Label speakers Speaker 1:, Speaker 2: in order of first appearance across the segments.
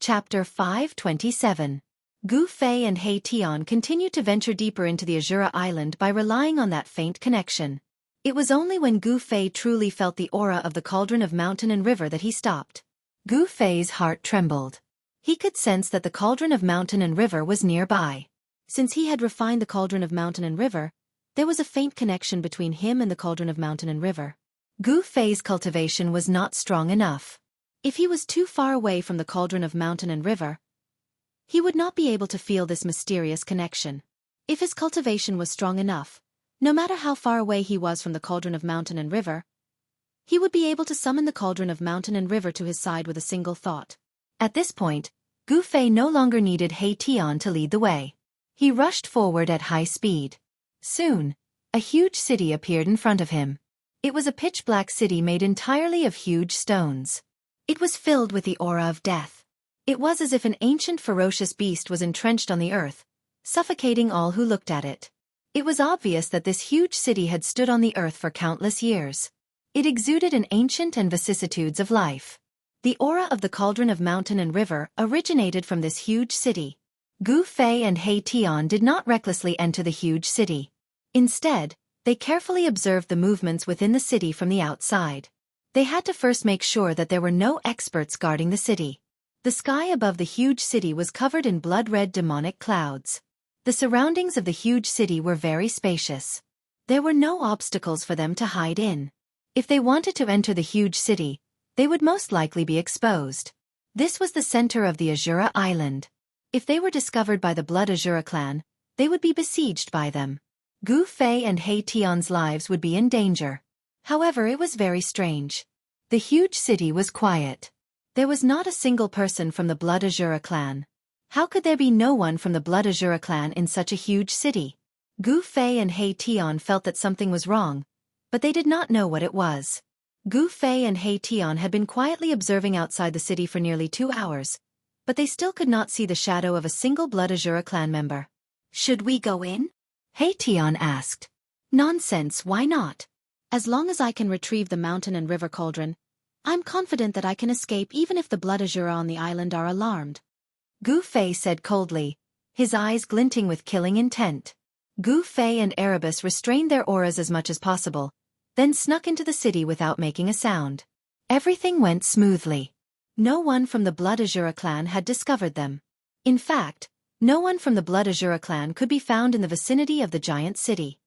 Speaker 1: Chapter 527. Gu Fei and He Tian continued to venture deeper into the Azura Island by relying on that faint connection. It was only when Gu Fei truly felt the aura of the cauldron of mountain and river that he stopped. Gu Fei's heart trembled. He could sense that the cauldron of mountain and river was nearby. Since he had refined the cauldron of mountain and river, there was a faint connection between him and the cauldron of mountain and river. Gu Fei's cultivation was not strong enough. If he was too far away from the cauldron of mountain and river, he would not be able to feel this mysterious connection. If his cultivation was strong enough, no matter how far away he was from the cauldron of mountain and river, he would be able to summon the cauldron of mountain and river to his side with a single thought. At this point, Gu Fei no longer needed He Tian to lead the way. He rushed forward at high speed. Soon, a huge city appeared in front of him. It was a pitch-black city made entirely of huge stones. It was filled with the aura of death. It was as if an ancient ferocious beast was entrenched on the earth, suffocating all who looked at it. It was obvious that this huge city had stood on the earth for countless years. It exuded an ancient and vicissitudes of life. The aura of the cauldron of mountain and river originated from this huge city. Gu Fei and He Tian did not recklessly enter the huge city. Instead, they carefully observed the movements within the city from the outside. They had to first make sure that there were no experts guarding the city. The sky above the huge city was covered in blood-red demonic clouds. The surroundings of the huge city were very spacious. There were no obstacles for them to hide in. If they wanted to enter the huge city, they would most likely be exposed. This was the center of the Azura Island. If they were discovered by the Blood Azura clan, they would be besieged by them. Gu Fei and He Tian's lives would be in danger. However, it was very strange. The huge city was quiet. There was not a single person from the Blood Azura clan. How could there be no one from the Blood Azura clan in such a huge city? Gu Fei and He Tian felt that something was wrong, but they did not know what it was. Gu Fei and He Tian had been quietly observing outside the city for nearly 2 hours, but they still could not see the shadow of a single Blood Azura clan member. "Should we go in?" He Tian asked. "Nonsense, why not? As long as I can retrieve the mountain and river cauldron, I'm confident that I can escape even if the Blood Azura on the island are alarmed." Gu Fei said coldly, his eyes glinting with killing intent. Gu Fei and Erebus restrained their auras as much as possible, then snuck into the city without making a sound. Everything went smoothly. No one from the Blood Azura clan had discovered them. In fact, no one from the Blood Azura clan could be found in the vicinity of the giant city.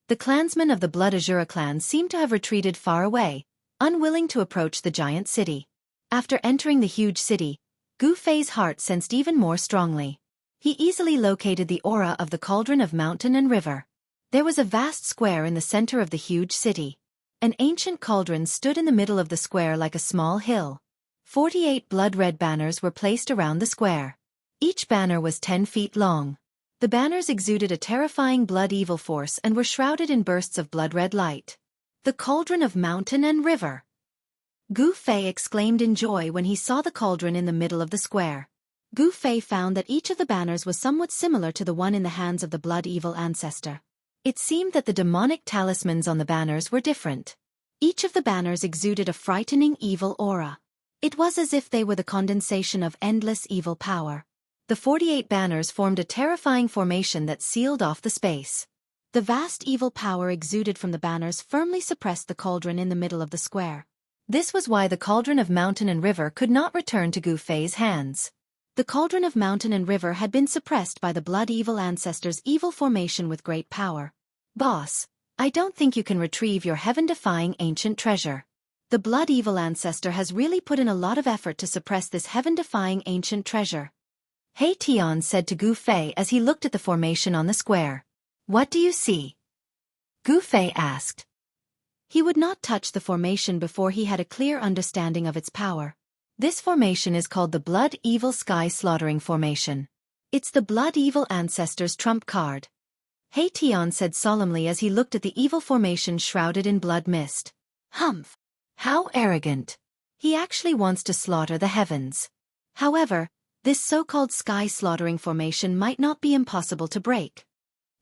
Speaker 1: The clansmen of the Blood Azura clan seemed to have retreated far away, unwilling to approach the giant city. After entering the huge city, Gu Fei's heart sensed even more strongly. He easily located the aura of the cauldron of mountain and river. There was a vast square in the center of the huge city. An ancient cauldron stood in the middle of the square like a small hill. 48 blood-red banners were placed around the square. Each banner was 10 feet long. The banners exuded a terrifying blood-evil force and were shrouded in bursts of blood-red light. The cauldron of mountain and river. Gu Fei exclaimed in joy when he saw the cauldron in the middle of the square. Gu Fei found that each of the banners was somewhat similar to the one in the hands of the blood-evil ancestor. It seemed that the demonic talismans on the banners were different. Each of the banners exuded a frightening evil aura. It was as if they were the condensation of endless evil power. The 48 banners formed a terrifying formation that sealed off the space. The vast evil power exuded from the banners firmly suppressed the cauldron in the middle of the square. This was why the cauldron of mountain and river could not return to Gu Fei's hands. The cauldron of mountain and river had been suppressed by the blood-evil ancestor's evil formation with great power. "Boss, I don't think you can retrieve your heaven-defying ancient treasure. The blood-evil ancestor has really put in a lot of effort to suppress this heaven-defying ancient treasure," He Tian said to Gu Fei as he looked at the formation on the square. "What do you see?" Gu Fei asked. He would not touch the formation before he had a clear understanding of its power. This formation is called the Blood-Evil Sky Slaughtering Formation. It's the Blood-Evil Ancestor's trump card. He Tian said solemnly as he looked at the evil formation shrouded in blood mist. "Humph! How arrogant! He actually wants to slaughter the heavens." However, this so-called sky slaughtering formation might not be impossible to break.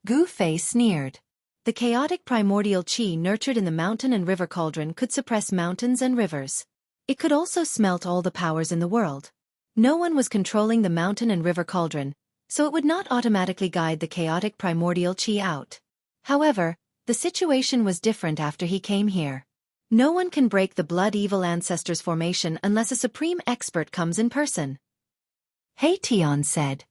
Speaker 1: Gu Fei sneered. The chaotic primordial qi nurtured in the mountain and river cauldron could suppress mountains and rivers. It could also smelt all the powers in the world. No one was controlling the mountain and river cauldron, so it would not automatically guide the chaotic primordial chi out. However, the situation was different after he came here. No one can break the Blood Evil Ancestors formation unless a supreme expert comes in person. Heition said.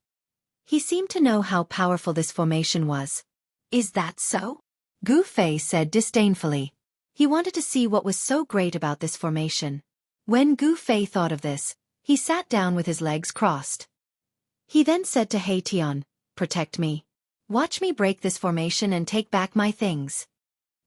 Speaker 1: He seemed to know how powerful this formation was. Is that so? Gu Fei said disdainfully. He wanted to see what was so great about this formation. When Gu Fei thought of this, he sat down with his legs crossed. He then said to Heition, "Protect me. Watch me break this formation and take back my things."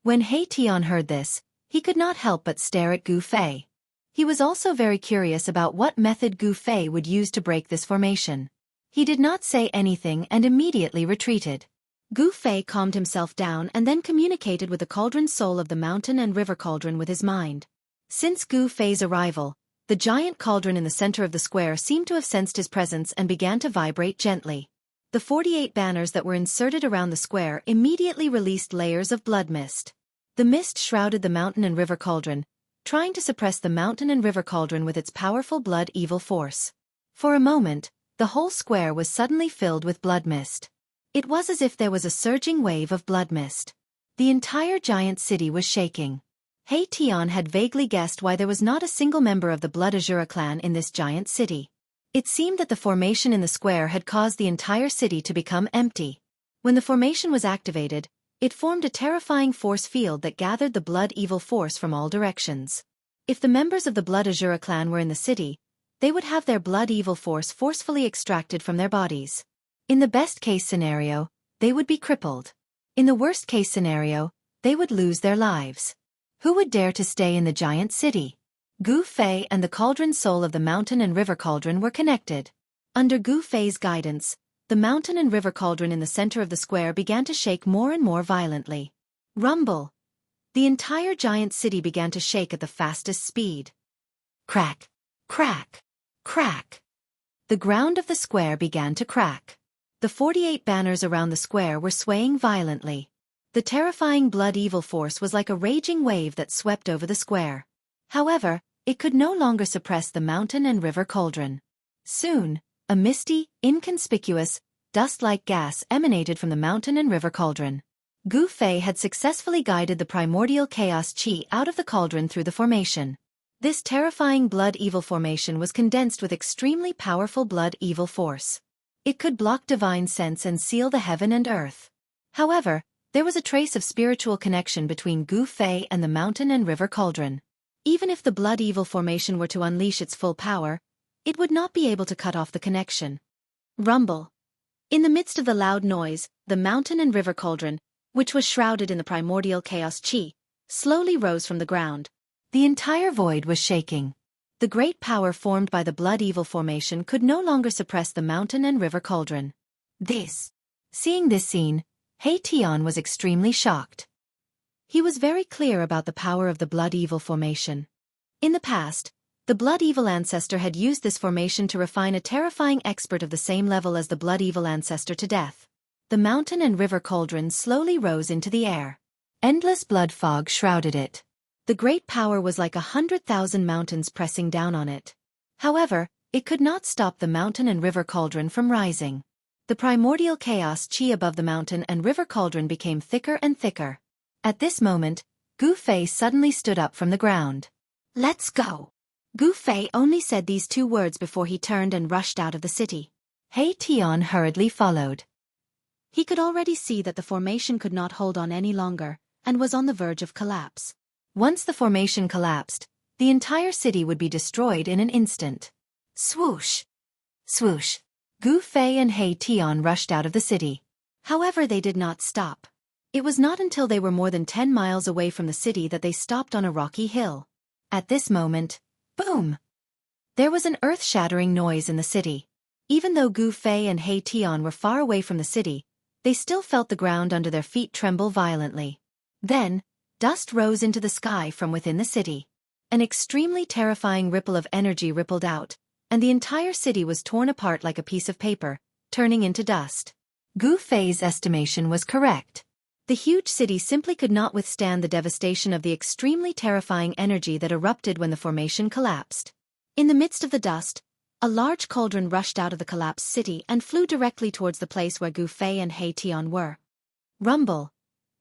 Speaker 1: When Heition heard this, he could not help but stare at Gu Fei. He was also very curious about what method Gu Fei would use to break this formation. He did not say anything and immediately retreated. Gu Fei calmed himself down and then communicated with the cauldron soul of the mountain and river cauldron with his mind. Since Gu Fei's arrival, the giant cauldron in the center of the square seemed to have sensed his presence and began to vibrate gently. The 48 banners that were inserted around the square immediately released layers of blood mist. The mist shrouded the mountain and river cauldron, trying to suppress the mountain and river cauldron with its powerful blood evil force. For a moment, the whole square was suddenly filled with blood mist. It was as if there was a surging wave of blood mist. The entire giant city was shaking. Heition had vaguely guessed why there was not a single member of the Blood Azura clan in this giant city. It seemed that the formation in the square had caused the entire city to become empty. When the formation was activated, it formed a terrifying force field that gathered the blood evil force from all directions. If the members of the Blood Azura clan were in the city, they would have their blood evil force forcefully extracted from their bodies. In the best-case scenario, they would be crippled. In the worst-case scenario, they would lose their lives. Who would dare to stay in the giant city? Gu Fei and the cauldron soul of the mountain and river cauldron were connected. Under Gu Fei's guidance, the mountain and river cauldron in the center of the square began to shake more and more violently. Rumble! The entire giant city began to shake at the fastest speed. Crack! Crack! Crack! The ground of the square began to crack. The 48 banners around the square were swaying violently. The terrifying blood evil force was like a raging wave that swept over the square. However, it could no longer suppress the mountain and river cauldron. Soon, a misty, inconspicuous, dust-like gas emanated from the mountain and river cauldron. Gu Fei had successfully guided the primordial chaos chi out of the cauldron through the formation. This terrifying blood evil formation was condensed with extremely powerful blood evil force. It could block divine sense and seal the heaven and earth. However, there was a trace of spiritual connection between Gu Fei and the mountain and river cauldron. Even if the blood evil formation were to unleash its full power, it would not be able to cut off the connection. Rumble. In the midst of the loud noise, the mountain and river cauldron, which was shrouded in the primordial chaos chi, slowly rose from the ground. The entire void was shaking. The great power formed by the blood evil formation could no longer suppress the mountain and river cauldron. Seeing this scene, Heition was extremely shocked. He was very clear about the power of the blood evil formation. In the past, the blood evil ancestor had used this formation to refine a terrifying expert of the same level as the blood evil ancestor to death. The mountain and river cauldron slowly rose into the air. Endless blood fog shrouded it. The great power was like 100,000 mountains pressing down on it. However, it could not stop the mountain and river cauldron from rising. The primordial chaos chi above the mountain and river cauldron became thicker and thicker. At this moment, Gu Fei suddenly stood up from the ground. "Let's go!" Gu Fei only said these two words before he turned and rushed out of the city. Heition hurriedly followed. He could already see that the formation could not hold on any longer, and was on the verge of collapse. Once the formation collapsed, the entire city would be destroyed in an instant. Swoosh! Swoosh! Gu Fei and Heition rushed out of the city. However, they did not stop. It was not until they were more than 10 miles away from the city that they stopped on a rocky hill. At this moment, boom! There was an earth-shattering noise in the city. Even though Gu Fei and Heition were far away from the city, they still felt the ground under their feet tremble violently. Then, dust rose into the sky from within the city. An extremely terrifying ripple of energy rippled out, and the entire city was torn apart like a piece of paper, turning into dust. Gu Fei's estimation was correct. The huge city simply could not withstand the devastation of the extremely terrifying energy that erupted when the formation collapsed. In the midst of the dust, A large cauldron rushed out of the collapsed city and flew directly towards the place where Gu Fei and He Tian were. Rumble.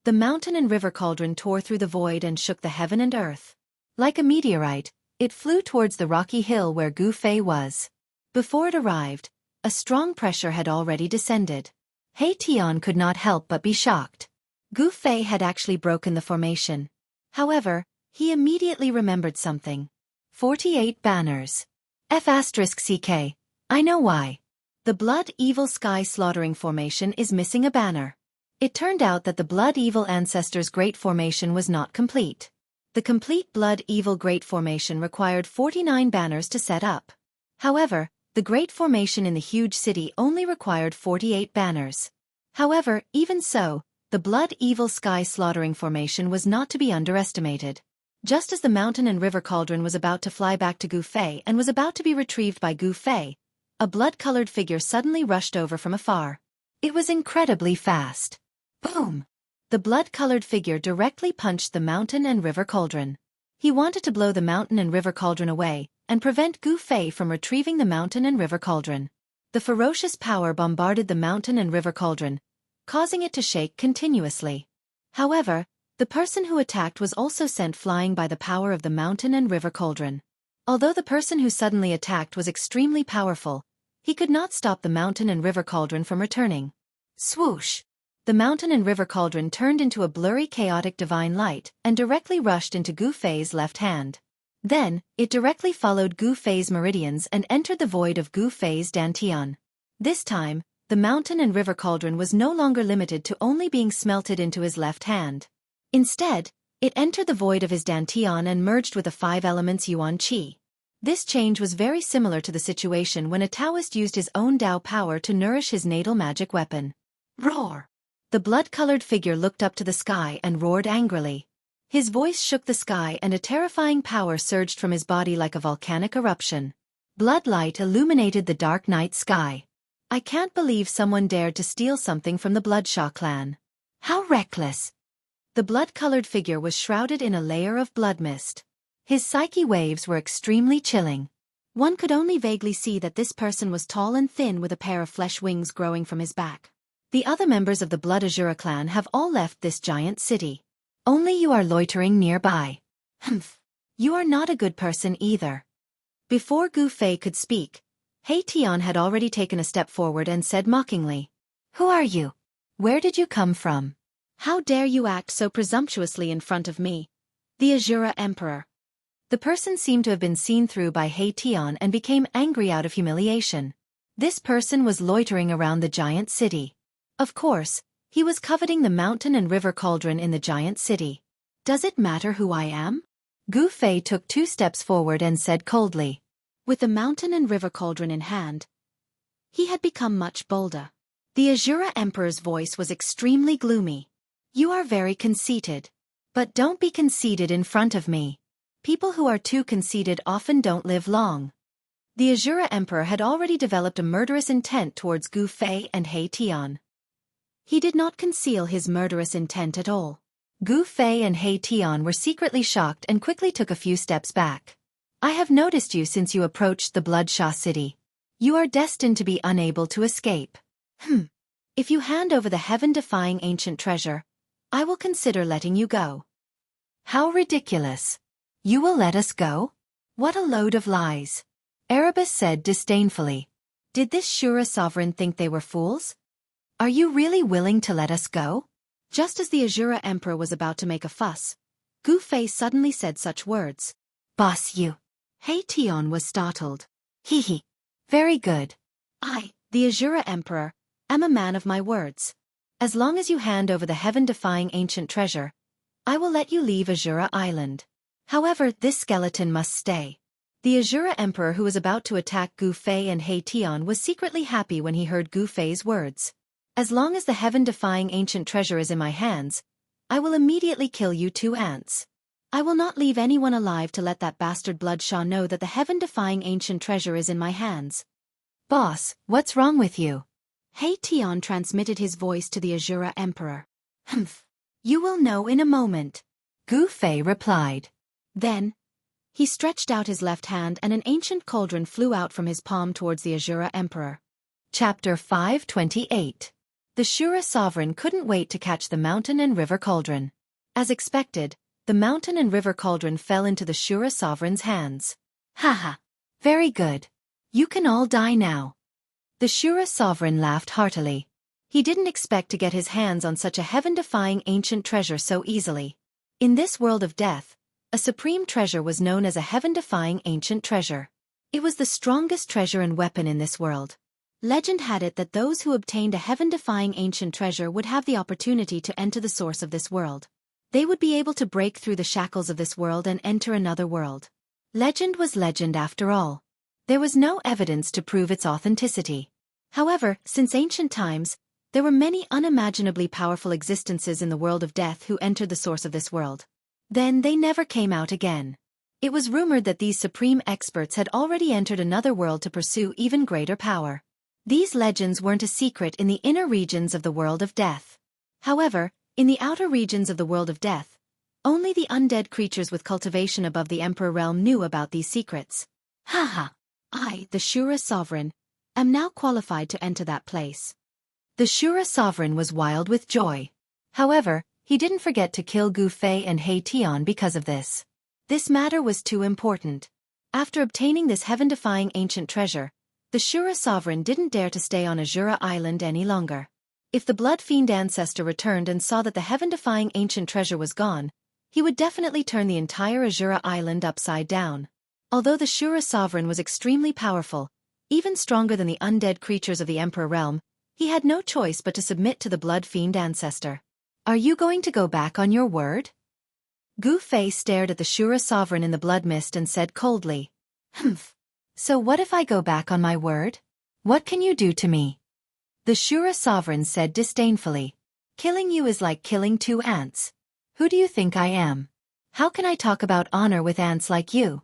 Speaker 1: The mountain and river cauldron tore through the void and shook the heaven and earth. Like a meteorite, it flew towards the rocky hill where Gu Fei was. Before it arrived, a strong pressure had already descended. He Tian could not help but be shocked. Gu Fei had actually broken the formation. However, he immediately remembered something. 48 banners. F***CK. I know why. The Blood Evil Sky Slaughtering Formation is missing a banner. It turned out that the Blood Evil Ancestors Great Formation was not complete. The complete Blood Evil Great Formation required 49 banners to set up. However, the Great Formation in the huge city only required 48 banners. However, even so, the Blood Evil Sky Slaughtering Formation was not to be underestimated. Just as the mountain and river cauldron was about to fly back to Gu Fei and was about to be retrieved by Gu Fei, a blood-colored figure suddenly rushed over from afar. It was incredibly fast. Boom! The blood-colored figure directly punched the mountain and river cauldron. He wanted to blow the mountain and river cauldron away and prevent Gu Fei from retrieving the mountain and river cauldron. The ferocious power bombarded the mountain and river cauldron, causing it to shake continuously. However, the person who attacked was also sent flying by the power of the mountain and river cauldron. Although the person who suddenly attacked was extremely powerful, he could not stop the mountain and river cauldron from returning. Swoosh! The mountain and river cauldron turned into a blurry chaotic divine light and directly rushed into Gu Fei's left hand. Then, it directly followed Gu Fei's meridians and entered the void of Gu Fei's dantian. This time, the mountain and river cauldron was no longer limited to only being smelted into his left hand. Instead, it entered the void of his dantian and merged with the 5 elements Yuan Qi. This change was very similar to the situation when a Taoist used his own Tao power to nourish his natal magic weapon. Roar! The blood-colored figure looked up to the sky and roared angrily. His voice shook the sky and a terrifying power surged from his body like a volcanic eruption. Bloodlight illuminated the dark night sky. I can't believe someone dared to steal something from the Bloodshaw clan. How reckless! The blood-colored figure was shrouded in a layer of blood mist. His psyche waves were extremely chilling. One could only vaguely see that this person was tall and thin with a pair of flesh wings growing from his back. The other members of the Blood Azura clan have all left this giant city. Only you are loitering nearby. Humph. You are not a good person either. Before Gu Fei could speak, He Tian had already taken a step forward and said mockingly, "Who are you? Where did you come from? How dare you act so presumptuously in front of me, the Azura Emperor?" The person seemed to have been seen through by He Tian and became angry out of humiliation. This person was loitering around the giant city. Of course, he was coveting the mountain and river cauldron in the giant city. Does it matter who I am? Gu Fei took 2 steps forward and said coldly. With the mountain and river cauldron in hand, he had become much bolder. The Azura Emperor's voice was extremely gloomy. You are very conceited. But don't be conceited in front of me. People who are too conceited often don't live long. The Azura Emperor had already developed a murderous intent towards Gu Fei and He Tian. He did not conceal his murderous intent at all. Gu Fei and He Tian were secretly shocked and quickly took a few steps back. I have noticed you since you approached the Bloodshaw city. You are destined to be unable to escape. If you hand over the heaven-defying ancient treasure, I will consider letting you go. How ridiculous. You will let us go? What a load of lies. Erebus said disdainfully. Did this Shura sovereign think they were fools? Are you really willing to let us go? Just as the Azura Emperor was about to make a fuss, Gu Fei suddenly said such words. Boss you. He Tian was startled. Hee. Very good. I, the Azura Emperor, am a man of my words. As long as you hand over the heaven-defying ancient treasure, I will let you leave Azura Island. However, this skeleton must stay. The Azura Emperor who was about to attack Gu Fei and He Tian was secretly happy when he heard Gu Fei's words. As long as the heaven-defying ancient treasure is in my hands, I will immediately kill you 2 ants. I will not leave anyone alive to let that bastard Bloodshaw know that the heaven-defying ancient treasure is in my hands. Boss, what's wrong with you? He Tian transmitted his voice to the Azura Emperor. You will know in a moment. Gu Fei replied. Then, He stretched out his left hand and an ancient cauldron flew out from his palm towards the Azura Emperor. Chapter 528. The Shura Sovereign couldn't wait to catch the mountain and river cauldron. As expected, the mountain and river cauldron fell into the Shura Sovereign's hands. Haha. Very good. You can all die now. The Shura Sovereign laughed heartily. He didn't expect to get his hands on such a heaven-defying ancient treasure so easily. In this world of death, a supreme treasure was known as a heaven-defying ancient treasure. It was the strongest treasure and weapon in this world. Legend had it that those who obtained a heaven-defying ancient treasure would have the opportunity to enter the source of this world. They would be able to break through the shackles of this world and enter another world. Legend was legend after all. There was no evidence to prove its authenticity. However, since ancient times, there were many unimaginably powerful existences in the world of death who entered the source of this world. Then they never came out again. It was rumored that these supreme experts had already entered another world to pursue even greater power. These legends weren't a secret in the inner regions of the world of death. However, in the outer regions of the world of death, only the undead creatures with cultivation above the Emperor realm knew about these secrets. Haha! I, the Shura Sovereign, am now qualified to enter that place. The Shura Sovereign was wild with joy. However, he didn't forget to kill Gu Fei and He Tian because of this. This matter was too important. After obtaining this heaven-defying ancient treasure, the Shura Sovereign didn't dare to stay on Azura Island any longer. If the Blood Fiend ancestor returned and saw that the heaven-defying ancient treasure was gone, he would definitely turn the entire Azura Island upside down. Although the Shura Sovereign was extremely powerful, even stronger than the undead creatures of the Emperor realm, he had no choice but to submit to the Blood Fiend ancestor. Are you going to go back on your word? Gu Fei stared at the Shura Sovereign in the blood mist and said coldly. Humph. So what if I go back on my word? What can you do to me? The Shura Sovereign said disdainfully. Killing you is like killing 2 ants. Who do you think I am? How can I talk about honor with ants like you?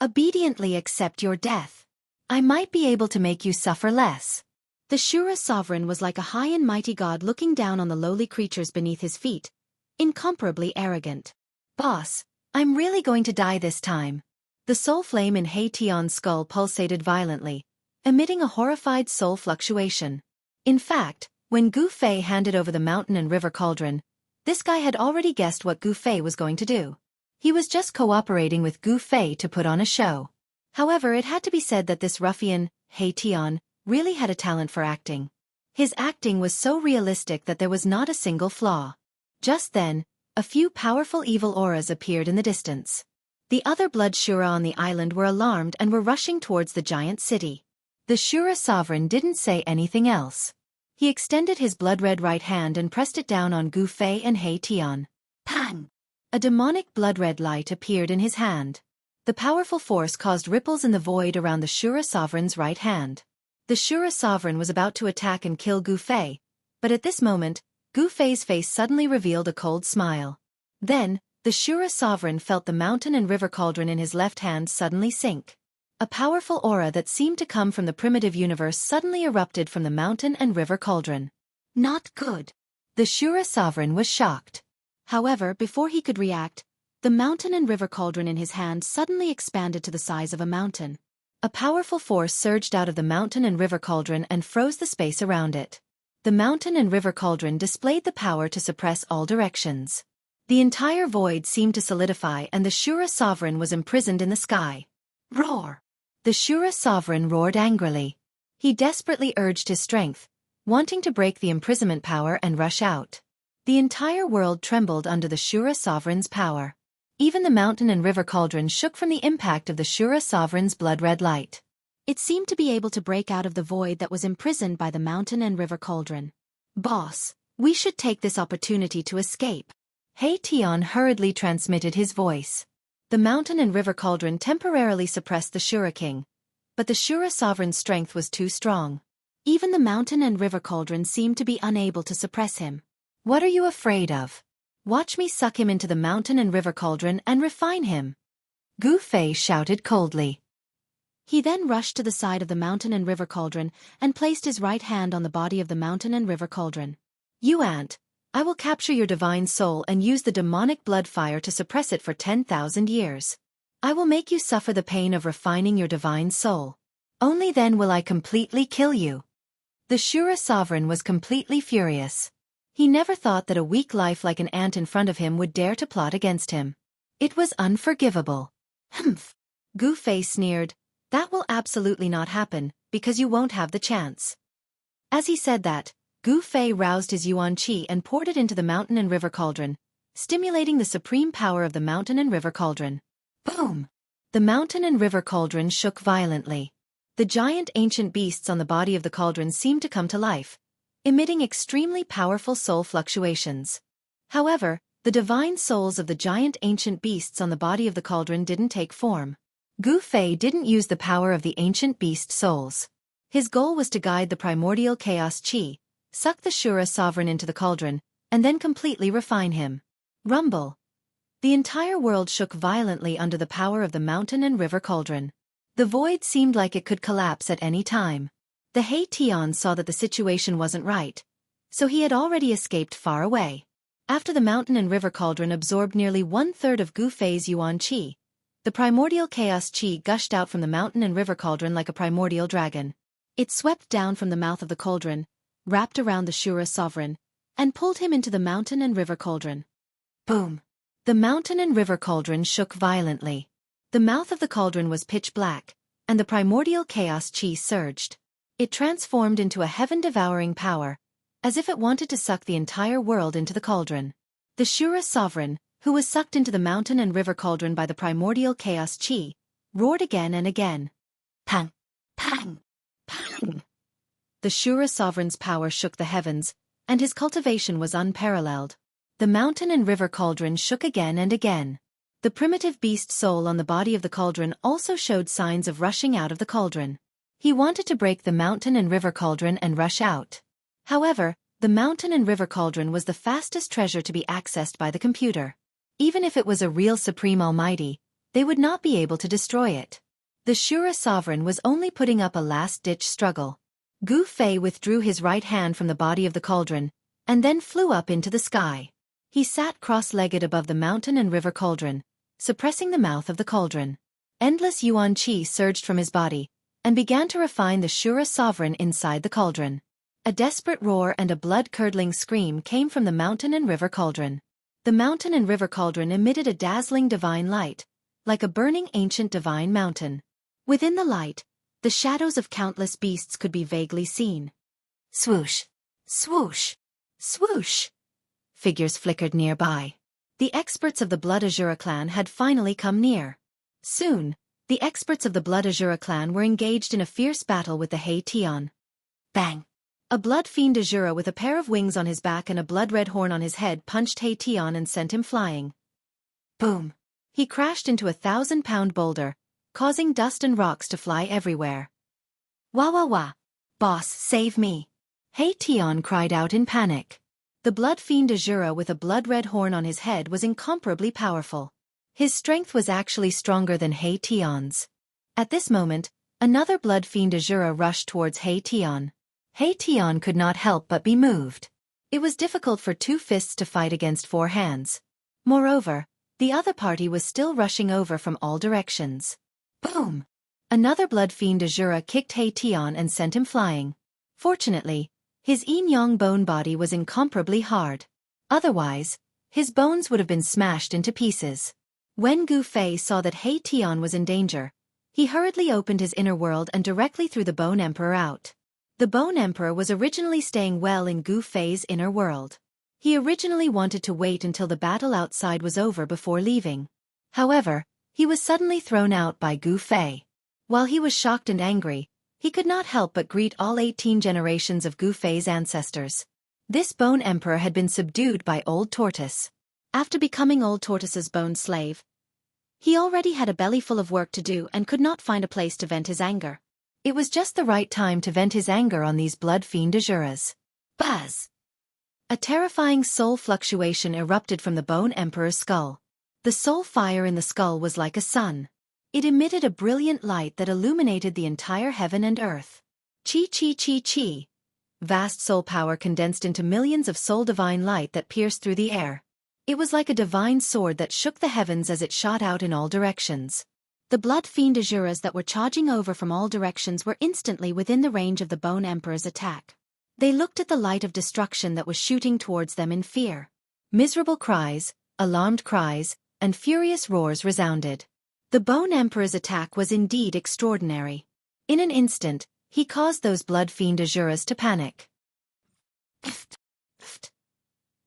Speaker 1: Obediently accept your death. I might be able to make you suffer less. The Shura Sovereign was like a high and mighty god looking down on the lowly creatures beneath his feet, incomparably arrogant. Boss, I'm really going to die this time. The soul flame in He Tian's skull pulsated violently, emitting a horrified soul fluctuation. In fact, when Gu Fei handed over the mountain and river cauldron, this guy had already guessed what Gu Fei was going to do. He was just cooperating with Gu Fei to put on a show. However, it had to be said that this ruffian, He Tian, really had a talent for acting. His acting was so realistic that there was not a single flaw. Just then, a few powerful evil auras appeared in the distance. The other Blood Shura on the island were alarmed and were rushing towards the giant city. The Shura Sovereign didn't say anything else. He extended his blood-red right hand and pressed it down on Gu Fei and He Tian. Pang! A demonic blood-red light appeared in his hand. The powerful force caused ripples in the void around the Shura Sovereign's right hand. The Shura Sovereign was about to attack and kill Gu Fei, but at this moment, Gu Fei's face suddenly revealed a cold smile. Then, the Shura Sovereign felt the mountain and river cauldron in his left hand suddenly sink. A powerful aura that seemed to come from the primitive universe suddenly erupted from the mountain and river cauldron. Not good. The Shura Sovereign was shocked. However, before he could react, the mountain and river cauldron in his hand suddenly expanded to the size of a mountain. A powerful force surged out of the mountain and river cauldron and froze the space around it. The mountain and river cauldron displayed the power to suppress all directions. The entire void seemed to solidify and the Shura Sovereign was imprisoned in the sky. Roar! The Shura Sovereign roared angrily. He desperately urged his strength, wanting to break the imprisonment power and rush out. The entire world trembled under the Shura Sovereign's power. Even the mountain and river cauldron shook from the impact of the Shura Sovereign's blood-red light. It seemed to be able to break out of the void that was imprisoned by the mountain and river cauldron. Boss, we should take this opportunity to escape. He Tian hurriedly transmitted his voice. The mountain and river cauldron temporarily suppressed the Shura King, but the Shura Sovereign's strength was too strong. Even the mountain and river cauldron seemed to be unable to suppress him. What are you afraid of? Watch me suck him into the mountain and river cauldron and refine him. Gu Fei shouted coldly. He then rushed to the side of the mountain and river cauldron and placed his right hand on the body of the mountain and river cauldron. You ant, I will capture your divine soul and use the demonic blood fire to suppress it for 10,000 years. I will make you suffer the pain of refining your divine soul. Only then will I completely kill you. The Shura sovereign was completely furious. He never thought that a weak life like an ant in front of him would dare to plot against him. It was unforgivable. Humph. Gu Fei sneered. That will absolutely not happen, because you won't have the chance. As he said that, Gu Fei roused his yuan qi and poured it into the mountain and river cauldron, stimulating the supreme power of the mountain and river cauldron. Boom! The mountain and river cauldron shook violently. The giant ancient beasts on the body of the cauldron seemed to come to life, emitting extremely powerful soul fluctuations. However, the divine souls of the giant ancient beasts on the body of the cauldron didn't take form. Gu Fei didn't use the power of the ancient beast souls. His goal was to guide the primordial chaos qi, suck the Shura sovereign into the cauldron, and then completely refine him. Rumble. The entire world shook violently under the power of the mountain and river cauldron. The void seemed like it could collapse at any time. The Hei Tian saw that the situation wasn't right, so he had already escaped far away. After the mountain and river cauldron absorbed nearly 1/3 of Gu Fei's yuan qi, the primordial chaos qi gushed out from the mountain and river cauldron like a primordial dragon. It swept down from the mouth of the cauldron, wrapped around the Shura sovereign, and pulled him into the mountain and river cauldron. Boom! The mountain and river cauldron shook violently. The mouth of the cauldron was pitch black, and the primordial chaos qi surged. It transformed into a heaven-devouring power, as if it wanted to suck the entire world into the cauldron. The Shura sovereign, who was sucked into the mountain and river cauldron by the primordial chaos qi, roared again and again. Pang! Pang! Pang! The Shura sovereign's power shook the heavens, and his cultivation was unparalleled. The mountain and river cauldron shook again and again. The primitive beast soul on the body of the cauldron also showed signs of rushing out of the cauldron. He wanted to break the mountain and river cauldron and rush out. However, the mountain and river cauldron was the fastest treasure to be accessed by the computer. Even if it was a real Supreme Almighty, they would not be able to destroy it. The Shura sovereign was only putting up a last-ditch struggle. Gu Fei withdrew his right hand from the body of the cauldron, and then flew up into the sky. He sat cross-legged above the mountain and river cauldron, suppressing the mouth of the cauldron. Endless yuan qi surged from his body, and began to refine the Shura sovereign inside the cauldron. A desperate roar and a blood-curdling scream came from the mountain and river cauldron. The mountain and river cauldron emitted a dazzling divine light, like a burning ancient divine mountain. Within the light, the shadows of countless beasts could be vaguely seen. Swoosh! Swoosh! Swoosh! Figures flickered nearby. The experts of the Blood Azura clan had finally come near. Soon, the experts of the Blood Azura clan were engaged in a fierce battle with the Hei Tian. Bang! A blood fiend Azura with a pair of wings on his back and a blood-red horn on his head punched Hei Tian and sent him flying. Boom! He crashed into a 1,000-pound boulder, causing dust and rocks to fly everywhere. Wah wah wah! Boss, save me! Hei Tian cried out in panic. The blood fiend Azura with a blood-red horn on his head was incomparably powerful. His strength was actually stronger than Hei Tian's. At this moment, another blood fiend Azura rushed towards Hei Tian. Hei Tian could not help but be moved. It was difficult for 2 fists to fight against 4 hands. Moreover, the other party was still rushing over from all directions. Boom! Another blood fiend Azura kicked Hei Tian and sent him flying. Fortunately, his yin-yang bone body was incomparably hard. Otherwise, his bones would have been smashed into pieces. When Gu Fei saw that Hei Tian was in danger, he hurriedly opened his inner world and directly threw the Bone Emperor out. The Bone Emperor was originally staying well in Gu Fei's inner world. He originally wanted to wait until the battle outside was over before leaving. However, he was suddenly thrown out by Gu Fei. While he was shocked and angry, he could not help but greet all 18 generations of Gu Fei's ancestors. This Bone Emperor had been subdued by Old Tortoise. After becoming Old Tortoise's bone slave, he already had a belly full of work to do and could not find a place to vent his anger. It was just the right time to vent his anger on these blood fiend Azuras. Buzz! A terrifying soul fluctuation erupted from the Bone Emperor's skull. The soul fire in the skull was like a sun. It emitted a brilliant light that illuminated the entire heaven and earth. Chi chi chi chi. Vast soul power condensed into millions of soul divine light that pierced through the air. It was like a divine sword that shook the heavens as it shot out in all directions. The blood fiend Azuras that were charging over from all directions were instantly within the range of the Bone Emperor's attack. They looked at the light of destruction that was shooting towards them in fear. Miserable cries, alarmed cries, and furious roars resounded. The Bone Emperor's attack was indeed extraordinary. In an instant, he caused those blood fiend Azuras to panic.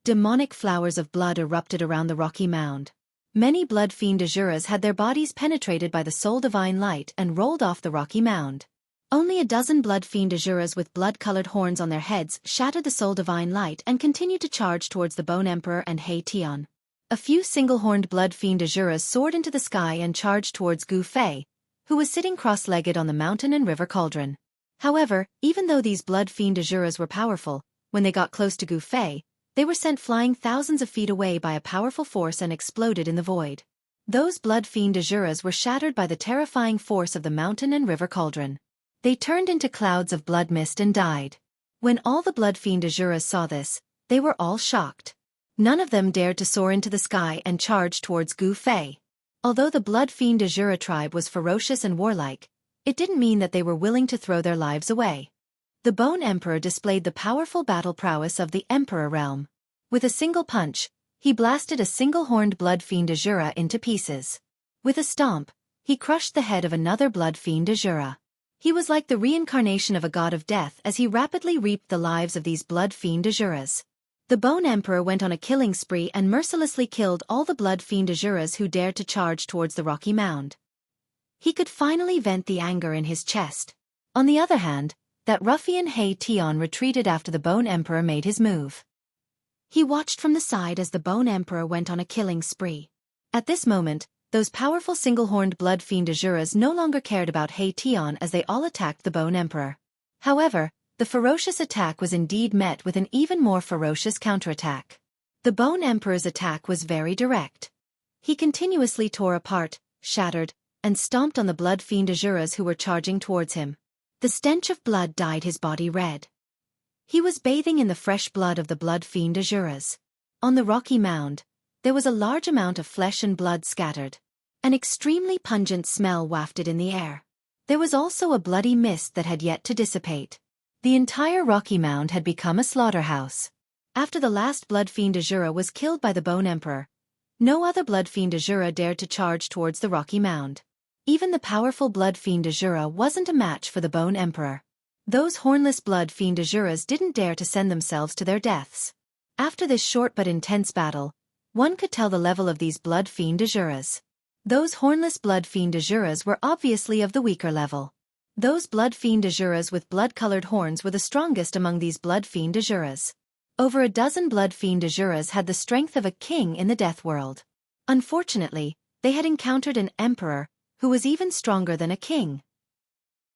Speaker 1: Demonic flowers of blood erupted around the rocky mound. Many blood fiend Azuras had their bodies penetrated by the soul divine light and rolled off the rocky mound. Only a dozen blood fiend Azuras with blood-colored horns on their heads shattered the soul divine light and continued to charge towards the Bone Emperor and Tion. A few single-horned blood fiend Azuras soared into the sky and charged towards Gu Fei, who was sitting cross-legged on the mountain and river cauldron. However, even though these blood fiend Azuras were powerful, when they got close to Gu Fei, they were sent flying thousands of feet away by a powerful force and exploded in the void. Those blood fiend Azuras were shattered by the terrifying force of the mountain and river cauldron. They turned into clouds of blood mist and died. When all the blood fiend Azuras saw this, they were all shocked. None of them dared to soar into the sky and charge towards Gu Fei. Although the blood fiend Azura tribe was ferocious and warlike, it didn't mean that they were willing to throw their lives away. The Bone Emperor displayed the powerful battle prowess of the Emperor realm. With a single punch, he blasted a single-horned blood fiend Azura into pieces. With a stomp, he crushed the head of another blood fiend Azura. He was like the reincarnation of a god of death as he rapidly reaped the lives of these blood fiend Azuras. The Bone Emperor went on a killing spree and mercilessly killed all the blood fiend Azuras who dared to charge towards the rocky mound. He could finally vent the anger in his chest. On the other hand, that ruffian Tion retreated after the Bone Emperor made his move. He watched from the side as the Bone Emperor went on a killing spree. At this moment, those powerful single-horned blood fiend Azuras no longer cared about Tion as they all attacked the Bone Emperor. However, the ferocious attack was indeed met with an even more ferocious counterattack. The Bone Emperor's attack was very direct. He continuously tore apart, shattered, and stomped on the blood fiend Azuras who were charging towards him. The stench of blood dyed his body red. He was bathing in the fresh blood of the blood fiend Azuras. On the rocky mound, there was a large amount of flesh and blood scattered. An extremely pungent smell wafted in the air. There was also a bloody mist that had yet to dissipate. The entire rocky mound had become a slaughterhouse. After the last blood fiend Azura was killed by the Bone Emperor, no other blood fiend Azura dared to charge towards the rocky mound. Even the powerful blood fiend Azura wasn't a match for the Bone Emperor. Those hornless blood fiend Azuras didn't dare to send themselves to their deaths. After this short but intense battle, one could tell the level of these blood fiend Azuras. Those hornless blood fiend Azuras were obviously of the weaker level. Those blood fiend Azuras with blood-colored horns were the strongest among these blood fiend Azuras. Over a dozen blood fiend Azuras had the strength of a king in the death world. Unfortunately, they had encountered an emperor, who was even stronger than a king.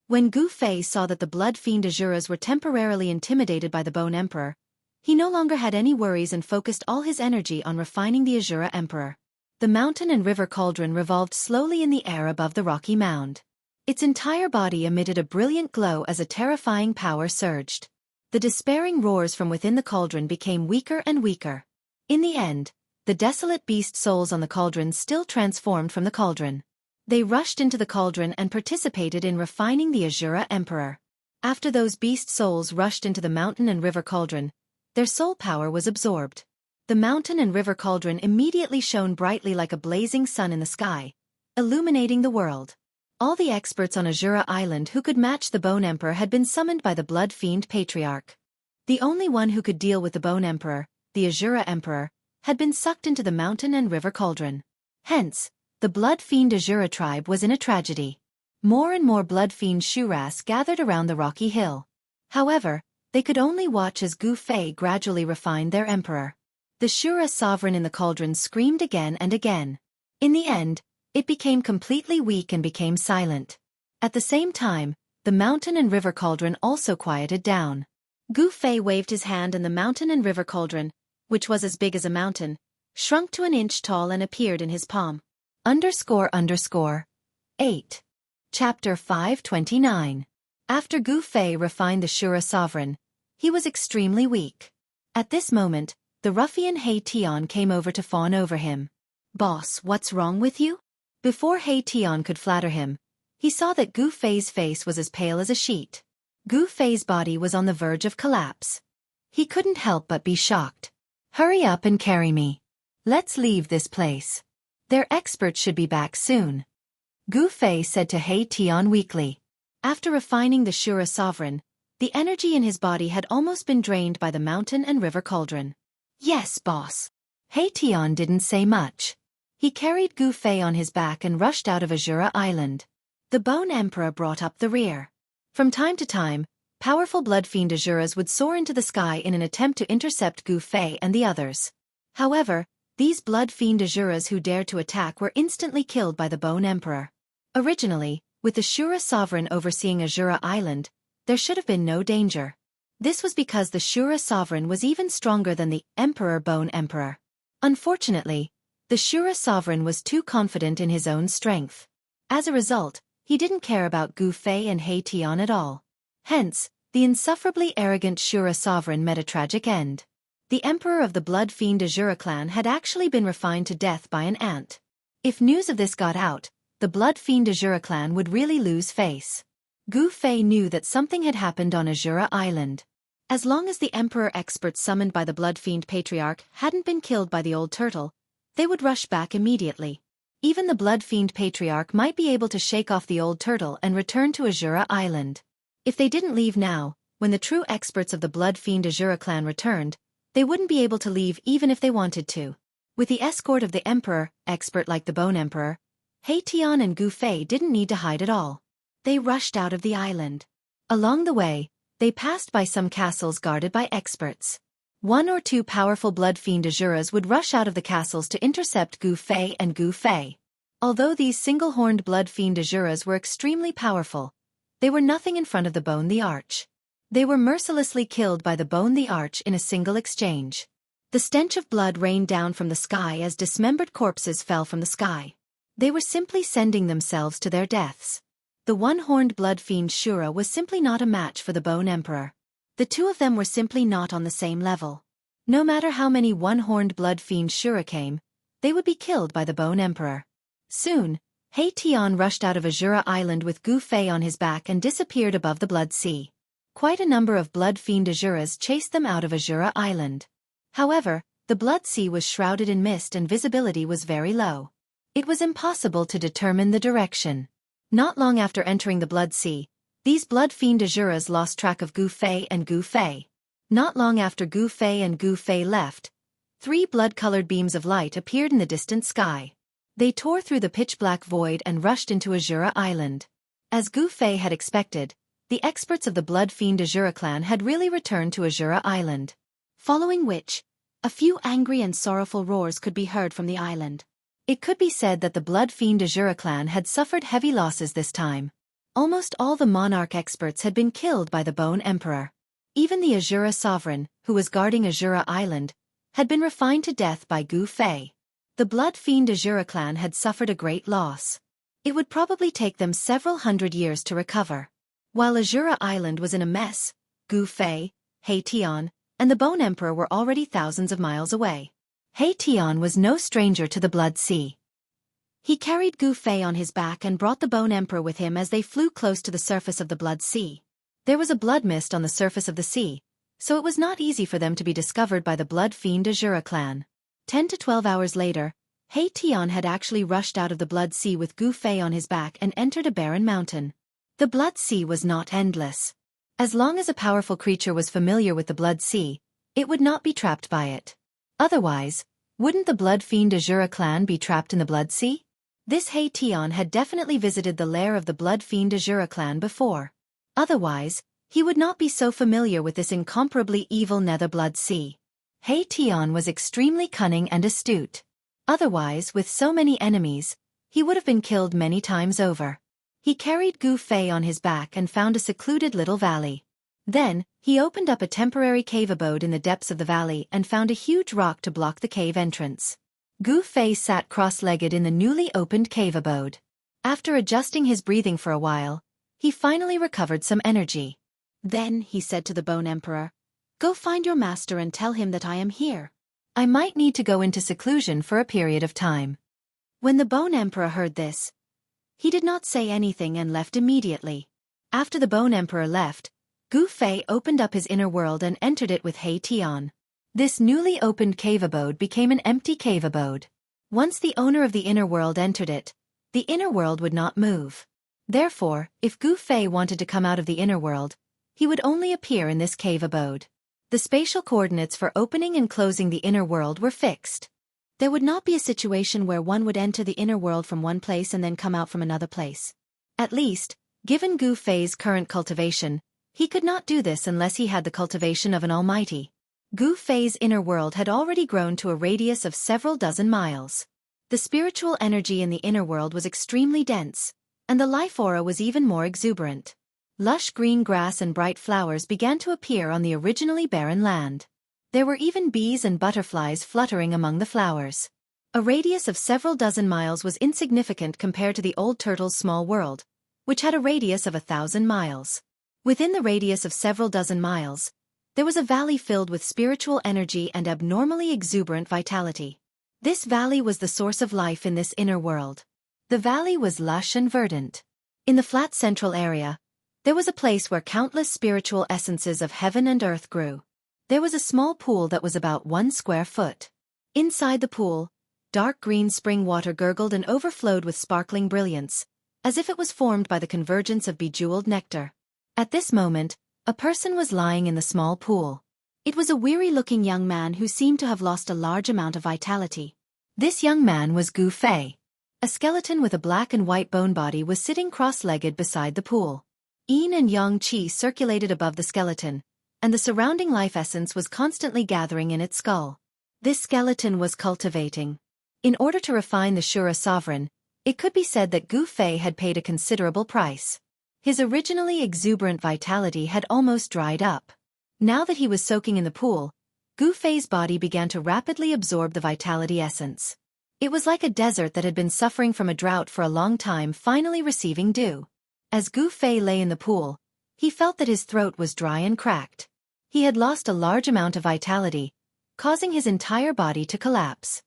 Speaker 1: When Gu Fei saw that the blood fiend Azuras were temporarily intimidated by the Bone Emperor, he no longer had any worries and focused all his energy on refining the Azura Emperor. The mountain and river cauldron revolved slowly in the air above the rocky mound. Its entire body emitted a brilliant glow as a terrifying power surged. The despairing roars from within the cauldron became weaker and weaker. In the end, the desolate beast souls on the cauldron still transformed from the cauldron. They rushed into the cauldron and participated in refining the Azura Emperor. After those beast souls rushed into the mountain and river cauldron, their soul power was absorbed. The mountain and river cauldron immediately shone brightly like a blazing sun in the sky, illuminating the world. All the experts on Azura Island who could match the Bone Emperor had been summoned by the Blood Fiend Patriarch. The only one who could deal with the Bone Emperor, the Azura Emperor, had been sucked into the mountain and river cauldron. Hence, the Blood Fiend Azura tribe was in a tragedy. More and more Blood Fiend Shuras gathered around the rocky hill. However, they could only watch as Gu Fei gradually refined their emperor. The Shura sovereign in the cauldron screamed again and again. In the end, it became completely weak and became silent. At the same time, the mountain and river cauldron also quieted down. Gu Fei waved his hand and the mountain and river cauldron, which was as big as a mountain, shrunk to an inch tall and appeared in his palm. __8. Chapter 529. After Gu Fei refined the Shura sovereign, he was extremely weak. At this moment, the ruffian He-Tion came over to fawn over him. "Boss, what's wrong with you?" Before He-Tion could flatter him, he saw that Gu Fei's face was as pale as a sheet. Gu Fei's body was on the verge of collapse. He couldn't help but be shocked. "Hurry up and carry me. Let's leave this place. Their experts should be back soon," Gu Fei said to He-Tion weakly. After refining the Shura sovereign, the energy in his body had almost been drained by the mountain and river cauldron. "Yes, boss." He-Tion didn't say much. He carried Gu Fei on his back and rushed out of Azura Island. The Bone Emperor brought up the rear. From time to time, powerful blood fiend Azuras would soar into the sky in an attempt to intercept Gu Fei and the others. However, these blood fiend Azuras who dared to attack were instantly killed by the Bone Emperor. Originally, with the Shura sovereign overseeing Azura Island, there should have been no danger. This was because the Shura sovereign was even stronger than the Emperor Bone Emperor. Unfortunately, the Shura sovereign was too confident in his own strength. As a result, he didn't care about Gu Fei and He-Tion at all. Hence, the insufferably arrogant Shura sovereign met a tragic end. The emperor of the blood fiend Azura clan had actually been refined to death by an ant. If news of this got out, the blood fiend Azura clan would really lose face. Gu Fei knew that something had happened on Azura Island. As long as the emperor experts summoned by the blood fiend patriarch hadn't been killed by the old turtle, they would rush back immediately. Even the blood fiend patriarch might be able to shake off the old turtle and return to Azura Island. If they didn't leave now, when the true experts of the blood fiend Azura clan returned, they wouldn't be able to leave even if they wanted to. With the escort of the emperor, expert like the Bone Emperor, He-Tion and Gu Fei didn't need to hide at all. They rushed out of the island. Along the way, they passed by some castles guarded by experts. One or two powerful blood fiend Azuras would rush out of the castles to intercept Gu Fei and Gu Fei. Although these single-horned blood fiend Azuras were extremely powerful, they were nothing in front of the Bone the Arch. They were mercilessly killed by the Bone the Arch in a single exchange. The stench of blood rained down from the sky as dismembered corpses fell from the sky. They were simply sending themselves to their deaths. The one-horned blood fiend Shura was simply not a match for the Bone Emperor. The two of them were simply not on the same level. No matter how many one-horned blood fiend Shura came, they would be killed by the Bone Emperor. Soon, He-Tion rushed out of Azura Island with Gu Fei on his back and disappeared above the Blood Sea. Quite a number of blood fiend Azuras chased them out of Azura Island. However, the Blood Sea was shrouded in mist and visibility was very low. It was impossible to determine the direction. Not long after entering the Blood Sea, these blood fiend Azuras lost track of Gu Fei and Gu Fei. Not long after Gu Fei and Gu Fei left, 3 blood-colored beams of light appeared in the distant sky. They tore through the pitch-black void and rushed into Azura Island. As Gu Fei had expected, the experts of the blood fiend Azura clan had really returned to Azura Island. Following which, a few angry and sorrowful roars could be heard from the island. It could be said that the blood fiend Azura clan had suffered heavy losses this time. Almost all the monarch experts had been killed by the Bone Emperor. Even the Azura sovereign, who was guarding Azura Island, had been refined to death by Gu Fei. The blood fiend Azura clan had suffered a great loss. It would probably take them several hundred years to recover. While Azura Island was in a mess, Gu Fei, He-Tion, and the Bone Emperor were already thousands of miles away. He-Tion was no stranger to the Blood Sea. He carried Gu Fei on his back and brought the Bone Emperor with him as they flew close to the surface of the Blood Sea. There was a blood mist on the surface of the sea, so it was not easy for them to be discovered by the blood fiend Azura clan. 10 to 12 hours later, He-Tion had actually rushed out of the Blood Sea with Gu Fei on his back and entered a barren mountain. The Blood Sea was not endless. As long as a powerful creature was familiar with the Blood Sea, it would not be trapped by it. Otherwise, wouldn't the blood fiend Azura clan be trapped in the Blood Sea? This He-Tion had definitely visited the lair of the blood fiend Azura clan before. Otherwise, he would not be so familiar with this incomparably evil Nether Blood Sea. He-Tion was extremely cunning and astute. Otherwise, with so many enemies, he would have been killed many times over. He carried Gu Fei on his back and found a secluded little valley. Then, he opened up a temporary cave abode in the depths of the valley and found a huge rock to block the cave entrance. Gu Fei sat cross-legged in the newly opened cave abode. After adjusting his breathing for a while, he finally recovered some energy. Then, he said to the Bone Emperor, "Go find your master and tell him that I am here." I might need to go into seclusion for a period of time." When the Bone Emperor heard this, he did not say anything and left immediately. After the Bone Emperor left, Gu Fei opened up his inner world and entered it with He Tian. This newly opened cave abode became an empty cave abode. Once the owner of the inner world entered it, the inner world would not move. Therefore, if Gu Fei wanted to come out of the inner world, he would only appear in this cave abode. The spatial coordinates for opening and closing the inner world were fixed. There would not be a situation where one would enter the inner world from one place and then come out from another place. At least, given Gu Fei's current cultivation, he could not do this unless he had the cultivation of an almighty. Gu Fei's inner world had already grown to a radius of several dozen miles. The spiritual energy in the inner world was extremely dense, and the life aura was even more exuberant. Lush green grass and bright flowers began to appear on the originally barren land. There were even bees and butterflies fluttering among the flowers. A radius of several dozen miles was insignificant compared to the old turtle's small world, which had a radius of 1,000 miles. Within the radius of several dozen miles, there was a valley filled with spiritual energy and abnormally exuberant vitality. This valley was the source of life in this inner world. The valley was lush and verdant. In the flat central area, there was a place where countless spiritual essences of heaven and earth grew. There was a small pool that was about 1 square foot. Inside the pool, dark green spring water gurgled and overflowed with sparkling brilliance, as if it was formed by the convergence of bejeweled nectar. At this moment, a person was lying in the small pool. It was a weary-looking young man who seemed to have lost a large amount of vitality. This young man was Gu Fei. A skeleton with a black and white bone body was sitting cross-legged beside the pool. Yin and yang qi circulated above the skeleton, and the surrounding life essence was constantly gathering in its skull. This skeleton was cultivating. In order to refine the Shura sovereign, it could be said that Gu Fei had paid a considerable price. His originally exuberant vitality had almost dried up. Now that he was soaking in the pool, Gu Fei's body began to rapidly absorb the vitality essence. It was like a desert that had been suffering from a drought for a long time finally receiving dew. As Gu Fei lay in the pool, he felt that his throat was dry and cracked. He had lost a large amount of vitality, causing his entire body to collapse.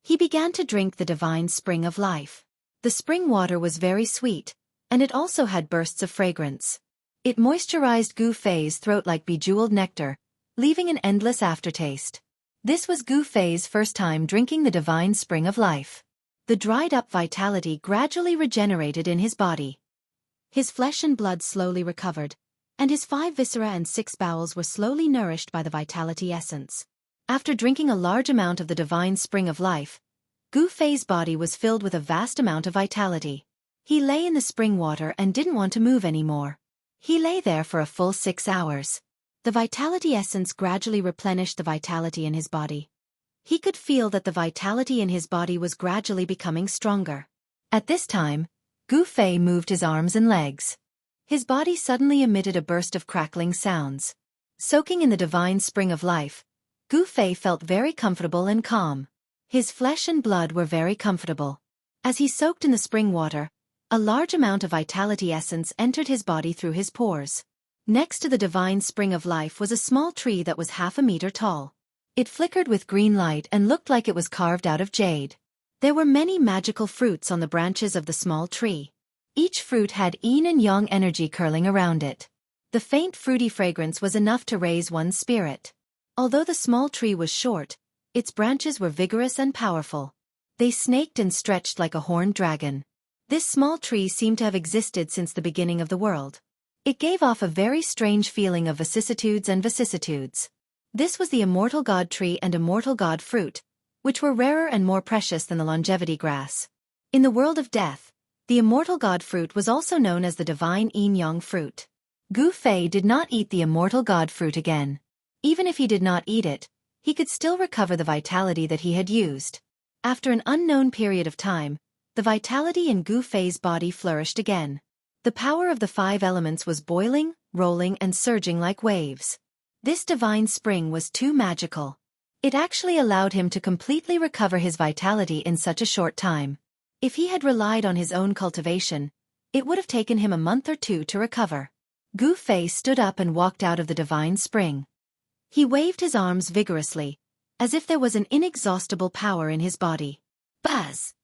Speaker 1: He began to drink the divine spring of life. The spring water was very sweet, and it also had bursts of fragrance. It moisturized Gu Fei's throat like bejeweled nectar, leaving an endless aftertaste. This was Gu Fei's first time drinking the divine spring of life. The dried-up vitality gradually regenerated in his body. His flesh and blood slowly recovered, and his 5 viscera and 6 bowels were slowly nourished by the vitality essence. After drinking a large amount of the divine spring of life, Gu Fei's body was filled with a vast amount of vitality. He lay in the spring water and didn't want to move anymore. He lay there for a full 6 hours. The vitality essence gradually replenished the vitality in his body. He could feel that the vitality in his body was gradually becoming stronger. At this time, Gu Fei moved his arms and legs. His body suddenly emitted a burst of crackling sounds. Soaking in the divine spring of life, Gu Fei felt very comfortable and calm. His flesh and blood were very comfortable. As he soaked in the spring water, a large amount of vitality essence entered his body through his pores. Next to the divine spring of life was a small tree that was 1/2 meter tall. It flickered with green light and looked like it was carved out of jade. There were many magical fruits on the branches of the small tree. Each fruit had yin and yang energy curling around it. The faint fruity fragrance was enough to raise one's spirit. Although the small tree was short, its branches were vigorous and powerful. They snaked and stretched like a horned dragon. This small tree seemed to have existed since the beginning of the world. It gave off a very strange feeling of vicissitudes and vicissitudes. This was the immortal god tree and immortal god fruit, which were rarer and more precious than the longevity grass. In the world of death, the immortal god fruit was also known as the divine yin-yang fruit. Gu Fei did not eat the immortal god fruit again. Even if he did not eat it, he could still recover the vitality that he had used. After an unknown period of time, the vitality in Gu Fei's body flourished again. The power of the 5 elements was boiling, rolling and surging like waves. This divine spring was too magical. It actually allowed him to completely recover his vitality in such a short time. If he had relied on his own cultivation, it would have taken him a month or 2 to recover. Gu Fei stood up and walked out of the divine spring. He waved his arms vigorously, as if there was an inexhaustible power in his body. Buzz!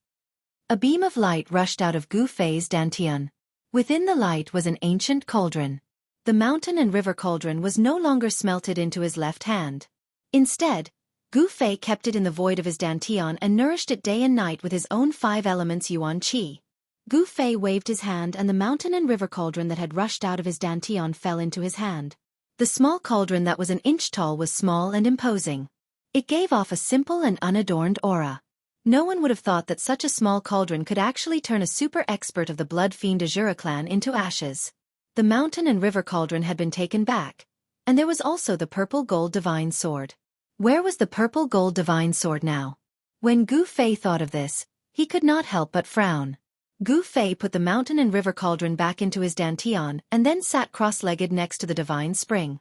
Speaker 1: A beam of light rushed out of Gu Fei's dantian. Within the light was an ancient cauldron. The mountain and river cauldron was no longer smelted into his left hand. Instead, Gu Fei kept it in the void of his dantian and nourished it day and night with his own 5 elements yuan qi. Gu Fei waved his hand and the mountain and river cauldron that had rushed out of his dantian fell into his hand. The small cauldron that was an inch tall was small and imposing. It gave off a simple and unadorned aura. No one would have thought that such a small cauldron could actually turn a super expert of the blood fiend Azura clan into ashes. The mountain and river cauldron had been taken back, and there was also the purple gold divine sword. Where was the purple gold divine sword now? When Gu Fei thought of this, he could not help but frown. Gu Fei put the mountain and river cauldron back into his dantian and then sat cross-legged next to the divine spring.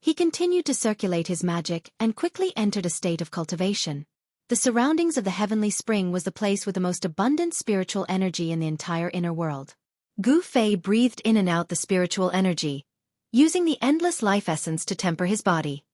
Speaker 1: He continued to circulate his magic and quickly entered a state of cultivation. The surroundings of the heavenly spring was the place with the most abundant spiritual energy in the entire inner world. Gu Fei breathed in and out the spiritual energy, using the endless life essence to temper his body.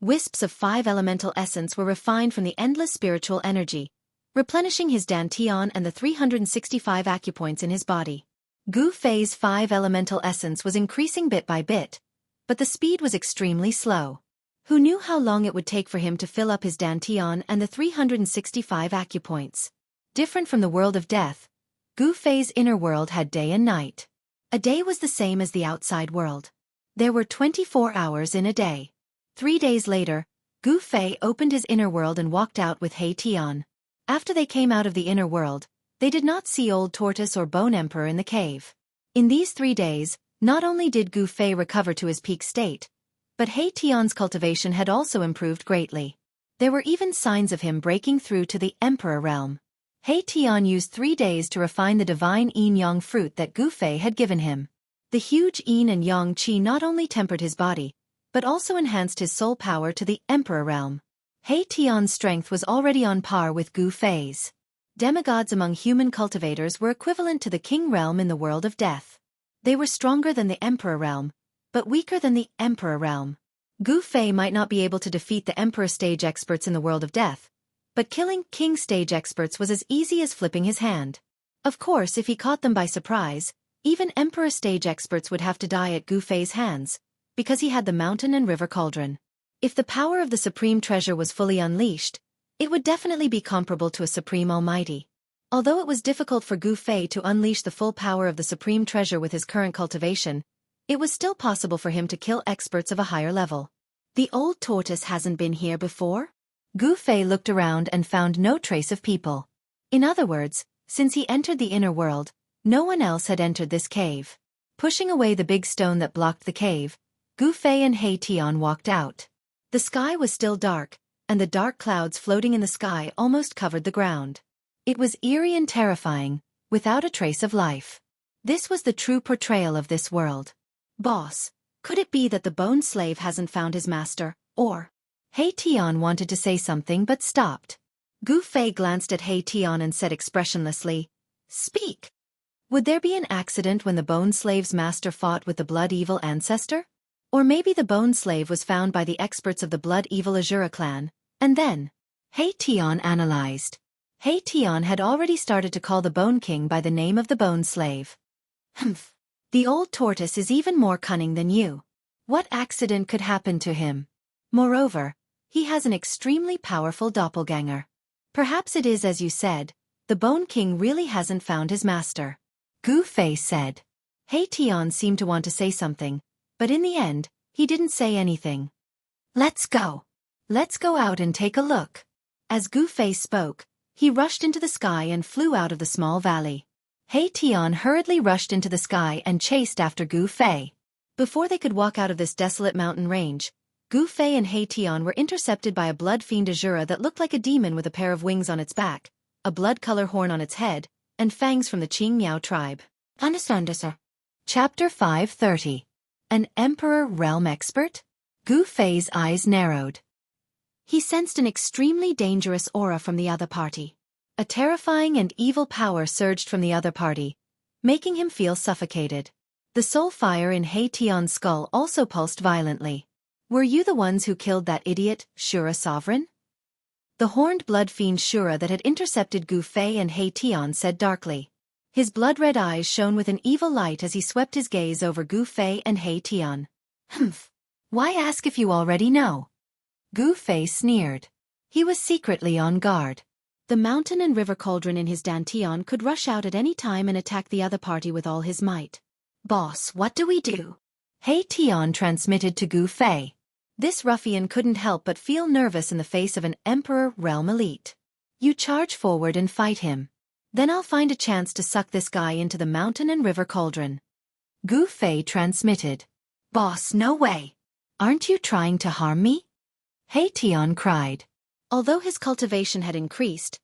Speaker 1: Wisps of 5 elemental essence were refined from the endless spiritual energy, replenishing his dantian and the 365 acupoints in his body. Gu Fei's 5 elemental essence was increasing bit by bit, but the speed was extremely slow. Who knew how long it would take for him to fill up his dantian and the 365 acupoints? Different from the world of death, Gu Fei's inner world had day and night. A day was the same as the outside world. There were 24 hours in a day. 3 days later, Gu Fei opened his inner world and walked out with He Tian. After they came out of the inner world, they did not see Old Tortoise or Bone Emperor in the cave. In these 3 days, not only did Gu Fei recover to his peak state, but He Tian's cultivation had also improved greatly. There were even signs of him breaking through to the Emperor realm. He Tian used 3 days to refine the divine yin-yang fruit that Gu Fei had given him. The huge yin and yang qi not only tempered his body, but also enhanced his soul power to the Emperor realm. He Tian's strength was already on par with Gu Fei's. Demigods among human cultivators were equivalent to the king realm in the world of death. They were stronger than the Emperor realm, but weaker than the Emperor realm. Gu Fei might not be able to defeat the Emperor stage experts in the world of death, but killing king stage experts was as easy as flipping his hand. Of course, if he caught them by surprise, even Emperor stage experts would have to die at Gu Fei's hands, because he had the mountain and river cauldron. If the power of the supreme treasure was fully unleashed, it would definitely be comparable to a supreme almighty. Although it was difficult for Gu Fei to unleash the full power of the supreme treasure with his current cultivation, it was still possible for him to kill experts of a higher level. The old tortoise hasn't been here before? Gu Fei looked around and found no trace of people. In other words, since he entered the inner world, no one else had entered this cave. Pushing away the big stone that blocked the cave, Gu Fei and He Tian walked out. The sky was still dark, and the dark clouds floating in the sky almost covered the ground. It was eerie and terrifying, without a trace of life. This was the true portrayal of this world. Boss, could it be that the bone slave hasn't found his master, or? He Tian wanted to say something but stopped. Gu Fei glanced at He Tian and said expressionlessly, "Speak. Would there be an accident when the bone slave's master fought with the blood evil ancestor? Or maybe the bone slave was found by the experts of the blood evil Azura clan, and then?" He Tian analyzed. He Tian had already started to call the Bone King by the name of the bone slave. Humph. The old tortoise is even more cunning than you. What accident could happen to him? Moreover, he has an extremely powerful doppelganger. Perhaps it is as you said, the Bone King really hasn't found his master. Gu Fei said. He Tian seemed to want to say something, but in the end, he didn't say anything. Let's go. Let's go out and take a look. As Gu Fei spoke, he rushed into the sky and flew out of the small valley. He Tian hurriedly rushed into the sky and chased after Gu Fei. Before they could walk out of this desolate mountain range, Gu Fei and He Tian were intercepted by a blood fiend Azura that looked like a demon with a pair of wings on its back, a blood-color horn on its head, and fangs from the Qing Miao tribe. Understand, sir. Chapter 530. An Emperor Realm Expert? Gu Fei's eyes narrowed. He sensed an extremely dangerous aura from the other party. A terrifying and evil power surged from the other party, making him feel suffocated. The soul fire in He Tian's skull also pulsed violently. Were you the ones who killed that idiot, Shura Sovereign? The horned blood fiend Shura that had intercepted Gu Fei and He Tian said darkly. His blood-red eyes shone with an evil light as he swept his gaze over Gu Fei and He Tian. Humph. Why ask if you already know? Gu Fei sneered. He was secretly on guard. The mountain and river cauldron in his dantian could rush out at any time and attack the other party with all his might. Boss, what do we do? He Tian transmitted to Gu Fei. This ruffian couldn't help but feel nervous in the face of an Emperor Realm Elite. You charge forward and fight him. Then I'll find a chance to suck this guy into the mountain and river cauldron. Gu Fei transmitted. Boss, no way. Aren't you trying to harm me? He Tian cried. Although his cultivation had increased,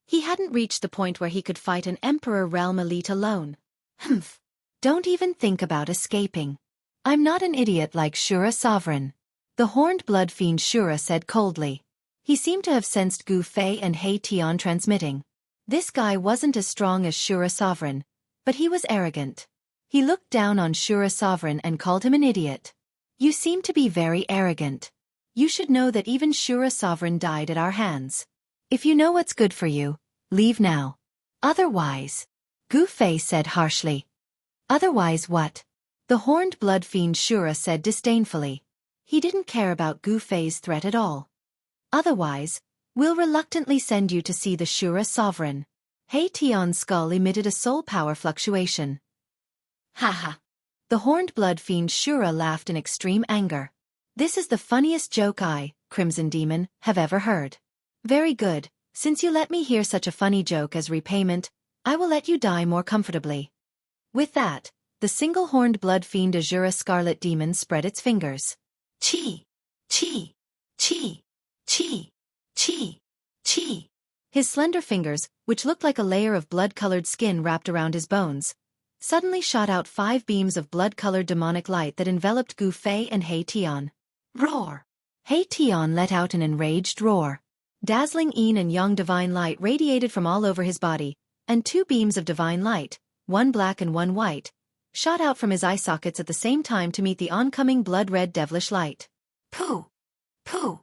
Speaker 1: he hadn't reached the point where he could fight an Emperor Realm Elite alone. Humph. Don't even think about escaping. I'm not an idiot like Shura Sovereign. The horned blood fiend Shura said coldly. He seemed to have sensed Gu Fei and He Tian transmitting. This guy wasn't as strong as Shura Sovereign, but he was arrogant. He looked down on Shura Sovereign and called him an idiot. You seem to be very arrogant. You should know that even Shura Sovereign died at our hands. If you know what's good for you, leave now. Otherwise, Gu Fei said harshly. Otherwise what? The horned blood fiend Shura said disdainfully. He didn't care about Gu Fei's threat at all. Otherwise, we'll reluctantly send you to see the Shura Sovereign. He Tian's skull emitted a soul power fluctuation. Haha. The horned blood fiend Shura laughed in extreme anger. This is the funniest joke I, Crimson Demon, have ever heard. Very good, since you let me hear such a funny joke as repayment, I will let you die more comfortably. With that, the single-horned blood fiend Azura Scarlet Demon spread its fingers. Chi! Chi! Chi! Chi! Chi! Chi! His slender fingers, which looked like a layer of blood-colored skin wrapped around his bones, suddenly shot out 5 beams of blood-colored demonic light that enveloped Gu Fei and He Tian. Roar! He Tian let out an enraged roar. Dazzling yin and yang divine light radiated from all over his body, and 2 beams of divine light, one black and one white, shot out from his eye sockets at the same time to meet the oncoming blood-red devilish light. Pooh! Pooh!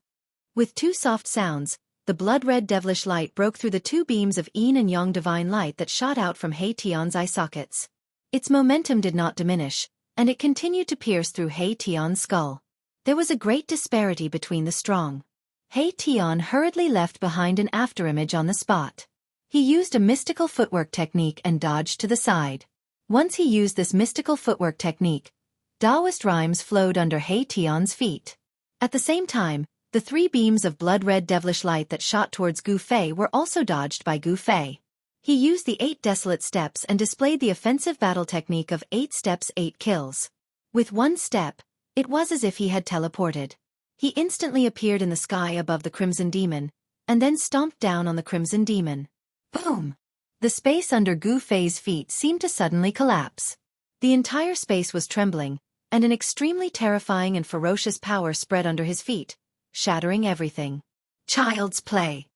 Speaker 1: With 2 soft sounds, the blood-red devilish light broke through the 2 beams of yin and yang divine light that shot out from He Tian's eye sockets. Its momentum did not diminish, and it continued to pierce through He Tian's skull. There was a great disparity between the strong. He Tian hurriedly left behind an afterimage on the spot. He used a mystical footwork technique and dodged to the side. Once he used this mystical footwork technique, Taoist rhymes flowed under He Tian's feet. At the same time, the 3 beams of blood-red devilish light that shot towards Gu Fei were also dodged by Gu Fei. He used the 8 desolate steps and displayed the offensive battle technique of 8 steps 8 kills. With 1 step, it was as if he had teleported. He instantly appeared in the sky above the Crimson Demon, and then stomped down on the Crimson Demon. Boom! The space under Gu Fei's feet seemed to suddenly collapse. The entire space was trembling, and an extremely terrifying and ferocious power spread under his feet, shattering everything. Child's play.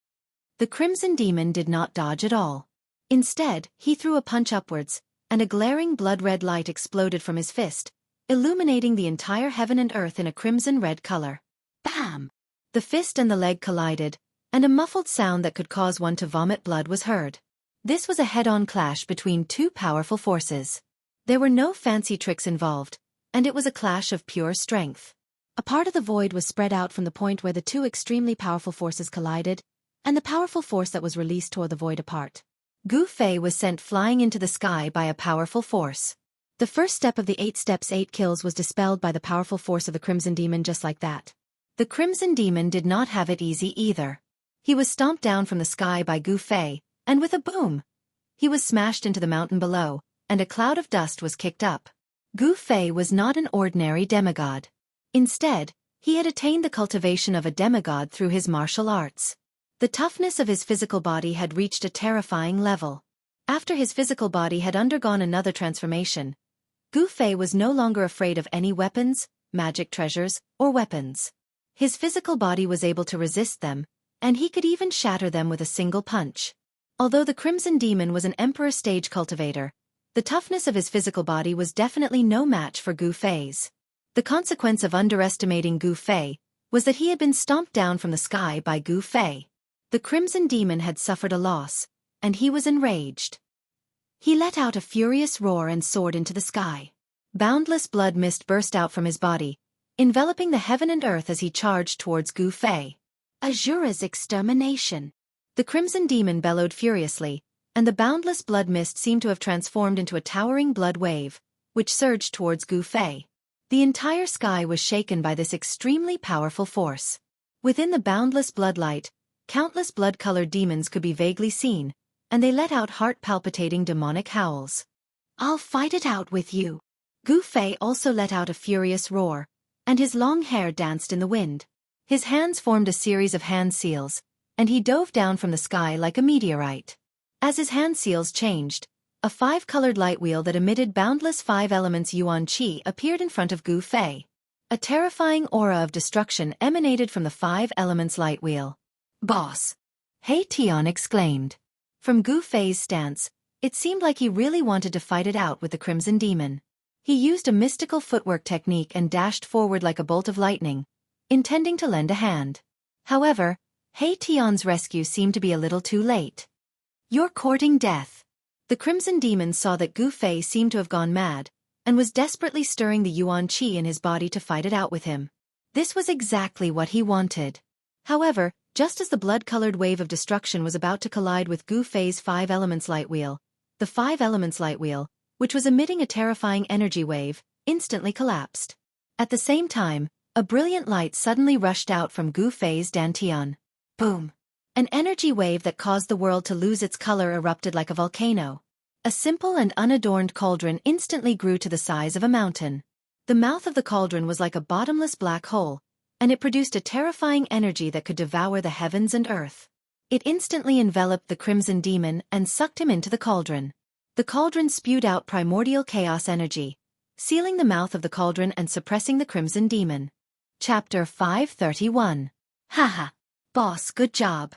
Speaker 1: The Crimson Demon did not dodge at all. Instead, he threw a punch upwards, and a glaring blood-red light exploded from his fist, illuminating the entire heaven and earth in a crimson-red color. Bam! The fist and the leg collided, and a muffled sound that could cause one to vomit blood was heard. This was a head-on clash between 2 powerful forces. There were no fancy tricks involved, and it was a clash of pure strength. A part of the void was spread out from the point where the 2 extremely powerful forces collided, and the powerful force that was released tore the void apart. Gu Fei was sent flying into the sky by a powerful force. The first step of the 8 steps 8 kills was dispelled by the powerful force of the Crimson Demon just like that. The Crimson Demon did not have it easy either. He was stomped down from the sky by Gu Fei, and with a boom, he was smashed into the mountain below, and a cloud of dust was kicked up. Gu Fei was not an ordinary demigod. Instead, he had attained the cultivation of a demigod through his martial arts. The toughness of his physical body had reached a terrifying level. After his physical body had undergone another transformation, Gu Fei was no longer afraid of any weapons, magic treasures, or weapons. His physical body was able to resist them, and he could even shatter them with a single punch. Although the Crimson Demon was an Emperor stage cultivator, the toughness of his physical body was definitely no match for Gu Fei's. The consequence of underestimating Gu Fei was that he had been stomped down from the sky by Gu Fei. The Crimson Demon had suffered a loss, and he was enraged. He let out a furious roar and soared into the sky. Boundless blood mist burst out from his body, enveloping the heaven and earth as he charged towards Gu Fei. Azura's extermination. The Crimson Demon bellowed furiously, and the boundless blood mist seemed to have transformed into a towering blood wave, which surged towards Gu Fei. The entire sky was shaken by this extremely powerful force. Within the boundless bloodlight, countless blood-colored demons could be vaguely seen, and they let out heart-palpitating demonic howls. "I'll fight it out with you." Gu Fei also let out a furious roar, and his long hair danced in the wind. His hands formed a series of hand seals, and he dove down from the sky like a meteorite. As his hand seals changed, a 5-colored light wheel that emitted boundless 5 elements yuan qi appeared in front of Gu Fei. A terrifying aura of destruction emanated from the 5 elements light wheel. "Boss!" He Tian exclaimed. From Gu Fei's stance, it seemed like he really wanted to fight it out with the Crimson Demon. He used a mystical footwork technique and dashed forward like a bolt of lightning, intending to lend a hand. However, He Tian's rescue seemed to be a little too late. "You're courting death." The Crimson Demon saw that Gu Fei seemed to have gone mad, and was desperately stirring the yuan qi in his body to fight it out with him. This was exactly what he wanted. However, just as the blood-colored wave of destruction was about to collide with Gu Fei's 5 elements light wheel, the 5 elements light wheel, which was emitting a terrifying energy wave, instantly collapsed. At the same time, a brilliant light suddenly rushed out from Gu Fei's dantian. Boom! An energy wave that caused the world to lose its color erupted like a volcano. A simple and unadorned cauldron instantly grew to the size of a mountain. The mouth of the cauldron was like a bottomless black hole, and it produced a terrifying energy that could devour the heavens and earth. It instantly enveloped the Crimson Demon and sucked him into the cauldron. The cauldron spewed out primordial chaos energy, sealing the mouth of the cauldron and suppressing the Crimson Demon. Chapter 531. Haha. Boss, good job.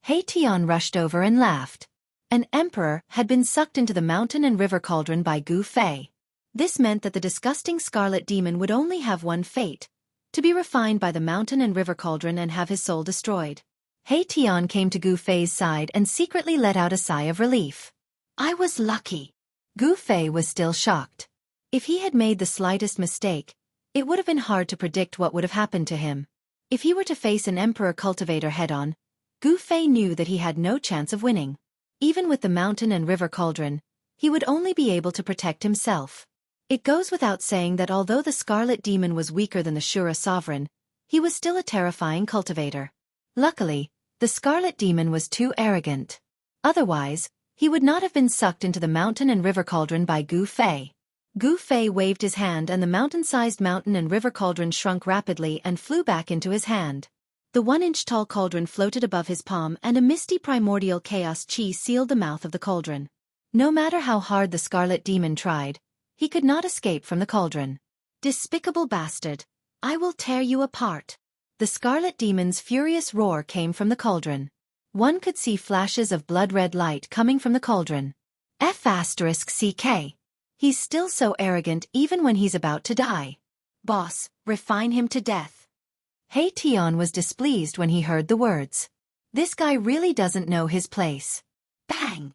Speaker 1: He Tian rushed over and laughed. An emperor had been sucked into the mountain and river cauldron by Gu Fei. This meant that the disgusting scarlet demon would only have one fate, to be refined by the mountain and river cauldron and have his soul destroyed. He Tian came to Gu Fei's side and secretly let out a sigh of relief. "I was lucky." Gu Fei was still shocked. If he had made the slightest mistake, it would have been hard to predict what would have happened to him. If he were to face an emperor cultivator head-on, Gu Fei knew that he had no chance of winning. Even with the mountain and river cauldron, he would only be able to protect himself. It goes without saying that although the Scarlet Demon was weaker than the Shura Sovereign, he was still a terrifying cultivator. Luckily, the Scarlet Demon was too arrogant. Otherwise, he would not have been sucked into the mountain and river cauldron by Gu Fei. Gu Fei waved his hand and the mountain-sized mountain and river cauldron shrunk rapidly and flew back into his hand. The 1-inch-tall cauldron floated above his palm and a misty primordial chaos chi sealed the mouth of the cauldron. No matter how hard the Scarlet Demon tried, he could not escape from the cauldron. "Despicable bastard! I will tear you apart!" The Scarlet Demon's furious roar came from the cauldron. One could see flashes of blood-red light coming from the cauldron. F***CK. He's still so arrogant even when he's about to die. "Boss, refine him to death." He Tian was displeased when he heard the words. This guy really doesn't know his place. Bang!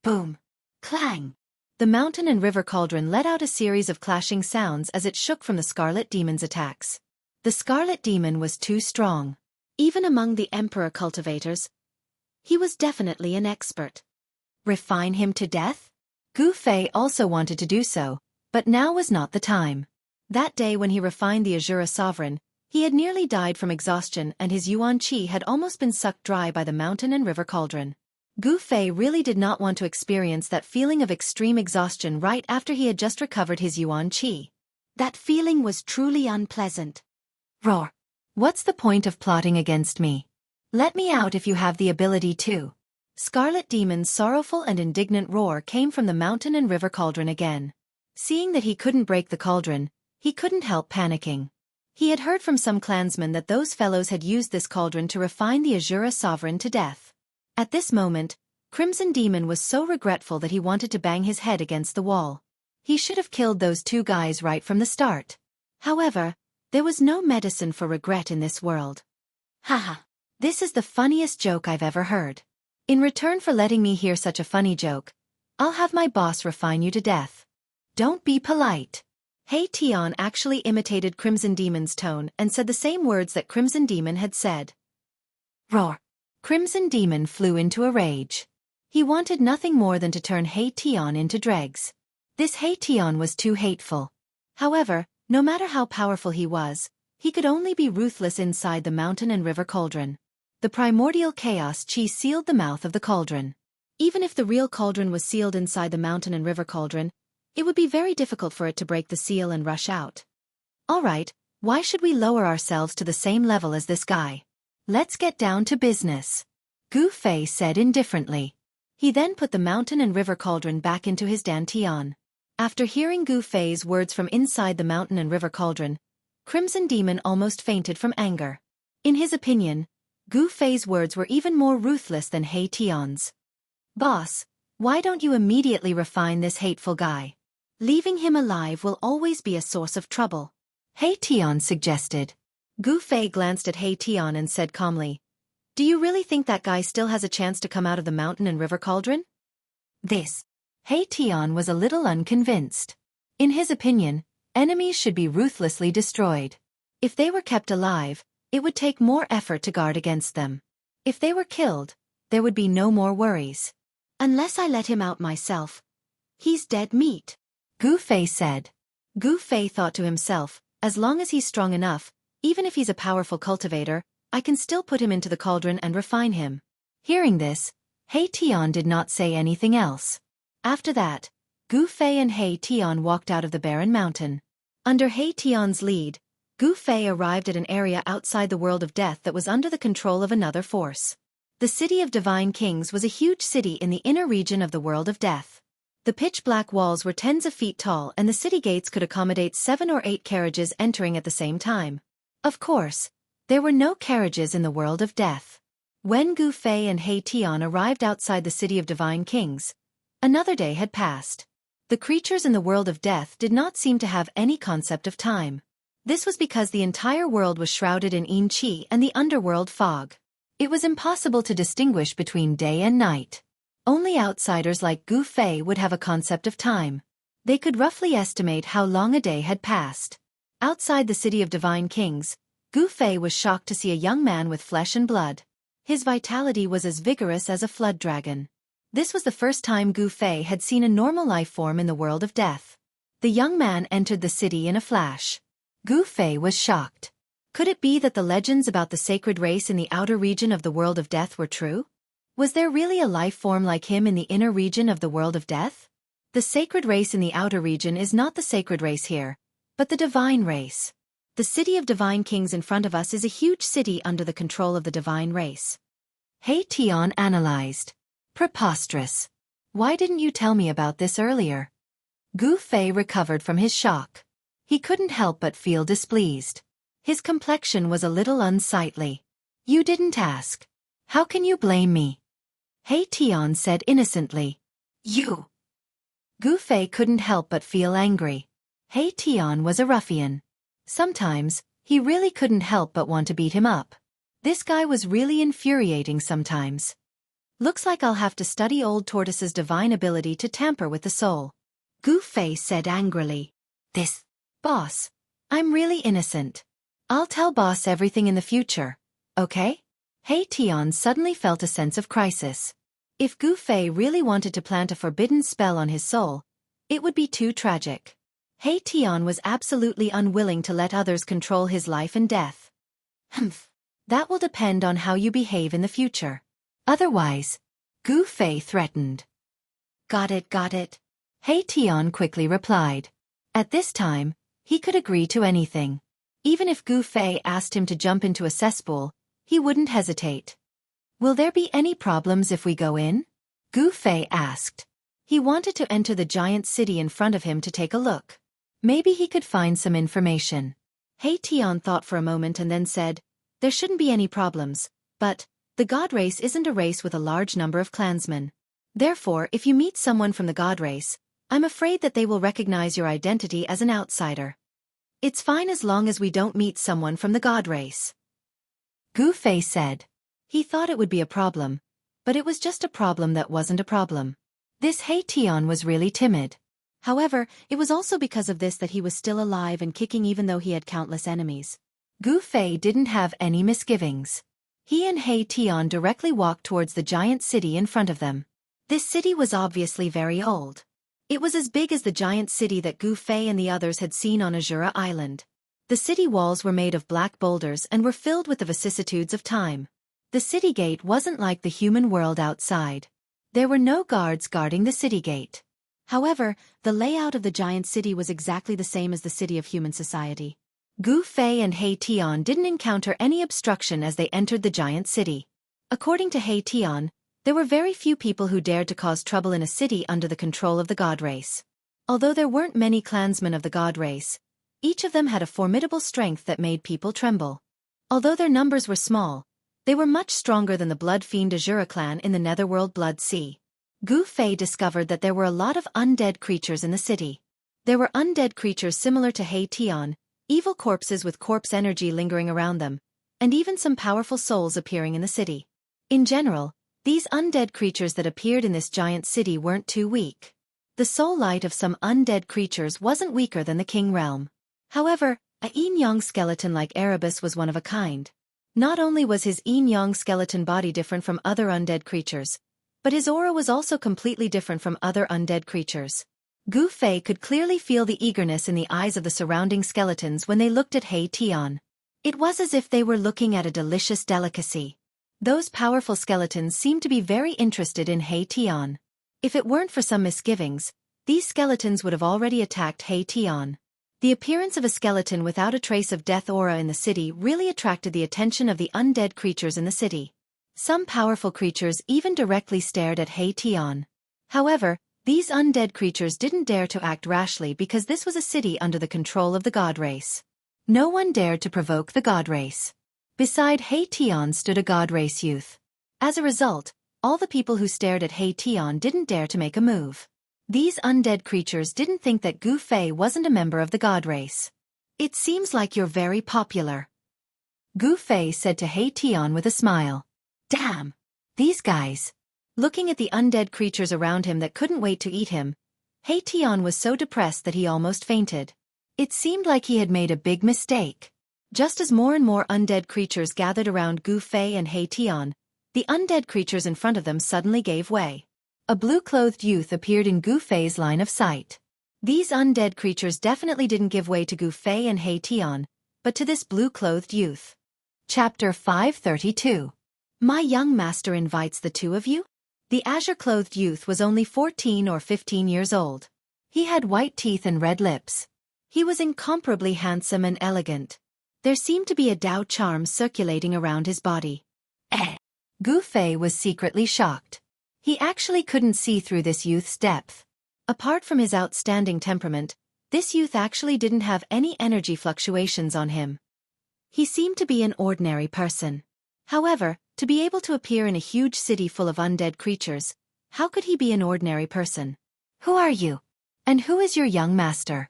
Speaker 1: Boom! Clang! The mountain and river cauldron let out a series of clashing sounds as it shook from the Scarlet Demon's attacks. The Scarlet Demon was too strong. Even among the Emperor cultivators, he was definitely an expert. Refine him to death? Gu Fei also wanted to do so, but now was not the time. That day when he refined the Azura Sovereign, he had nearly died from exhaustion and his yuan qi had almost been sucked dry by the mountain and river cauldron. Gu Fei really did not want to experience that feeling of extreme exhaustion right after he had just recovered his yuan qi. That feeling was truly unpleasant. Roar! What's the point of plotting against me? Let me out if you have the ability to. Scarlet Demon's sorrowful and indignant roar came from the mountain and river cauldron again. Seeing that he couldn't break the cauldron, he couldn't help panicking. He had heard from some clansmen that those fellows had used this cauldron to refine the Azura Sovereign to death. At this moment, Crimson Demon was so regretful that he wanted to bang his head against the wall. He should have killed those 2 guys right from the start. However, there was no medicine for regret in this world. Haha. This is the funniest joke I've ever heard. In return for letting me hear such a funny joke, I'll have my boss refine you to death. Don't be polite. Tion actually imitated Crimson Demon's tone and said the same words that Crimson Demon had said. Roar. Crimson Demon flew into a rage. He wanted nothing more than to turn Tion into dregs. This Tion was too hateful. However, no matter how powerful he was, he could only be ruthless inside the mountain and river cauldron. The primordial chaos chi sealed the mouth of the cauldron. Even if the real cauldron was sealed inside the mountain and river cauldron, it would be very difficult for it to break the seal and rush out. Alright, why should we lower ourselves to the same level as this guy? Let's get down to business. Gu Fei said indifferently. He then put the mountain and river cauldron back into his dantian. After hearing Gu Fei's words from inside the mountain and river cauldron, Crimson Demon almost fainted from anger. In his opinion, Gu Fei's words were even more ruthless than Tion's. Boss, why don't you immediately refine this hateful guy? Leaving him alive will always be a source of trouble. Tion suggested. Gu Fei glanced at Tion and said calmly, "Do you really think that guy still has a chance to come out of the mountain and river cauldron?" Tion was a little unconvinced. In his opinion, enemies should be ruthlessly destroyed. If they were kept alive, it would take more effort to guard against them. If they were killed, there would be no more worries. Unless I let him out myself, he's dead meat, Gu Fei said. Gu Fei thought to himself, as long as he's strong enough, even if he's a powerful cultivator, I can still put him into the cauldron and refine him. Hearing this, Tion did not say anything else. After that, Gu Fei and Tion walked out of the barren mountain. Under Tion's lead, Gu Fei arrived at an area outside the world of death that was under the control of another force. The city of Divine Kings was a huge city in the inner region of the world of death. The pitch-black walls were tens of feet tall and the city gates could accommodate 7 or 8 carriages entering at the same time. Of course, there were no carriages in the world of death. When Gu Fei and Tion arrived outside the city of Divine Kings, another day had passed. The creatures in the world of death did not seem to have any concept of time. This was because the entire world was shrouded in Yin Qi and the underworld fog. It was impossible to distinguish between day and night. Only outsiders like Gu Fei would have a concept of time. They could roughly estimate how long a day had passed. Outside the city of Divine Kings, Gu Fei was shocked to see a young man with flesh and blood. His vitality was as vigorous as a flood dragon. This was the first time Gu Fei had seen a normal life form in the world of death. The young man entered the city in a flash. Gu Fei was shocked. Could it be that the legends about the sacred race in the outer region of the world of death were true? Was there really a life form like him in the inner region of the world of death? The sacred race in the outer region is not the sacred race here, but the divine race. The city of Divine Kings in front of us is a huge city under the control of the divine race. Tion analyzed. Preposterous. Why didn't you tell me about this earlier? Gu Fei recovered from his shock. He couldn't help but feel displeased. His complexion was a little unsightly. You didn't ask. How can you blame me? Tion said innocently. You. Gu Fei couldn't help but feel angry. Tion was a ruffian. Sometimes, he really couldn't help but want to beat him up. This guy was really infuriating sometimes. Looks like I'll have to study Old Tortoise's divine ability to tamper with the soul. Gu Fei said angrily. Boss, I'm really innocent. I'll tell boss everything in the future, okay? Tion suddenly felt a sense of crisis. If Gu Fei really wanted to plant a forbidden spell on his soul, it would be too tragic. Tion was absolutely unwilling to let others control his life and death. That will depend on how you behave in the future. Otherwise, Gu Fei threatened. Got it. Tion quickly replied. At this time, he could agree to anything. Even if Gu Fei asked him to jump into a cesspool, he wouldn't hesitate. Will there be any problems if we go in? Gu Fei asked. He wanted to enter the giant city in front of him to take a look. Maybe he could find some information. Tion thought for a moment and then said, there shouldn't be any problems, but the god race isn't a race with a large number of clansmen. Therefore, if you meet someone from the god race, I'm afraid that they will recognize your identity as an outsider. It's fine as long as we don't meet someone from the god race. Gu Fei said. He thought it would be a problem, but it was just a problem that wasn't a problem. This Heition was really timid. However, it was also because of this that he was still alive and kicking even though he had countless enemies. Gu Fei didn't have any misgivings. He and Heition directly walked towards the giant city in front of them. This city was obviously very old. It was as big as the giant city that Gu Fei and the others had seen on Azura Island. The city walls were made of black boulders and were filled with the vicissitudes of time. The city gate wasn't like the human world outside. There were no guards guarding the city gate. However, the layout of the giant city was exactly the same as the city of human society. Gu Fei and Heition didn't encounter any obstruction as they entered the giant city. According to Heition, there were very few people who dared to cause trouble in a city under the control of the god race. Although there weren't many clansmen of the god race, each of them had a formidable strength that made people tremble. Although their numbers were small, they were much stronger than the blood fiend Azura clan in the Netherworld Blood Sea. Gu Fei discovered that there were a lot of undead creatures in the city. There were undead creatures similar to Heition, evil corpses with corpse energy lingering around them, and even some powerful souls appearing in the city. In general, these undead creatures that appeared in this giant city weren't too weak. The soul light of some undead creatures wasn't weaker than the King Realm. However, a yin-yang skeleton like Erebus was one of a kind. Not only was his yin-yang skeleton body different from other undead creatures, but his aura was also completely different from other undead creatures. Gu Fei could clearly feel the eagerness in the eyes of the surrounding skeletons when they looked at Heition. It was as if they were looking at a delicious delicacy. Those powerful skeletons seemed to be very interested in Heition. If it weren't for some misgivings, these skeletons would have already attacked Heition. The appearance of a skeleton without a trace of death aura in the city really attracted the attention of the undead creatures in the city. Some powerful creatures even directly stared at Heition. However, these undead creatures didn't dare to act rashly because this was a city under the control of the god race. No one dared to provoke the god race. Beside Heition stood a god race youth. As a result, all the people who stared at Heition didn't dare to make a move. These undead creatures didn't think that Gu Fei wasn't a member of the god race. It seems like you're very popular, Gu Fei said to Heition with a smile. Damn! These guys! Looking at the undead creatures around him that couldn't wait to eat him, Heition was so depressed that he almost fainted. It seemed like he had made a big mistake. Just as more and more undead creatures gathered around Gu Fei and Heition, the undead creatures in front of them suddenly gave way. A blue-clothed youth appeared in Gu Fei's line of sight. These undead creatures definitely didn't give way to Gu Fei and Heition, but to this blue-clothed youth. Chapter 532. My young master invites the two of you? The azure-clothed youth was only 14 or 15 years old. He had white teeth and red lips. He was incomparably handsome and elegant. There seemed to be a Dao charm circulating around his body. Gu Fei was secretly shocked. He actually couldn't see through this youth's depth. Apart from his outstanding temperament, this youth actually didn't have any energy fluctuations on him. He seemed to be an ordinary person. However, to be able to appear in a huge city full of undead creatures, how could he be an ordinary person? Who are you? And who is your young master?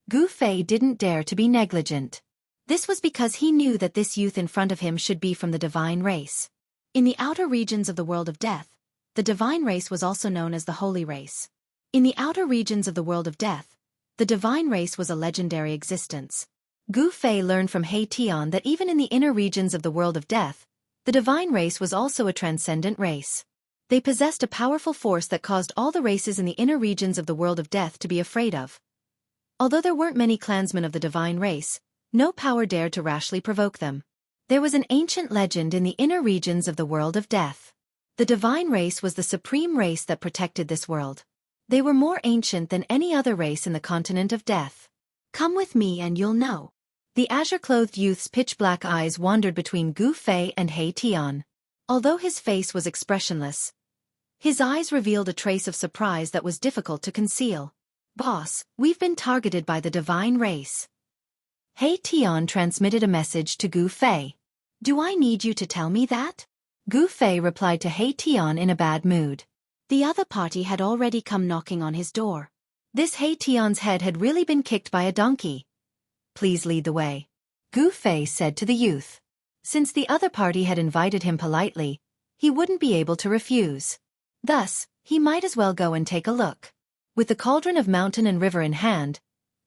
Speaker 1: Gu Fei didn't dare to be negligent. This was because he knew that this youth in front of him should be from the divine race. In the outer regions of the world of death, the divine race was also known as the holy race. In the outer regions of the world of death, the divine race was a legendary existence. Gu Fei learned from Heition that even in the inner regions of the world of death, the divine race was also a transcendent race. They possessed a powerful force that caused all the races in the inner regions of the world of death to be afraid of. Although there weren't many clansmen of the divine race, no power dared to rashly provoke them. There was an ancient legend in the inner regions of the world of death. The divine race was the supreme race that protected this world. They were more ancient than any other race in the continent of death. Come with me and you'll know. The azure-clothed youth's pitch-black eyes wandered between Gu Fei and Heition. Although his face was expressionless, his eyes revealed a trace of surprise that was difficult to conceal. Boss, we've been targeted by the divine race. Heition transmitted a message to Gu Fei. Do I need you to tell me that? Gu Fei replied to Heition in a bad mood. The other party had already come knocking on his door. This Heition's head had really been kicked by a donkey. Please lead the way, Gu Fei said to the youth. Since the other party had invited him politely, he wouldn't be able to refuse. Thus, he might as well go and take a look. With the cauldron of mountain and river in hand,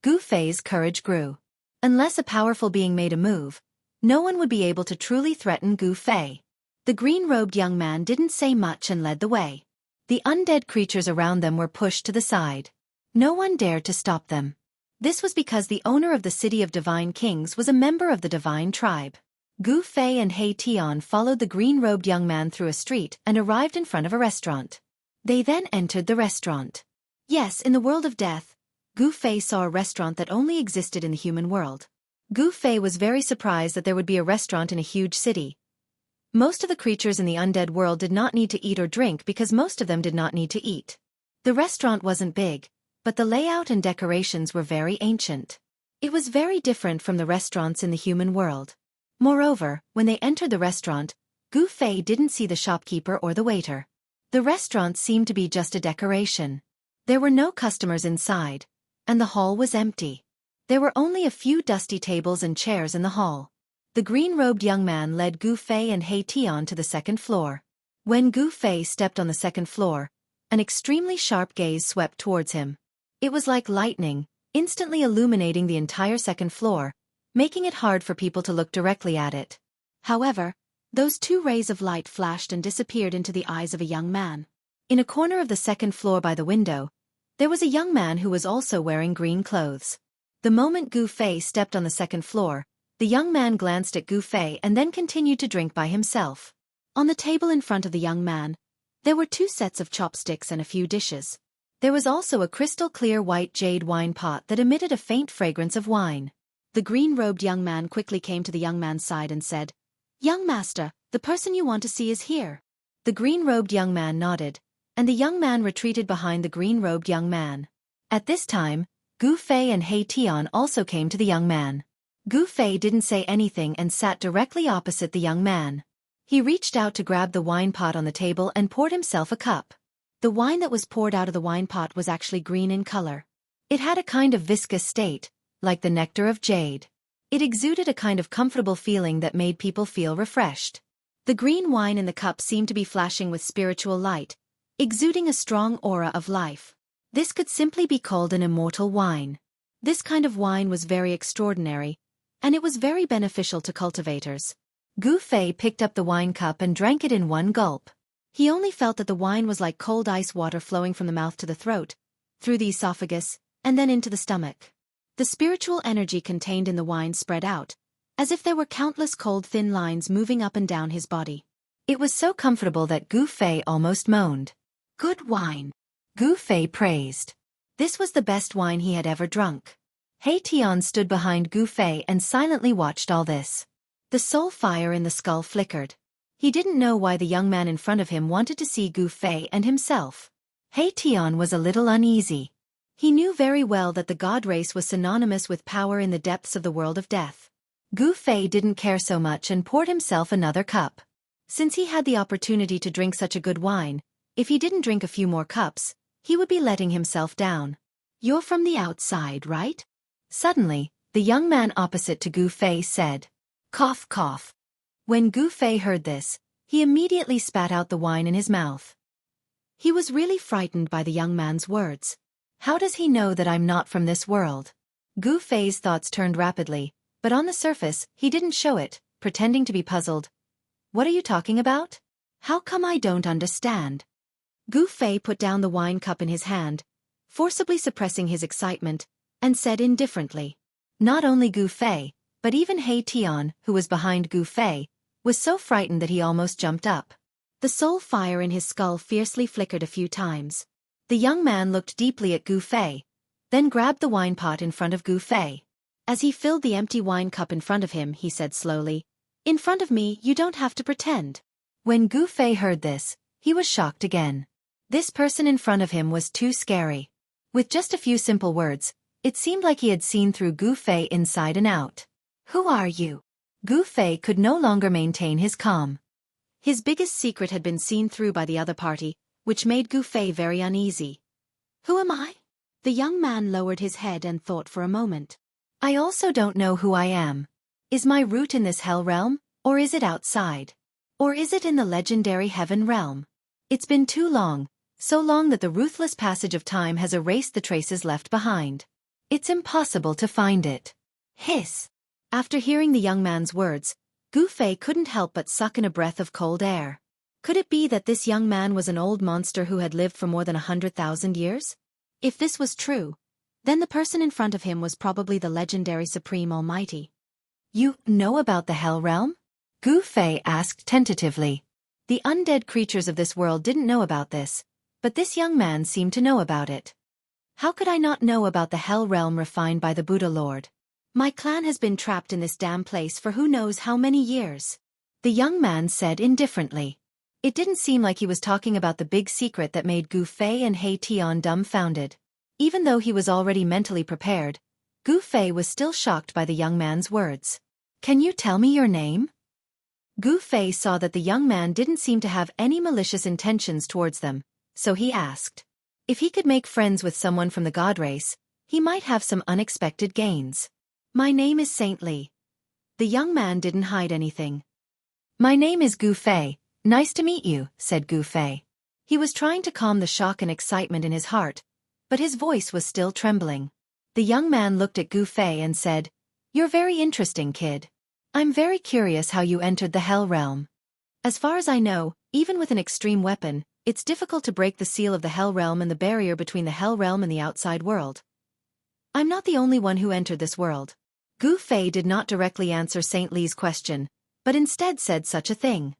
Speaker 1: Gu Fei's courage grew. Unless a powerful being made a move, no one would be able to truly threaten Gu Fei. The green-robed young man didn't say much and led the way. The undead creatures around them were pushed to the side. No one dared to stop them. This was because the owner of the City of Divine Kings was a member of the Divine Tribe. Gu Fei and He Tian followed the green-robed young man through a street and arrived in front of a restaurant. They then entered the restaurant. Yes, in the world of death, Gu Fei saw a restaurant that only existed in the human world. Gu Fei was very surprised that there would be a restaurant in a huge city. Most of the creatures in the undead world did not need to eat or drink because most of them did not need to eat. The restaurant wasn't big, but the layout and decorations were very ancient. It was very different from the restaurants in the human world. Moreover, when they entered the restaurant, Gu Fei didn't see the shopkeeper or the waiter. The restaurant seemed to be just a decoration. There were no customers inside, and the hall was empty. There were only a few dusty tables and chairs in the hall. The green-robed young man led Gu Fei and He Tian to the second floor. When Gu Fei stepped on the second floor, an extremely sharp gaze swept towards him. It was like lightning, instantly illuminating the entire second floor, making it hard for people to look directly at it. However, those two rays of light flashed and disappeared into the eyes of a young man. In a corner of the second floor by the window, there was a young man who was also wearing green clothes. The moment Gu Fei stepped on the second floor, the young man glanced at Gu Fei and then continued to drink by himself. On the table in front of the young man, there were 2 sets of chopsticks and a few dishes. There was also a crystal-clear white jade wine pot that emitted a faint fragrance of wine. The green-robed young man quickly came to the young man's side and said, "Young master, the person you want to see is here." The green-robed young man nodded, and the young man retreated behind the green-robed young man. At this time, Gu Fei and He Tian also came to the young man. Gu Fei didn't say anything and sat directly opposite the young man. He reached out to grab the wine pot on the table and poured himself a cup. The wine that was poured out of the wine pot was actually green in color. It had a kind of viscous state, like the nectar of jade. It exuded a kind of comfortable feeling that made people feel refreshed. The green wine in the cup seemed to be flashing with spiritual light, exuding a strong aura of life. This could simply be called an immortal wine. This kind of wine was very extraordinary, and it was very beneficial to cultivators. Gu Fei picked up the wine cup and drank it in one gulp. He only felt that the wine was like cold ice water flowing from the mouth to the throat, through the esophagus, and then into the stomach. The spiritual energy contained in the wine spread out, as if there were countless cold thin lines moving up and down his body. It was so comfortable that Gu Fei almost moaned. "Good wine," Gu Fei praised. This was the best wine he had ever drunk. He Tian stood behind Gu Fei and silently watched all this. The soul fire in the skull flickered. He didn't know why the young man in front of him wanted to see Gu Fei and himself. He Tian was a little uneasy. He knew very well that the god race was synonymous with power in the depths of the world of death. Gu Fei didn't care so much and poured himself another cup. Since he had the opportunity to drink such a good wine, if he didn't drink a few more cups, he would be letting himself down. "You're from the outside, right?" Suddenly, the young man opposite to Gu Fei said, "Cough, cough." When Gu Fei heard this, he immediately spat out the wine in his mouth. He was really frightened by the young man's words. How does he know that I'm not from this world? Gu Fei's thoughts turned rapidly, but on the surface, he didn't show it, pretending to be puzzled. "What are you talking about? How come I don't understand?" Gu Fei put down the wine cup in his hand, forcibly suppressing his excitement, and said indifferently. Not only Gu Fei, but even He Tian, who was behind Gu Fei, was so frightened that he almost jumped up. The soul fire in his skull fiercely flickered a few times. The young man looked deeply at Gu Fei, then grabbed the wine pot in front of Gu Fei. As he filled the empty wine cup in front of him, he said slowly, "In front of me, you don't have to pretend." When Gu Fei heard this, he was shocked again. This person in front of him was too scary. With just a few simple words, it seemed like he had seen through Gu Fei inside and out. "Who are you?" Gu Fei could no longer maintain his calm. His biggest secret had been seen through by the other party, which made Gu Fei very uneasy. "Who am I?" The young man lowered his head and thought for a moment. "I also don't know who I am. Is my root in this hell realm, Or is it outside? Or is it in the legendary heaven realm? It's been too long, so long that the ruthless passage of time has erased the traces left behind. It's impossible to find it. Hiss! After hearing the young man's words, Gu Fei couldn't help but suck in a breath of cold air. Could it be that this young man was an old monster who had lived for more than 100,000 years? If this was true, then the person in front of him was probably the legendary Supreme Almighty. You know about the Hell Realm? Gu Fei asked tentatively. The undead creatures of this world didn't know about this, but this young man seemed to know about it. How could I not know about the Hell Realm refined by the Buddha Lord? My clan has been trapped in this damn place for who knows how many years. The young man said indifferently. It didn't seem like he was talking about the big secret that made Gu Fei and He Tian dumbfounded. Even though he was already mentally prepared, Gu Fei was still shocked by the young man's words. Can you tell me your name? Gu Fei saw that the young man didn't seem to have any malicious intentions towards them, so he asked. If he could make friends with someone from the god race, he might have some unexpected gains. My name is Saint Li. The young man didn't hide anything. My name is Gu Fei. Nice to meet you, said Gu Fei. He was trying to calm the shock and excitement in his heart, but his voice was still trembling. The young man looked at Gu Fei and said, You're very interesting, kid. I'm very curious how you entered the Hell Realm. As far as I know, even with an extreme weapon, it's difficult to break the seal of the Hell Realm and the barrier between the Hell Realm and the outside world. I'm not the only one who entered this world. Gu Fei did not directly answer Saint Li's question, but instead said such a thing.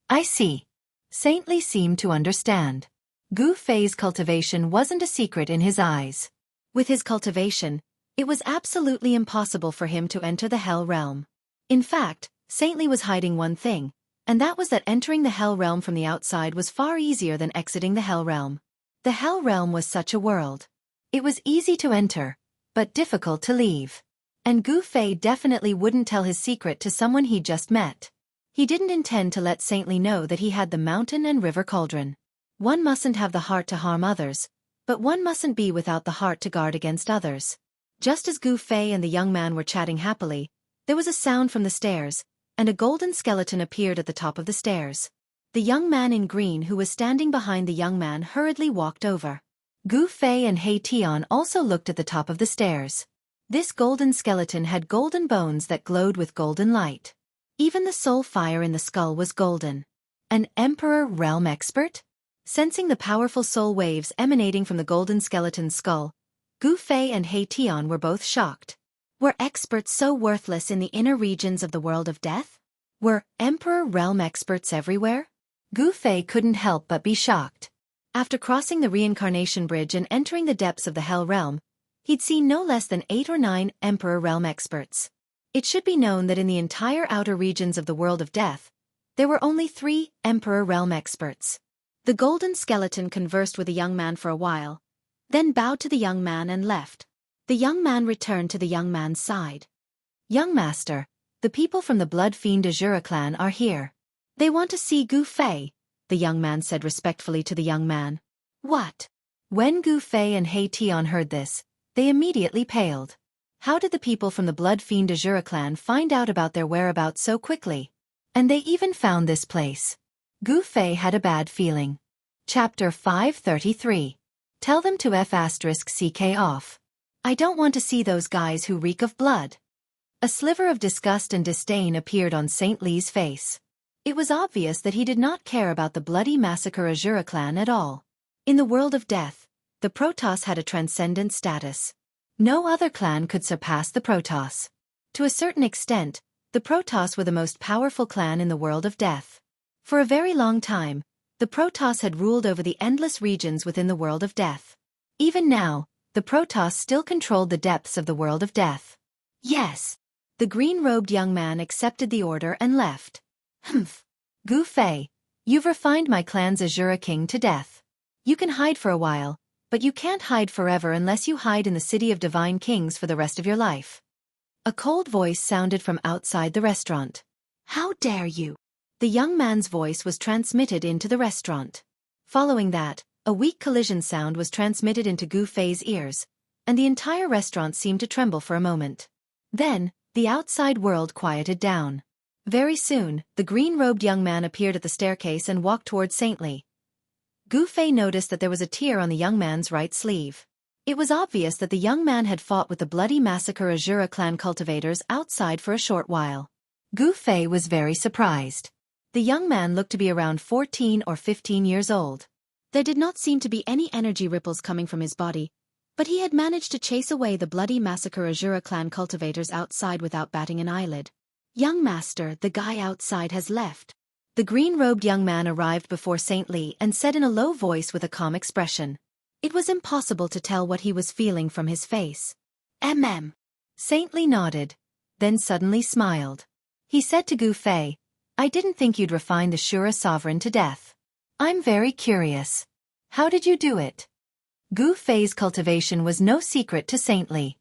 Speaker 1: I see. Saint Li seemed to understand. Gu Fei's cultivation wasn't a secret in his eyes. With his cultivation, it was absolutely impossible for him to enter the Hell Realm. In fact, Saint Li was hiding one thing, and that was that entering the Hell Realm from the outside was far easier than exiting the Hell Realm. The Hell Realm was such a world. It was easy to enter, but difficult to leave. And Gu Fei definitely wouldn't tell his secret to someone he'd just met. He didn't intend to let Saint Li know that he had the mountain and river cauldron. One mustn't have the heart to harm others, but one mustn't be without the heart to guard against others. Just as Gu Fei and the young man were chatting happily, there was a sound from the stairs, and a golden skeleton appeared at the top of the stairs. The young man in green who was standing behind the young man hurriedly walked over. Gu Fei and He Tian also looked at the top of the stairs. This golden skeleton had golden bones that glowed with golden light. Even the soul fire in the skull was golden. An Emperor Realm expert? Sensing the powerful soul waves emanating from the golden skeleton's skull, Gu Fei and He Tian were both shocked. Were experts so worthless in the inner regions of the world of death? Were Emperor Realm experts everywhere? Gu Fei couldn't help but be shocked. After crossing the reincarnation bridge and entering the depths of the Hell Realm, he'd seen no less than 8 or 9 Emperor Realm experts. It should be known that in the entire outer regions of the world of death, there were only 3 Emperor Realm experts. The golden skeleton conversed with the young man for a while, then bowed to the young man and left. The young man returned to the young man's side. Young master, the people from the Blood Fiend Azura clan are here. They want to see Gu Fei, the young man said respectfully to the young man. What? When Gu Fei and He Tian heard this, they immediately paled. How did the people from the Blood Fiend Azura clan find out about their whereabouts so quickly? And they even found this place. Gu Fei had a bad feeling. Chapter 533. Tell them to F***CK off. I don't want to see those guys who reek of blood. A sliver of disgust and disdain appeared on Saint Li's face. It was obvious that he did not care about the bloody massacre Azura clan at all. In the world of death, the Protoss had a transcendent status. No other clan could surpass the Protoss. To a certain extent, the Protoss were the most powerful clan in the world of death. For a very long time, the Protoss had ruled over the endless regions within the world of death. Even now, the Protoss still controlled the depths of the world of death. Yes. The green-robed young man accepted the order and left. Humph. Gu Fei, you've refined my clan's Azura king to death. You can hide for a while, but you can't hide forever unless you hide in the City of Divine Kings for the rest of your life. A cold voice sounded from outside the restaurant. How dare you? The young man's voice was transmitted into the restaurant. Following that, a weak collision sound was transmitted into Gu Fei's ears, and the entire restaurant seemed to tremble for a moment. Then, the outside world quieted down. Very soon, the green-robed young man appeared at the staircase and walked towards Saintly. Gu Fei noticed that there was a tear on the young man's right sleeve. It was obvious that the young man had fought with the bloody massacre Azura clan cultivators outside for a short while. Gu Fei was very surprised. The young man looked to be around 14 or 15 years old. There did not seem to be any energy ripples coming from his body, but he had managed to chase away the bloody massacre Azura clan cultivators outside without batting an eyelid. "Young master, the guy outside has left." The green-robed young man arrived before Saintly and said in a low voice with a calm expression. It was impossible to tell what he was feeling from his face. Saintly nodded, then suddenly smiled. He said to Gu Fei, "I didn't think you'd refine the Shura sovereign to death. I'm very curious. How did you do it?" Gu Fei's cultivation was no secret to Saintly.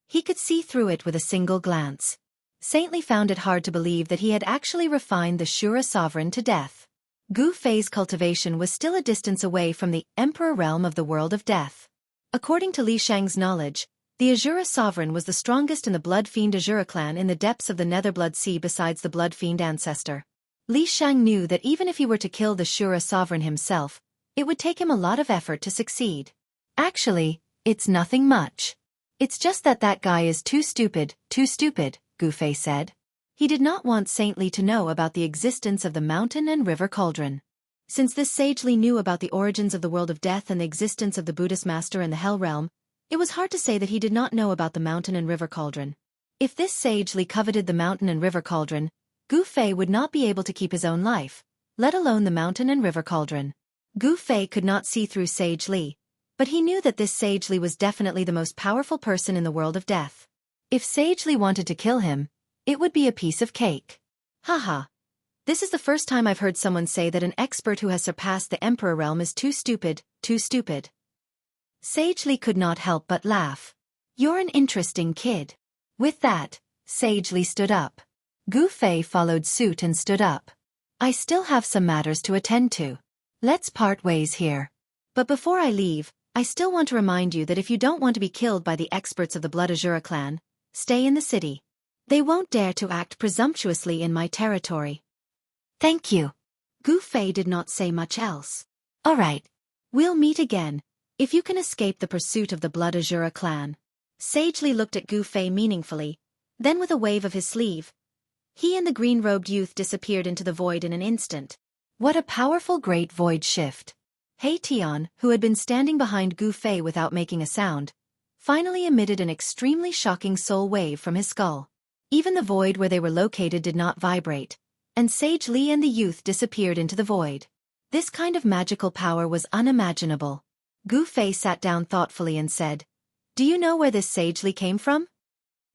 Speaker 1: He could see through it with a single glance. Saintly found it hard to believe that he had actually refined the Shura sovereign to death. Gu Fei's cultivation was still a distance away from the Emperor realm of the world of death. According to Li Shang's knowledge, the Azura sovereign was the strongest in the Blood Fiend Azura clan in the depths of the Netherblood Sea besides the Blood Fiend ancestor. Li Shang knew that even if he were to kill the Shura sovereign himself, it would take him a lot of effort to succeed. Actually, it's nothing much. It's just that guy is too stupid, Gu Fei said. He did not want Saintly to know about the existence of the mountain and river cauldron. Since this sage Li knew about the origins of the world of death and the existence of the Buddhist master and the Hell realm, it was hard to say that he did not know about the mountain and river cauldron. If this sage Li coveted the mountain and river cauldron, Gu Fei would not be able to keep his own life, let alone the mountain and river cauldron. Gu Fei could not see through Sage Li, but he knew that this Sage Li was definitely the most powerful person in the world of death. If Sage Li wanted to kill him, it would be a piece of cake. Haha. This is the first time I've heard someone say that an expert who has surpassed the Emperor realm is too stupid. Sage Li could not help but laugh. You're an interesting kid. With that, Sage Li stood up. Gu Fei followed suit and stood up. I still have some matters to attend to. Let's part ways here. But before I leave, I still want to remind you that if you don't want to be killed by the experts of the Blood Azura clan, stay in the city. They won't dare to act presumptuously in my territory. Thank you. Gu Fei did not say much else. All right. We'll meet again, if you can escape the pursuit of the Blood Azura clan. Sage Li looked at Gu Fei meaningfully, then with a wave of his sleeve, he and the green-robed youth disappeared into the void in an instant. What a powerful great void shift. Hei Tian, who had been standing behind Gu Fei without making a sound, finally emitted an extremely shocking soul wave from his skull. Even the void where they were located did not vibrate, and Sage Li and the youth disappeared into the void. This kind of magical power was unimaginable. Gu Fei sat down thoughtfully and said, "Do you know where this Sage Li came from?"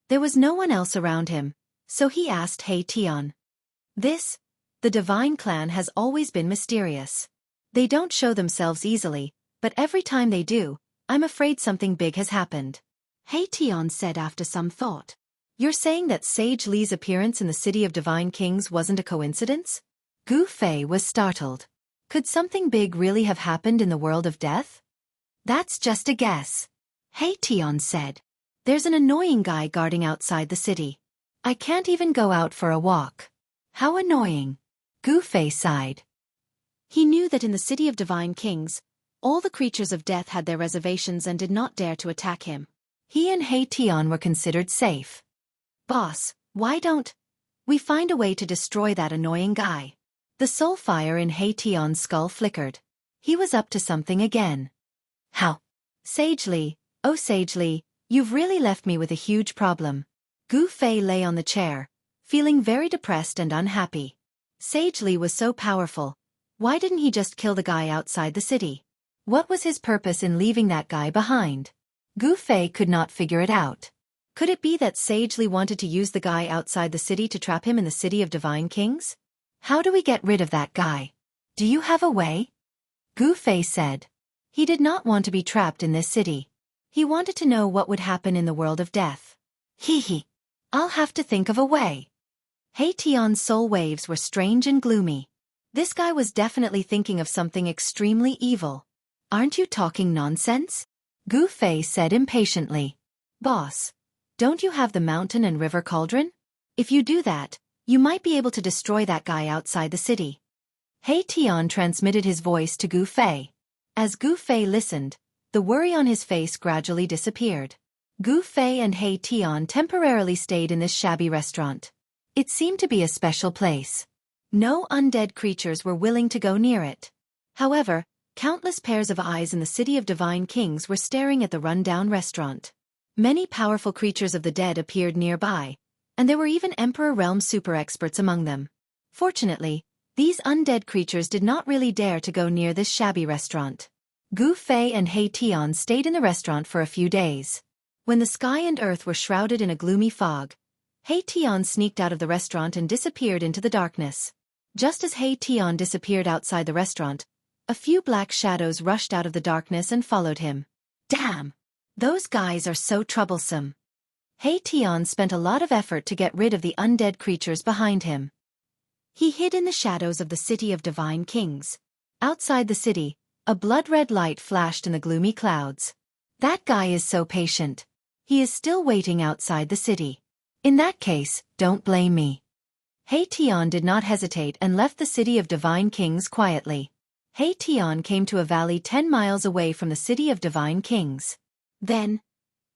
Speaker 1: There was no one else around him, so he asked Hei Tian. The Divine Clan has always been mysterious. They don't show themselves easily, but every time they do, I'm afraid something big has happened. Hei Tian said after some thought. You're saying that Sage Li's appearance in the City of Divine Kings wasn't a coincidence? Gu Fei was startled. Could something big really have happened in the world of death? That's just a guess. Hei Tian said. There's an annoying guy guarding outside the city. I can't even go out for a walk. How annoying. Gu Fei sighed. He knew that in the City of Divine Kings, all the creatures of death had their reservations and did not dare to attack him. He and Hei Tian were considered safe. Boss, why don't we find a way to destroy that annoying guy? The soul fire in Hei Tian's skull flickered. He was up to something again. How? Sage Li, oh Sage Li, you've really left me with a huge problem. Gu Fei lay on the chair, feeling very depressed and unhappy. Sage Li was so powerful. Why didn't he just kill the guy outside the city? What was his purpose in leaving that guy behind? Gu Fei could not figure it out. Could it be that Sage Li wanted to use the guy outside the city to trap him in the City of Divine Kings? How do we get rid of that guy? Do you have a way? Gu Fei said. He did not want to be trapped in this city. He wanted to know what would happen in the world of death. Hee. I'll have to think of a way. Hei Tian's soul waves were strange and gloomy. This guy was definitely thinking of something extremely evil. Aren't you talking nonsense? Gu Fei said impatiently. Boss, don't you have the mountain and river cauldron? If you do that, You might be able to destroy that guy outside the city. He Tian transmitted his voice to Gu Fei. As Gu Fei listened, the worry on his face gradually disappeared. Gu Fei and He Tian temporarily stayed in this shabby restaurant. It seemed to be a special place. No undead creatures were willing to go near it. However, countless pairs of eyes in the city of divine kings were staring at the run-down restaurant. Many powerful creatures of the dead appeared nearby, and there were even Emperor Realm super experts among them. Fortunately, these undead creatures did not really dare to go near this shabby restaurant. Gu Fei and He Tian stayed in the restaurant for a few days. When the sky and earth were shrouded in a gloomy fog, He Tian sneaked out of the restaurant and disappeared into the darkness. Just as He Tian disappeared outside the restaurant, a few black shadows rushed out of the darkness and followed him. Damn! Those guys are so troublesome. He Tian spent a lot of effort to get rid of the undead creatures behind him. He hid in the shadows of the city of divine kings. Outside the city, a blood-red light flashed in the gloomy clouds. That guy is so patient. He is still waiting outside the city. In that case, don't blame me. He Tian did not hesitate and left the city of divine kings quietly. He Tian came to a valley 10 miles away from the city of divine kings. Then,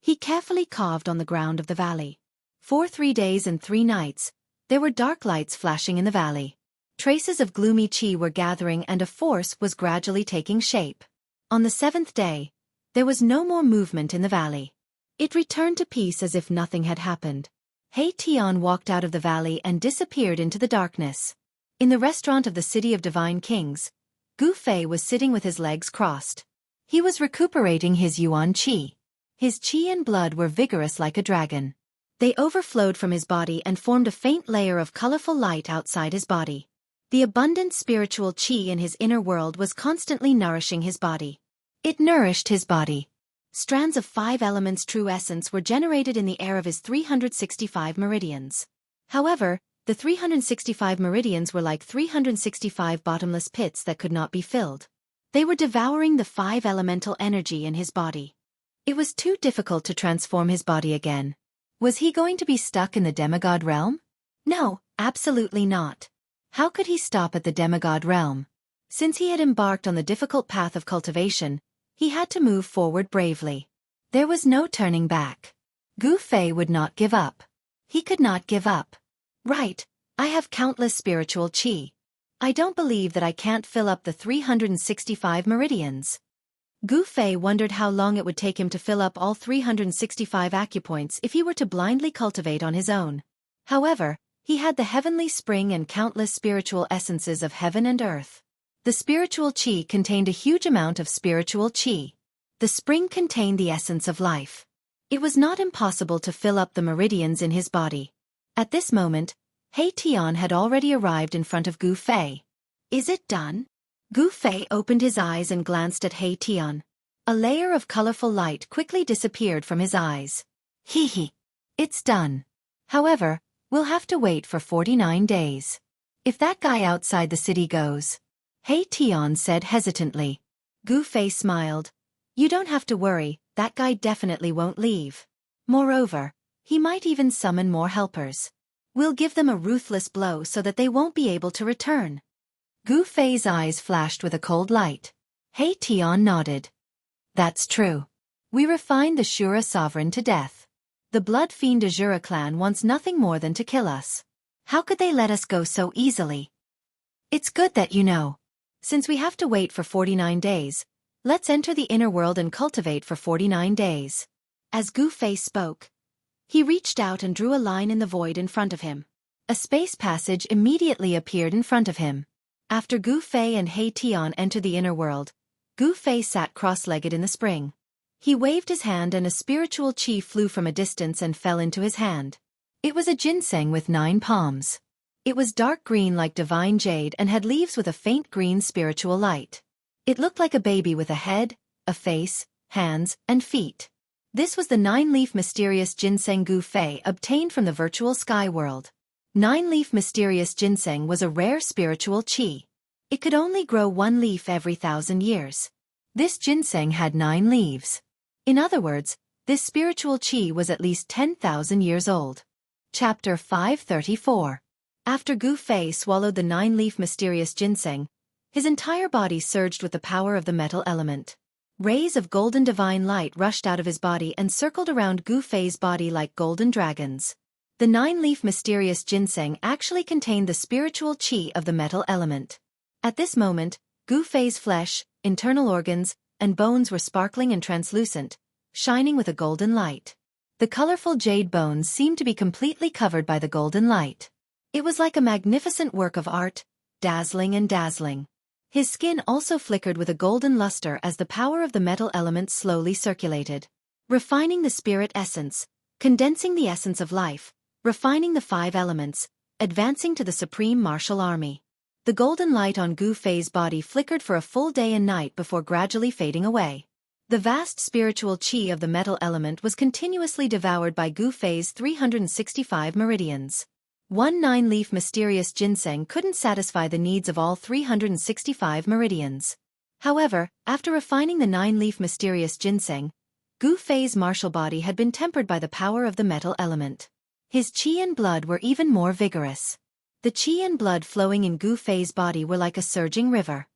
Speaker 1: he carefully carved on the ground of the valley. For 3 days and 3 nights, there were dark lights flashing in the valley. Traces of gloomy chi were gathering and a force was gradually taking shape. On the 7th day, there was no more movement in the valley. It returned to peace as if nothing had happened. He Tian walked out of the valley and disappeared into the darkness. In the restaurant of the City of Divine Kings, Gu Fei was sitting with his legs crossed. He was recuperating his yuan qi. His qi and blood were vigorous like a dragon. They overflowed from his body and formed a faint layer of colorful light outside his body. The abundant spiritual qi in his inner world was constantly nourishing his body. It nourished his body. Strands of 5 elements true essence were generated in the air of his 365 meridians. However, the 365 meridians were like 365 bottomless pits that could not be filled. They were devouring the 5 elemental energy in his body. It was too difficult to transform his body again. Was he going to be stuck in the demigod realm? No, absolutely not. How could he stop at the demigod realm? Since he had embarked on the difficult path of cultivation, he had to move forward bravely. There was no turning back. Gu Fei would not give up. He could not give up. Right, I have countless spiritual qi. I don't believe that I can't fill up the 365 meridians. Gu Fei wondered how long it would take him to fill up all 365 acupoints if he were to blindly cultivate on his own. However, he had the heavenly spring and countless spiritual essences of heaven and earth. The spiritual qi contained a huge amount of spiritual qi. The spring contained the essence of life. It was not impossible to fill up the meridians in his body. At this moment, He Tian had already arrived in front of Gu Fei. Is it done? Gu Fei opened his eyes and glanced at He Tian. A layer of colorful light quickly disappeared from his eyes. Hee. It's done. However, we'll have to wait for 49 days. If that guy outside the city goes, He Tian said hesitantly. Gu Fei smiled. You don't have to worry, that guy definitely won't leave. Moreover, he might even summon more helpers. We'll give them a ruthless blow so that they won't be able to return. Gu Fei's eyes flashed with a cold light. He Tian nodded. That's true. We refined the Shura sovereign to death. The blood fiend Azura clan wants nothing more than to kill us. How could they let us go so easily? It's good that you know. Since we have to wait for 49 days, let's enter the inner world and cultivate for 49 days. As Gu Fei spoke, he reached out and drew a line in the void in front of him. A space passage immediately appeared in front of him. After Gu Fei and He Tian entered the inner world, Gu Fei sat cross-legged in the spring. He waved his hand and a spiritual qi flew from a distance and fell into his hand. It was a ginseng with 9 palms. It was dark green like divine jade and had leaves with a faint green spiritual light. It looked like a baby with a head, a face, hands, and feet. This was the 9-leaf mysterious ginseng Gu Fei obtained from the virtual sky world. 9-leaf mysterious ginseng was a rare spiritual qi. It could only grow 1 leaf every 1,000 years. This ginseng had 9 leaves. In other words, this spiritual qi was at least 10,000 years old. Chapter 534. After Gu Fei swallowed the 9-leaf mysterious ginseng, his entire body surged with the power of the metal element. Rays of golden divine light rushed out of his body and circled around Gu Fei's body like golden dragons. The 9-leaf mysterious ginseng actually contained the spiritual qi of the metal element. At this moment, Gu Fei's flesh, internal organs, and bones were sparkling and translucent, shining with a golden light. The colorful jade bones seemed to be completely covered by the golden light. It was like a magnificent work of art, dazzling and dazzling. His skin also flickered with a golden luster as the power of the metal element slowly circulated. Refining the spirit essence, condensing the essence of life, refining the 5 elements, advancing to the supreme martial army. The golden light on Gu Fei's body flickered for a full day and night before gradually fading away. The vast spiritual qi of the metal element was continuously devoured by Gu Fei's 365 meridians. One 9-leaf mysterious ginseng couldn't satisfy the needs of all 365 meridians. However, after refining the 9-leaf mysterious ginseng, Gu Fei's martial body had been tempered by the power of the metal element. His qi and blood were even more vigorous. The qi and blood flowing in Gu Fei's body were like a surging river.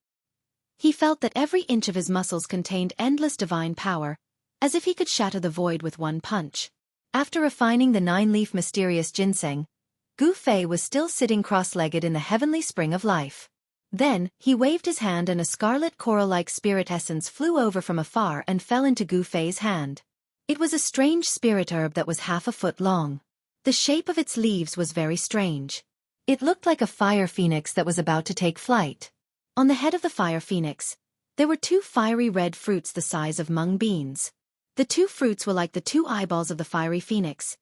Speaker 1: He felt that every inch of his muscles contained endless divine power, as if he could shatter the void with one punch. After refining the 9-leaf mysterious ginseng, Gu Fei was still sitting cross-legged in the heavenly spring of life. Then, he waved his hand and a scarlet coral-like spirit essence flew over from afar and fell into Gu Fei's hand. It was a strange spirit herb that was half a foot long. The shape of its leaves was very strange. It looked like a fire phoenix that was about to take flight. On the head of the fire phoenix, there were 2 fiery red fruits the size of mung beans. The 2 fruits were like the 2 eyeballs of the fiery phoenix.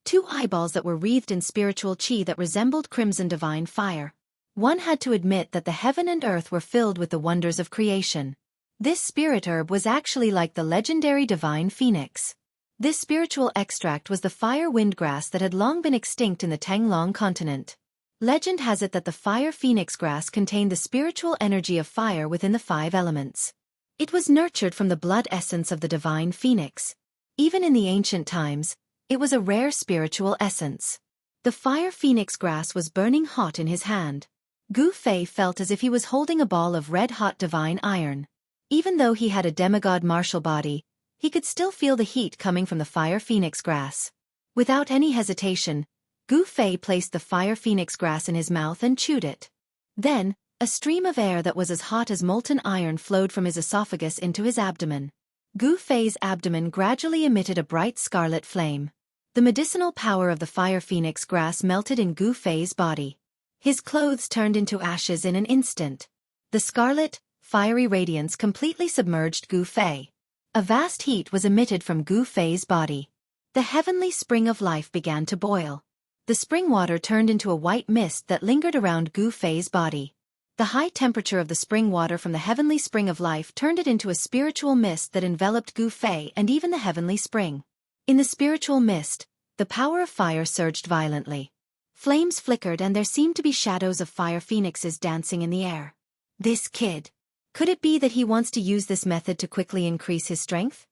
Speaker 1: 2 eyeballs that were wreathed in spiritual qi that resembled crimson divine fire. One had to admit that the heaven and earth were filled with the wonders of creation. This spirit herb was actually like the legendary divine phoenix. This spiritual extract was the fire windgrass that had long been extinct in the Tanglong continent. Legend has it that the fire phoenix grass contained the spiritual energy of fire within the 5 elements. It was nurtured from the blood essence of the divine phoenix. Even in the ancient times, it was a rare spiritual essence. The fire phoenix grass was burning hot in his hand. Gu Fei felt as if he was holding a ball of red-hot divine iron. Even though he had a demigod martial body, he could still feel the heat coming from the fire phoenix grass. Without any hesitation, Gu Fei placed the fire phoenix grass in his mouth and chewed it. Then, a stream of air that was as hot as molten iron flowed from his esophagus into his abdomen. Gu Fei's abdomen gradually emitted a bright scarlet flame. The medicinal power of the fire phoenix grass melted in Gu Fei's body. His clothes turned into ashes in an instant. The scarlet, fiery radiance completely submerged Gu Fei. A vast heat was emitted from Gu Fei's body. The heavenly spring of life began to boil. The spring water turned into a white mist that lingered around Gu Fei's body. The high temperature of the spring water from the heavenly spring of life turned it into a spiritual mist that enveloped Gu Fei and even the heavenly spring. In the spiritual mist, the power of fire surged violently. Flames flickered and there seemed to be shadows of fire phoenixes dancing in the air. This kid. Could it be that he wants to use this method to quickly increase his strength?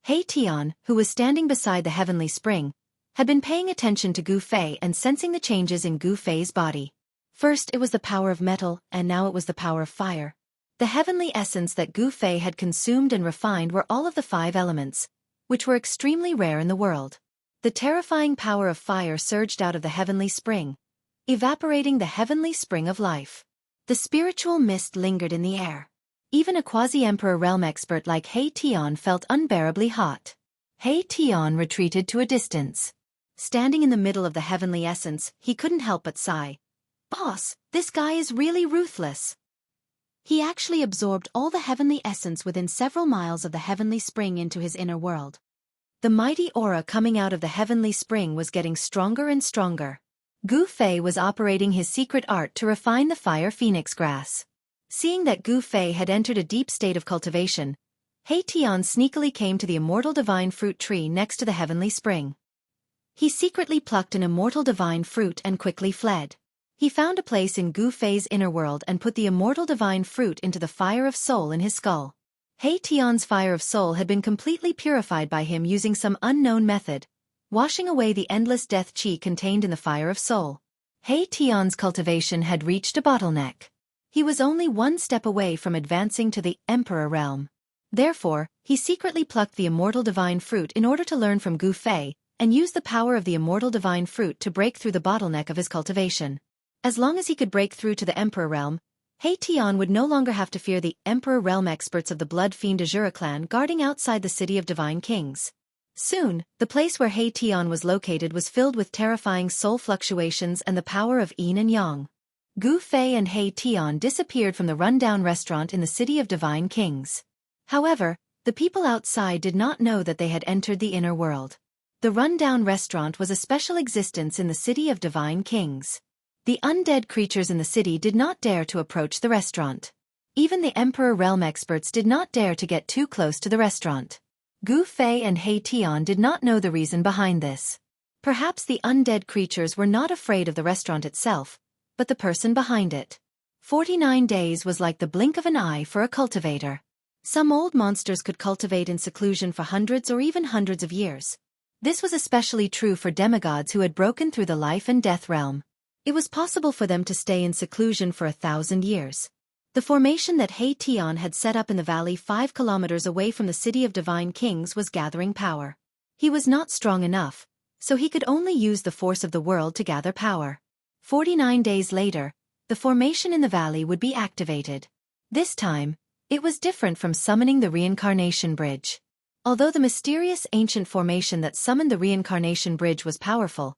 Speaker 1: Hei Tian, who was standing beside the heavenly spring, had been paying attention to Gu Fei and sensing the changes in Gu Fei's body. First it was the power of metal, and now it was the power of fire. The heavenly essence that Gu Fei had consumed and refined were all of the 5 elements, which were extremely rare in the world. The terrifying power of fire surged out of the heavenly spring, evaporating the heavenly spring of life. The spiritual mist lingered in the air. Even a quasi-emperor realm expert like Hei Tian felt unbearably hot. Hei Tian retreated to a distance. Standing in the middle of the heavenly essence, he couldn't help but sigh. Boss, this guy is really ruthless. He actually absorbed all the heavenly essence within several miles of the heavenly spring into his inner world. The mighty aura coming out of the heavenly spring was getting stronger and stronger. Gu Fei was operating his secret art to refine the fire phoenix grass. Seeing that Gu Fei had entered a deep state of cultivation, Hei Tian sneakily came to the immortal divine fruit tree next to the heavenly spring. He secretly plucked an immortal divine fruit and quickly fled. He found a place in Gu Fei's inner world and put the immortal divine fruit into the fire of soul in his skull. Hei Tian's fire of soul had been completely purified by him using some unknown method, washing away the endless death qi contained in the fire of soul. He Tian's cultivation had reached a bottleneck. He was only one step away from advancing to the Emperor realm. Therefore, he secretly plucked the immortal divine fruit in order to learn from Gu Fei, and used the power of the immortal divine fruit to break through the bottleneck of his cultivation. As long as he could break through to the Emperor realm, He Tian would no longer have to fear the Emperor realm experts of the Blood Fiend Azura clan guarding outside the city of Divine Kings. Soon, the place where He Tian was located was filled with terrifying soul fluctuations and the power of yin and yang. Gu Fei and He Tian disappeared from the rundown restaurant in the city of Divine Kings. However, the people outside did not know that they had entered the inner world. The rundown restaurant was a special existence in the city of Divine Kings. The undead creatures in the city did not dare to approach the restaurant. Even the Emperor realm experts did not dare to get too close to the restaurant. Gu Fei and He Tian did not know the reason behind this. Perhaps the undead creatures were not afraid of the restaurant itself, but the person behind it. 49 days was like the blink of an eye for a cultivator. Some old monsters could cultivate in seclusion for hundreds or even hundreds of years. This was especially true for demigods who had broken through the life and death realm. It was possible for them to stay in seclusion for 1,000 years. The formation that He Tian had set up in the valley 5 kilometers away from the city of Divine Kings was gathering power. He was not strong enough, so he could only use the force of the world to gather power. 49 days later, the formation in the valley would be activated. This time, it was different from summoning the reincarnation bridge. Although the mysterious ancient formation that summoned the reincarnation bridge was powerful,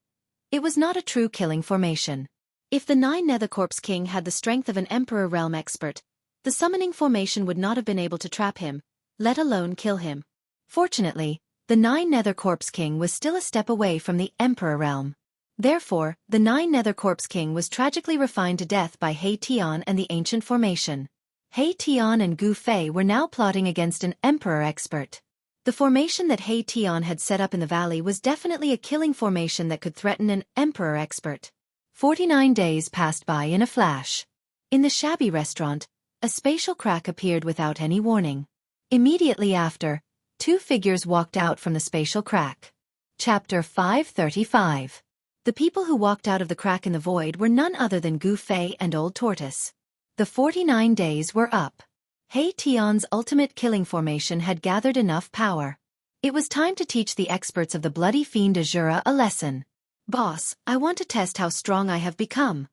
Speaker 1: it was not a true killing formation. If the 9 Nethercorpse King had the strength of an Emperor realm expert, the summoning formation would not have been able to trap him, let alone kill him. Fortunately, the 9 Nethercorpse King was still a step away from the Emperor realm. Therefore, the 9 Nethercorpse King was tragically refined to death by He Tian and the ancient formation. He Tian and Gu Fei were now plotting against an Emperor expert. The formation that He Tian had set up in the valley was definitely a killing formation that could threaten an Emperor expert. 49 days passed by in a flash. In the shabby restaurant, a spatial crack appeared without any warning. Immediately after, 2 figures walked out from the spatial crack. Chapter 535. The people who walked out of the crack in the void were none other than Gu Fei and Old Tortoise. The 49 days were up. He Tian's ultimate killing formation had gathered enough power. It was time to teach the experts of the Bloody Fiend Azura a lesson. Boss, I want to test how strong I have become.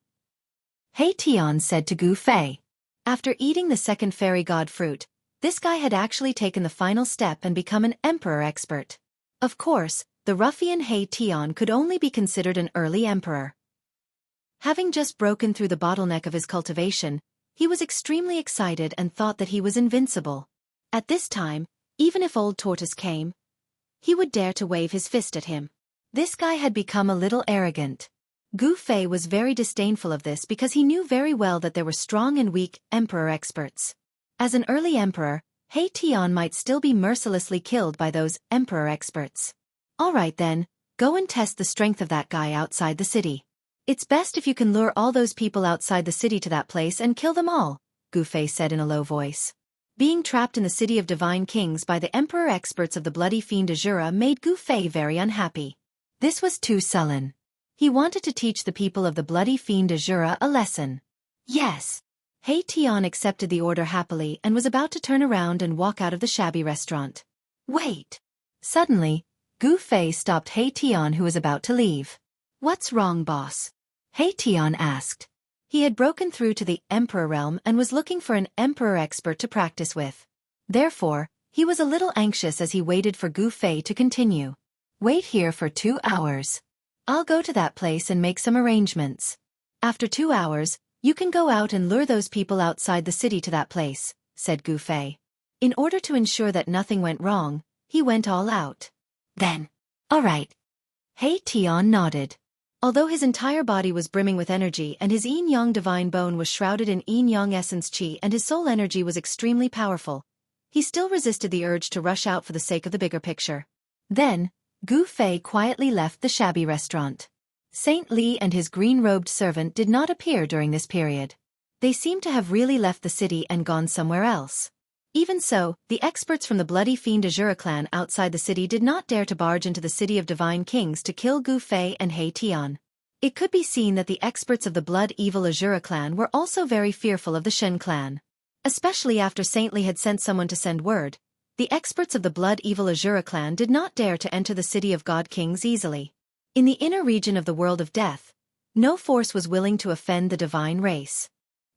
Speaker 1: He Tian said to Gu Fei. After eating the second fairy god fruit, this guy had actually taken the final step and become an Emperor expert. Of course, the ruffian He Tian could only be considered an early Emperor. Having just broken through the bottleneck of his cultivation, he was extremely excited and thought that he was invincible. At this time, even if Old Tortoise came, he would dare to wave his fist at him. This guy had become a little arrogant. Gu Fei was very disdainful of this because he knew very well that there were strong and weak Emperor experts. As an early Emperor, He Tian might still be mercilessly killed by those Emperor experts. Alright then, go and test the strength of that guy outside the city. It's best if you can lure all those people outside the city to that place and kill them all, Gu Fei said in a low voice. Being trapped in the city of Divine Kings by the Emperor experts of the Bloody Fiend Azura made Gu Fei very unhappy. This was too sullen. He wanted to teach the people of the Bloody Fiend Azura a lesson. Yes. He Tian accepted the order happily and was about to turn around and walk out of the shabby restaurant. Wait. Suddenly, Gu Fei stopped He Tian who was about to leave. What's wrong, boss? He Tian asked. He had broken through to the Emperor realm and was looking for an Emperor expert to practice with. Therefore, he was a little anxious as he waited for Gu Fei to continue. Wait here for 2 hours. I'll go to that place and make some arrangements. After 2 hours, you can go out and lure those people outside the city to that place, said Gu Fei. In order to ensure that nothing went wrong, he went all out. Then, all right. He Tian nodded. Although his entire body was brimming with energy and his yin-yang divine bone was shrouded in yin-yang essence qi and his soul energy was extremely powerful, he still resisted the urge to rush out for the sake of the bigger picture. Then, Gu Fei quietly left the shabby restaurant. Saint Li and his green-robed servant did not appear during this period. They seemed to have really left the city and gone somewhere else. Even so, the experts from the Bloody Fiend Azura clan outside the city did not dare to barge into the city of Divine Kings to kill Gu Fei and He Tian. It could be seen that the experts of the Blood Evil Azura clan were also very fearful of the Shen clan. Especially after Saintly had sent someone to send word, the experts of the Blood Evil Azura clan did not dare to enter the City of God Kings easily. In the inner region of the world of death, no force was willing to offend the divine race.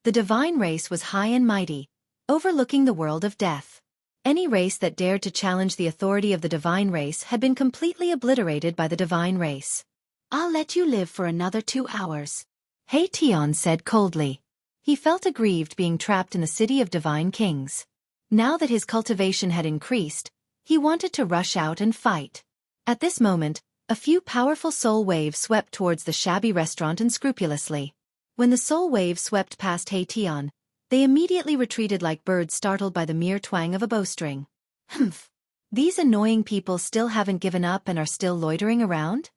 Speaker 1: The divine race was high and mighty, overlooking the world of death. Any race that dared to challenge the authority of the divine race had been completely obliterated by the divine race. "I'll let you live for another 2 hours," Tion said coldly. He felt aggrieved being trapped in the City of Divine Kings. Now that his cultivation had increased, he wanted to rush out and fight. At this moment, a few powerful soul waves swept towards the shabby restaurant unscrupulously. When the soul waves swept past Tion, they immediately retreated like birds startled by the mere twang of a bowstring. Humph! These annoying people still haven't given up and are still loitering around?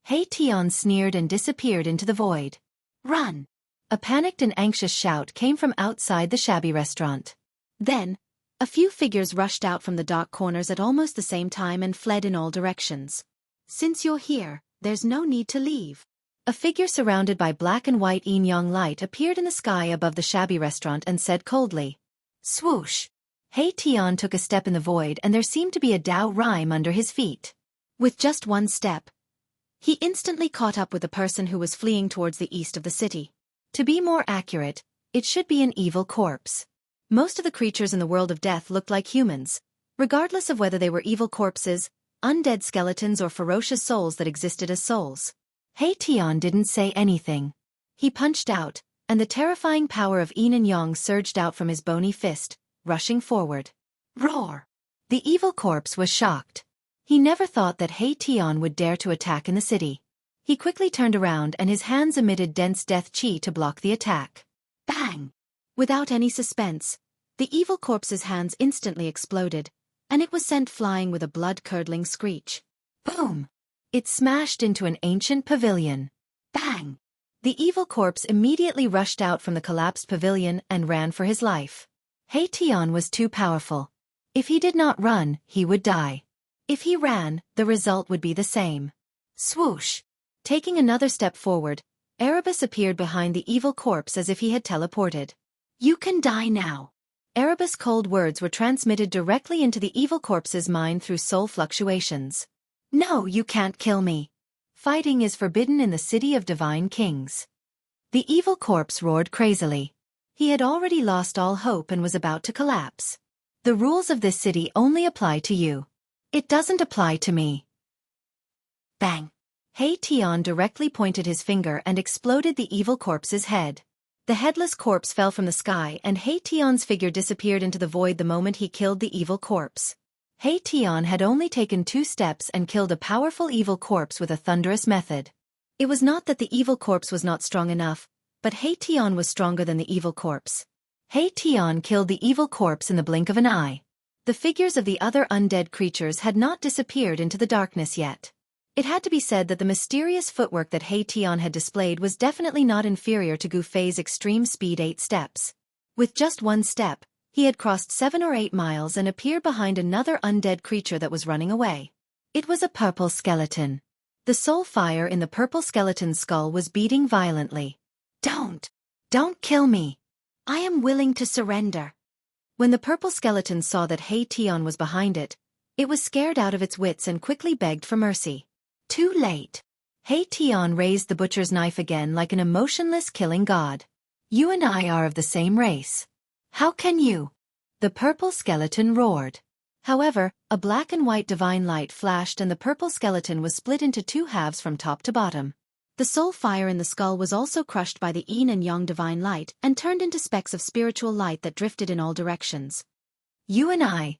Speaker 1: Tion sneered and disappeared into the void. "Run!" A panicked and anxious shout came from outside the shabby restaurant. Then, a few figures rushed out from the dark corners at almost the same time and fled in all directions. "Since you're here, there's no need to leave." A figure surrounded by black and white yin-yang light appeared in the sky above the shabby restaurant and said coldly. Swoosh! Tion took a step in the void and there seemed to be a Dao rhyme under his feet. With just one step, he instantly caught up with the person who was fleeing towards the east of the city. To be more accurate, it should be an evil corpse. Most of the creatures in the world of death looked like humans, regardless of whether they were evil corpses, undead skeletons or ferocious souls that existed as souls. Tion didn't say anything. He punched out, and the terrifying power of yin and yang surged out from his bony fist, rushing forward. Roar! The evil corpse was shocked. He never thought that Tion would dare to attack in the city. He quickly turned around and his hands emitted dense death chi to block the attack. Bang! Without any suspense, the evil corpse's hands instantly exploded, and it was sent flying with a blood-curdling screech. Boom! It smashed into an ancient pavilion. Bang! The evil corpse immediately rushed out from the collapsed pavilion and ran for his life. Tion was too powerful. If he did not run, he would die. If he ran, the result would be the same. Swoosh! Taking another step forward, Erebus appeared behind the evil corpse as if he had teleported. You can die now. Erebus' cold words were transmitted directly into the evil corpse's mind through soul fluctuations. No, you can't kill me. Fighting is forbidden in the City of Divine Kings. The evil corpse roared crazily. He had already lost all hope and was about to collapse. The rules of this city only apply to you. It doesn't apply to me. Bang! Tion directly pointed his finger and exploded the evil corpse's head. The headless corpse fell from the sky and Tion's figure disappeared into the void the moment he killed the evil corpse. Tion had only taken 2 steps and killed a powerful evil corpse with a thunderous method. It was not that the evil corpse was not strong enough, but Tion was stronger than the evil corpse. Tion killed the evil corpse in the blink of an eye. The figures of the other undead creatures had not disappeared into the darkness yet. It had to be said that the mysterious footwork that Tion had displayed was definitely not inferior to Gu Fei's extreme speed 8 steps. With just 1 step, he had crossed 7 or 8 miles and appeared behind another undead creature that was running away. It was a purple skeleton. The soul fire in the purple skeleton's skull was beating violently. Don't kill me. I am willing to surrender. When the purple skeleton saw that Tion was behind it, it was scared out of its wits and quickly begged for mercy. Too late. Tion raised the butcher's knife again like an emotionless killing god. You and I are of the same race. How can you? The purple skeleton roared. However, a black and white divine light flashed and the purple skeleton was split into 2 halves from top to bottom. The soul fire in the skull was also crushed by the yin and yang divine light and turned into specks of spiritual light that drifted in all directions. You and I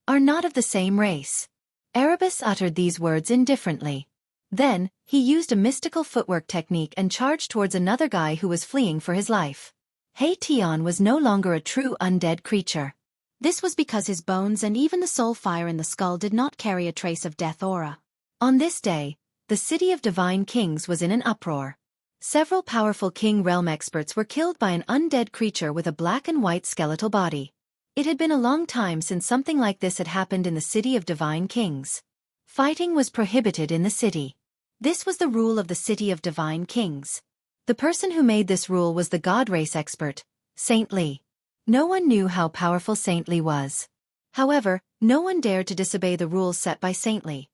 Speaker 1: are not of the same race. Erebus uttered these words indifferently. Then, he used a mystical footwork technique and charged towards another guy who was fleeing for his life. Tion was no longer a true undead creature. This was because his bones and even the soul fire in the skull did not carry a trace of death aura. On this day, the City of Divine Kings was in an uproar. Several powerful King Realm experts were killed by an undead creature with a black and white skeletal body. It had been a long time since something like this had happened in the City of Divine Kings. Fighting was prohibited in the city. This was the rule of the City of Divine Kings. The person who made this rule was the God race expert, Saint Li. No one knew how powerful Saint Li was. However, no one dared to disobey the rules set by Saint Li.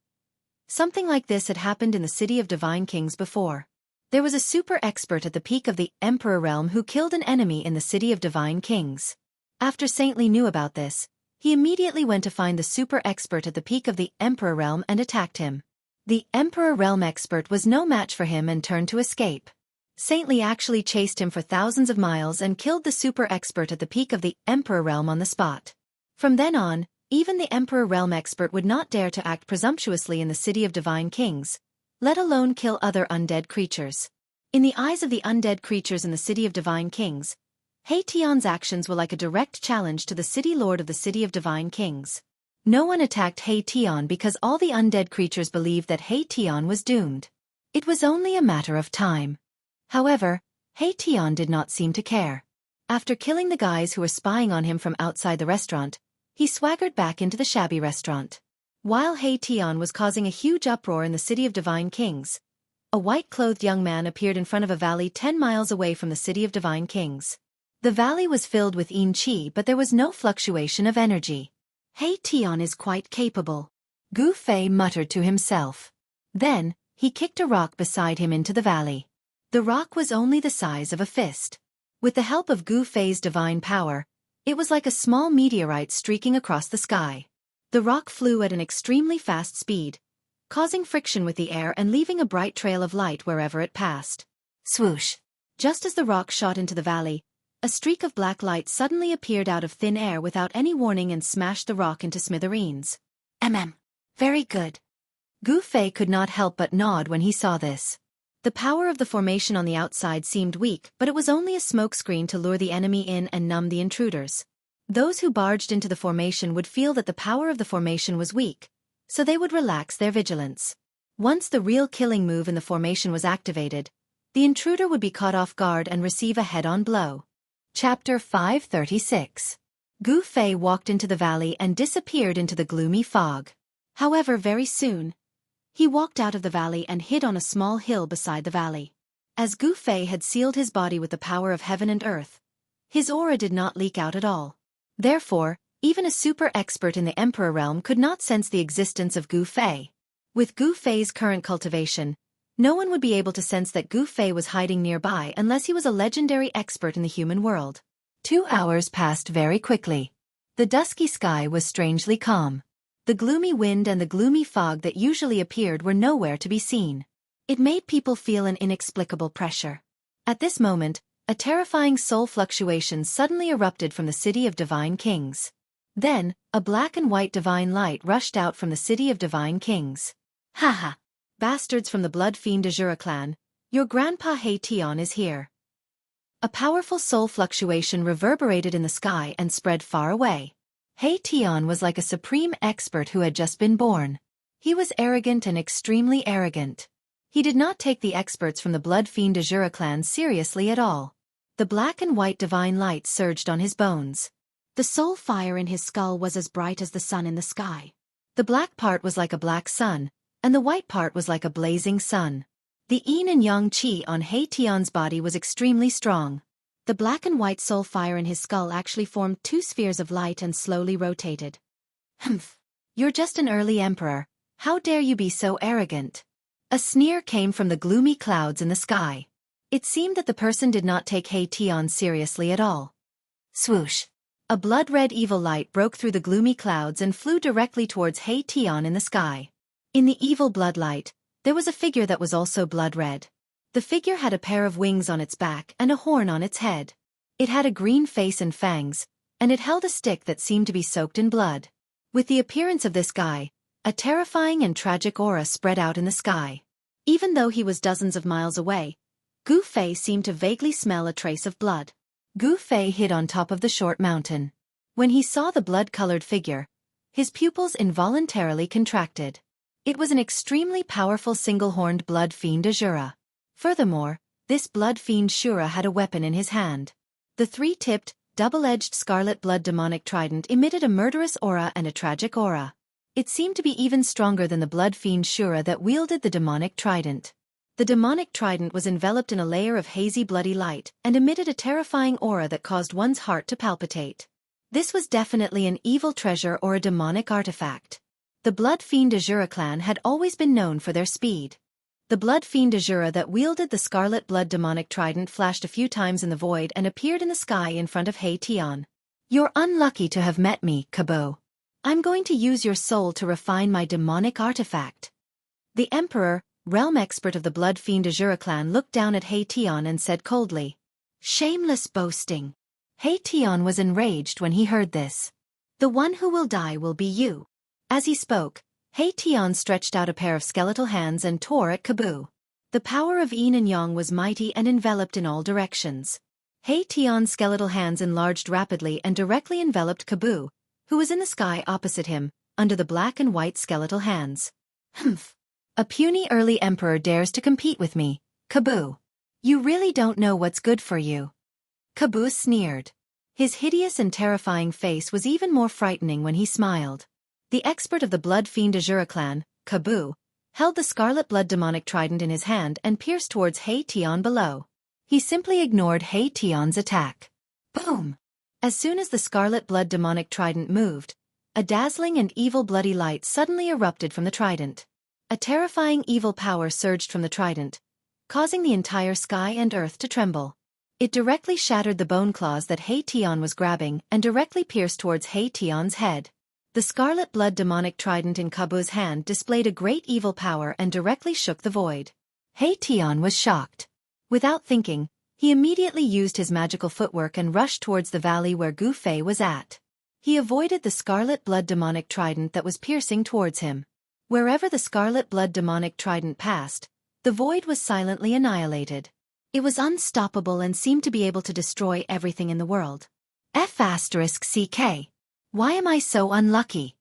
Speaker 1: Something like this had happened in the City of Divine Kings before. There was a super expert at the peak of the Emperor realm who killed an enemy in the City of Divine Kings. After Saint Li knew about this, he immediately went to find the super expert at the peak of the Emperor realm and attacked him. The Emperor realm expert was no match for him and turned to escape. Saint Li actually chased him for thousands of miles and killed the super expert at the peak of the Emperor realm on the spot. From then on, even the Emperor realm expert would not dare to act presumptuously in the City of Divine Kings, let alone kill other undead creatures. In the eyes of the undead creatures in the City of Divine Kings, Heition's actions were like a direct challenge to the City Lord of the City of Divine Kings. No one attacked Heition because all the undead creatures believed that Heition was doomed. It was only a matter of time. However, Heition did not seem to care. After killing the guys who were spying on him from outside the restaurant, he swaggered back into the shabby restaurant. While Heition was causing a huge uproar in the City of Divine Kings, a white-clothed young man appeared in front of a valley 10 miles away from the City of Divine Kings. The valley was filled with yin qi, but there was no fluctuation of energy. Heition is quite capable, Gu Fei muttered to himself. Then, he kicked a rock beside him into the valley. The rock was only the size of a fist. With the help of Gu Fei's divine power, it was like a small meteorite streaking across the sky. The rock flew at an extremely fast speed, causing friction with the air and leaving a bright trail of light wherever it passed. Swoosh! Just as the rock shot into the valley, a streak of black light suddenly appeared out of thin air without any warning and smashed the rock into smithereens. Very good. Gu Fei could not help but nod when he saw this. The power of the formation on the outside seemed weak, but it was only a smokescreen to lure the enemy in and numb the intruders. Those who barged into the formation would feel that the power of the formation was weak, so they would relax their vigilance. Once the real killing move in the formation was activated, the intruder would be caught off guard and receive a head-on blow. Chapter 536. Gu Fei walked into the valley and disappeared into the gloomy fog. However, very soon, he walked out of the valley and hid on a small hill beside the valley. As Gu Fei had sealed his body with the power of heaven and earth, his aura did not leak out at all. Therefore, even a super expert in the Emperor realm could not sense the existence of Gu Fei. With Gu Fei's current cultivation, no one would be able to sense that Gu Fei was hiding nearby unless he was a legendary expert in the human world. 2 hours passed very quickly. The dusky sky was strangely calm. The gloomy wind and the gloomy fog that usually appeared were nowhere to be seen. It made people feel an inexplicable pressure. At this moment, a terrifying soul fluctuation suddenly erupted from the City of Divine Kings. Then, a black and white divine light rushed out from the City of Divine Kings. Haha! Bastards from the Blood Fiend Azura clan, your grandpa Heition is here. A powerful soul fluctuation reverberated in the sky and spread far away. Heition was like a supreme expert who had just been born. He was arrogant and extremely arrogant. He did not take the experts from the Blood Fiend Azura clan seriously at all. The black and white divine light surged on his bones. The soul fire in his skull was as bright as the sun in the sky. The black part was like a black sun, and the white part was like a blazing sun. The yin and yang qi on Heition's body was extremely strong. The black and white soul fire in his skull actually formed 2 spheres of light and slowly rotated. Humph! You're just an early emperor. How dare you be so arrogant? A sneer came from the gloomy clouds in the sky. It seemed that the person did not take Heition seriously at all. Swoosh! A blood-red evil light broke through the gloomy clouds and flew directly towards Heition in the sky. In the evil bloodlight, there was a figure that was also blood-red. The figure had a pair of wings on its back and a horn on its head. It had a green face and fangs, and it held a stick that seemed to be soaked in blood. With the appearance of this guy, a terrifying and tragic aura spread out in the sky. Even though he was dozens of miles away, Gu Fei seemed to vaguely smell a trace of blood. Gu Fei hid on top of the short mountain. When he saw the blood-colored figure, his pupils involuntarily contracted. It was an extremely powerful single-horned blood fiend Azura. Furthermore, this blood fiend Shura had a weapon in his hand. The 3-tipped, double-edged scarlet blood demonic trident emitted a murderous aura and a tragic aura. It seemed to be even stronger than the blood fiend Shura that wielded the demonic trident. The demonic trident was enveloped in a layer of hazy bloody light and emitted a terrifying aura that caused one's heart to palpitate. This was definitely an evil treasure or a demonic artifact. The blood fiend Azura clan had always been known for their speed. The blood fiend Azura that wielded the scarlet blood demonic trident flashed a few times in the void and appeared in the sky in front of Hei-Tian. "You're unlucky to have met me, Kabo. I'm going to use your soul to refine my demonic artifact." The Emperor, realm expert of the blood fiend Azura clan, looked down at Hei-Tian and said coldly, "Shameless boasting." Hei-Tian was enraged when he heard this. "The one who will die will be you." As he spoke, Hei-Tian stretched out a pair of skeletal hands and tore at Kabo. The power of yin and yang was mighty and enveloped in all directions. Hei-Tian's skeletal hands enlarged rapidly and directly enveloped Kabo, who was in the sky opposite him, under the black and white skeletal hands. "Humph! A puny early emperor dares to compete with me, Kabo. You really don't know what's good for you." Kabo sneered. His hideous and terrifying face was even more frightening when he smiled. The expert of the blood fiend Azura clan, Kabo, held the scarlet blood demonic trident in his hand and pierced towards Hei-Tian below. He simply ignored Hei-Tian's attack. Boom! As soon as the scarlet blood demonic trident moved, a dazzling and evil bloody light suddenly erupted from the trident. A terrifying evil power surged from the trident, causing the entire sky and earth to tremble. It directly shattered the bone claws that Hei-Tian was grabbing and directly pierced towards Hei-Tian's head. The scarlet blood demonic trident in Kabo's hand displayed a great evil power and directly shook the void. Hei-Tian was shocked. Without thinking, he immediately used his magical footwork and rushed towards the valley where Gu Fei was at. He avoided the scarlet blood demonic trident that was piercing towards him. Wherever the scarlet blood demonic trident passed, the void was silently annihilated. It was unstoppable and seemed to be able to destroy everything in the world. F***CK. Why am I so unlucky?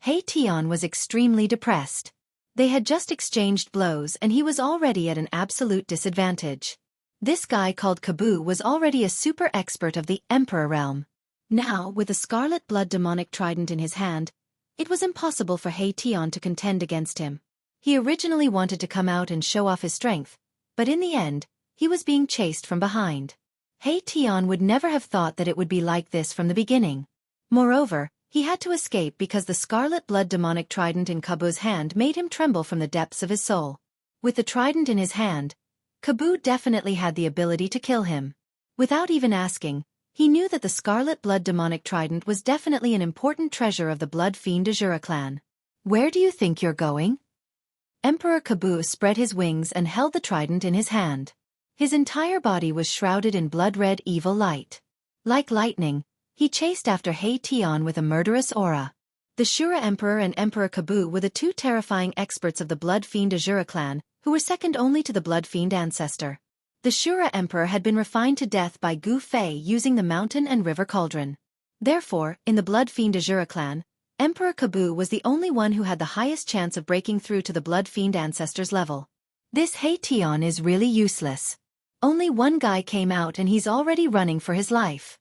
Speaker 1: Hei-Tian was extremely depressed. They had just exchanged blows and he was already at an absolute disadvantage. This guy called Kabo was already a super expert of the Emperor realm. Now, with the scarlet blood demonic trident in his hand, it was impossible for Hei-Tian to contend against him. He originally wanted to come out and show off his strength, but in the end, he was being chased from behind. Hei-Tian would never have thought that it would be like this from the beginning. Moreover, he had to escape because the scarlet blood demonic trident in Kabo's hand made him tremble from the depths of his soul. With the trident in his hand, Kabo definitely had the ability to kill him. Without even asking, he knew that the scarlet blood demonic trident was definitely an important treasure of the blood fiend Azura clan. "Where do you think you're going?" Emperor Kabo spread his wings and held the trident in his hand. His entire body was shrouded in blood-red evil light. Like lightning, he chased after Hei-Tian with a murderous aura. The Shura Emperor and Emperor Kabo were the two terrifying experts of the blood fiend Azura clan, who were second only to the blood fiend ancestor. The Shura Emperor had been refined to death by Gu Fei using the mountain and river cauldron. Therefore, in the blood fiend Azura clan, Emperor Kabo was the only one who had the highest chance of breaking through to the blood fiend ancestor's level. This Hei-Tian is really useless. Only one guy came out and he's already running for his life.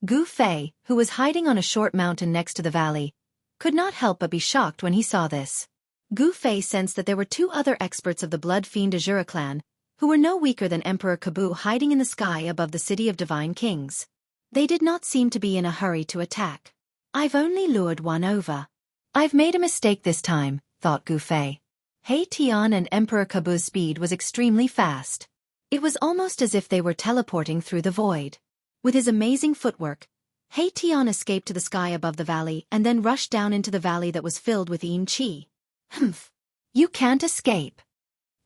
Speaker 1: Gu Fei, who was hiding on a short mountain next to the valley, could not help but be shocked when he saw this. Gu Fei sensed that there were two other experts of the blood fiend Azura clan, who were no weaker than Emperor Kabo, hiding in the sky above the city of divine kings. They did not seem to be in a hurry to attack. "I've only lured one over. I've made a mistake this time," thought Gu Fei. Hei-Tian and Emperor Kabo's speed was extremely fast. It was almost as if they were teleporting through the void. With his amazing footwork, Hei-Tian escaped to the sky above the valley and then rushed down into the valley that was filled with yin qi. "Humph! You can't escape."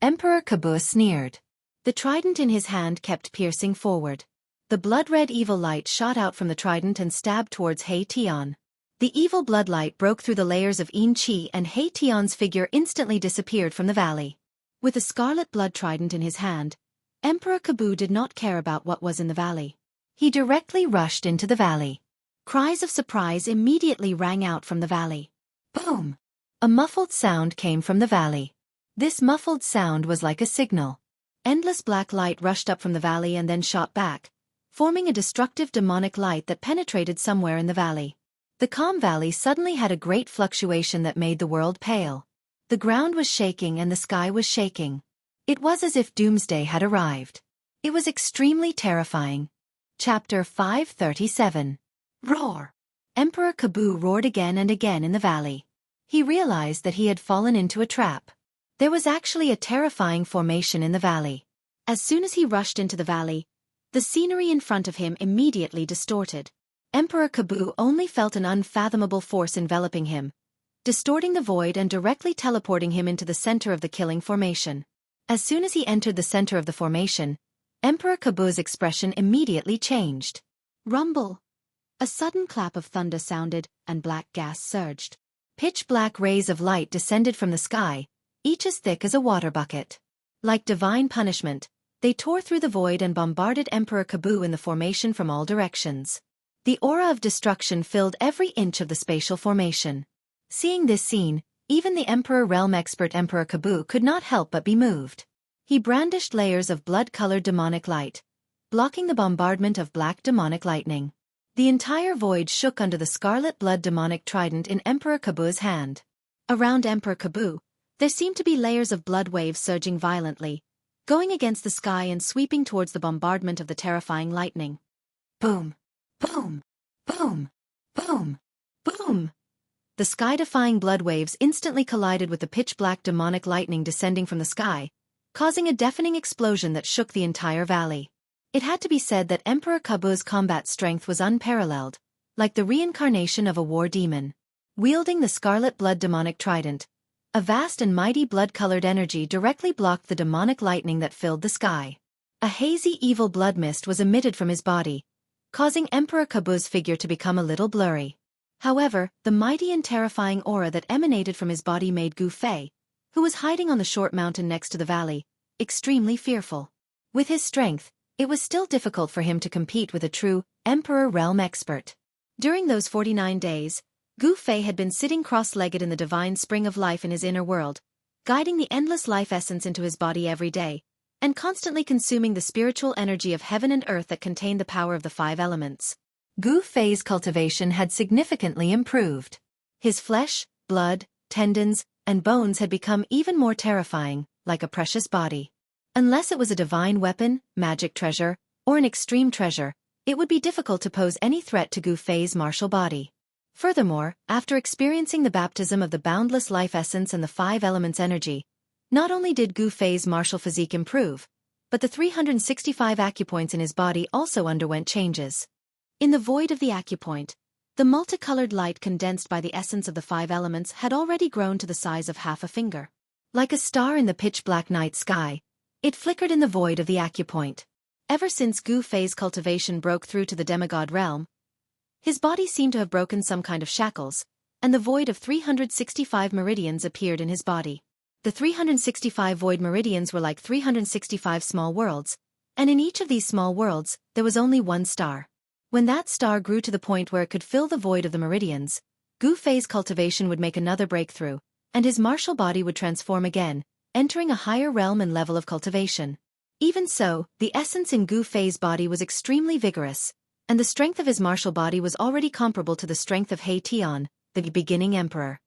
Speaker 1: Emperor Kabo sneered. The trident in his hand kept piercing forward. The blood-red evil light shot out from the trident and stabbed towards Hei-Tian. The evil bloodlight broke through the layers of yin qi and Hei-Tian's figure instantly disappeared from the valley. With the scarlet blood trident in his hand, Emperor Kabo did not care about what was in the valley. He directly rushed into the valley. Cries of surprise immediately rang out from the valley. Boom! A muffled sound came from the valley. This muffled sound was like a signal. Endless black light rushed up from the valley and then shot back, forming a destructive demonic light that penetrated somewhere in the valley. The calm valley suddenly had a great fluctuation that made the world pale. The ground was shaking and the sky was shaking. It was as if doomsday had arrived. It was extremely terrifying. Chapter 537. Roar! Emperor Kaboo roared again and again in the valley. He realized that he had fallen into a trap. There was actually a terrifying formation in the valley. As soon as he rushed into the valley, the scenery in front of him immediately distorted. Emperor Kaboo only felt an unfathomable force enveloping him, distorting the void and directly teleporting him into the center of the killing formation. As soon as he entered the center of the formation, Emperor Kaboo's expression immediately changed. Rumble! A sudden clap of thunder sounded, and black gas surged. Pitch-black rays of light descended from the sky, each as thick as a water bucket. Like divine punishment, they tore through the void and bombarded Emperor Kaboo in the formation from all directions. The aura of destruction filled every inch of the spatial formation. Seeing this scene, even the Emperor Realm expert Emperor Kaboo could not help but be moved. He brandished layers of blood-colored demonic light, blocking the bombardment of black demonic lightning. The entire void shook under the scarlet blood demonic trident in Emperor Kaboo's hand. Around Emperor Kaboo, there seemed to be layers of blood waves surging violently, going against the sky and sweeping towards the bombardment of the terrifying lightning. Boom! Boom! Boom! Boom! Boom! The sky-defying blood waves instantly collided with the pitch-black demonic lightning descending from the sky, causing a deafening explosion that shook the entire valley. It had to be said that Emperor Kaboo's combat strength was unparalleled, like the reincarnation of a war demon. Wielding the scarlet blood demonic trident, a vast and mighty blood-colored energy directly blocked the demonic lightning that filled the sky. A hazy evil blood mist was emitted from his body, causing Emperor Kaboo's figure to become a little blurry. However, the mighty and terrifying aura that emanated from his body made Gu Fei, who was hiding on the short mountain next to the valley, extremely fearful. With his strength, it was still difficult for him to compete with a true Emperor Realm expert. During those 49 days, Gu Fei had been sitting cross-legged in the divine spring of life in his inner world, guiding the endless life essence into his body every day, and constantly consuming the spiritual energy of heaven and earth that contained the power of the 5 elements. Gu Fei's cultivation had significantly improved. His flesh, blood, tendons, and bones had become even more terrifying, like a precious body. Unless it was a divine weapon, magic treasure, or an extreme treasure, it would be difficult to pose any threat to Gu Fei's martial body. Furthermore, after experiencing the baptism of the boundless life essence and the 5 elements energy, not only did Gu Fei's martial physique improve, but the 365 acupoints in his body also underwent changes. In the void of the acupoint, the multicolored light condensed by the essence of the 5 elements had already grown to the size of half a finger. Like a star in the pitch-black night sky, it flickered in the void of the acupoint. Ever since Gu Fei's cultivation broke through to the demigod realm, his body seemed to have broken some kind of shackles, and the void of 365 meridians appeared in his body. The 365 void meridians were like 365 small worlds, and in each of these small worlds, there was only one star. When that star grew to the point where it could fill the void of the meridians, Gu Fei's cultivation would make another breakthrough, and his martial body would transform again, entering a higher realm and level of cultivation. Even so, the essence in Gu Fei's body was extremely vigorous, and the strength of his martial body was already comparable to the strength of He Tian, the beginning emperor.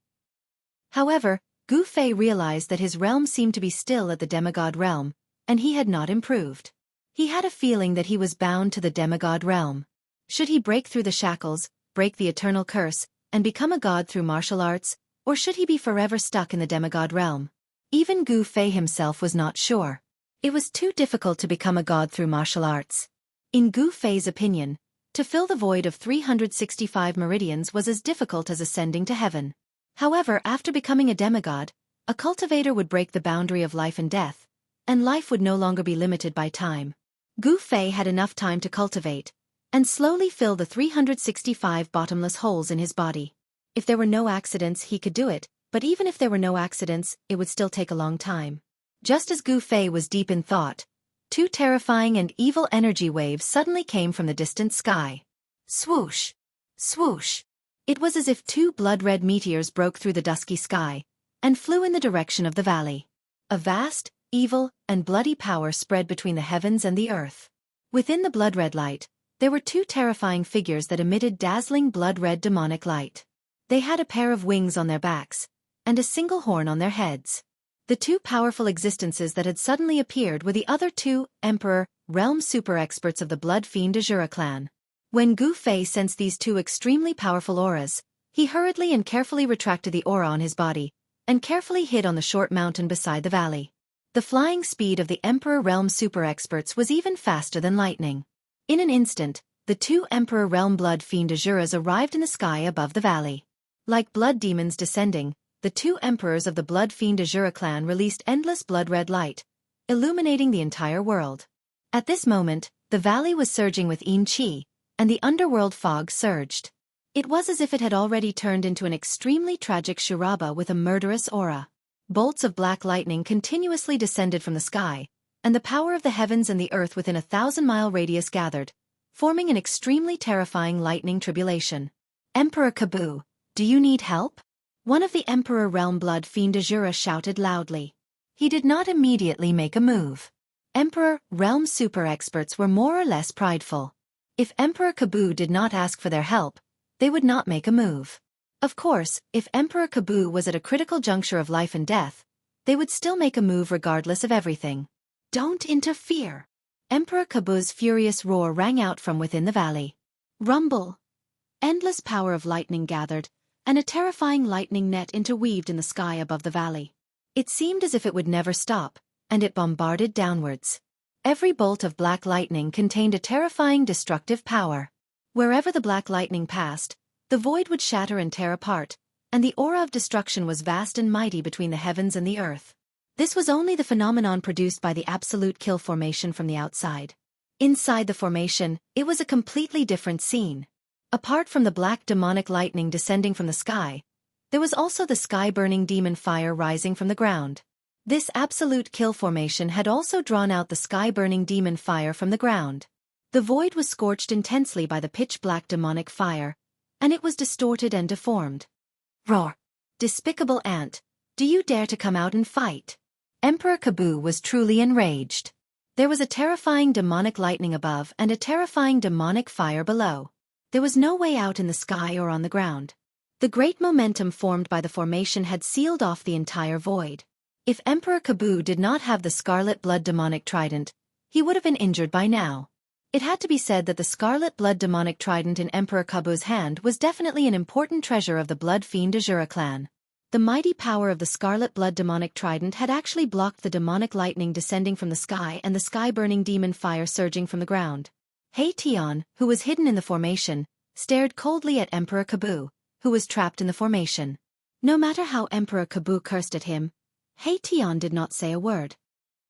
Speaker 1: However, Gu Fei realized that his realm seemed to be still at the demigod realm, and he had not improved. He had a feeling that he was bound to the demigod realm. Should he break through the shackles, break the eternal curse, and become a god through martial arts, or should he be forever stuck in the demigod realm? Even Gu Fei himself was not sure. It was too difficult to become a god through martial arts. In Gu Fei's opinion, to fill the void of 365 meridians was as difficult as ascending to heaven. However, after becoming a demigod, a cultivator would break the boundary of life and death, and life would no longer be limited by time. Gu Fei had enough time to cultivate, and slowly fill the 365 bottomless holes in his body. If there were no accidents, he could do it, but even if there were no accidents, it would still take a long time. Just as Gu Fei was deep in thought, 2 terrifying and evil energy waves suddenly came from the distant sky. Swoosh! Swoosh! It was as if 2 blood-red meteors broke through the dusky sky, and flew in the direction of the valley. A vast, evil, and bloody power spread between the heavens and the earth. Within the blood-red light, There were two terrifying figures that emitted dazzling blood-red demonic light. They had a pair of wings on their backs, and a single horn on their heads. The two powerful existences that had suddenly appeared were the other two Emperor realm super-experts of the Blood Fiend Azura clan. When Gu Fei sensed these two extremely powerful auras, he hurriedly and carefully retracted the aura on his body, and carefully hid on the short mountain beside the valley. The flying speed of the Emperor Realm super-experts was even faster than lightning. In an instant, the two Emperor Realm Blood Fiend Azuras arrived in the sky above the valley. Like blood demons descending, the two Emperors of the Blood Fiend Azura clan released endless blood-red light, illuminating the entire world. At this moment, the valley was surging with yin qi, and the underworld fog surged. It was as if it had already turned into an extremely tragic Shuraba with a murderous aura. Bolts of black lightning continuously descended from the sky, and the power of the heavens and the earth within a 1,000-mile radius gathered, forming an extremely terrifying lightning tribulation. Emperor Kabu, do you need help? One of the Emperor Realm Blood Fiend Azura shouted loudly. He did not immediately make a move. Emperor Realm super experts were more or less prideful. If Emperor Kabu did not ask for their help, they would not make a move. Of course, if Emperor Kabu was at a critical juncture of life and death, they would still make a move regardless of everything. Don't interfere! Emperor Kabu's furious roar rang out from within the valley. Rumble! Endless power of lightning gathered, and a terrifying lightning net interweaved in the sky above the valley. It seemed as if it would never stop, and it bombarded downwards. Every bolt of black lightning contained a terrifying destructive power. Wherever the black lightning passed, the void would shatter and tear apart, and the aura of destruction was vast and mighty between the heavens and the earth. This was only the phenomenon produced by the absolute kill formation from the outside. Inside the formation, it was a completely different scene. Apart from the black demonic lightning descending from the sky, there was also the sky-burning demon fire rising from the ground. This absolute kill formation had also drawn out the sky-burning demon fire from the ground. The void was scorched intensely by the pitch-black demonic fire, and it was distorted and deformed. Roar! Despicable ant, do you dare to come out and fight? Emperor Kabu was truly enraged. There was a terrifying demonic lightning above and a terrifying demonic fire below. There was no way out in the sky or on the ground. The great momentum formed by the formation had sealed off the entire void. If Emperor Kabu did not have the Scarlet Blood Demonic Trident, he would have been injured by now. It had to be said that the Scarlet Blood Demonic Trident in Emperor Kabu's hand was definitely an important treasure of the Blood Fiend Azura clan. The mighty power of the Scarlet Blood Demonic Trident had actually blocked the demonic lightning descending from the sky and the sky-burning demon fire surging from the ground. Hei Tian, who was hidden in the formation, stared coldly at Emperor Kabu, who was trapped in the formation. No matter how Emperor Kabu cursed at him, Hei Tian did not say a word.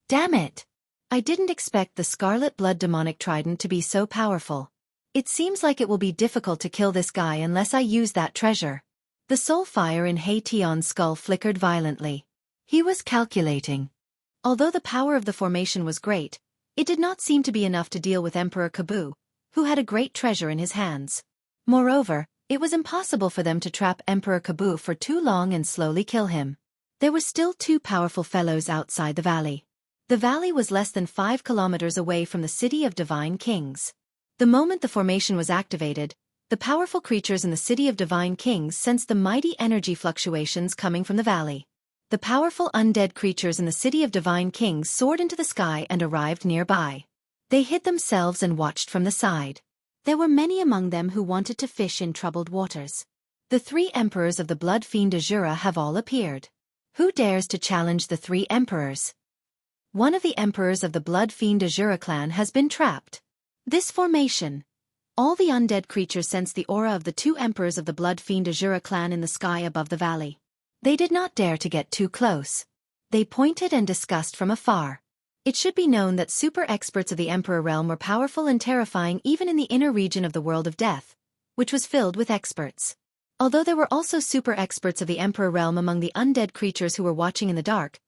Speaker 1: Damn it! I didn't expect the Scarlet Blood Demonic Trident to be so powerful. It seems like it will be difficult to kill this guy unless I use that treasure. The soul fire in Hei Tian's skull flickered violently. He was calculating. Although the power of the formation was great, it did not seem to be enough to deal with Emperor Kabu, who had a great treasure in his hands. Moreover, it was impossible for them to trap Emperor Kabu for too long and slowly kill him. There were still two powerful fellows outside the valley. The valley was less than 5 kilometers away from the city of Divine Kings. The moment the formation was activated, the powerful creatures in the city of Divine Kings sensed the mighty energy fluctuations coming from the valley. The powerful undead creatures in the city of Divine Kings soared into the sky and arrived nearby. They hid themselves and watched from the side. There were many among them who wanted to fish in troubled waters. The 3 emperors of the Blood Fiend Azura have all appeared. Who dares to challenge the 3 emperors? One of the emperors of the Blood Fiend Azura clan has been trapped. This formation. All the undead creatures sensed the aura of the 2 emperors of the Blood Fiend Azura clan in the sky above the valley. They did not dare to get too close. They pointed and discussed from afar. It should be known that super experts of the Emperor realm were powerful and terrifying even in the inner region of the world of death, which was filled with experts. Although there were also super experts of the Emperor realm among the undead creatures who were watching in the dark,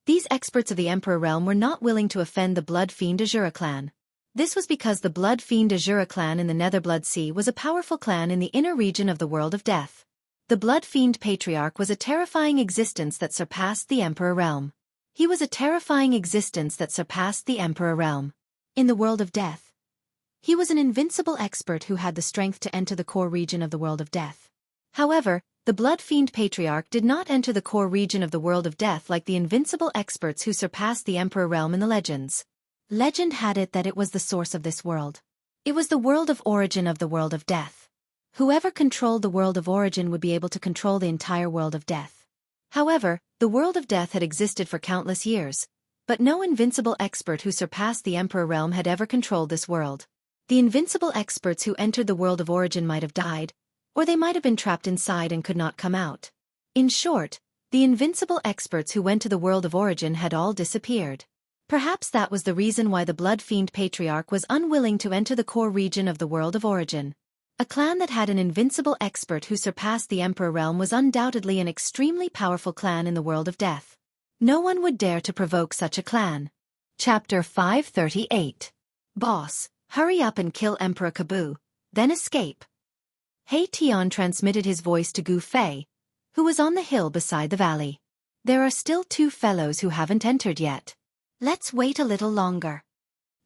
Speaker 1: these experts of the Emperor realm were not willing to offend the Blood Fiend Azura clan. This was because the Blood Fiend Azura clan in the Netherblood Sea was a powerful clan in the inner region of the world of death. The Blood Fiend Patriarch was a terrifying existence that surpassed the Emperor realm. He was a terrifying existence that surpassed the Emperor realm. In the world of death, He was an invincible expert who had the strength to enter the core region of the world of death. However, the Blood Fiend Patriarch did not enter the core region of the world of death like the invincible experts who surpassed the Emperor realm in the legends. Legend had it that it was the source of this world. It was the world of origin of the world of death. Whoever controlled the world of origin would be able to control the entire world of death. However, the world of death had existed for countless years, but no invincible expert who surpassed the Emperor realm had ever controlled this world. The invincible experts who entered the world of origin might have died, or they might have been trapped inside and could not come out. In short, the invincible experts who went to the world of origin had all disappeared. Perhaps that was the reason why the Blood Fiend Patriarch was unwilling to enter the core region of the world of origin. A clan that had an invincible expert who surpassed the Emperor realm was undoubtedly an extremely powerful clan in the world of death. No one would dare to provoke such a clan. Chapter 538. Boss, hurry up and kill Emperor Kabu, then escape. Tian transmitted his voice to Gu Fei, who was on the hill beside the valley. There are still 2 fellows who haven't entered yet. Let's wait a little longer.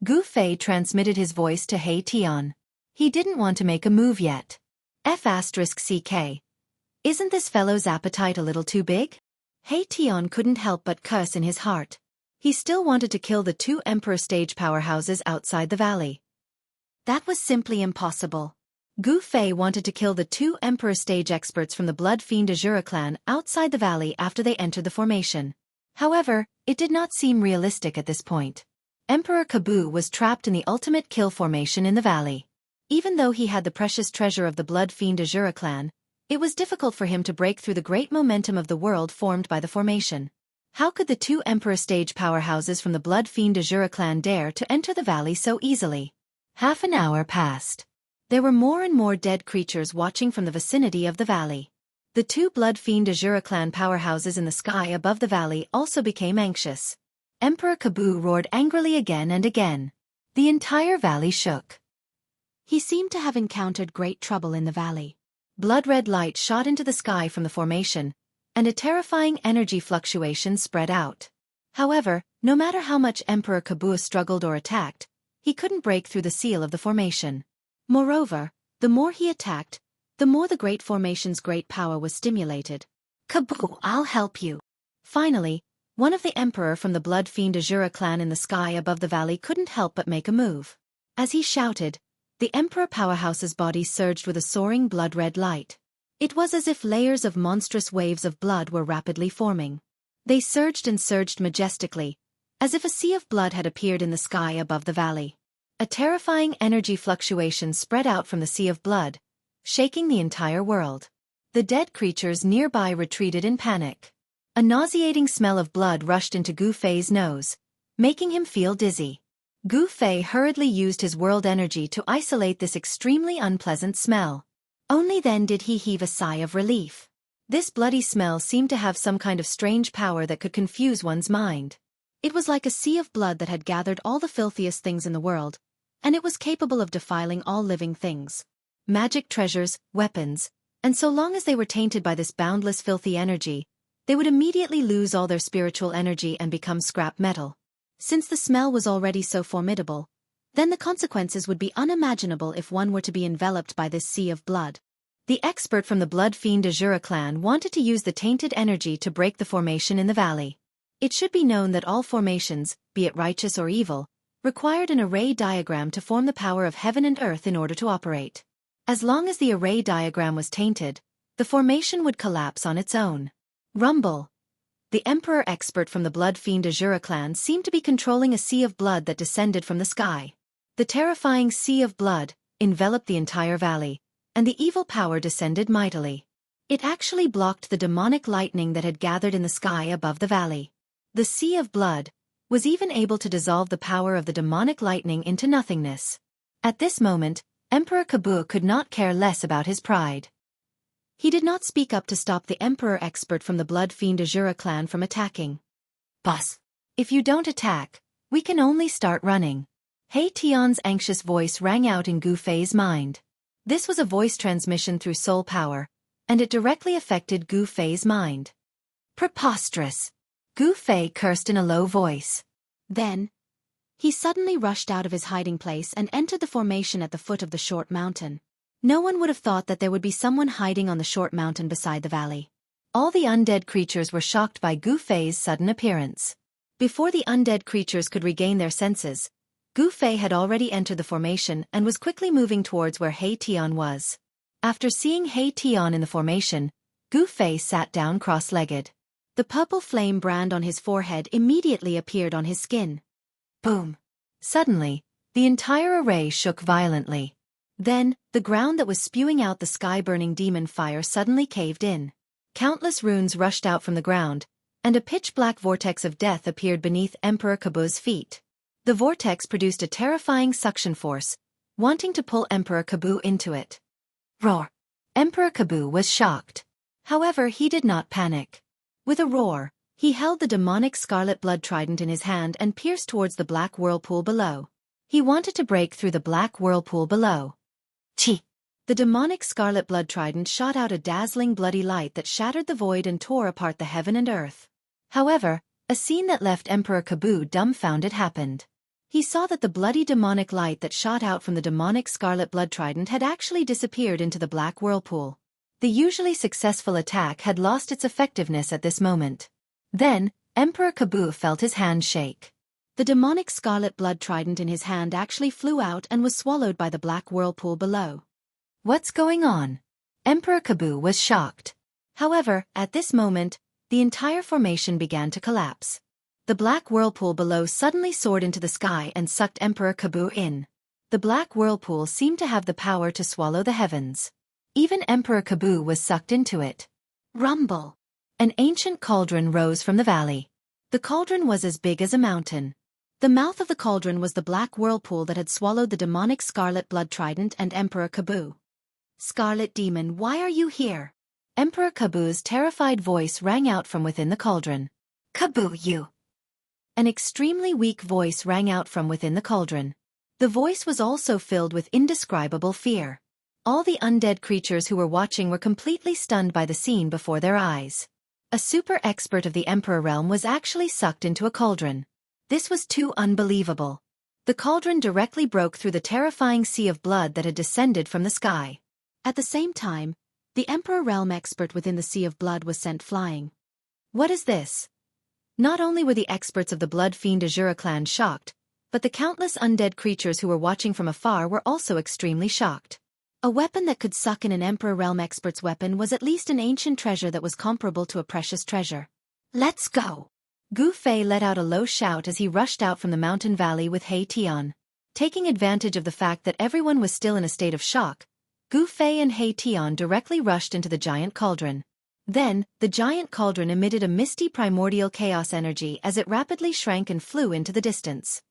Speaker 1: Gu Fei transmitted his voice to Tian. He didn't want to make a move yet. F***CK. Isn't this fellow's appetite a little too big? Tian couldn't help but curse in his heart. He still wanted to kill the 2 Emperor stage powerhouses outside the valley. That was simply impossible. Gu Fei wanted to kill the 2 Emperor stage experts from the Blood Fiend Azura clan outside the valley after they entered the formation. However, it did not seem realistic at this point. Emperor Kabu was trapped in the ultimate kill formation in the valley. Even though he had the precious treasure of the Blood Fiend Azura clan, it was difficult for him to break through the great momentum of the world formed by the formation. How could the 2 Emperor stage powerhouses from the Blood Fiend Azura clan dare to enter the valley so easily? Half an hour passed. There were more and more dead creatures watching from the vicinity of the valley. The 2 Blood Fiend Azura clan powerhouses in the sky above the valley also became anxious. Emperor Kabu roared angrily again and again. The entire valley shook. He seemed to have encountered great trouble in the valley. Blood-red light shot into the sky from the formation, and a terrifying energy fluctuation spread out. However, no matter how much Emperor Kabu struggled or attacked, he couldn't break through the seal of the formation. Moreover, the more he attacked, the more the great formation's great power was stimulated. Kabu, I'll help you. Finally, one of the Emperor from the Blood Fiend Azura clan in the sky above the valley couldn't help but make a move. As he shouted, the Emperor powerhouse's body surged with a soaring blood-red light. It was as if layers of monstrous waves of blood were rapidly forming. They surged and surged majestically, as if a sea of blood had appeared in the sky above the valley. A terrifying energy fluctuation spread out from the sea of blood, shaking the entire world. The dead creatures nearby retreated in panic. A nauseating smell of blood rushed into Gu Fei's nose, making him feel dizzy. Gu Fei hurriedly used his world energy to isolate this extremely unpleasant smell. Only then did he heave a sigh of relief. This bloody smell seemed to have some kind of strange power that could confuse one's mind. It was like a sea of blood that had gathered all the filthiest things in the world, and it was capable of defiling all living things. Magic treasures, weapons, and so long as they were tainted by this boundless filthy energy, they would immediately lose all their spiritual energy and become scrap metal. Since the smell was already so formidable, then the consequences would be unimaginable if one were to be enveloped by this sea of blood. The expert from the Blood Fiend Azura clan wanted to use the tainted energy to break the formation in the valley. It should be known that all formations, be it righteous or evil, required an array diagram to form the power of heaven and earth in order to operate. As long as the array diagram was tainted, the formation would collapse on its own. Rumble. The Emperor expert from the Blood Fiend Azura clan seemed to be controlling a sea of blood that descended from the sky. The terrifying sea of blood enveloped the entire valley, and the evil power descended mightily. It actually blocked the demonic lightning that had gathered in the sky above the valley. The sea of blood was even able to dissolve the power of the demonic lightning into nothingness. At this moment, Emperor Kabu could not care less about his pride. He did not speak up to stop the Emperor expert from the Blood Fiend Azura clan from attacking. Boss, if you don't attack, we can only start running. Tian's anxious voice rang out in Gu Fei's mind. This was a voice transmission through soul power, and it directly affected Gu Fei's mind. Preposterous! Gu Fei cursed in a low voice. Then, He suddenly rushed out of his hiding place and entered the formation at the foot of the short mountain. No one would have thought that there would be someone hiding on the short mountain beside the valley. All the undead creatures were shocked by Gu Fei's sudden appearance. Before the undead creatures could regain their senses, Gu Fei had already entered the formation and was quickly moving towards where He Tian was. After seeing He Tian in the formation, Gu Fei sat down cross-legged. The purple flame brand on his forehead immediately appeared on his skin. Boom! Suddenly, the entire array shook violently. Then, the ground that was spewing out the sky-burning demon fire suddenly caved in. Countless runes rushed out from the ground, and a pitch-black vortex of death appeared beneath Emperor Kabu's feet. The vortex produced a terrifying suction force, wanting to pull Emperor Kabu into it. Roar! Emperor Kabu was shocked. However, he did not panic. With a roar, he held the demonic scarlet blood trident in his hand and pierced towards the black whirlpool below. He wanted to break through the black whirlpool below. Chi! The demonic scarlet blood trident shot out a dazzling bloody light that shattered the void and tore apart the heaven and earth. However, a scene that left Emperor Kabu dumbfounded happened. He saw that the bloody demonic light that shot out from the demonic scarlet blood trident had actually disappeared into the black whirlpool. The usually successful attack had lost its effectiveness at this moment. Then, Emperor Kabu felt his hand shake. The demonic scarlet blood trident in his hand actually flew out and was swallowed by the black whirlpool below. What's going on? Emperor Kabu was shocked. However, at this moment, the entire formation began to collapse. The black whirlpool below suddenly soared into the sky and sucked Emperor Kabu in. The black whirlpool seemed to have the power to swallow the heavens. Even Emperor Kabu was sucked into it. Rumble! An ancient cauldron rose from the valley. The cauldron was as big as a mountain. The mouth of the cauldron was the black whirlpool that had swallowed the demonic scarlet blood trident and Emperor Kabu. Scarlet Demon, why are you here? Emperor Kabu's terrified voice rang out from within the cauldron. Kabu, you! An extremely weak voice rang out from within the cauldron. The voice was also filled with indescribable fear. All the undead creatures who were watching were completely stunned by the scene before their eyes. A super expert of the Emperor realm was actually sucked into a cauldron. This was too unbelievable. The cauldron directly broke through the terrifying sea of blood that had descended from the sky. At the same time, the Emperor realm expert within the sea of blood was sent flying. What is this? Not only were the experts of the Blood Fiend Azura clan shocked, but the countless undead creatures who were watching from afar were also extremely shocked. A weapon that could suck in an Emperor realm expert's weapon was at least an ancient treasure that was comparable to a precious treasure. Let's go! Gu Fei let out a low shout as he rushed out from the mountain valley with He Tian. Taking advantage of the fact that everyone was still in a state of shock, Gu Fei and He Tian directly rushed into the giant cauldron. Then, the giant cauldron emitted a misty primordial chaos energy as it rapidly shrank and flew into the distance.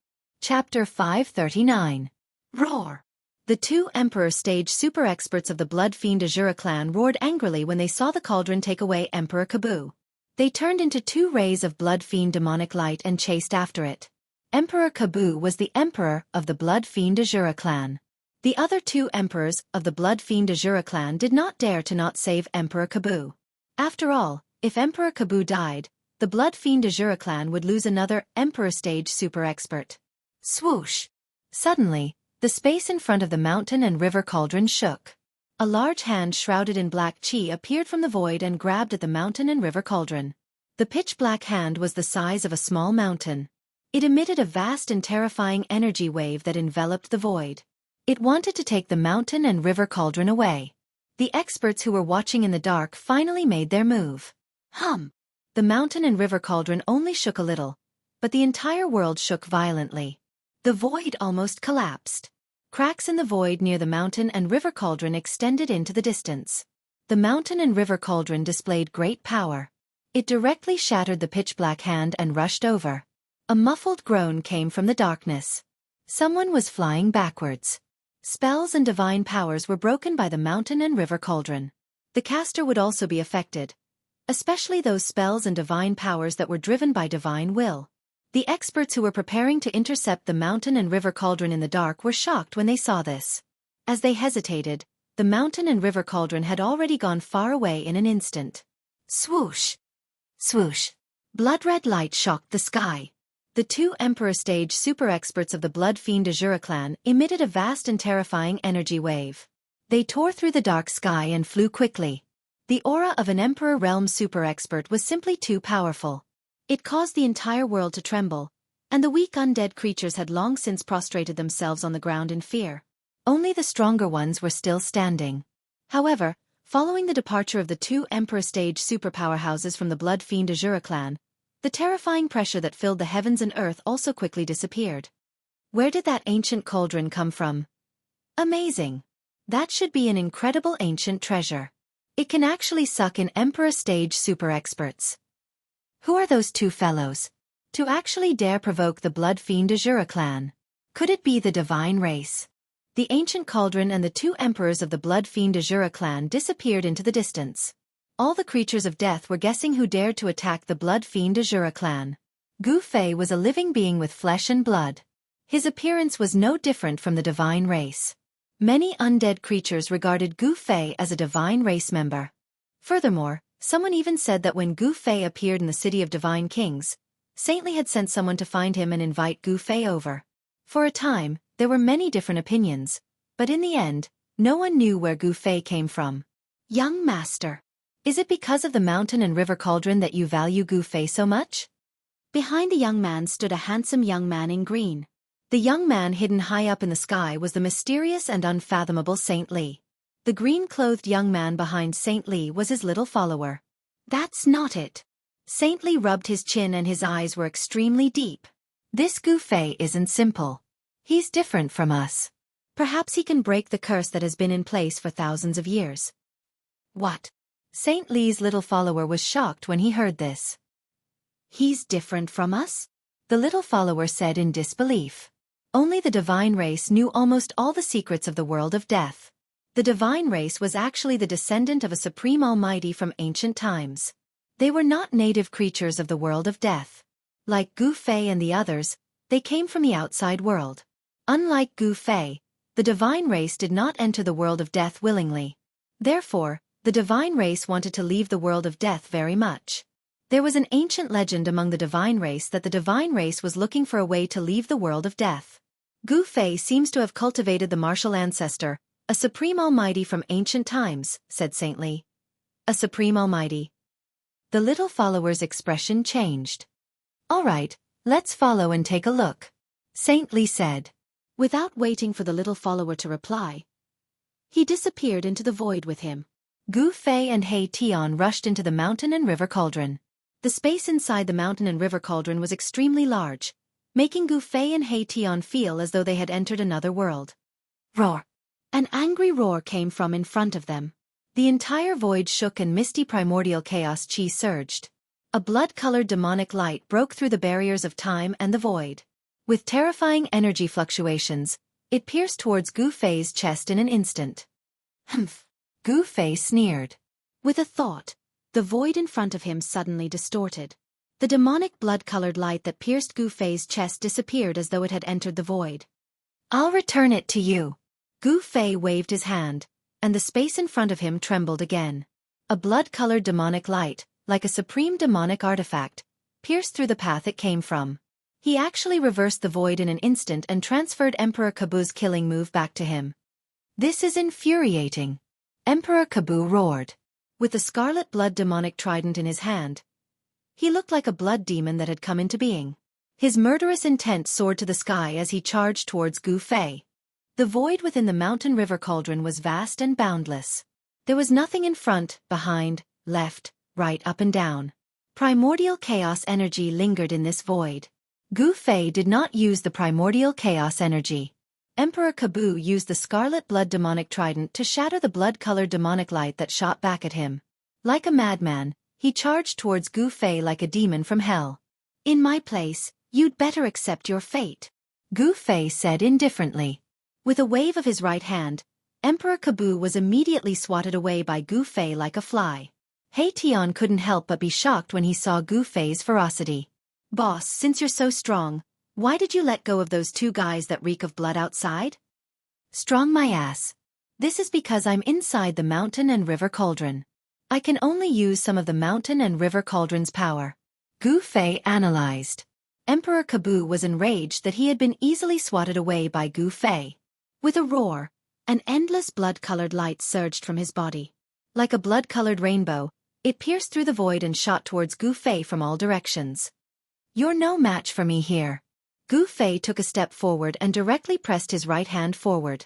Speaker 1: Chapter 539. Roar! The two Emperor stage super experts of the Blood Fiend Azura clan roared angrily when they saw the cauldron take away Emperor Kabu. They turned into two rays of Blood Fiend demonic light and chased after it. Emperor Kabu was the Emperor of the Blood Fiend Azura clan. The other two Emperors of the Blood Fiend Azura clan did not dare to not save Emperor Kabu. After all, if Emperor Kabu died, the Blood Fiend Azura clan would lose another Emperor stage super expert. Swoosh! Suddenly, the space in front of the mountain and river cauldron shook. A large hand shrouded in black chi appeared from the void and grabbed at the mountain and river cauldron. The pitch-black hand was the size of a small mountain. It emitted a vast and terrifying energy wave that enveloped the void. It wanted to take the mountain and river cauldron away. The experts who were watching in the dark finally made their move. Hum! The mountain and river cauldron only shook a little, but the entire world shook violently. The void almost collapsed. Cracks in the void near the mountain and river cauldron extended into the distance. The mountain and river cauldron displayed great power. It directly shattered the pitch-black hand and rushed over. A muffled groan came from the darkness. Someone was flying backwards. Spells and divine powers were broken by the mountain and river cauldron. The caster would also be affected, especially those spells and divine powers that were driven by divine will. The experts who were preparing to intercept the mountain and river cauldron in the dark were shocked when they saw this. As they hesitated, the mountain and river cauldron had already gone far away in an instant. Swoosh! Swoosh! Blood-red light shocked the sky. The two Emperor stage super experts of the Blood Fiend Azura clan emitted a vast and terrifying energy wave. They tore through the dark sky and flew quickly. The aura of an Emperor Realm super expert was simply too powerful. It caused the entire world to tremble, and the weak undead creatures had long since prostrated themselves on the ground in fear. Only the stronger ones were still standing. However, following the departure of the two Emperor stage super powerhouses from the Blood Fiend Azura clan, the terrifying pressure that filled the heavens and earth also quickly disappeared. Where did that ancient cauldron come from? Amazing. That should be an incredible ancient treasure. It can actually suck in Emperor stage super experts. Who are those two fellows? To actually dare provoke the Blood Fiend Azura clan? Could it be the divine race? The ancient cauldron and the two emperors of the Blood Fiend Azura clan disappeared into the distance. All the creatures of death were guessing who dared to attack the Blood Fiend Azura clan. Gu Fei was a living being with flesh and blood. His appearance was no different from the divine race. Many undead creatures regarded Gu Fei as a divine race member. Furthermore, someone even said that when Gu Fei appeared in the City of Divine Kings, Saintly had sent someone to find him and invite Gu Fei over. For a time, there were many different opinions, but in the end, no one knew where Gu Fei came from. Young Master. Is it because of the mountain and river cauldron that you value Gu Fei so much? Behind the young man stood a handsome young man in green. The young man hidden high up in the sky was the mysterious and unfathomable Saint Li. The green-clothed young man behind Saint Li was his little follower. That's not it. Saint Li rubbed his chin and his eyes were extremely deep. This Gu Fei isn't simple. He's different from us. Perhaps he can break the curse that has been in place for thousands of years. What? Saint Li's little follower was shocked when he heard this. He's different from us? The little follower said in disbelief. Only the divine race knew almost all the secrets of the world of death. The divine race was actually the descendant of a supreme almighty from ancient times. They were not native creatures of the world of death. Like Gu Fei and the others, they came from the outside world. Unlike Gu Fei, the divine race did not enter the world of death willingly. Therefore, the divine race wanted to leave the world of death very much. There was an ancient legend among the divine race that the divine race was looking for a way to leave the world of death. Gu Fei seems to have cultivated the martial ancestor, a supreme almighty from ancient times, said Saint Li. A supreme almighty. The little follower's expression changed. All right, let's follow and take a look, Saint Li said. Without waiting for the little follower to reply, he disappeared into the void with him. Gu Fei and He Tian rushed into the mountain and river cauldron. The space inside the mountain and river cauldron was extremely large, making Gu Fei and He Tian feel as though they had entered another world. Roar! An angry roar came from in front of them. The entire void shook and misty primordial chaos chi surged. A blood-colored demonic light broke through the barriers of time and the void. With terrifying energy fluctuations, it pierced towards Gu Fei's chest in an instant. Humph! Gu Fei sneered. With a thought, the void in front of him suddenly distorted. The demonic blood-colored light that pierced Gu Fei's chest disappeared as though it had entered the void. I'll return it to you. Gu Fei waved his hand, and the space in front of him trembled again. A blood-colored demonic light, like a supreme demonic artifact, pierced through the path it came from. He actually reversed the void in an instant and transferred Emperor Kabu's killing move back to him. This is infuriating. Emperor Kabu roared. With the scarlet blood demonic trident in his hand, he looked like a blood demon that had come into being. His murderous intent soared to the sky as he charged towards Gu Fei. The void within the mountain river cauldron was vast and boundless. There was nothing in front, behind, left, right, up and down. Primordial chaos energy lingered in this void. Gu Fei did not use the primordial chaos energy. Emperor Kabu used the scarlet blood demonic trident to shatter the blood-colored demonic light that shot back at him. Like a madman, he charged towards Gu Fei like a demon from hell. In my place, you'd better accept your fate, Gu Fei said indifferently. With a wave of his right hand, Emperor Kabu was immediately swatted away by Gu Fei like a fly. He Tian couldn't help but be shocked when he saw Gu Fei's ferocity. Boss, since you're so strong, why did you let go of those two guys that reek of blood outside? Strong my ass. This is because I'm inside the mountain and river cauldron. I can only use some of the mountain and river cauldron's power. Gu Fei analyzed. Emperor Kabu was enraged that he had been easily swatted away by Gu Fei. With a roar, an endless blood-colored light surged from his body. Like a blood-colored rainbow, it pierced through the void and shot towards Gu Fei from all directions. "You're no match for me here." Gu Fei took a step forward and directly pressed his right hand forward.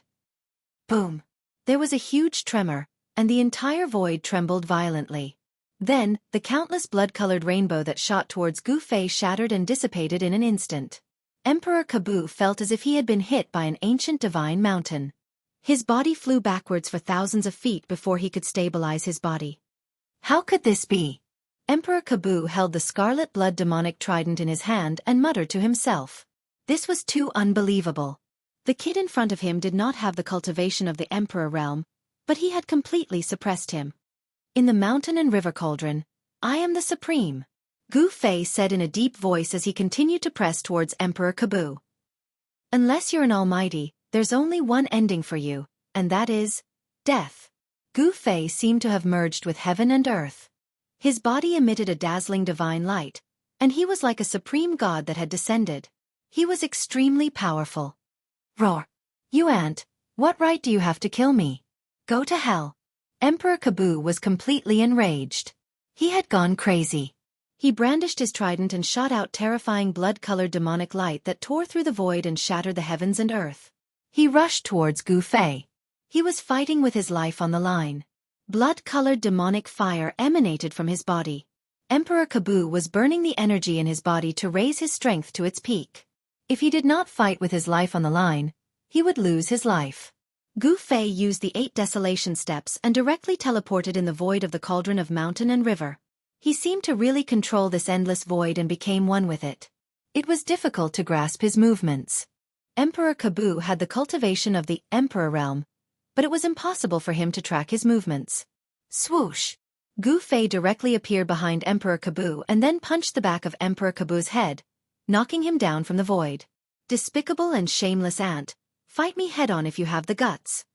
Speaker 1: Boom! There was a huge tremor, and the entire void trembled violently. Then, the countless blood-colored rainbow that shot towards Gu Fei shattered and dissipated in an instant. Emperor Kabu felt as if he had been hit by an ancient divine mountain. His body flew backwards for thousands of feet before he could stabilize his body. How could this be? Emperor Kabu held the scarlet blood demonic trident in his hand and muttered to himself. This was too unbelievable. The kid in front of him did not have the cultivation of the Emperor realm, but he had completely suppressed him. "In the mountain and river cauldron, I am the supreme," Gu Fei said in a deep voice as he continued to press towards Emperor Kabu. "Unless you're an almighty, there's only one ending for you, and that is death." Gu Fei seemed to have merged with heaven and earth. His body emitted a dazzling divine light, and he was like a supreme god that had descended. He was extremely powerful. "Roar! You ant, what right do you have to kill me? Go to hell." Emperor Kabu was completely enraged. He had gone crazy. He brandished his trident and shot out terrifying blood-colored demonic light that tore through the void and shattered the heavens and earth. He rushed towards Gu Fei. He was fighting with his life on the line. Blood-colored demonic fire emanated from his body. Emperor Kabu was burning the energy in his body to raise his strength to its peak. If he did not fight with his life on the line, he would lose his life. Gu Fei used the 8 desolation steps and directly teleported in the void of the cauldron of mountain and river. He seemed to really control this endless void and became one with it. It was difficult to grasp his movements. Emperor Kabu had the cultivation of the Emperor realm, but it was impossible for him to track his movements. Swoosh! Gu Fei directly appeared behind Emperor Kabu and then punched the back of Emperor Kabu's head, knocking him down from the void. "Despicable and shameless ant, fight me head-on if you have the guts."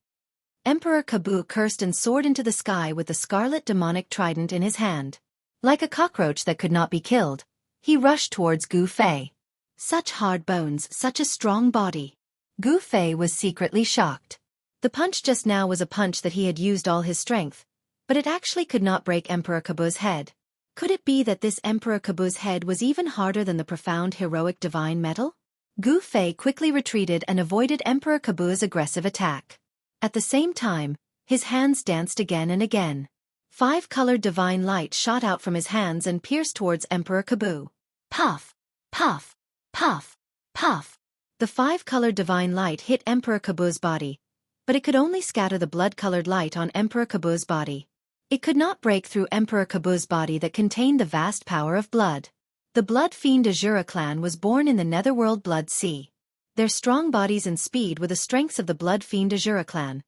Speaker 1: Emperor Kabu cursed and soared into the sky with the scarlet demonic trident in his hand. Like a cockroach that could not be killed, he rushed towards Gu Fei. Such hard bones, such a strong body. Gu Fei was secretly shocked. The punch just now was a punch that he had used all his strength, but it actually could not break Emperor Kabu's head. Could it be that this Emperor Kabu's head was even harder than the profound heroic divine metal? Gu Fei quickly retreated and avoided Emperor Kabu's aggressive attack. At the same time, his hands danced again and again. 5-colored divine light shot out from his hands and pierced towards Emperor Kabu. Puff! Puff! Puff! Puff! The 5-colored divine light hit Emperor Kabu's body, but it could only scatter the blood-colored light on Emperor Kabu's body. It could not break through Emperor Kabu's body that contained the vast power of blood. The Blood Fiend Azura clan was born in the Netherworld Blood Sea. Their strong bodies and speed were the strengths of the Blood Fiend Azura clan,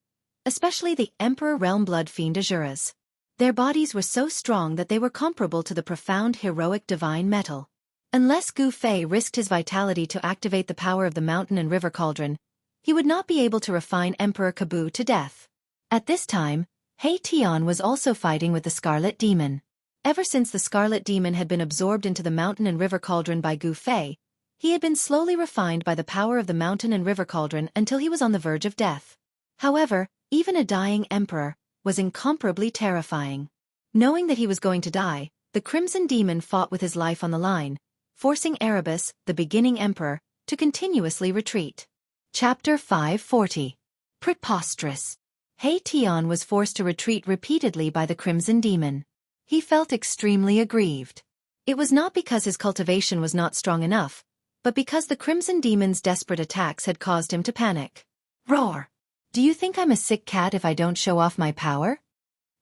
Speaker 1: especially the Emperor Realm Blood Fiend Azuras. Their bodies were so strong that they were comparable to the profound heroic divine metal. Unless Gu Fei risked his vitality to activate the power of the mountain and river cauldron, he would not be able to refine Emperor Kabu to death. At this time, Hei Tian was also fighting with the Scarlet Demon. Ever since the Scarlet Demon had been absorbed into the mountain and river cauldron by Gu Fei, he had been slowly refined by the power of the mountain and river cauldron until he was on the verge of death. However, even a dying emperor was incomparably terrifying. Knowing that he was going to die, the Crimson Demon fought with his life on the line, forcing Erebus, the beginning emperor, to continuously retreat. Chapter 540. Preposterous. Hei Tian was forced to retreat repeatedly by the Crimson Demon. He felt extremely aggrieved. It was not because his cultivation was not strong enough, but because the Crimson Demon's desperate attacks had caused him to panic. Roar! Do you think I'm a sick cat if I don't show off my power?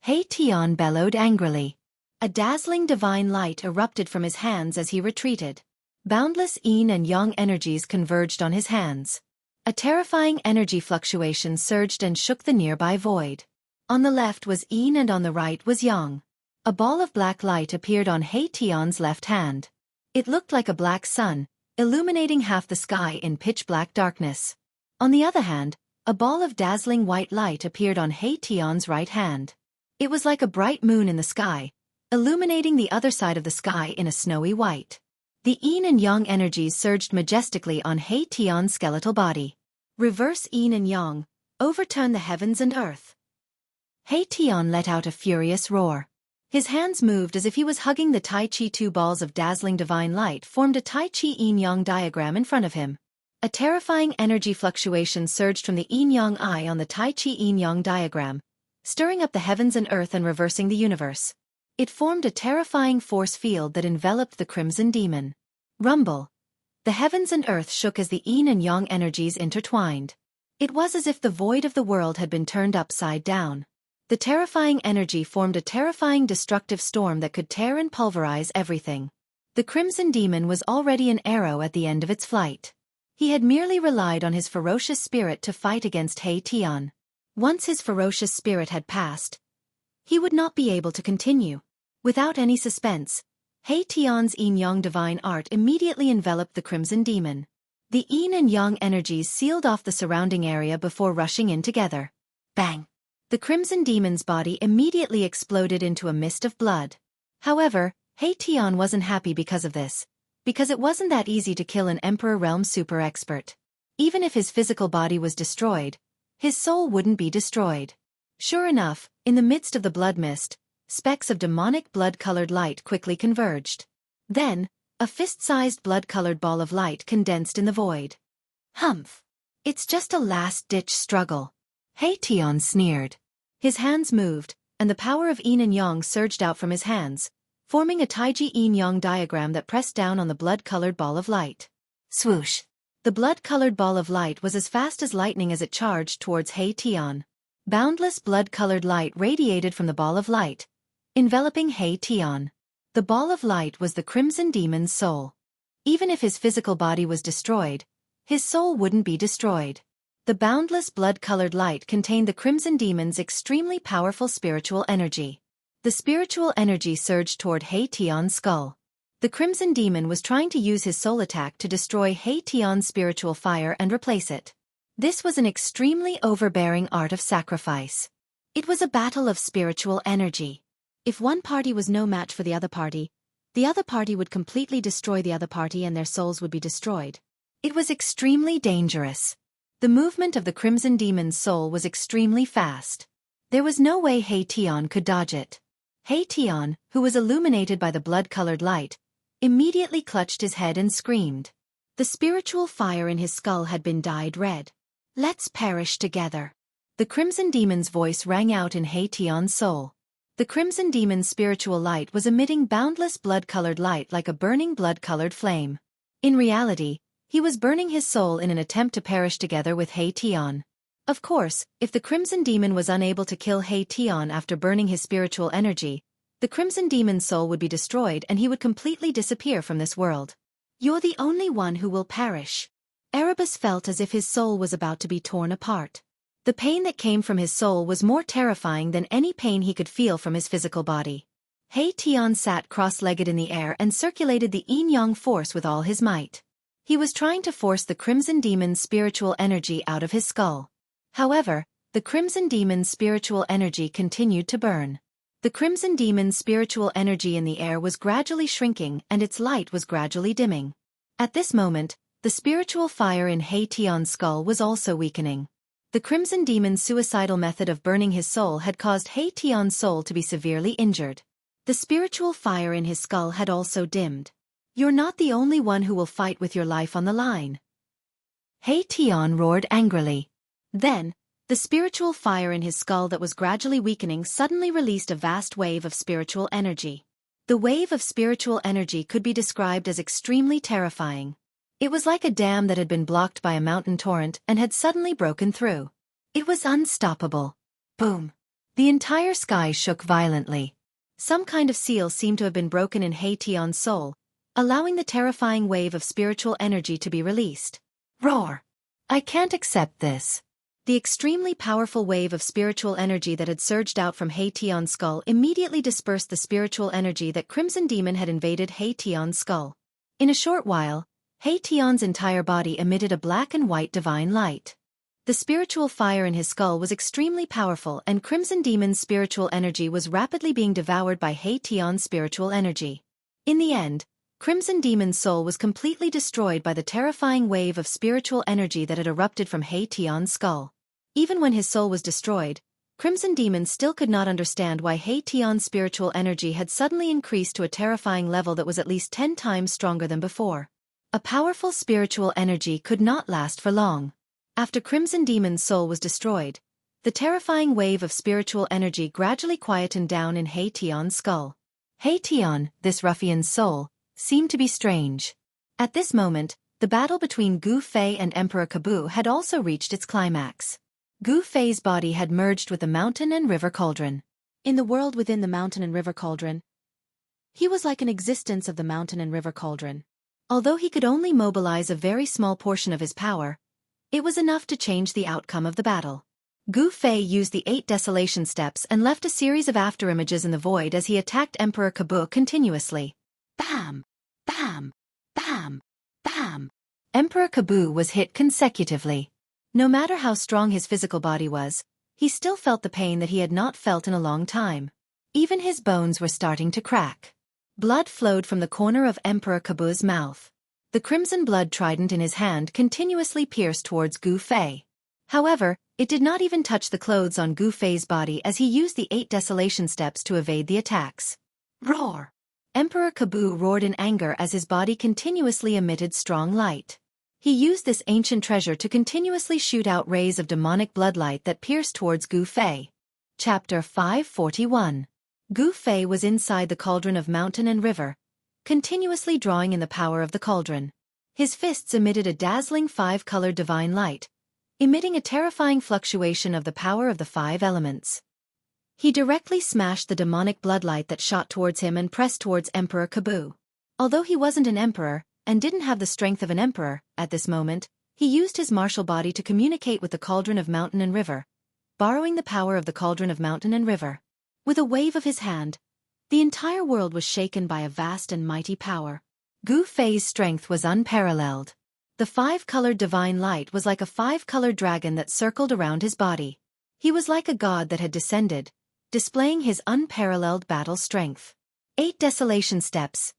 Speaker 1: Hei Tian bellowed angrily. A dazzling divine light erupted from his hands as he retreated. Boundless yin and yang energies converged on his hands. A terrifying energy fluctuation surged and shook the nearby void. On the left was yin and on the right was yang. A ball of black light appeared on Hei Tian's left hand. It looked like a black sun, illuminating half the sky in pitch-black darkness. On the other hand, a ball of dazzling white light appeared on Hei Tian's right hand. It was like a bright moon in the sky, illuminating the other side of the sky in a snowy white. The yin and yang energies surged majestically on He-Tion's skeletal body. Reverse yin and yang, overturn the heavens and earth. He-Tion let out a furious roar. His hands moved as if he was hugging the Tai Chi. Two balls of dazzling divine light formed a Tai Chi yin-yang diagram in front of him. A terrifying energy fluctuation surged from the yin-yang eye on the Tai Chi yin-yang diagram, stirring up the heavens and earth and reversing the universe. It formed a terrifying force field that enveloped the Crimson Demon. Rumble. The heavens and earth shook as the yin and yang energies intertwined. It was as if the void of the world had been turned upside down. The terrifying energy formed a terrifying destructive storm that could tear and pulverize everything. The Crimson Demon was already an arrow at the end of its flight. He had merely relied on his ferocious spirit to fight against He-Tion. Once his ferocious spirit had passed, he would not be able to continue. Without any suspense, He-Tion's yin-yang divine art immediately enveloped the Crimson Demon. The yin and yang energies sealed off the surrounding area before rushing in together. Bang! The Crimson Demon's body immediately exploded into a mist of blood. However, He-Tion wasn't happy because of this, because it wasn't that easy to kill an Emperor Realm super expert. Even if his physical body was destroyed, his soul wouldn't be destroyed. Sure enough, in the midst of the blood mist, specks of demonic blood-colored light quickly converged. Then, a fist-sized blood-colored ball of light condensed in the void. Humph! It's just a last-ditch struggle. He-Tion sneered. His hands moved, and the power of yin and yang surged out from his hands, forming a Taiji yin-yang diagram that pressed down on the blood-colored ball of light. Swoosh! The blood-colored ball of light was as fast as lightning as it charged towards He-Tion. Boundless blood-colored light radiated from the ball of light, enveloping He-Tion. The ball of light was the Crimson Demon's soul. Even if his physical body was destroyed, his soul wouldn't be destroyed. The boundless blood-colored light contained the Crimson Demon's extremely powerful spiritual energy. The spiritual energy surged toward He-Tion's skull. The Crimson Demon was trying to use his soul attack to destroy He-Tion's spiritual fire and replace it. This was an extremely overbearing art of sacrifice. It was a battle of spiritual energy. If one party was no match for the other party would completely destroy the other party and their souls would be destroyed. It was extremely dangerous. The movement of the Crimson Demon's soul was extremely fast. There was no way He-Tion could dodge it. He-Tion, who was illuminated by the blood-colored light, immediately clutched his head and screamed. The spiritual fire in his skull had been dyed red. Let's perish together. The Crimson Demon's voice rang out in He-Tion's soul. The Crimson Demon's spiritual light was emitting boundless blood-colored light like a burning blood-colored flame. In reality, he was burning his soul in an attempt to perish together with He-Tion. Of course, if the Crimson Demon was unable to kill He-Tion after burning his spiritual energy, the Crimson Demon's soul would be destroyed and he would completely disappear from this world. You're the only one who will perish. Erebus felt as if his soul was about to be torn apart. The pain that came from his soul was more terrifying than any pain he could feel from his physical body. He-Tion sat cross-legged in the air and circulated the yin-yang force with all his might. He was trying to force the Crimson Demon's spiritual energy out of his skull. However, the Crimson Demon's spiritual energy continued to burn. The Crimson Demon's spiritual energy in the air was gradually shrinking and its light was gradually dimming. At this moment, the spiritual fire in He-Tion's skull was also weakening. The Crimson Demon's suicidal method of burning his soul had caused He-Tion's soul to be severely injured. The spiritual fire in his skull had also dimmed. You're not the only one who will fight with your life on the line. He-Tion roared angrily. Then, the spiritual fire in his skull that was gradually weakening suddenly released a vast wave of spiritual energy. The wave of spiritual energy could be described as extremely terrifying. It was like a dam that had been blocked by a mountain torrent and had suddenly broken through. It was unstoppable. Boom! The entire sky shook violently. Some kind of seal seemed to have been broken in He-Tion's soul, allowing the terrifying wave of spiritual energy to be released. Roar! I can't accept this. The extremely powerful wave of spiritual energy that had surged out from He-Tion's skull immediately dispersed the spiritual energy that Crimson Demon had invaded He-Tion's skull. In a short while, He-Tion's entire body emitted a black and white divine light. The spiritual fire in his skull was extremely powerful and Crimson Demon's spiritual energy was rapidly being devoured by He-Tion's spiritual energy. In the end, Crimson Demon's soul was completely destroyed by the terrifying wave of spiritual energy that had erupted from Tion's skull. Even when his soul was destroyed, Crimson Demon still could not understand why Tion's spiritual energy had suddenly increased to a terrifying level that was at least 10 times stronger than before. A powerful spiritual energy could not last for long. After Crimson Demon's soul was destroyed, the terrifying wave of spiritual energy gradually quietened down in Tion's skull. Tion, this ruffian's soul, seemed to be strange. At this moment, the battle between Gu Fei and Emperor Kabu had also reached its climax. Gu Fei's body had merged with the mountain and river cauldron. In the world within the mountain and river cauldron, he was like an existence of the mountain and river cauldron. Although he could only mobilize a very small portion of his power, it was enough to change the outcome of the battle. Gu Fei used the 8 desolation steps and left a series of afterimages in the void as he attacked Emperor Kabu continuously. Bam! Bam! Bam! Bam! Emperor Kabu was hit consecutively. No matter how strong his physical body was, he still felt the pain that he had not felt in a long time. Even his bones were starting to crack. Blood flowed from the corner of Emperor Kabu's mouth. The crimson blood trident in his hand continuously pierced towards Gu Fei. However, it did not even touch the clothes on Gu Fei's body as he used the 8 desolation steps to evade the attacks. Roar! Emperor Kabu roared in anger as his body continuously emitted strong light. He used this ancient treasure to continuously shoot out rays of demonic bloodlight that pierced towards Gu Fei. Chapter 541. Gu Fei was inside the cauldron of mountain and river, continuously drawing in the power of the cauldron. His fists emitted a dazzling 5-colored divine light, emitting a terrifying fluctuation of the power of the 5 elements. He directly smashed the demonic bloodlight that shot towards him and pressed towards Emperor Kabu. Although he wasn't an emperor, and didn't have the strength of an emperor, at this moment, he used his martial body to communicate with the cauldron of mountain and river, borrowing the power of the cauldron of mountain and river. With a wave of his hand, the entire world was shaken by a vast and mighty power. Gu Fei's strength was unparalleled. The 5-colored divine light was like a 5-colored dragon that circled around his body. He was like a god that had descended, displaying his unparalleled battle strength. 8 desolation steps.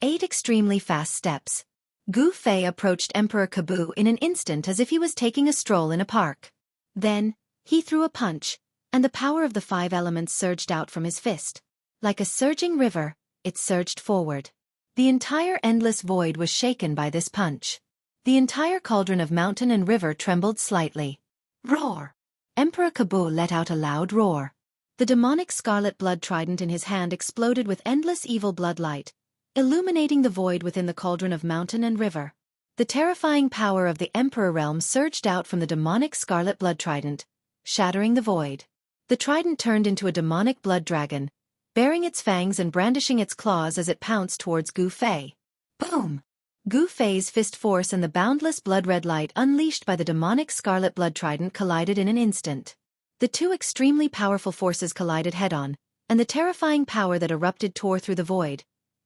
Speaker 1: 8 extremely fast steps. Gu Fei approached Emperor Kabu in an instant as if he was taking a stroll in a park. Then, he threw a punch, and the power of the 5 elements surged out from his fist. Like a surging river, it surged forward. The entire endless void was shaken by this punch. The entire cauldron of mountain and river trembled slightly. Roar! Emperor Kabu let out a loud roar. The demonic scarlet blood trident in his hand exploded with endless evil bloodlight, illuminating the void within the cauldron of mountain and river. The terrifying power of the Emperor realm surged out from the demonic scarlet blood trident, shattering the void. The trident turned into a demonic blood dragon, baring its fangs and brandishing its claws as it pounced towards Gu Fei. Boom! Gu Fei's fist force and the boundless blood-red light unleashed by the demonic scarlet blood trident collided in an instant. The 2 extremely powerful forces collided head-on, and the terrifying power that erupted tore through the void,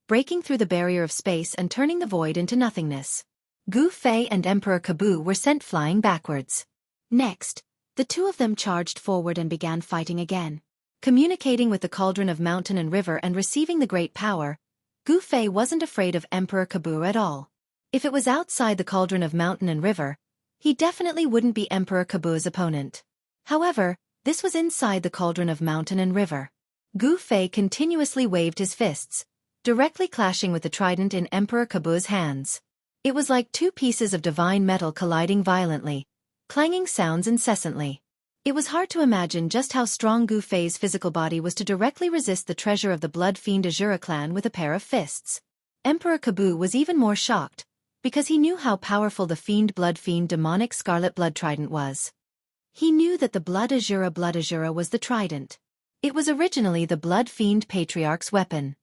Speaker 1: breaking through the barrier of space and turning the void into nothingness. Gu Fei and Emperor Kabu were sent flying backwards. Next, the 2 of them charged forward and began fighting again. Communicating with the cauldron of mountain and river and receiving the great power, Gu Fei wasn't afraid of Emperor Kabu at all. If it was outside the cauldron of mountain and river, he definitely wouldn't be Emperor Kabu's opponent. However, this was inside the cauldron of mountain and river. Gu Fei continuously waved his fists, directly clashing with the trident in Emperor Kabu's hands. It was like 2 pieces of divine metal colliding violently, clanging sounds incessantly. It was hard to imagine just how strong Gu Fei's physical body was to directly resist the treasure of the Blood Fiend Azura clan with a pair of fists. Emperor Kabu was even more shocked, because he knew how powerful the Blood Fiend demonic scarlet blood trident was. He knew that the Blood Azura was the trident. It was originally the Blood Fiend Patriarch's weapon.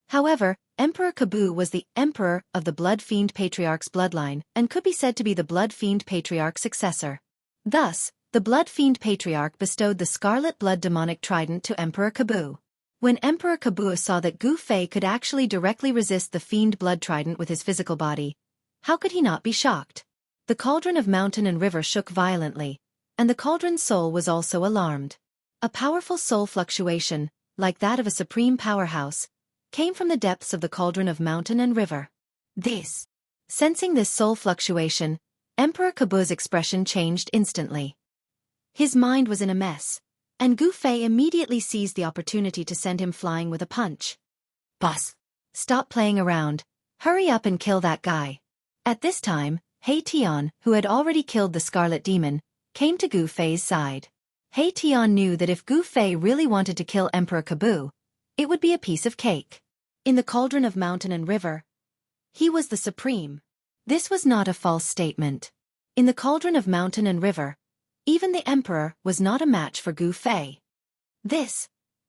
Speaker 1: However, Emperor Kabu was the Emperor of the Blood Fiend Patriarch's bloodline and could be said to be the Blood Fiend Patriarch's successor. Thus, the Blood Fiend Patriarch bestowed the Scarlet Blood Demonic Trident to Emperor Kabu. When Emperor Kabu saw that Gu Fei could actually directly resist the Fiend Blood Trident with his physical body, how could he not be shocked? The cauldron of mountain and river shook violently, and the cauldron's soul was also alarmed. A powerful soul fluctuation, like that of a supreme powerhouse, came from the depths of the cauldron of mountain and river. This. Sensing this soul fluctuation, Emperor Kabu's expression changed instantly. His mind was in a mess, and Gu Fei immediately seized the opportunity to send him flying with a punch. Boss! Stop playing around. Hurry up and kill that guy. At this time, He Tian, who had already killed the Scarlet Demon, came to Gu Fei's side. He Tian knew that if Gu Fei really wanted to kill Emperor Kabu, it would be a piece of cake. In the cauldron of mountain and river, he was the supreme. This was not a false statement. In the cauldron of mountain and river, even the emperor was not a match for Gu Fei.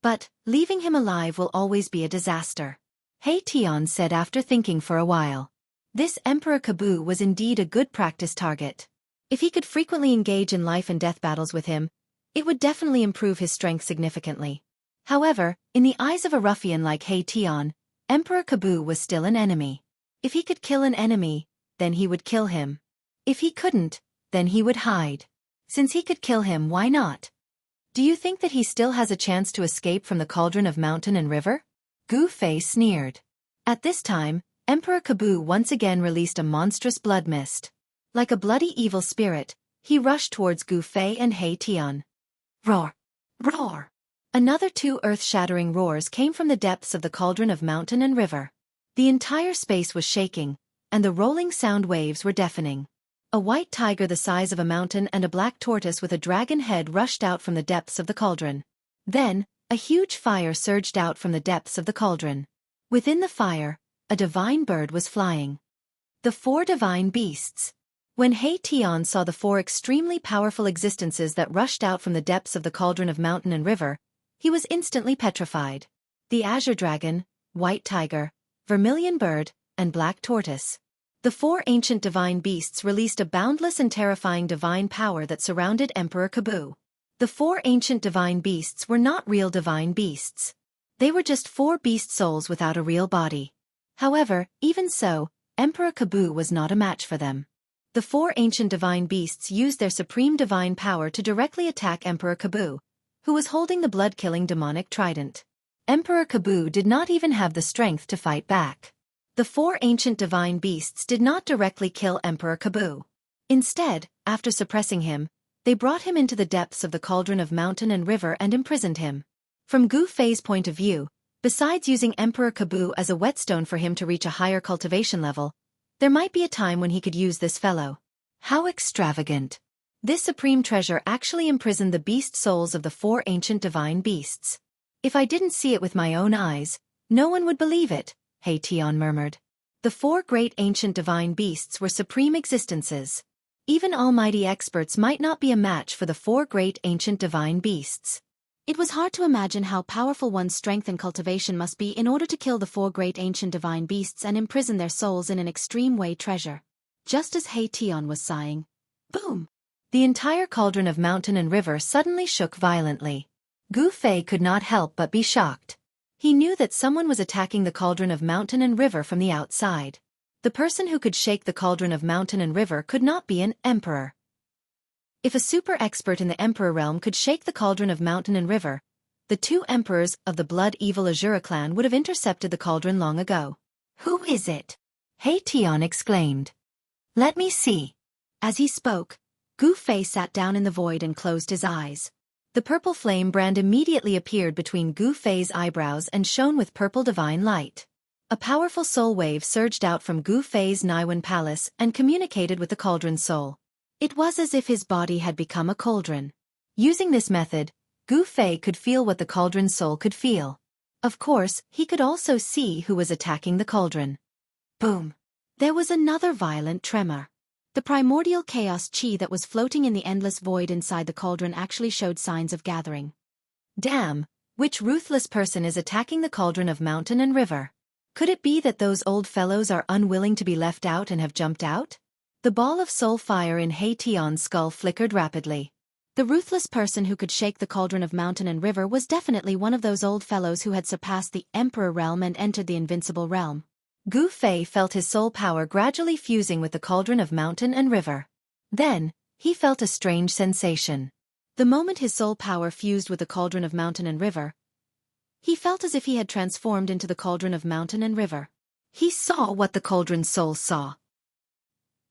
Speaker 1: But leaving him alive will always be a disaster. He Tian said after thinking for a while. This Emperor Kabu was indeed a good practice target. If he could frequently engage in life and death battles with him, it would definitely improve his strength significantly. However, in the eyes of a ruffian like He Tian, Emperor Kabu was still an enemy. If he could kill an enemy, then he would kill him. If he couldn't, then he would hide. Since he could kill him, why not? Do you think that he still has a chance to escape from the cauldron of mountain and river? Gu Fei sneered. At this time, Emperor Kabu once again released a monstrous blood mist. Like a bloody evil spirit, he rushed towards Gu Fei and He Tian. Roar! Roar! Another 2 earth-shattering roars came from the depths of the cauldron of mountain and river. The entire space was shaking, and the rolling sound waves were deafening. A white tiger the size of a mountain and a black tortoise with a dragon head rushed out from the depths of the cauldron. Then, a huge fire surged out from the depths of the cauldron. Within the fire, a divine bird was flying. The 4 divine beasts. When He Tian saw the 4 extremely powerful existences that rushed out from the depths of the cauldron of mountain and river, he was instantly petrified. The azure dragon, white tiger, vermilion bird, and black tortoise. The 4 ancient divine beasts released a boundless and terrifying divine power that surrounded Emperor Kabu. The 4 ancient divine beasts were not real divine beasts. They were just 4 beast souls without a real body. However, even so, Emperor Kabu was not a match for them. The 4 ancient divine beasts used their supreme divine power to directly attack Emperor Kabu, who was holding the blood-killing demonic trident. Emperor Kabu did not even have the strength to fight back. The 4 ancient divine beasts did not directly kill Emperor Kabu. Instead, after suppressing him, they brought him into the depths of the cauldron of mountain and river and imprisoned him. From Gu Fei's point of view, besides using Emperor Kabu as a whetstone for him to reach a higher cultivation level, there might be a time when he could use this fellow. How extravagant! This supreme treasure actually imprisoned the beast souls of the 4 ancient divine beasts. If I didn't see it with my own eyes, no one would believe it, He Tian murmured. The 4 great ancient divine beasts were supreme existences. Even almighty experts might not be a match for the 4 great ancient divine beasts. It was hard to imagine how powerful one's strength and cultivation must be in order to kill the 4 great ancient divine beasts and imprison their souls in an extreme way treasure. Just as He Tian was sighing, boom! The entire cauldron of mountain and river suddenly shook violently. Gu Fei could not help but be shocked. He knew that someone was attacking the cauldron of mountain and river from the outside. The person who could shake the cauldron of mountain and river could not be an emperor. If a super expert in the emperor realm could shake the cauldron of mountain and river, the 2 emperors of the blood evil Azura clan would have intercepted the cauldron long ago. Who is it? He Tian exclaimed. Let me see. As he spoke, Gu Fei sat down in the void and closed his eyes. The purple flame brand immediately appeared between Gu Fei's eyebrows and shone with purple divine light. A powerful soul wave surged out from Gu Fei's Niwen palace and communicated with the cauldron's soul. It was as if his body had become a cauldron. Using this method, Gu Fei could feel what the cauldron's soul could feel. Of course, he could also see who was attacking the cauldron. Boom! There was another violent tremor. The primordial chaos chi that was floating in the endless void inside the cauldron actually showed signs of gathering. Damn, which ruthless person is attacking the cauldron of mountain and river? Could it be that those old fellows are unwilling to be left out and have jumped out? The ball of soul fire in He Tian's skull flickered rapidly. The ruthless person who could shake the cauldron of mountain and river was definitely one of those old fellows who had surpassed the emperor realm and entered the invincible realm. Gu Fei felt his soul power gradually fusing with the cauldron of mountain and river. Then, he felt a strange sensation. The moment his soul power fused with the cauldron of mountain and river, he felt as if he had transformed into the cauldron of mountain and river. He saw what the cauldron's soul saw.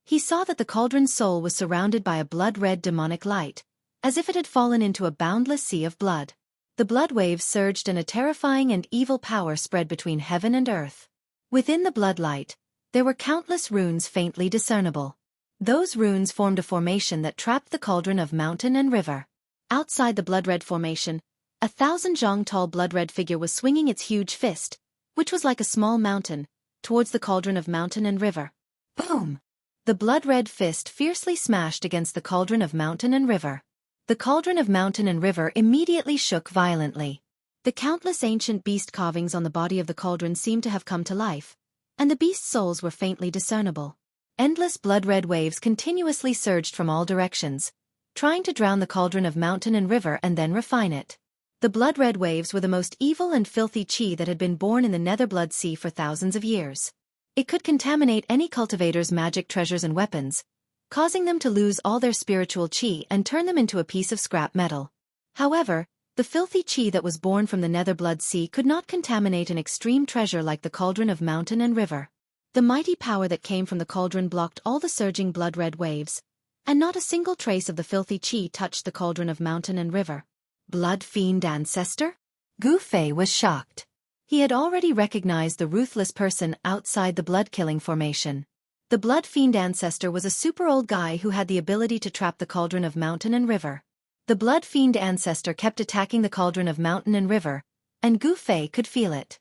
Speaker 1: He saw that the cauldron's soul was surrounded by a blood-red demonic light, as if it had fallen into a boundless sea of blood. The blood waves surged and a terrifying and evil power spread between heaven and earth. Within the blood light, there were countless runes faintly discernible. Those runes formed a formation that trapped the cauldron of mountain and river. Outside the blood-red formation, 1,000-jong-tall blood-red figure was swinging its huge fist, which was like a small mountain, towards the cauldron of mountain and river. Boom! The blood-red fist fiercely smashed against the cauldron of mountain and river. The cauldron of mountain and river immediately shook violently. The countless ancient beast carvings on the body of the cauldron seemed to have come to life, and the beast's souls were faintly discernible. Endless blood-red waves continuously surged from all directions, trying to drown the cauldron of mountain and river and then refine it. The blood-red waves were the most evil and filthy chi that had been born in the Netherblood Sea for thousands of years. It could contaminate any cultivator's magic treasures and weapons, causing them to lose all their spiritual chi and turn them into a piece of scrap metal. However, the filthy chi that was born from the Netherblood Sea could not contaminate an extreme treasure like the cauldron of mountain and river. The mighty power that came from the cauldron blocked all the surging blood-red waves, and not a single trace of the filthy chi touched the cauldron of mountain and river. Blood fiend ancestor? Gu Fei was shocked. He had already recognized the ruthless person outside the blood-killing formation. The blood fiend ancestor was a super old guy who had the ability to trap the cauldron of mountain and river. The blood fiend ancestor kept attacking the cauldron of mountain and river, and Gu Fei could feel it.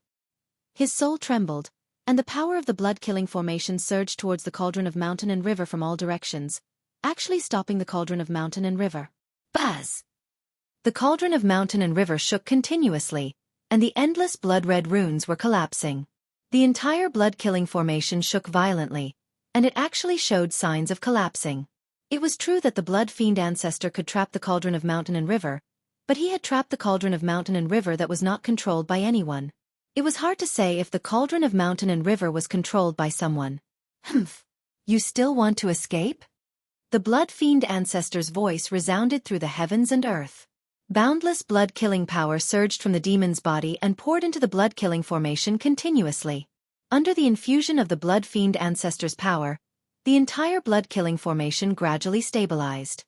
Speaker 1: His soul trembled, and the power of the blood-killing formation surged towards the cauldron of mountain and river from all directions, actually stopping the cauldron of mountain and river. Buzz! The cauldron of mountain and river shook continuously, and the endless blood-red runes were collapsing. The entire blood-killing formation shook violently, and it actually showed signs of collapsing. It was true that the blood fiend ancestor could trap the cauldron of mountain and river, but he had trapped the cauldron of mountain and river that was not controlled by anyone. It was hard to say if the cauldron of mountain and river was controlled by someone. Humph! You still want to escape? The blood fiend ancestor's voice resounded through the heavens and earth. Boundless blood-killing power surged from the demon's body and poured into the blood-killing formation continuously. Under the infusion of the blood fiend ancestor's power, the entire blood-killing formation gradually stabilized.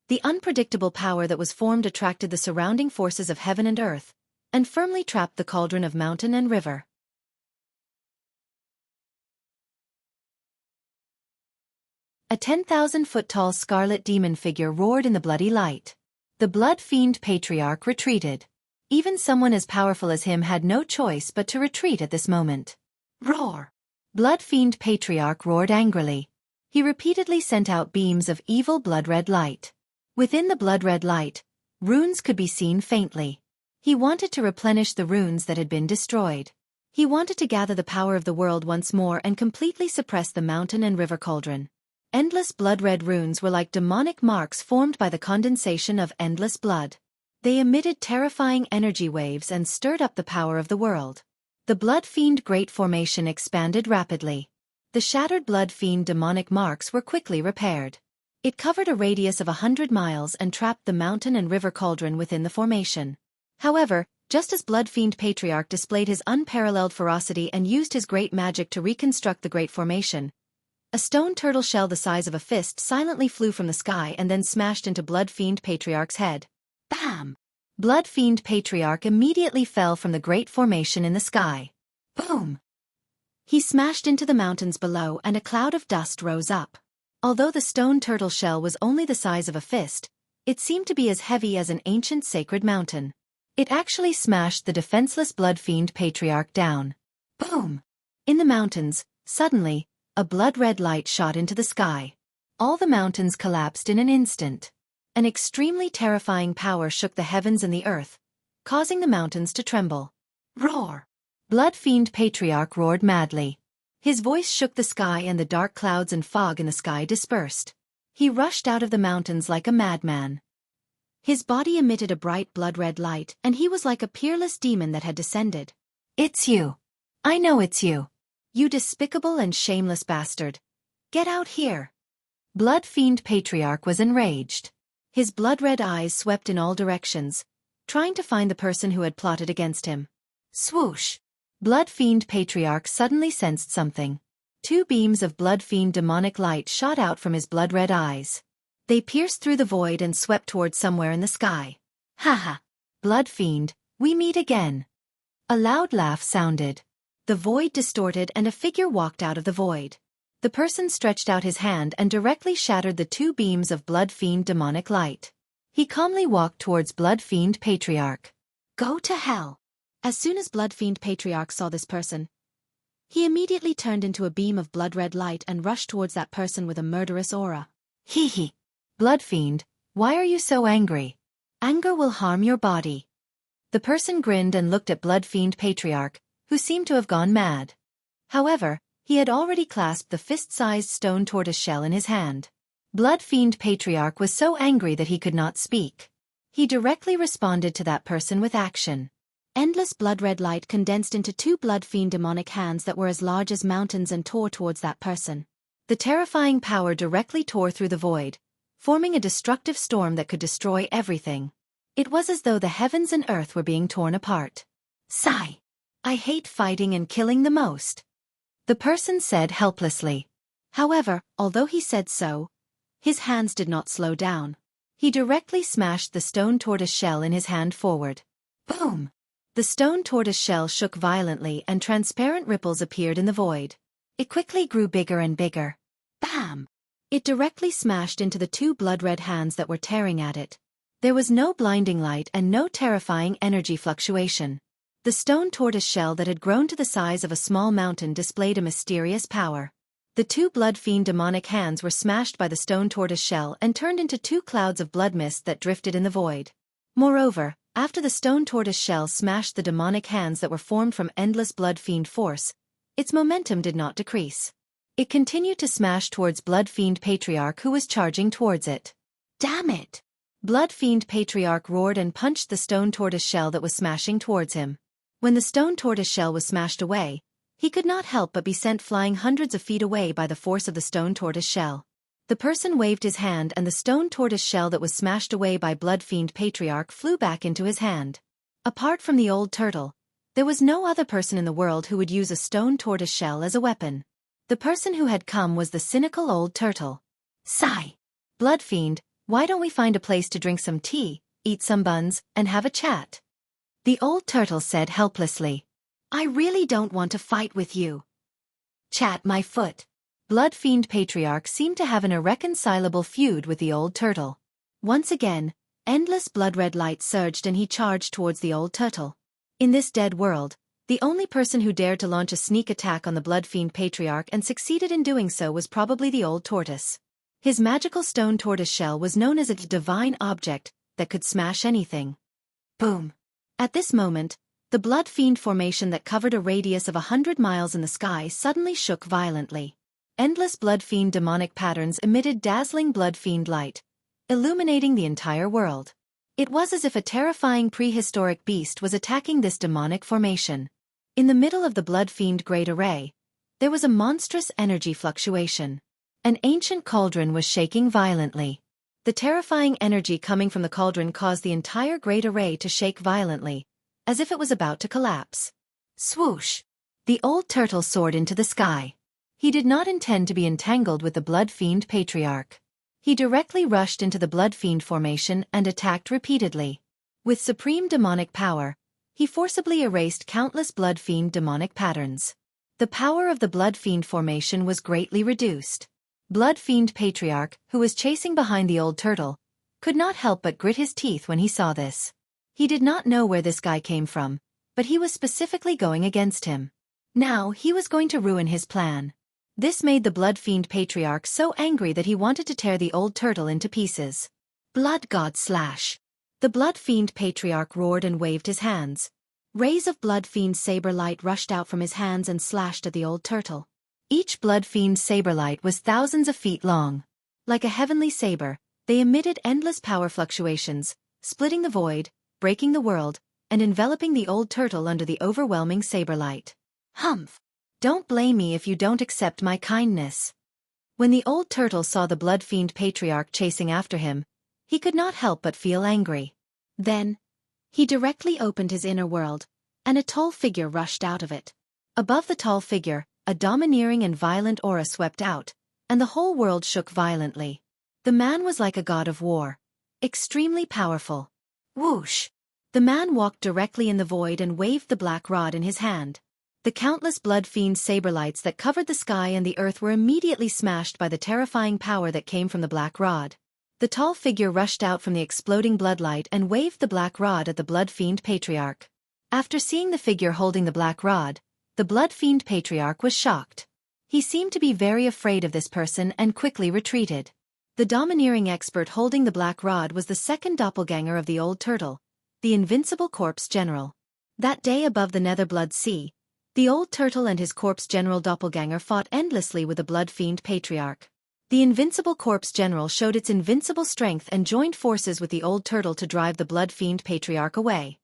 Speaker 1: The unpredictable power that was formed attracted the surrounding forces of heaven and earth, and firmly trapped the cauldron of mountain and river. A 10,000-foot-tall scarlet demon figure roared in the bloody light. The blood fiend patriarch retreated. Even someone as powerful as him had no choice but to retreat at this moment. Roar! Blood fiend patriarch roared angrily. He repeatedly sent out beams of evil blood-red light. Within the blood-red light, runes could be seen faintly. He wanted to replenish the runes that had been destroyed. He wanted to gather the power of the world once more and completely suppress the mountain and river cauldron. Endless blood-red runes were like demonic marks formed by the condensation of endless blood. They emitted terrifying energy waves and stirred up the power of the world. The blood fiend great formation expanded rapidly. The shattered blood fiend demonic marks were quickly repaired. It covered a radius of 100 miles and trapped the mountain and river cauldron within the formation. However, just as blood fiend patriarch displayed his unparalleled ferocity and used his great magic to reconstruct the great formation, a stone turtle shell the size of a fist silently flew from the sky and then smashed into blood fiend patriarch's head. Bam! Blood fiend patriarch immediately fell from the great formation in the sky. Boom! He smashed into the mountains below and a cloud of dust rose up. Although the stone turtle shell was only the size of a fist, it seemed to be as heavy as an ancient sacred mountain. It actually smashed the defenseless blood fiend patriarch down. Boom! In the mountains, suddenly, a blood-red light shot into the sky. All the mountains collapsed in an instant. An extremely terrifying power shook the heavens and the earth, causing the mountains to tremble. Roar! Blood fiend patriarch roared madly. His voice shook the sky and the dark clouds and fog in the sky dispersed. He rushed out of the mountains like a madman. His body emitted a bright blood-red light and he was like a peerless demon that had descended. It's you. I know it's you. You despicable and shameless bastard. Get out here. Blood fiend patriarch was enraged. His blood-red eyes swept in all directions, trying to find the person who had plotted against him. Swoosh! Blood Fiend Patriarch suddenly sensed something. 2 beams of Blood Fiend demonic light shot out from his blood-red eyes. They pierced through the void and swept towards somewhere in the sky. Haha! Blood Fiend, we meet again. A loud laugh sounded. The void distorted and a figure walked out of the void. The person stretched out his hand and directly shattered the 2 beams of Blood Fiend demonic light. He calmly walked towards Blood Fiend Patriarch. Go to hell! As soon as Blood Fiend Patriarch saw this person, he immediately turned into a beam of blood-red light and rushed towards that person with a murderous aura. Hee hee! Blood Fiend, why are you so angry? Anger will harm your body. The person grinned and looked at Blood Fiend Patriarch, who seemed to have gone mad. However, he had already clasped the fist-sized stone tortoise shell in his hand. Blood Fiend Patriarch was so angry that he could not speak. He directly responded to that person with action. Endless blood-red light condensed into 2 Blood Fiend demonic hands that were as large as mountains and tore towards that person. The terrifying power directly tore through the void, forming a destructive storm that could destroy everything. It was as though the heavens and earth were being torn apart. Sigh. I hate fighting and killing the most. The person said helplessly. However, although he said so, his hands did not slow down. He directly smashed the stone tortoise shell in his hand forward. Boom! The stone tortoise shell shook violently and transparent ripples appeared in the void. It quickly grew bigger and bigger. Bam! It directly smashed into the 2 blood-red hands that were tearing at it. There was no blinding light and no terrifying energy fluctuation. The stone tortoise shell that had grown to the size of a small mountain displayed a mysterious power. The 2 Blood Fiend demonic hands were smashed by the stone tortoise shell and turned into 2 clouds of blood mist that drifted in the void. Moreover, after the stone tortoise shell smashed the demonic hands that were formed from endless Blood Fiend force, its momentum did not decrease. It continued to smash towards Blood Fiend Patriarch who was charging towards it. Damn it! Blood Fiend Patriarch roared and punched the stone tortoise shell that was smashing towards him. When the stone tortoise shell was smashed away, he could not help but be sent flying hundreds of feet away by the force of the stone tortoise shell. The person waved his hand and the stone tortoise shell that was smashed away by Blood Fiend Patriarch flew back into his hand. Apart from the old turtle, there was no other person in the world who would use a stone tortoise shell as a weapon. The person who had come was the cynical old turtle. Sigh. Blood Fiend, why don't we find a place to drink some tea, eat some buns, and have a chat? The old turtle said helplessly. I really don't want to fight with you. Chat my foot. Blood Fiend Patriarch seemed to have an irreconcilable feud with the old turtle. Once again, endless blood-red light surged and he charged towards the old turtle. In this dead world, the only person who dared to launch a sneak attack on the Blood Fiend Patriarch and succeeded in doing so was probably the old tortoise. His magical stone tortoise shell was known as a divine object that could smash anything. Boom! At this moment, the Blood Fiend formation that covered a radius of 100 miles in the sky suddenly shook violently. Endless Blood Fiend demonic patterns emitted dazzling Blood Fiend light, illuminating the entire world. It was as if a terrifying prehistoric beast was attacking this demonic formation. In the middle of the Blood Fiend Great Array, there was a monstrous energy fluctuation. An ancient cauldron was shaking violently. The terrifying energy coming from the cauldron caused the entire Great Array to shake violently, as if it was about to collapse. Swoosh! The old turtle soared into the sky. He did not intend to be entangled with the Blood Fiend Patriarch. He directly rushed into the Blood Fiend formation and attacked repeatedly. With supreme demonic power, he forcibly erased countless Blood Fiend demonic patterns. The power of the Blood Fiend formation was greatly reduced. Blood Fiend Patriarch, who was chasing behind the old turtle, could not help but grit his teeth when he saw this. He did not know where this guy came from, but he was specifically going against him. Now he was going to ruin his plan. This made the Blood Fiend Patriarch so angry that he wanted to tear the old turtle into pieces. Blood God Slash! The Blood Fiend Patriarch roared and waved his hands. Rays of Blood Fiend saber light rushed out from his hands and slashed at the old turtle. Each Blood Fiend saber light was thousands of feet long. Like a heavenly saber, they emitted endless power fluctuations, splitting the void, breaking the world, and enveloping the old turtle under the overwhelming saber light. Humph! Don't blame me if you don't accept my kindness. When the old turtle saw the Blood Fiend Patriarch chasing after him, he could not help but feel angry. Then, he directly opened his inner world, and a tall figure rushed out of it. Above the tall figure, a domineering and violent aura swept out, and the whole world shook violently. The man was like a god of war. Extremely powerful. Whoosh! The man walked directly in the void and waved the black rod in his hand. The countless blood-fiend saber lights that covered the sky and the earth were immediately smashed by the terrifying power that came from the black rod. The tall figure rushed out from the exploding bloodlight and waved the black rod at the blood-fiend patriarch. After seeing the figure holding the black rod, the blood-fiend patriarch was shocked. He seemed to be very afraid of this person and quickly retreated. The domineering expert holding the black rod was the second doppelganger of the old turtle, the invincible corpse general. That day above the Netherblood Sea, the old turtle and his corpse general doppelganger fought endlessly with the blood-fiend patriarch. The invincible corpse general showed its invincible strength and joined forces with the old turtle to drive the blood-fiend patriarch away.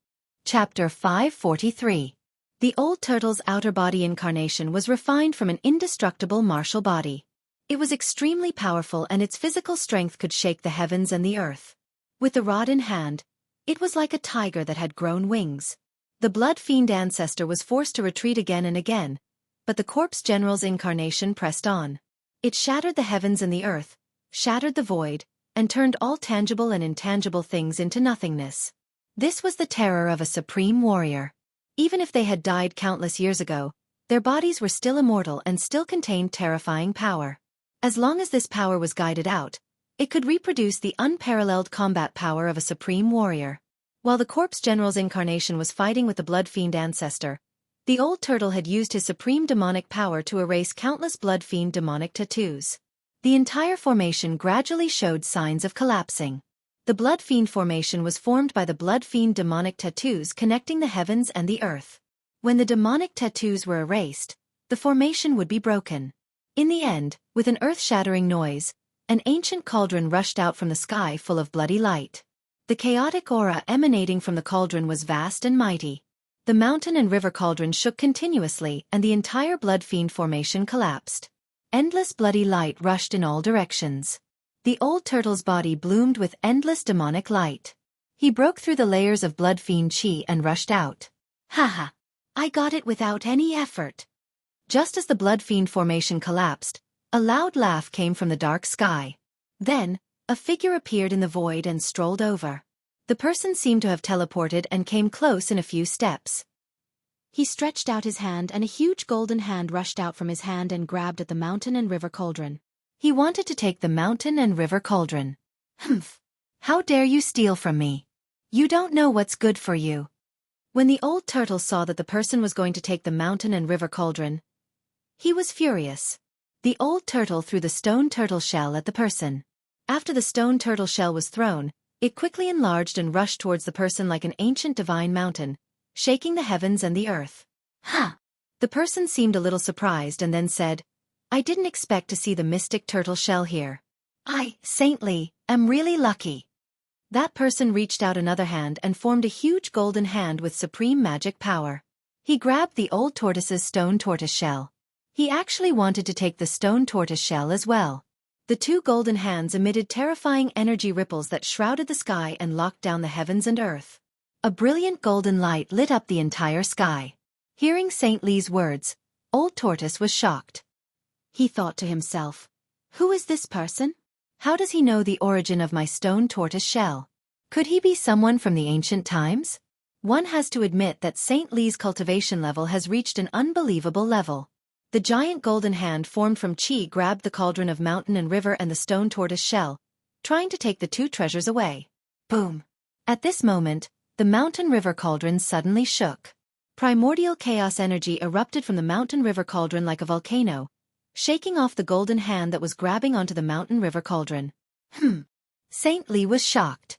Speaker 1: Chapter 543. The old turtle's outer body incarnation was refined from an indestructible martial body. It was extremely powerful and its physical strength could shake the heavens and the earth. With the rod in hand, it was like a tiger that had grown wings. The blood-fiend ancestor was forced to retreat again and again, but the corpse general's incarnation pressed on. It shattered the heavens and the earth, shattered the void, and turned all tangible and intangible things into nothingness. This was the terror of a supreme warrior. Even if they had died countless years ago, their bodies were still immortal and still contained terrifying power. As long as this power was guided out, it could reproduce the unparalleled combat power of a supreme warrior. While the corpse general's incarnation was fighting with the blood-fiend ancestor, the old turtle had used his supreme demonic power to erase countless blood-fiend demonic tattoos. The entire formation gradually showed signs of collapsing. The blood-fiend formation was formed by the blood-fiend demonic tattoos connecting the heavens and the earth. When the demonic tattoos were erased, the formation would be broken. In the end, with an earth-shattering noise, an ancient cauldron rushed out from the sky full of bloody light. The chaotic aura emanating from the cauldron was vast and mighty. The mountain and river cauldron shook continuously and the entire blood-fiend formation collapsed. Endless bloody light rushed in all directions. The old turtle's body bloomed with endless demonic light. He broke through the layers of blood-fiend chi and rushed out. Haha! I got it without any effort. Just as the blood-fiend formation collapsed, a loud laugh came from the dark sky. Then, a figure appeared in the void and strolled over. The person seemed to have teleported and came close in a few steps. He stretched out his hand and a huge golden hand rushed out from his hand and grabbed at the mountain and river cauldron. He wanted to take the mountain and river cauldron. Humph! How dare you steal from me? You don't know what's good for you. When the old turtle saw that the person was going to take the mountain and river cauldron, he was furious. The old turtle threw the stone turtle shell at the person. After the stone turtle shell was thrown, it quickly enlarged and rushed towards the person like an ancient divine mountain, shaking the heavens and the earth. Ha! The person seemed a little surprised and then said, I didn't expect to see the mystic turtle shell here. I, saintly, am really lucky. That person reached out another hand and formed a huge golden hand with supreme magic power. He grabbed the old tortoise's stone tortoise shell. He actually wanted to take the stone tortoise shell as well. The two golden hands emitted terrifying energy ripples that shrouded the sky and locked down the heavens and earth. A brilliant golden light lit up the entire sky. Hearing Saint Lee's words, Old Tortoise was shocked. He thought to himself, who is this person? How does he know the origin of my stone tortoise shell? Could he be someone from the ancient times? One has to admit that Saint Lee's cultivation level has reached an unbelievable level. The giant golden hand formed from chi grabbed the cauldron of mountain and river and the stone tortoise shell, trying to take the two treasures away. Boom! At this moment, the mountain river cauldron suddenly shook. Primordial chaos energy erupted from the mountain river cauldron like a volcano, shaking off the golden hand that was grabbing onto the mountain river cauldron. Saint Lee was shocked.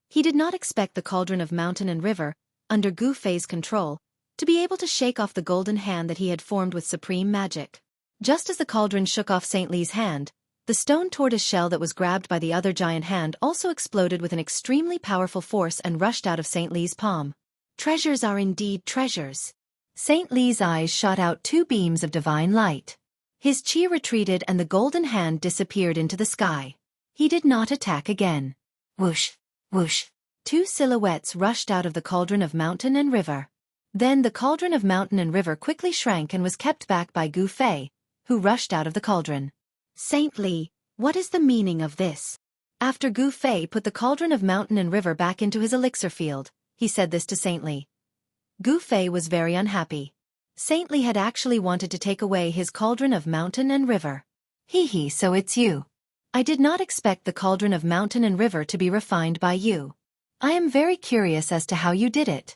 Speaker 1: He did not expect the cauldron of mountain and river, under Gu Fei's control, to be able to shake off the golden hand that he had formed with supreme magic. Just as the cauldron shook off Saint Lee's hand, the stone tortoise shell that was grabbed by the other giant hand also exploded with an extremely powerful force and rushed out of Saint Lee's palm. Treasures are indeed treasures. Saint Lee's eyes shot out two beams of divine light. His chi retreated and the golden hand disappeared into the sky. He did not attack again. Whoosh, whoosh. Two silhouettes rushed out of the cauldron of mountain and river. Then the cauldron of mountain and river quickly shrank and was kept back by Gu Fei, who rushed out of the cauldron. Saintly, what is the meaning of this? After Gu Fei put the cauldron of mountain and river back into his elixir field, he said this to Saintly. Gu Fei was very unhappy. Saintly had actually wanted to take away his cauldron of mountain and river. Hee, so it's you. I did not expect the cauldron of mountain and river to be refined by you. I am very curious as to how you did it.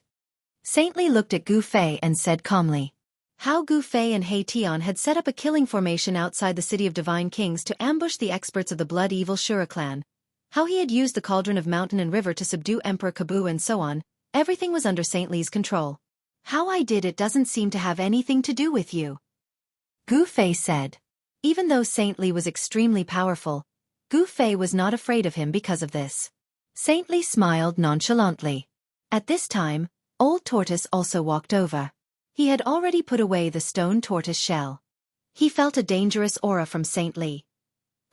Speaker 1: Saintly looked at Gu Fei and said calmly. How Gu Fei and He Tian had set up a killing formation outside the city of Divine Kings to ambush the experts of the Blood Evil Shura clan. How he had used the cauldron of mountain and river to subdue Emperor Kabu and so on, everything was under Saintly's control. How I did it doesn't seem to have anything to do with you. Gu Fei said. Even though Saintly was extremely powerful, Gu Fei was not afraid of him because of this. Saintly smiled nonchalantly. At this time, Old Tortoise also walked over. He had already put away the stone tortoise shell. He felt a dangerous aura from Saintly.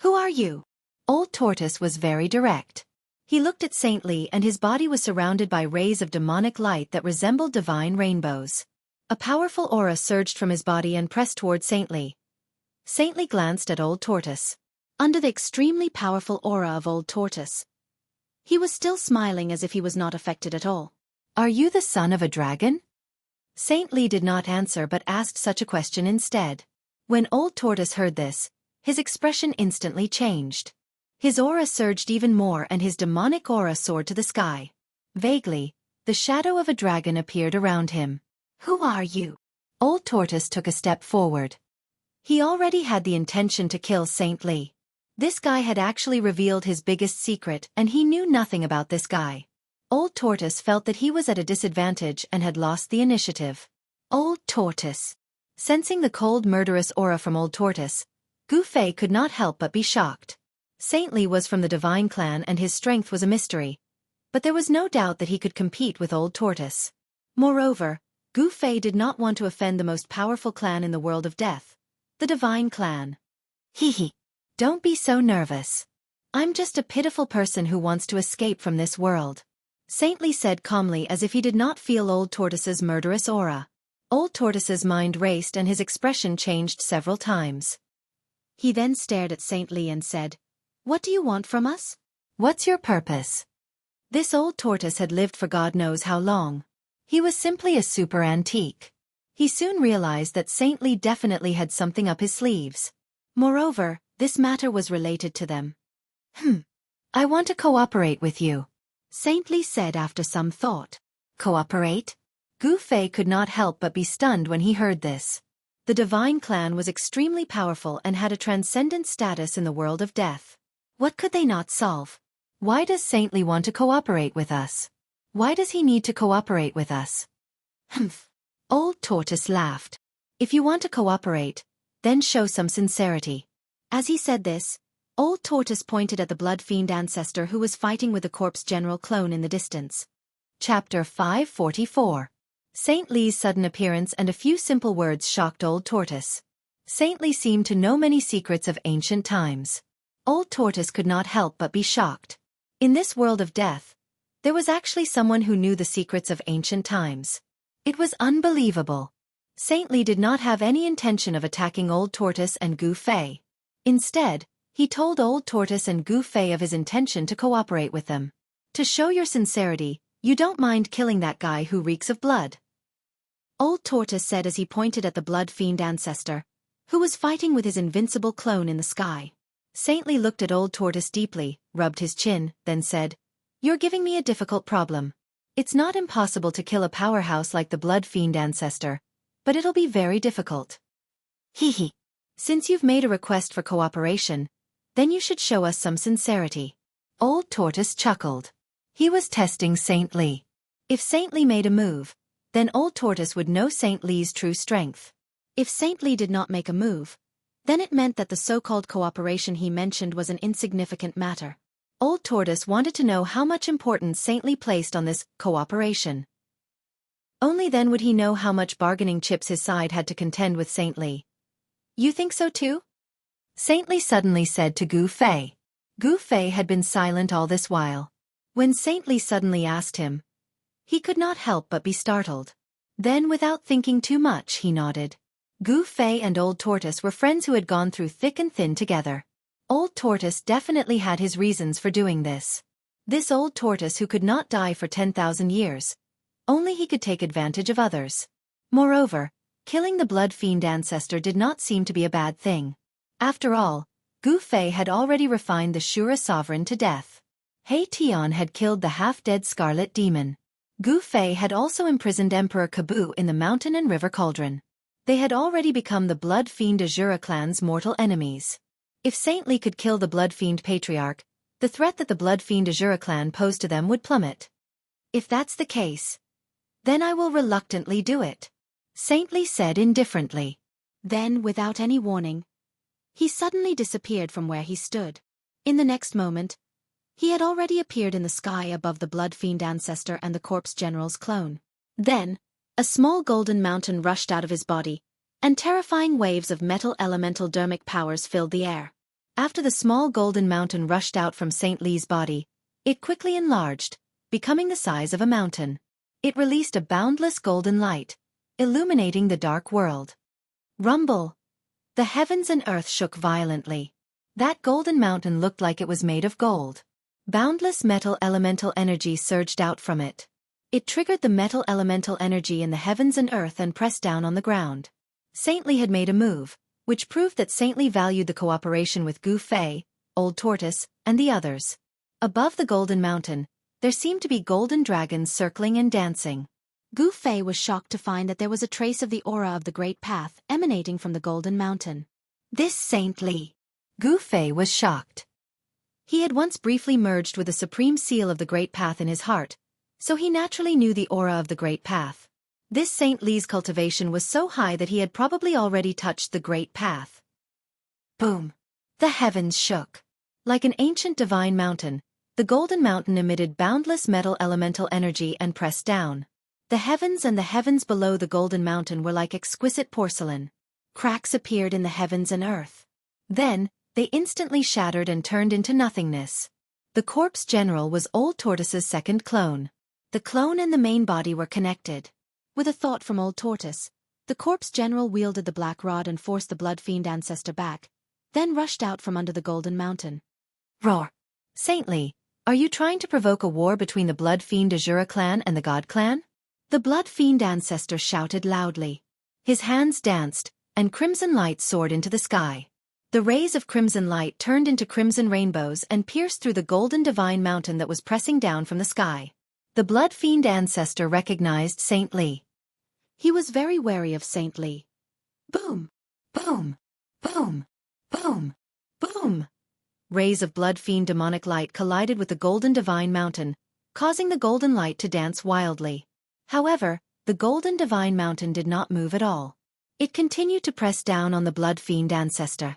Speaker 1: Who are you? Old Tortoise was very direct. He looked at Saintly and his body was surrounded by rays of demonic light that resembled divine rainbows. A powerful aura surged from his body and pressed toward Saintly. Saintly glanced at Old Tortoise. Under the extremely powerful aura of Old Tortoise, he was still smiling as if he was not affected at all. Are you the son of a dragon? Saintly did not answer but asked such a question instead. When Old Tortoise heard this, his expression instantly changed. His aura surged even more and his demonic aura soared to the sky. Vaguely, the shadow of a dragon appeared around him. Who are you? Old Tortoise took a step forward. He already had the intention to kill Saintly. This guy had actually revealed his biggest secret and he knew nothing about this guy. Old Tortoise felt that he was at a disadvantage and had lost the initiative. Old Tortoise. Sensing the cold murderous aura from Old Tortoise, Gu Fei could not help but be shocked. Saintly was from the Divine Clan and his strength was a mystery. But there was no doubt that he could compete with Old Tortoise. Moreover, Gu Fei did not want to offend the most powerful clan in the world of death, the Divine Clan. Hee. Don't be so nervous. I'm just a pitiful person who wants to escape from this world. Saintly said calmly as if he did not feel Old Tortoise's murderous aura. Old Tortoise's mind raced and his expression changed several times. He then stared at Saintly and said, What do you want from us? What's your purpose? This Old Tortoise had lived for God knows how long. He was simply a super antique. He soon realized that Saintly definitely had something up his sleeves. Moreover, this matter was related to them. I want to cooperate with you, Saintly said after some thought. Cooperate? Gu Fei could not help but be stunned when he heard this. The Divine Clan was extremely powerful and had a transcendent status in the world of death. What could they not solve? Why does Saintly want to cooperate with us? Why does he need to cooperate with us? Old Tortoise laughed. If you want to cooperate, then show some sincerity. As he said this, Old Tortoise pointed at the blood fiend ancestor who was fighting with the corpse general clone in the distance. Chapter 544. Saintly's sudden appearance and a few simple words shocked Old Tortoise. Saintly seemed to know many secrets of ancient times. Old Tortoise could not help but be shocked. In this world of death, there was actually someone who knew the secrets of ancient times. It was unbelievable. Saintly did not have any intention of attacking Old Tortoise and Gu Fei. Instead, he told Old Tortoise and Gu Fei of his intention to cooperate with them. To show your sincerity, you don't mind killing that guy who reeks of blood? Old Tortoise said as he pointed at the blood fiend ancestor, who was fighting with his invincible clone in the sky. Saintly looked at Old Tortoise deeply, rubbed his chin, then said, You're giving me a difficult problem. It's not impossible to kill a powerhouse like the blood fiend ancestor, but it'll be very difficult. Hee. Since you've made a request for cooperation, then you should show us some sincerity. Old Tortoise chuckled. He was testing Saintly. If Saintly made a move, then Old Tortoise would know Saintly's true strength. If Saintly did not make a move, then it meant that the so-called cooperation he mentioned was an insignificant matter. Old Tortoise wanted to know how much importance Saintly placed on this cooperation. Only then would he know how much bargaining chips his side had to contend with Saintly. You think so too? Saintly suddenly said to Gu Fei. Gu Fei had been silent all this while. When Saintly suddenly asked him, he could not help but be startled. Then without thinking too much, he nodded. Gu Fei and Old Tortoise were friends who had gone through thick and thin together. Old Tortoise definitely had his reasons for doing this. This Old Tortoise who could not die for 10,000 years. Only he could take advantage of others. Moreover, killing the blood fiend ancestor did not seem to be a bad thing. After all, Gu Fei had already refined the Shura sovereign to death. He Tian had killed the half-dead scarlet demon. Gu Fei had also imprisoned Emperor Kabu in the mountain and river cauldron. They had already become the blood fiend Azura clan's mortal enemies. If Saintly could kill the blood fiend patriarch, the threat that the blood fiend Azura clan posed to them would plummet. If that's the case, then I will reluctantly do it, Saintly said indifferently. Then, without any warning, he suddenly disappeared from where he stood. In the next moment, he had already appeared in the sky above the blood fiend ancestor and the corpse general's clone. Then, a small golden mountain rushed out of his body, and terrifying waves of metal elemental dermic powers filled the air. After the small golden mountain rushed out from Saint Lee's body, it quickly enlarged, becoming the size of a mountain. It released a boundless golden light, illuminating the dark world. Rumble! The heavens and earth shook violently. That golden mountain looked like it was made of gold. Boundless metal elemental energy surged out from it. It triggered the metal elemental energy in the heavens and earth and pressed down on the ground. Saintly had made a move, which proved that Saintly valued the cooperation with Gu Fei, Old Tortoise, and the others. Above the golden mountain, there seemed to be golden dragons circling and dancing. Gu Fei was shocked to find that there was a trace of the aura of the Great Path emanating from the golden mountain. This Saintly! Gu Fei was shocked. He had once briefly merged with the supreme seal of the Great Path in his heart, so he naturally knew the aura of the Great Path. This Saint Lee's cultivation was so high that he had probably already touched the Great Path. Boom! The heavens shook. Like an ancient divine mountain, the golden mountain emitted boundless metal elemental energy and pressed down. The heavens and the heavens below the golden mountain were like exquisite porcelain. Cracks appeared in the heavens and earth. Then, they instantly shattered and turned into nothingness. The corpse general was Old Tortoise's second clone. The clone and the main body were connected. With a thought from Old Tortoise, the corpse general wielded the black rod and forced the blood fiend ancestor back, then rushed out from under the golden mountain. Roar! Saintly, are you trying to provoke a war between the blood fiend Azura clan and the God clan? The blood fiend ancestor shouted loudly. His hands danced, and crimson light soared into the sky. The rays of crimson light turned into crimson rainbows and pierced through the golden divine mountain that was pressing down from the sky. The blood fiend ancestor recognized Saint Lee. He was very wary of Saint Lee. Boom! Boom! Boom! Boom! Boom! Rays of blood fiend demonic light collided with the golden divine mountain, causing the golden light to dance wildly. However, the golden divine mountain did not move at all. It continued to press down on the blood fiend ancestor.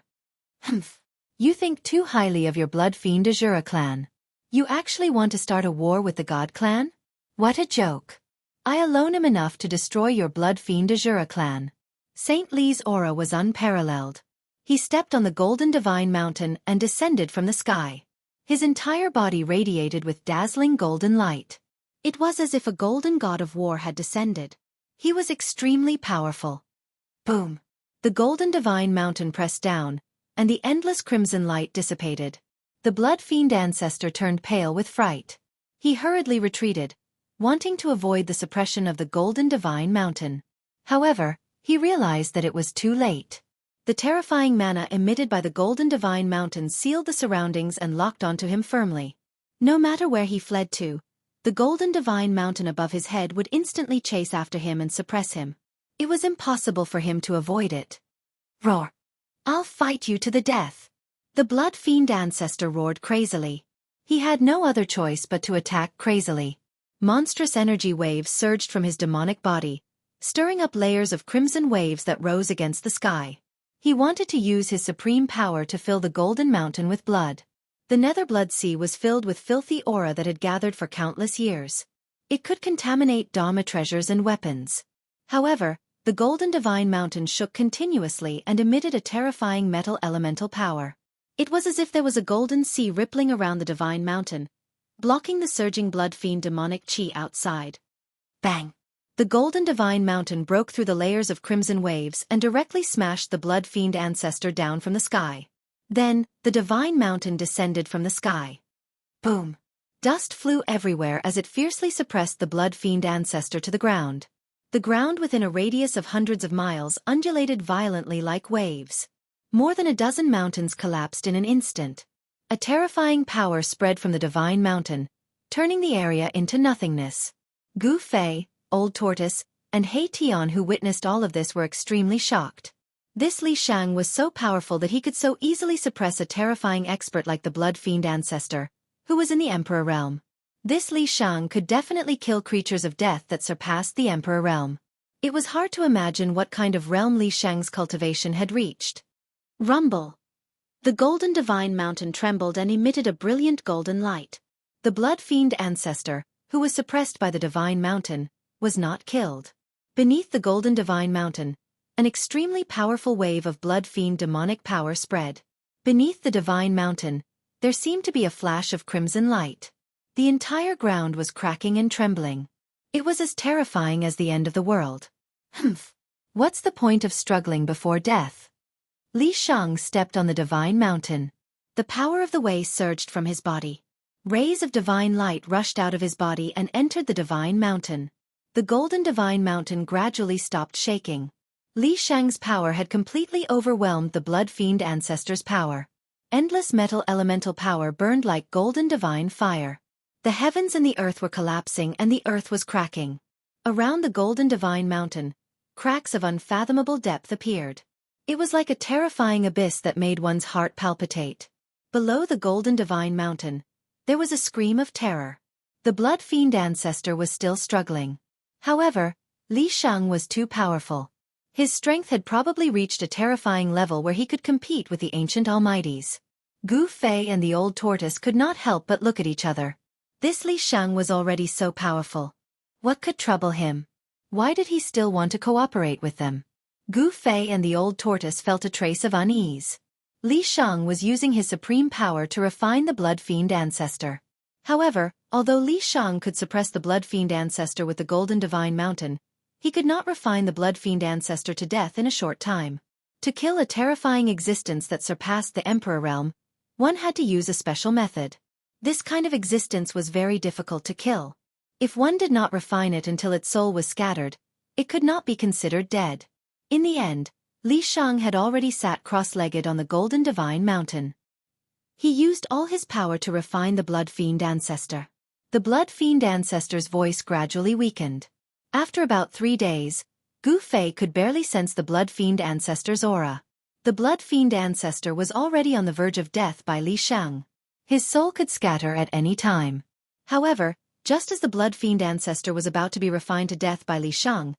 Speaker 1: Humph! You think too highly of your blood fiend Azura clan. You actually want to start a war with the God clan? What a joke! I alone am enough to destroy your blood fiend Azura clan. Saint Lee's aura was unparalleled. He stepped on the golden divine mountain and descended from the sky. His entire body radiated with dazzling golden light. It was as if a golden god of war had descended. He was extremely powerful. Boom! The golden divine mountain pressed down, and the endless crimson light dissipated. The blood fiend ancestor turned pale with fright. He hurriedly retreated, wanting to avoid the suppression of the golden divine mountain. However, he realized that it was too late. The terrifying mana emitted by the golden divine mountain sealed the surroundings and locked onto him firmly. No matter where he fled to, the golden divine mountain above his head would instantly chase after him and suppress him. It was impossible for him to avoid it. Roar! I'll fight you to the death! The blood fiend ancestor roared crazily. He had no other choice but to attack crazily. Monstrous energy waves surged from his demonic body, stirring up layers of crimson waves that rose against the sky. He wanted to use his supreme power to fill the golden mountain with blood. The nether blood sea was filled with filthy aura that had gathered for countless years. It could contaminate Dharma treasures and weapons. However, the golden divine mountain shook continuously and emitted a terrifying metal elemental power. It was as if there was a golden sea rippling around the divine mountain, blocking the surging blood fiend demonic chi outside. Bang! The golden divine mountain broke through the layers of crimson waves and directly smashed the blood fiend ancestor down from the sky. Then, the divine mountain descended from the sky. Boom! Dust flew everywhere as it fiercely suppressed the blood fiend ancestor to the ground. The ground within a radius of hundreds of miles undulated violently like waves. More than a dozen mountains collapsed in an instant. A terrifying power spread from the divine mountain, turning the area into nothingness. Gu Fei, Old Tortoise, and He Tian, who witnessed all of this, were extremely shocked. This Li Shang was so powerful that he could so easily suppress a terrifying expert like the blood fiend ancestor, who was in the Emperor realm. This Li Shang could definitely kill creatures of death that surpassed the Emperor realm. It was hard to imagine what kind of realm Li Shang's cultivation had reached. Rumble! The golden divine mountain trembled and emitted a brilliant golden light. The blood fiend ancestor, who was suppressed by the divine mountain, was not killed. Beneath the golden divine mountain, an extremely powerful wave of blood fiend demonic power spread. Beneath the divine mountain, there seemed to be a flash of crimson light. The entire ground was cracking and trembling. It was as terrifying as the end of the world. Humph! What's the point of struggling before death? Li Shang stepped on the divine mountain. The power of the way surged from his body. Rays of divine light rushed out of his body and entered the divine mountain. The golden divine mountain gradually stopped shaking. Li Shang's power had completely overwhelmed the blood fiend ancestor's power. Endless metal elemental power burned like golden divine fire. The heavens and the earth were collapsing and the earth was cracking. Around the golden divine mountain, cracks of unfathomable depth appeared. It was like a terrifying abyss that made one's heart palpitate. Below the golden divine mountain, there was a scream of terror. The blood fiend ancestor was still struggling. However, Li Shang was too powerful. His strength had probably reached a terrifying level where he could compete with the ancient almighties. Gu Fei and the old tortoise could not help but look at each other. This Li Shang was already so powerful. What could trouble him? Why did he still want to cooperate with them? Gu Fei and the old tortoise felt a trace of unease. Li Shang was using his supreme power to refine the blood fiend ancestor. However, although Li Shang could suppress the blood fiend ancestor with the golden divine mountain, he could not refine the blood fiend ancestor to death in a short time. To kill a terrifying existence that surpassed the Emperor realm, one had to use a special method. This kind of existence was very difficult to kill. If one did not refine it until its soul was scattered, it could not be considered dead. In the end, Li Shang had already sat cross-legged on the golden divine mountain. He used all his power to refine the blood fiend ancestor. The blood fiend ancestor's voice gradually weakened. After about 3 days, Gu Fei could barely sense the blood fiend ancestor's aura. The blood fiend ancestor was already on the verge of death by Li Shang. His soul could scatter at any time. However, just as the blood fiend ancestor was about to be refined to death by Li Shang,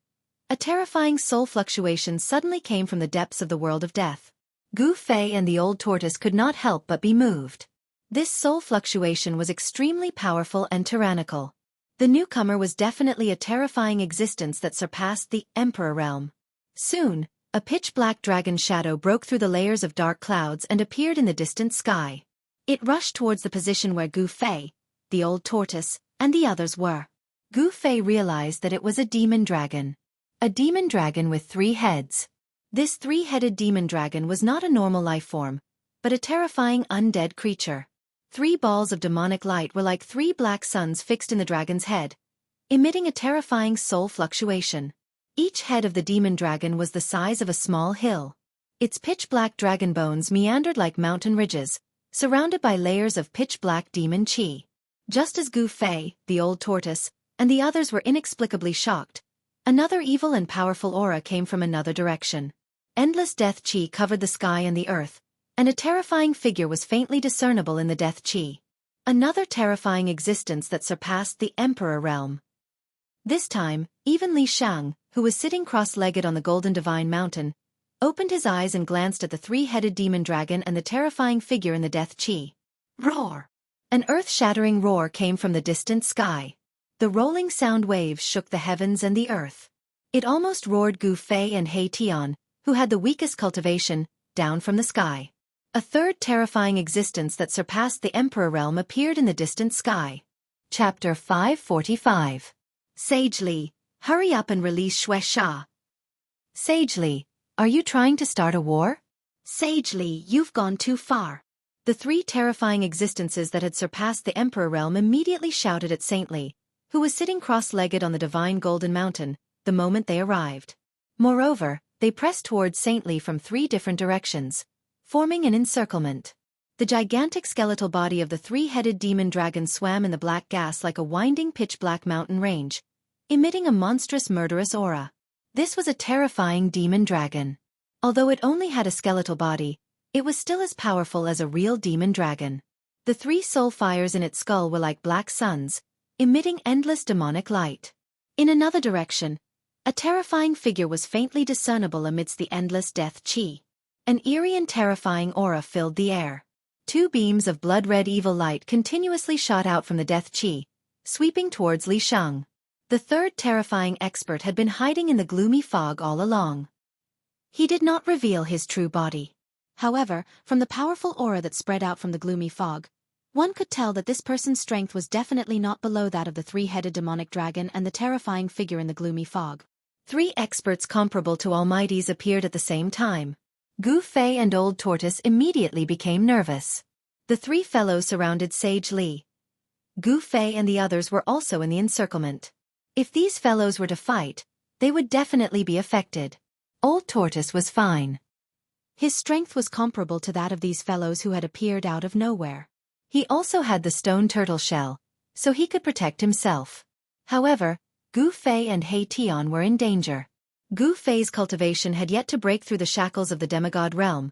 Speaker 1: a terrifying soul fluctuation suddenly came from the depths of the world of death. Gu Fei and the old tortoise could not help but be moved. This soul fluctuation was extremely powerful and tyrannical. The newcomer was definitely a terrifying existence that surpassed the Emperor realm. Soon, a pitch-black dragon shadow broke through the layers of dark clouds and appeared in the distant sky. It rushed towards the position where Gu Fei, the old tortoise, and the others were. Gu Fei realized that it was a demon dragon. A demon dragon with 3 heads. This 3-headed demon dragon was not a normal life form, but a terrifying undead creature. 3 balls of demonic light were like 3 black suns fixed in the dragon's head, emitting a terrifying soul fluctuation. Each head of the demon dragon was the size of a small hill. Its pitch-black dragon bones meandered like mountain ridges, surrounded by layers of pitch-black demon chi. Just as Gu Fei, the old tortoise, and the others were inexplicably shocked, another evil and powerful aura came from another direction. Endless death chi covered the sky and the earth, and a terrifying figure was faintly discernible in the death chi. Another terrifying existence that surpassed the Emperor realm. This time, even Li Shang, who was sitting cross-legged on the golden divine mountain, opened his eyes and glanced at the 3-headed demon dragon and the terrifying figure in the death chi. Roar! An earth-shattering roar came from the distant sky. The rolling sound waves shook the heavens and the earth. It almost roared Gu Fei and He Tian, who had the weakest cultivation, down from the sky. A third terrifying existence that surpassed the Emperor realm appeared in the distant sky. Chapter 545. Sage Li, Hurry up and release Shueisha. Sagely, are you trying to start a war? Sagely, you've gone too far. The three terrifying existences that had surpassed the Emperor realm immediately shouted at Saintly, who was sitting cross-legged on the divine golden mountain, the moment they arrived. Moreover, they pressed towards Saintly from three different directions, forming an encirclement. The gigantic skeletal body of the three-headed demon dragon swam in the black gas like a winding pitch-black mountain range, emitting a monstrous murderous aura. This was a terrifying demon dragon. Although it only had a skeletal body, it was still as powerful as a real demon dragon. The three soul fires in its skull were like black suns, emitting endless demonic light. In another direction, a terrifying figure was faintly discernible amidst the endless death chi. An eerie and terrifying aura filled the air. Two beams of blood-red evil light continuously shot out from the death chi, sweeping towards Li Shang. The third terrifying expert had been hiding in the gloomy fog all along. He did not reveal his true body. However, from the powerful aura that spread out from the gloomy fog, one could tell that this person's strength was definitely not below that of the three-headed demonic dragon and the terrifying figure in the gloomy fog. Three experts comparable to Almighties appeared at the same time. Gu Fei and Old Tortoise immediately became nervous. The three fellows surrounded Sage Li. Gu Fei and the others were also in the encirclement. If these fellows were to fight, they would definitely be affected. Old Tortoise was fine. His strength was comparable to that of these fellows who had appeared out of nowhere. He also had the stone turtle shell, so he could protect himself. However, Gu Fei and He Tian were in danger. Gu Fei's cultivation had yet to break through the shackles of the demigod realm,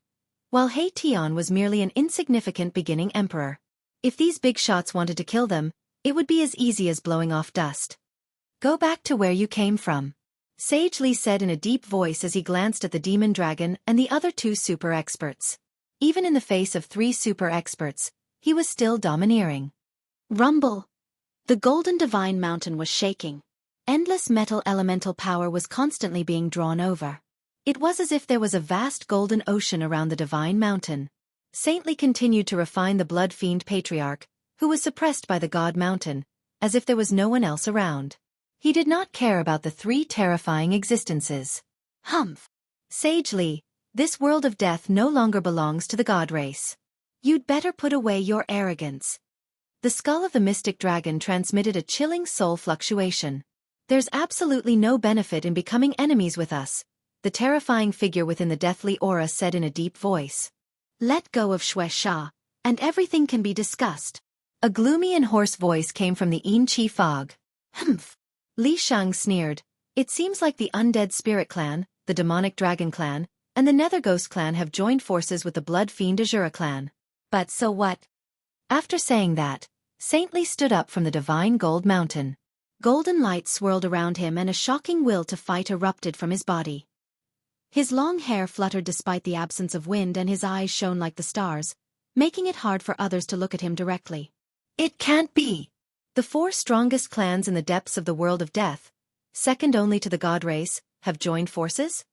Speaker 1: while He Tian was merely an insignificant beginning emperor. If these big shots wanted to kill them, it would be as easy as blowing off dust. Go back to where you came from, Sage Li said in a deep voice as he glanced at the demon dragon and the other two super experts. Even in the face of three super experts, he was still domineering. Rumble! The golden divine mountain was shaking. Endless metal elemental power was constantly being drawn over. It was as if there was a vast golden ocean around the divine mountain. Saintly continued to refine the blood fiend patriarch, who was suppressed by the god mountain, as if there was no one else around. He did not care about the three terrifying existences. Humph! Sage Li, this world of death no longer belongs to the god race. You'd better put away your arrogance. The skull of the mystic dragon transmitted a chilling soul fluctuation. There's absolutely no benefit in becoming enemies with us, the terrifying figure within the deathly aura said in a deep voice. Let go of Shueisha, and everything can be discussed. A gloomy and hoarse voice came from the Yin-Chi fog. Humph! Li Shang sneered. It seems like the Undead Spirit Clan, the Demonic Dragon Clan, and the Nether Ghost Clan have joined forces with the Blood Fiend Azura Clan. But so what? After saying that, Saintly stood up from the divine gold mountain. Golden light swirled around him and a shocking will to fight erupted from his body. His long hair fluttered despite the absence of wind and his eyes shone like the stars, making it hard for others to look at him directly. It can't be! The four strongest clans in the depths of the world of death, second only to the god race, have joined forces?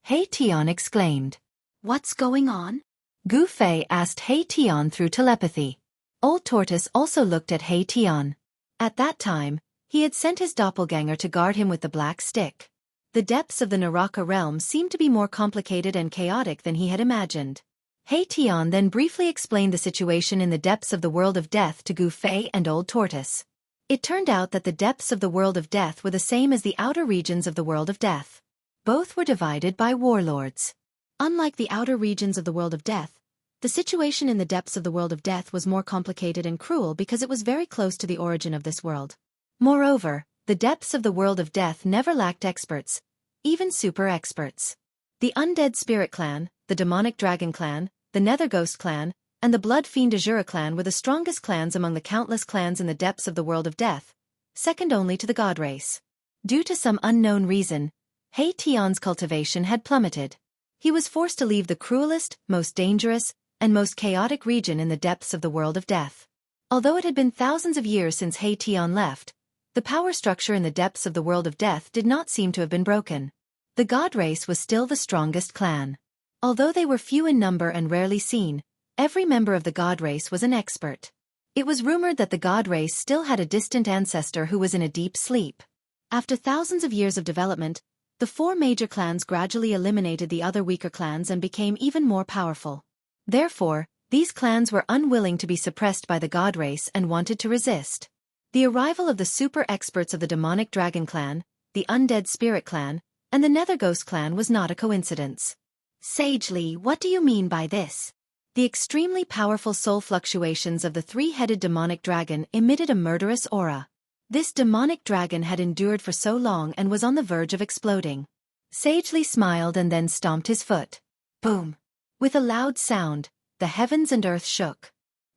Speaker 1: He Tian exclaimed. What's going on? Gu Fei asked He Tian through telepathy. Old Tortoise also looked at He Tian. At that time, he had sent his doppelganger to guard him with the black stick. The depths of the Naraka realm seemed to be more complicated and chaotic than he had imagined. He Tian then briefly explained the situation in the depths of the world of death to Gu Fei and Old Tortoise. It turned out that the depths of the world of death were the same as the outer regions of the world of death. Both were divided by warlords. Unlike the outer regions of the world of death, the situation in the depths of the world of death was more complicated and cruel because it was very close to the origin of this world. Moreover, the depths of the world of death never lacked experts, even super experts. The Undead Spirit Clan, the Demonic Dragon Clan, the Nether Ghost Clan, and the Blood Fiend Azura Clan were the strongest clans among the countless clans in the depths of the world of death, second only to the god race. Due to some unknown reason, He Tian's cultivation had plummeted. He was forced to leave the cruelest, most dangerous, and most chaotic region in the depths of the world of death. Although it had been thousands of years since He Tian left, the power structure in the depths of the world of death did not seem to have been broken. The god race was still the strongest clan. Although they were few in number and rarely seen, every member of the god race was an expert. It was rumored that the god race still had a distant ancestor who was in a deep sleep. After thousands of years of development, the 4 major clans gradually eliminated the other weaker clans and became even more powerful. Therefore, these clans were unwilling to be suppressed by the god race and wanted to resist. The arrival of the super experts of the demonic dragon clan, the undead spirit clan, and the nether ghost clan was not a coincidence. Sagely, what do you mean by this? The extremely powerful soul fluctuations of the 3-headed demonic dragon emitted a murderous aura. This demonic dragon had endured for so long and was on the verge of exploding. Sagely smiled and then stomped his foot. Boom! With a loud sound, the heavens and earth shook.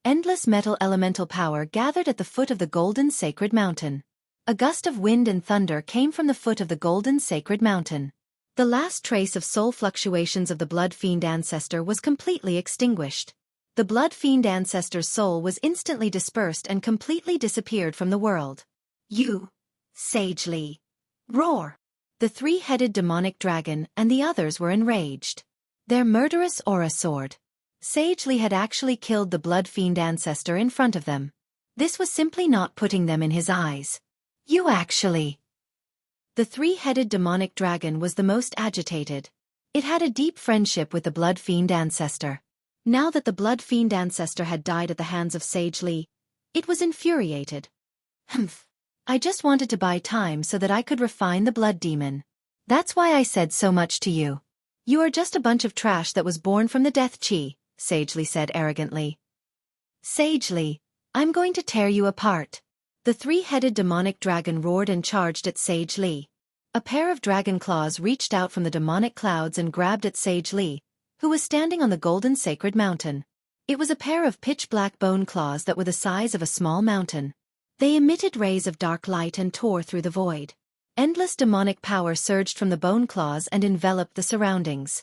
Speaker 1: Endless metal elemental power gathered at the foot of the golden sacred mountain. A gust of wind and thunder came from the foot of the golden sacred mountain. The last trace of soul fluctuations of the blood fiend ancestor was completely extinguished. The blood fiend ancestor's soul was instantly dispersed and completely disappeared from the world. You, Sagely, roar! The 3-headed demonic dragon and the others were enraged. Their murderous aura soared. Sagely had actually killed the blood fiend ancestor in front of them. This was simply not putting them in his eyes. You actually... The 3-headed demonic dragon was the most agitated. It had a deep friendship with the blood fiend ancestor. Now that the blood fiend ancestor had died at the hands of Sagely, it was infuriated. Humph. I just wanted to buy time so that I could refine the blood demon. That's why I said so much to you. You are just a bunch of trash that was born from the death chi, Sagely said arrogantly. Sagely, I'm going to tear you apart. The 3-headed demonic dragon roared and charged at Sagely. A pair of dragon claws reached out from the demonic clouds and grabbed at Sagely, who was standing on the golden sacred mountain. It was a pair of pitch-black bone claws that were the size of a small mountain. They emitted rays of dark light and tore through the void. Endless demonic power surged from the bone claws and enveloped the surroundings.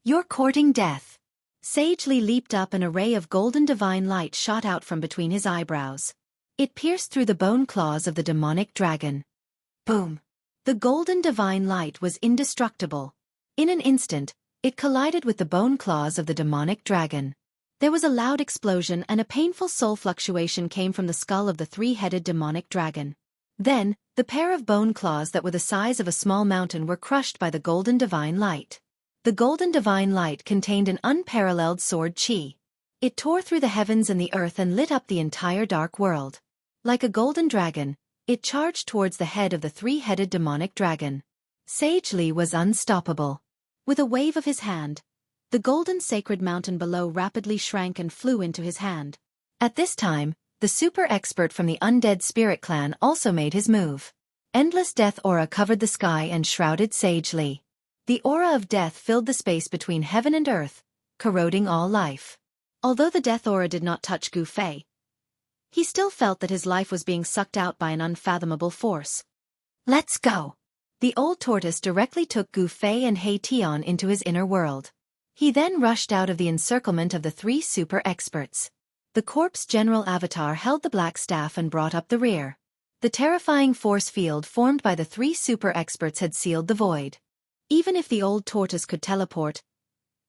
Speaker 1: You're courting death. Sagely leaped up and a ray of golden divine light shot out from between his eyebrows. It pierced through the bone claws of the demonic dragon. Boom! The golden divine light was indestructible. In an instant, it collided with the bone claws of the demonic dragon. There was a loud explosion and a painful soul fluctuation came from the skull of the 3-headed demonic dragon. Then, the pair of bone claws that were the size of a small mountain were crushed by the golden divine light. The golden divine light contained an unparalleled sword chi. It tore through the heavens and the earth and lit up the entire dark world. Like a golden dragon, it charged towards the head of the 3-headed demonic dragon. Sagely was unstoppable. With a wave of his hand, the golden sacred mountain below rapidly shrank and flew into his hand. At this time, the super expert from the undead spirit clan also made his move. Endless death aura covered the sky and shrouded Sagely. The aura of death filled the space between heaven and earth, corroding all life. Although the death aura did not touch Gu Fei, he still felt that his life was being sucked out by an unfathomable force. Let's go! The old tortoise directly took Gu Fei and He Tian into his inner world. He then rushed out of the encirclement of the 3 super experts. The corpse general avatar held the black staff and brought up the rear. The terrifying force field formed by the 3 super experts had sealed the void. Even if the old tortoise could teleport,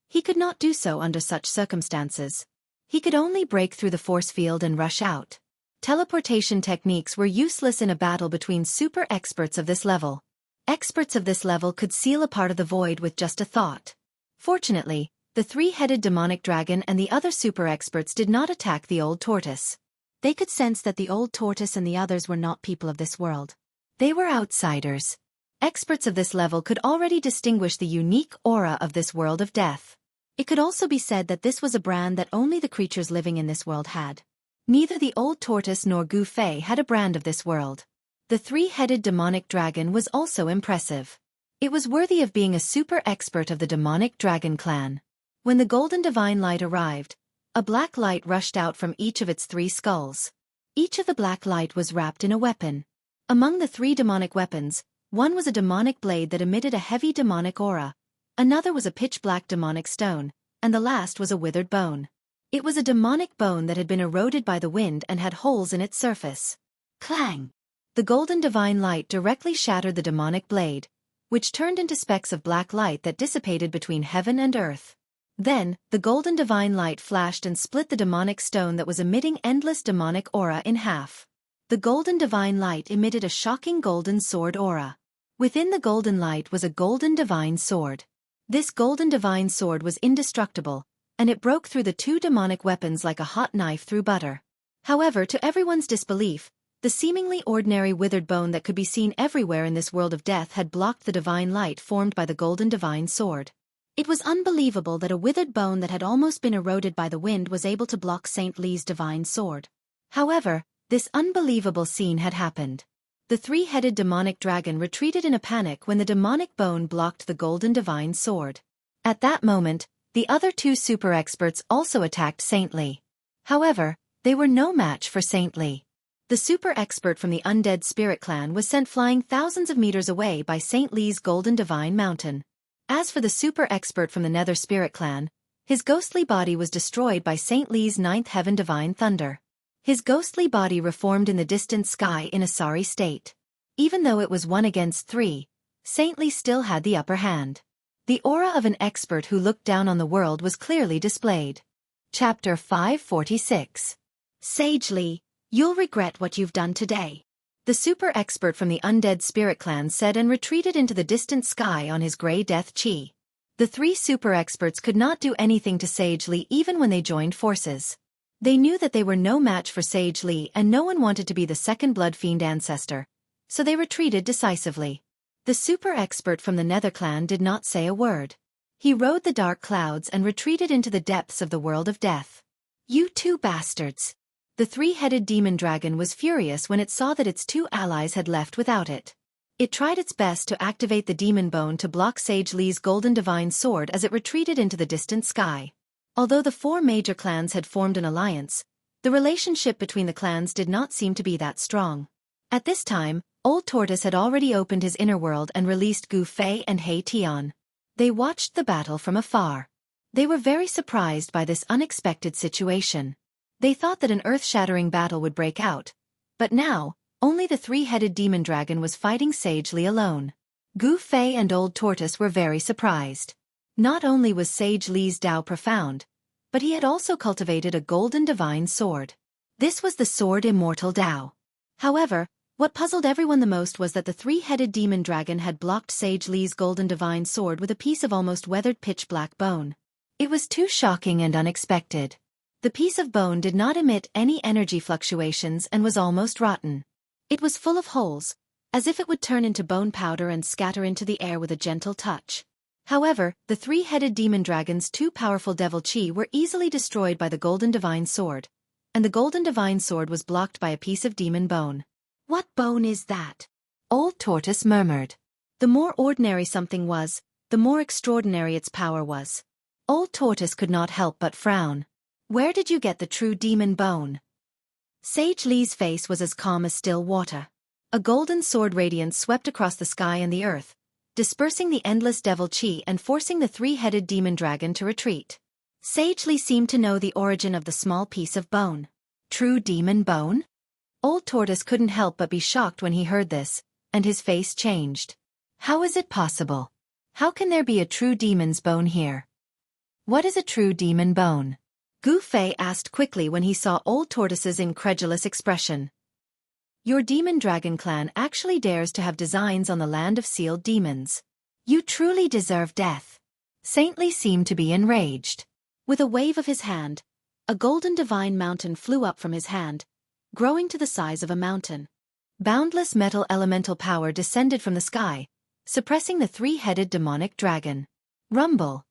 Speaker 1: he could not do so under such circumstances. He could only break through the force field and rush out. Teleportation techniques were useless in a battle between super experts of this level. Experts of this level could seal a part of the void with just a thought. Fortunately, the 3-headed demonic dragon and the other super experts did not attack the old tortoise. They could sense that the old tortoise and the others were not people of this world. They were outsiders. Experts of this level could already distinguish the unique aura of this world of death. It could also be said that this was a brand that only the creatures living in this world had. Neither the old tortoise nor Gu Fei had a brand of this world. The 3-headed demonic dragon was also impressive. It was worthy of being a super expert of the demonic dragon clan. When the golden divine light arrived, a black light rushed out from each of its 3 skulls. Each of the black light was wrapped in a weapon. Among the 3 demonic weapons, one was a demonic blade that emitted a heavy demonic aura, another was a pitch-black demonic stone, and the last was a withered bone. It was a demonic bone that had been eroded by the wind and had holes in its surface. Clang! The golden divine light directly shattered the demonic blade, which turned into specks of black light that dissipated between heaven and earth. Then, the golden divine light flashed and split the demonic stone that was emitting endless demonic aura in half. The golden divine light emitted a shocking golden sword aura. Within the golden light was a golden divine sword. This golden divine sword was indestructible, and it broke through the two demonic weapons like a hot knife through butter. However, to everyone's disbelief, the seemingly ordinary withered bone that could be seen everywhere in this world of death had blocked the divine light formed by the golden divine sword. It was unbelievable that a withered bone that had almost been eroded by the wind was able to block Saint Lee's divine sword. However, this unbelievable scene had happened. The three-headed demonic dragon retreated in a panic when the demonic bone blocked the golden divine sword. At that moment, the other two super experts also attacked Saint Lee. However, they were no match for Saint Lee. The super expert from the undead spirit clan was sent flying thousands of meters away by Saint Lee's golden divine mountain. As for the super expert from the nether spirit clan, his ghostly body was destroyed by Saint Lee's ninth heaven divine thunder. His ghostly body reformed in the distant sky in a sorry state. Even though it was 1 against 3, Saint Lee still had the upper hand. The aura of an expert who looked down on the world was clearly displayed. Chapter 546. Sage Lee, you'll regret what you've done today. The super expert from the undead spirit clan said and retreated into the distant sky on his grey death chi. The three super experts could not do anything to Sage Lee even when they joined forces. They knew that they were no match for Sage Lee and no one wanted to be the second blood fiend ancestor, so they retreated decisively. The super expert from the Nether clan did not say a word. He rode the dark clouds and retreated into the depths of the world of death. You two bastards! The three-headed demon dragon was furious when it saw that its two allies had left without it. It tried its best to activate the demon bone to block Sage Lee's golden divine sword as it retreated into the distant sky. Although the four major clans had formed an alliance, the relationship between the clans did not seem to be that strong. At this time, Old Tortoise had already opened his inner world and released Gu Fei and Hei Tian. They watched the battle from afar. They were very surprised by this unexpected situation. They thought that an earth-shattering battle would break out, but now, only the three-headed demon dragon was fighting Sage Lee alone. Gu Fei and Old Tortoise were very surprised. Not only was Sage Lee's Tao profound, but he had also cultivated a golden divine sword. This was the sword Immortal Tao. However, what puzzled everyone the most was that the three-headed demon dragon had blocked Sage Lee's golden divine sword with a piece of almost weathered pitch-black bone. It was too shocking and unexpected. The piece of bone did not emit any energy fluctuations and was almost rotten. It was full of holes, as if it would turn into bone powder and scatter into the air with a gentle touch. However, the three-headed demon dragon's two powerful devil chi were easily destroyed by the golden divine sword, and the golden divine sword was blocked by a piece of demon bone. What bone is that? Old Tortoise murmured. The more ordinary something was, the more extraordinary its power was. Old Tortoise could not help but frown. Where did you get the true demon bone? Sage Lee's face was as calm as still water. A golden sword radiance swept across the sky and the earth, dispersing the endless devil chi and forcing the three-headed demon dragon to retreat. Sage Lee seemed to know the origin of the small piece of bone. True demon bone? Old Tortoise couldn't help but be shocked when he heard this, and his face changed. How is it possible? How can there be a true demon's bone here? What is a true demon bone? Gu Fei asked quickly when he saw Old Tortoise's incredulous expression. Your demon dragon clan actually dares to have designs on the land of sealed demons. You truly deserve death. Saint Lee seemed to be enraged. With a wave of his hand, a golden divine mountain flew up from his hand, growing to the size of a mountain. Boundless metal elemental power descended from the sky, suppressing the three-headed demonic dragon. Rumble.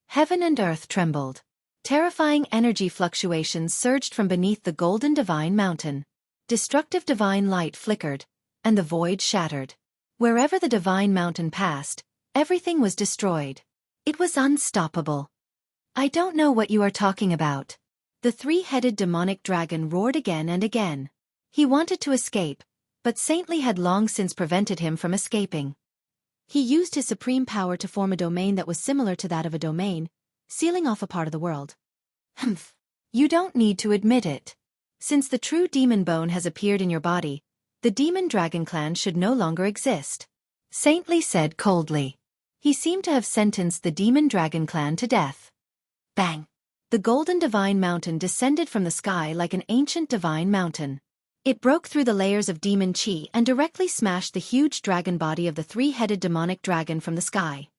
Speaker 1: Heaven and earth trembled. Terrifying energy fluctuations surged from beneath the golden divine mountain. Destructive divine light flickered, and the void shattered. Wherever the divine mountain passed, everything was destroyed. It was unstoppable. I don't know what you are talking about. The three-headed demonic dragon roared again and again. He wanted to escape, but Saint Lee had long since prevented him from escaping. He used his supreme power to form a domain that was similar to that of a domain, sealing off a part of the world. Humph. You don't need to admit it. Since the true demon bone has appeared in your body, the demon dragon clan should no longer exist. Saint Lee said coldly. He seemed to have sentenced the demon dragon clan to death. Bang! The golden divine mountain descended from the sky like an ancient divine mountain. It broke through the layers of demon chi and directly smashed the huge dragon body of the three-headed demonic dragon from the sky.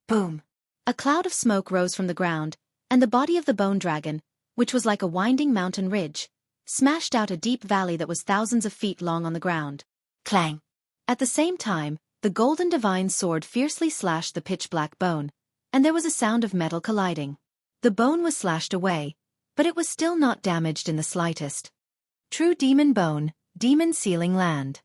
Speaker 1: Boom! A cloud of smoke rose from the ground, and the body of the bone dragon, which was like a winding mountain ridge, smashed out a deep valley that was thousands of feet long on the ground. Clang! At the same time, the golden divine sword fiercely slashed the pitch-black bone, and there was a sound of metal colliding. The bone was slashed away, but it was still not damaged in the slightest. True demon bone, demon sealing land.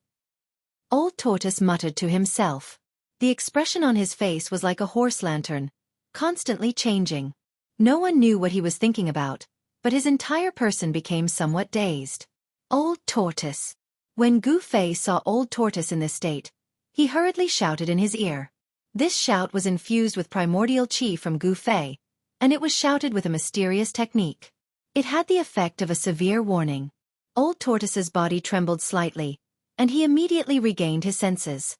Speaker 1: Old Tortoise muttered to himself. The expression on his face was like a horse lantern, constantly changing. No one knew what he was thinking about, but his entire person became somewhat dazed. Old Tortoise. When Gu Fei saw Old Tortoise in this state, he hurriedly shouted in his ear. This shout was infused with primordial chi from Gu Fei, and it was shouted with a mysterious technique. It had the effect of a severe warning. Old Tortoise's body trembled slightly, and he immediately regained his senses.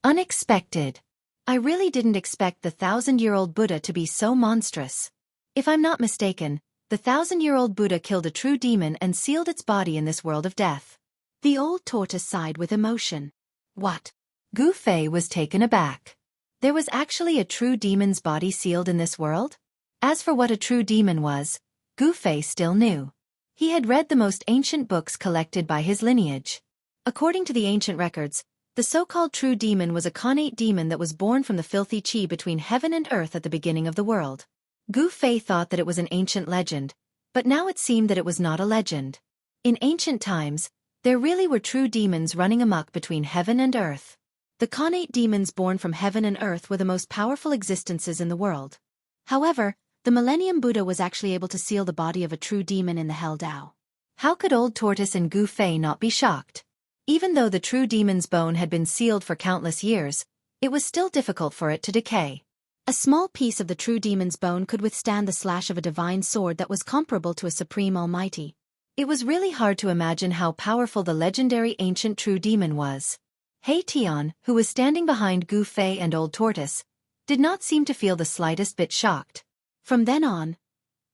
Speaker 1: Unexpected. I really didn't expect the 1,000-year-old Buddha to be so monstrous. If I'm not mistaken, the 1,000-year-old Buddha killed a true demon and sealed its body in this world of death. The old tortoise sighed with emotion. What? Gu Fei was taken aback. There was actually a true demon's body sealed in this world? As for what a true demon was, Gu Fei still knew. He had read the most ancient books collected by his lineage. According to the ancient records, the so-called true demon was a connate demon that was born from the filthy chi between heaven and earth at the beginning of the world. Gu Fei thought that it was an ancient legend, but now it seemed that it was not a legend. In ancient times, there really were true demons running amok between heaven and earth. The connate demons born from heaven and earth were the most powerful existences in the world. However, the Millennium Buddha was actually able to seal the body of a true demon in the Hell Dao. How could Old Tortoise and Gu Fei not be shocked? Even though the true demon's bone had been sealed for countless years, it was still difficult for it to decay. A small piece of the true demon's bone could withstand the slash of a divine sword that was comparable to a supreme almighty. It was really hard to imagine how powerful the legendary ancient true demon was. Hei Tian, who was standing behind Gu Fei and Old Tortoise, did not seem to feel the slightest bit shocked. From then on,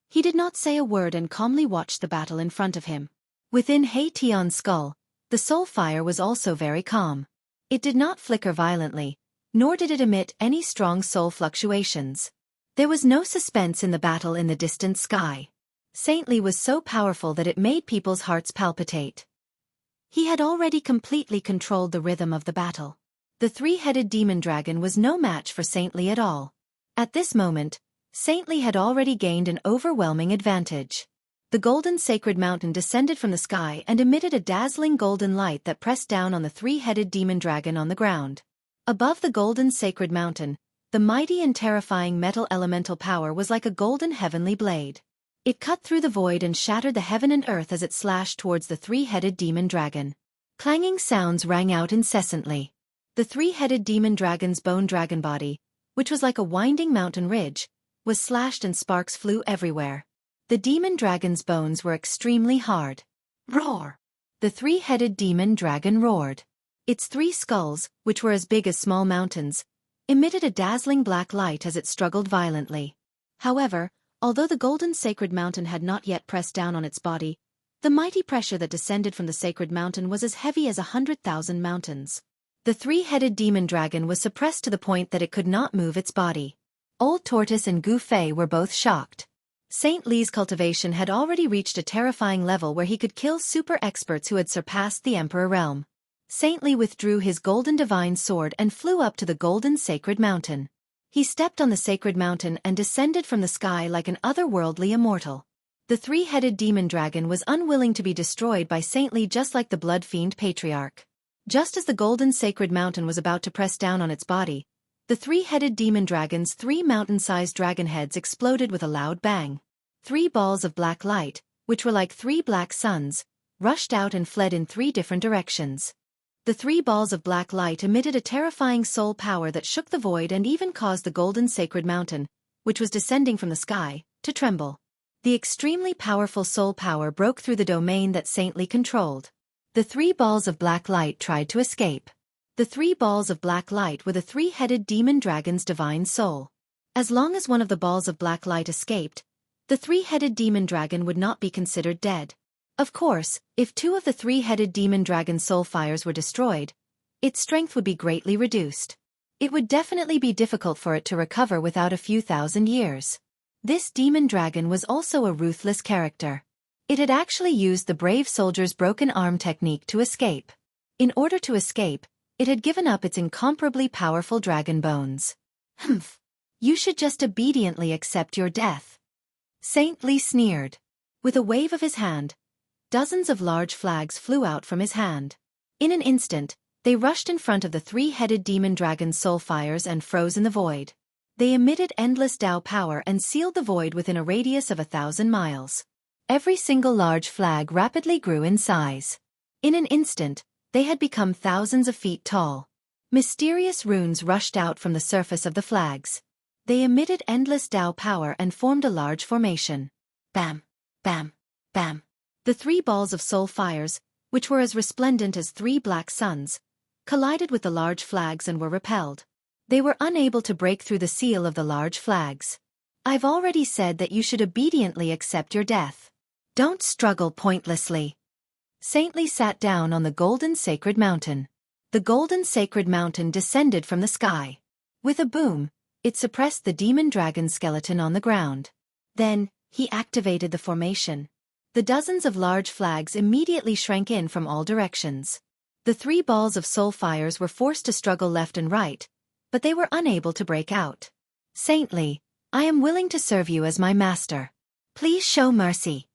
Speaker 1: he did not say a word and calmly watched the battle in front of him. Within Hei Tian's skull, the soul fire was also very calm. It did not flicker violently, nor did it emit any strong soul fluctuations. There was no suspense in the battle in the distant sky. Saintly was so powerful that it made people's hearts palpitate. He had already completely controlled the rhythm of the battle. The three-headed demon dragon was no match for Saintly at all. At this moment, Saintly had already gained an overwhelming advantage. The golden sacred mountain descended from the sky and emitted a dazzling golden light that pressed down on the three-headed demon dragon on the ground. Above the golden sacred mountain, the mighty and terrifying metal elemental power was like a golden heavenly blade. It cut through the void and shattered the heaven and earth as it slashed towards the three-headed demon dragon. Clanging sounds rang out incessantly. The three-headed demon dragon's bone dragon body, which was like a winding mountain ridge, was slashed and sparks flew everywhere. The demon dragon's bones were extremely hard. Roar! The three-headed demon dragon roared. Its three skulls, which were as big as small mountains, emitted a dazzling black light as it struggled violently. However, although the golden sacred mountain had not yet pressed down on its body, the mighty pressure that descended from the sacred mountain was as heavy as 100,000 mountains. The three-headed demon dragon was suppressed to the point that it could not move its body. Old Tortoise and Gu Fei were both shocked. Saint Li's cultivation had already reached a terrifying level where he could kill super experts who had surpassed the Emperor realm. Saint Li withdrew his golden divine sword and flew up to the golden sacred mountain. He stepped on the sacred mountain and descended from the sky like an otherworldly immortal. The three-headed demon dragon was unwilling to be destroyed by Saint Li, just like the blood fiend patriarch. Just as the golden sacred mountain was about to press down on its body, the three-headed demon dragon's three mountain-sized dragon heads exploded with a loud bang. Three balls of black light, which were like three black suns, rushed out and fled in three different directions. The three balls of black light emitted a terrifying soul power that shook the void and even caused the golden sacred mountain, which was descending from the sky, to tremble. The extremely powerful soul power broke through the domain that Saint Li controlled. The three balls of black light tried to escape. The three balls of black light were the three-headed demon dragon's divine soul. As long as one of the balls of black light escaped, the three-headed demon dragon would not be considered dead. Of course, if 2 of the 3-headed demon dragon's soul fires were destroyed, its strength would be greatly reduced. It would definitely be difficult for it to recover without a few thousand years. This demon dragon was also a ruthless character. It had actually used the brave soldier's broken arm technique to escape. In order to escape, it had given up its incomparably powerful dragon bones. Humph. You should just obediently accept your death. Saint Lee sneered. With a wave of his hand, dozens of large flags flew out from his hand. In an instant, they rushed in front of the 3-headed demon dragon's soul fires and froze in the void. They emitted endless Tao power and sealed the void within a radius of 1,000 miles. Every single large flag rapidly grew in size. In an instant, they had become thousands of feet tall. Mysterious runes rushed out from the surface of the flags. They emitted endless Tao power and formed a large formation. Bam! Bam! Bam! The 3 balls of soul fires, which were as resplendent as 3 black suns, collided with the large flags and were repelled. They were unable to break through the seal of the large flags. I've already said that you should obediently accept your death. Don't struggle pointlessly. Saint Lee sat down on the golden sacred mountain. The golden sacred mountain descended from the sky. With a boom, it suppressed the demon dragon's skeleton on the ground. Then, he activated the formation. The dozens of large flags immediately shrank in from all directions. The 3 balls of soul fires were forced to struggle left and right, but they were unable to break out. Saint Lee, I am willing to serve you as my master. Please show mercy.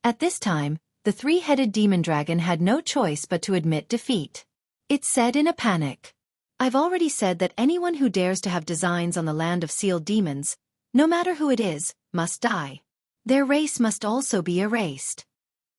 Speaker 1: At this time, the 3-headed demon dragon had no choice but to admit defeat. It said in a panic. I've already said that anyone who dares to have designs on the land of sealed demons, no matter who it is, must die. Their race must also be erased.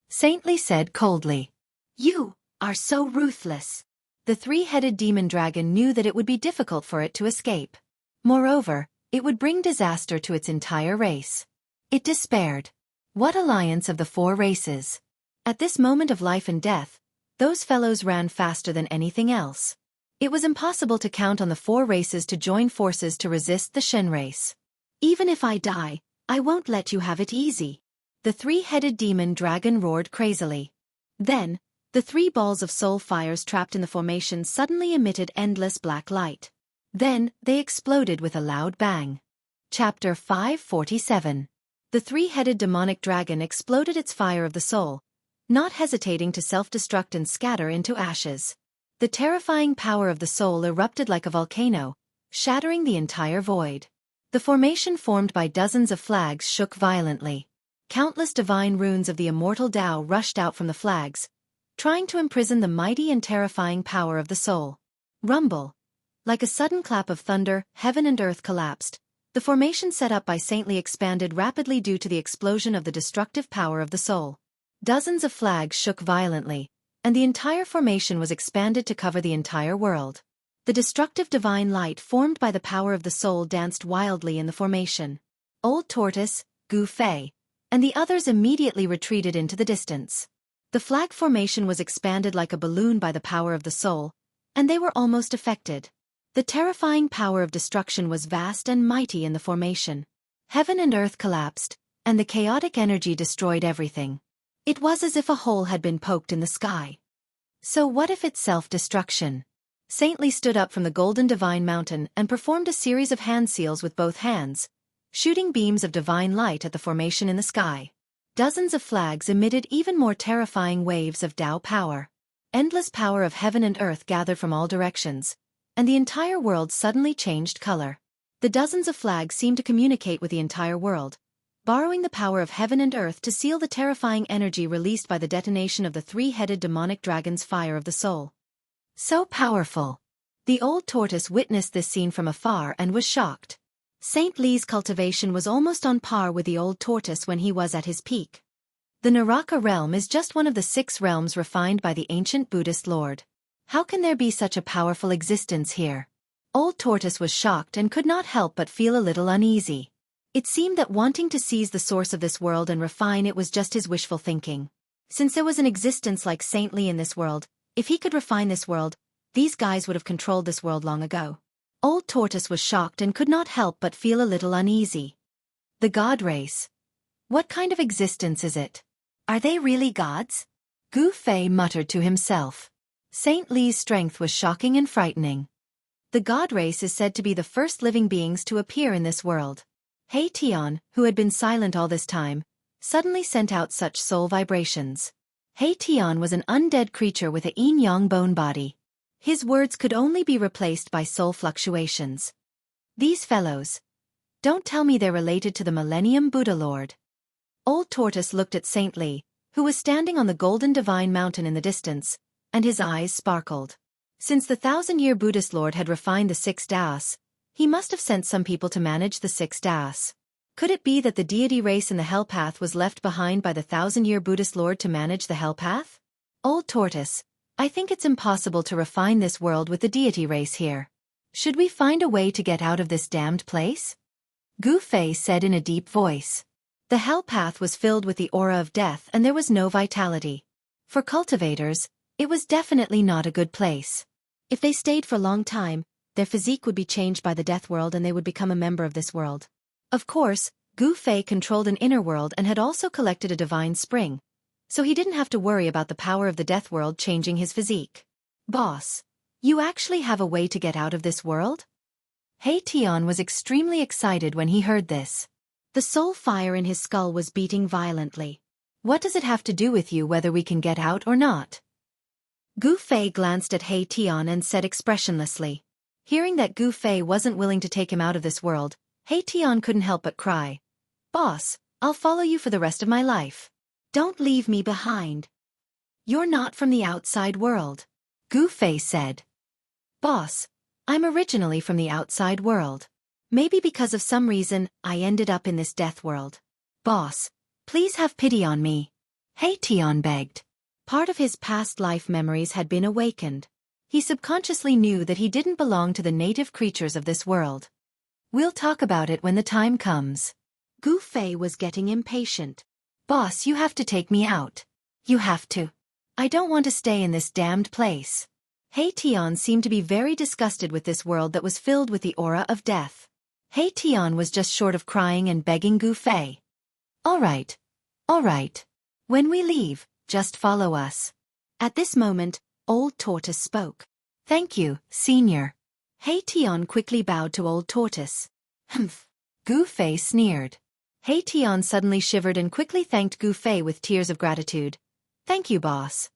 Speaker 1: Saint Lee said coldly. You are so ruthless. The 3-headed demon dragon knew that it would be difficult for it to escape. Moreover, it would bring disaster to its entire race. It despaired. What alliance of the 4 races? At this moment of life and death, those fellows ran faster than anything else. It was impossible to count on the 4 races to join forces to resist the Shen race. Even if I die, I won't let you have it easy. The 3-headed demon dragon roared crazily. Then, the 3 balls of soul fires trapped in the formation suddenly emitted endless black light. Then, they exploded with a loud bang. Chapter 547. The 3-headed demonic dragon exploded its fire of the soul, not hesitating to self-destruct and scatter into ashes. The terrifying power of the soul erupted like a volcano, shattering the entire void. The formation formed by dozens of flags shook violently. Countless divine runes of the immortal Tao rushed out from the flags, trying to imprison the mighty and terrifying power of the soul. Rumble. Like a sudden clap of thunder, heaven and earth collapsed. The formation set up by Saint Lee expanded rapidly due to the explosion of the destructive power of the soul. Dozens of flags shook violently, and the entire formation was expanded to cover the entire world. The destructive divine light formed by the power of the soul danced wildly in the formation. Old Tortoise, Gu Fei, and the others immediately retreated into the distance. The flag formation was expanded like a balloon by the power of the soul, and they were almost affected. The terrifying power of destruction was vast and mighty in the formation. Heaven and earth collapsed, and the chaotic energy destroyed everything. It was as if a hole had been poked in the sky. So what if it's self-destruction? Saint Lee stood up from the golden divine mountain and performed a series of hand seals with both hands, shooting beams of divine light at the formation in the sky. Dozens of flags emitted even more terrifying waves of Tao power. Endless power of heaven and earth gathered from all directions, and the entire world suddenly changed color. The dozens of flags seemed to communicate with the entire world, borrowing the power of heaven and earth to seal the terrifying energy released by the detonation of the 3-headed demonic dragon's fire of the soul. So powerful. The old tortoise witnessed this scene from afar and was shocked. Saint Lee's cultivation was almost on par with the old tortoise when he was at his peak. The Naraka realm is just one of the 6 realms refined by the ancient Buddhist Lord. How can there be such a powerful existence here? Old Tortoise was shocked and could not help but feel a little uneasy. It seemed that wanting to seize the source of this world and refine it was just his wishful thinking. Since there was an existence like Saint Lee in this world, if he could refine this world, these guys would have controlled this world long ago. Old Tortoise was shocked and could not help but feel a little uneasy. The God race. What kind of existence is it? Are they really gods? Gu Fei muttered to himself. Saint Li's strength was shocking and frightening. The god race is said to be the first living beings to appear in this world. He Tian, who had been silent all this time, suddenly sent out such soul vibrations. He Tian was an undead creature with a yin-yang bone body. His words could only be replaced by soul fluctuations. These fellows. Don't tell me they're related to the Millennium Buddha Lord. Old Tortoise looked at Saint Li, who was standing on the golden divine mountain in the distance, and his eyes sparkled. Since the 1,000-year Buddhist Lord had refined the 6 Das, he must have sent some people to manage the 6 Das. Could it be that the deity race in the Hell Path was left behind by the 1,000-year Buddhist Lord to manage the Hell Path? Old Tortoise, I think it's impossible to refine this world with the deity race here. Should we find a way to get out of this damned place? Gu Fei said in a deep voice. The Hell Path was filled with the aura of death and there was no vitality. For cultivators, it was definitely not a good place. If they stayed for a long time, their physique would be changed by the death world and they would become a member of this world. Of course, Gu Fei controlled an inner world and had also collected a divine spring, so he didn't have to worry about the power of the death world changing his physique. Boss, you actually have a way to get out of this world? He Tian was extremely excited when he heard this. The soul fire in his skull was beating violently. What does it have to do with you whether we can get out or not? Gu Fei glanced at He Tian and said expressionlessly. Hearing that Gu Fei wasn't willing to take him out of this world, He Tian couldn't help but cry. Boss, I'll follow you for the rest of my life. Don't leave me behind. You're not from the outside world, Gu Fei said. Boss, I'm originally from the outside world. Maybe because of some reason, I ended up in this death world. Boss, please have pity on me. He Tian begged. Part of his past life memories had been awakened. He subconsciously knew that he didn't belong to the native creatures of this world. We'll talk about it when the time comes. Gu Fei was getting impatient. Boss, you have to take me out. You have to. I don't want to stay in this damned place. He Tian seemed to be very disgusted with this world that was filled with the aura of death. He Tian was just short of crying and begging Gu Fei. All right. All right. When we leave, just follow us. At this moment, Old Tortoise spoke. Thank you, Senior. He Tian quickly bowed to Old Tortoise. Humph. Gu Fei sneered. He Tian suddenly shivered and quickly thanked Gu Fei with tears of gratitude. Thank you, boss.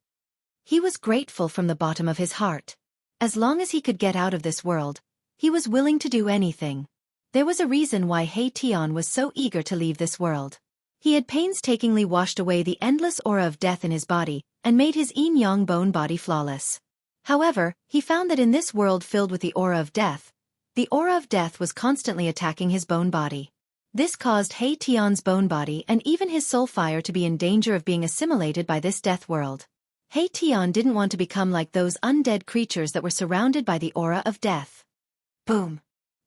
Speaker 1: He was grateful from the bottom of his heart. As long as he could get out of this world, he was willing to do anything. There was a reason why He Tian was so eager to leave this world. He had painstakingly washed away the endless aura of death in his body and made his yin-yang bone body flawless. However, he found that in this world filled with the aura of death was constantly attacking his bone body. This caused He Tian's bone body and even his soul fire to be in danger of being assimilated by this death world. He Tian didn't want to become like those undead creatures that were surrounded by the aura of death. Boom!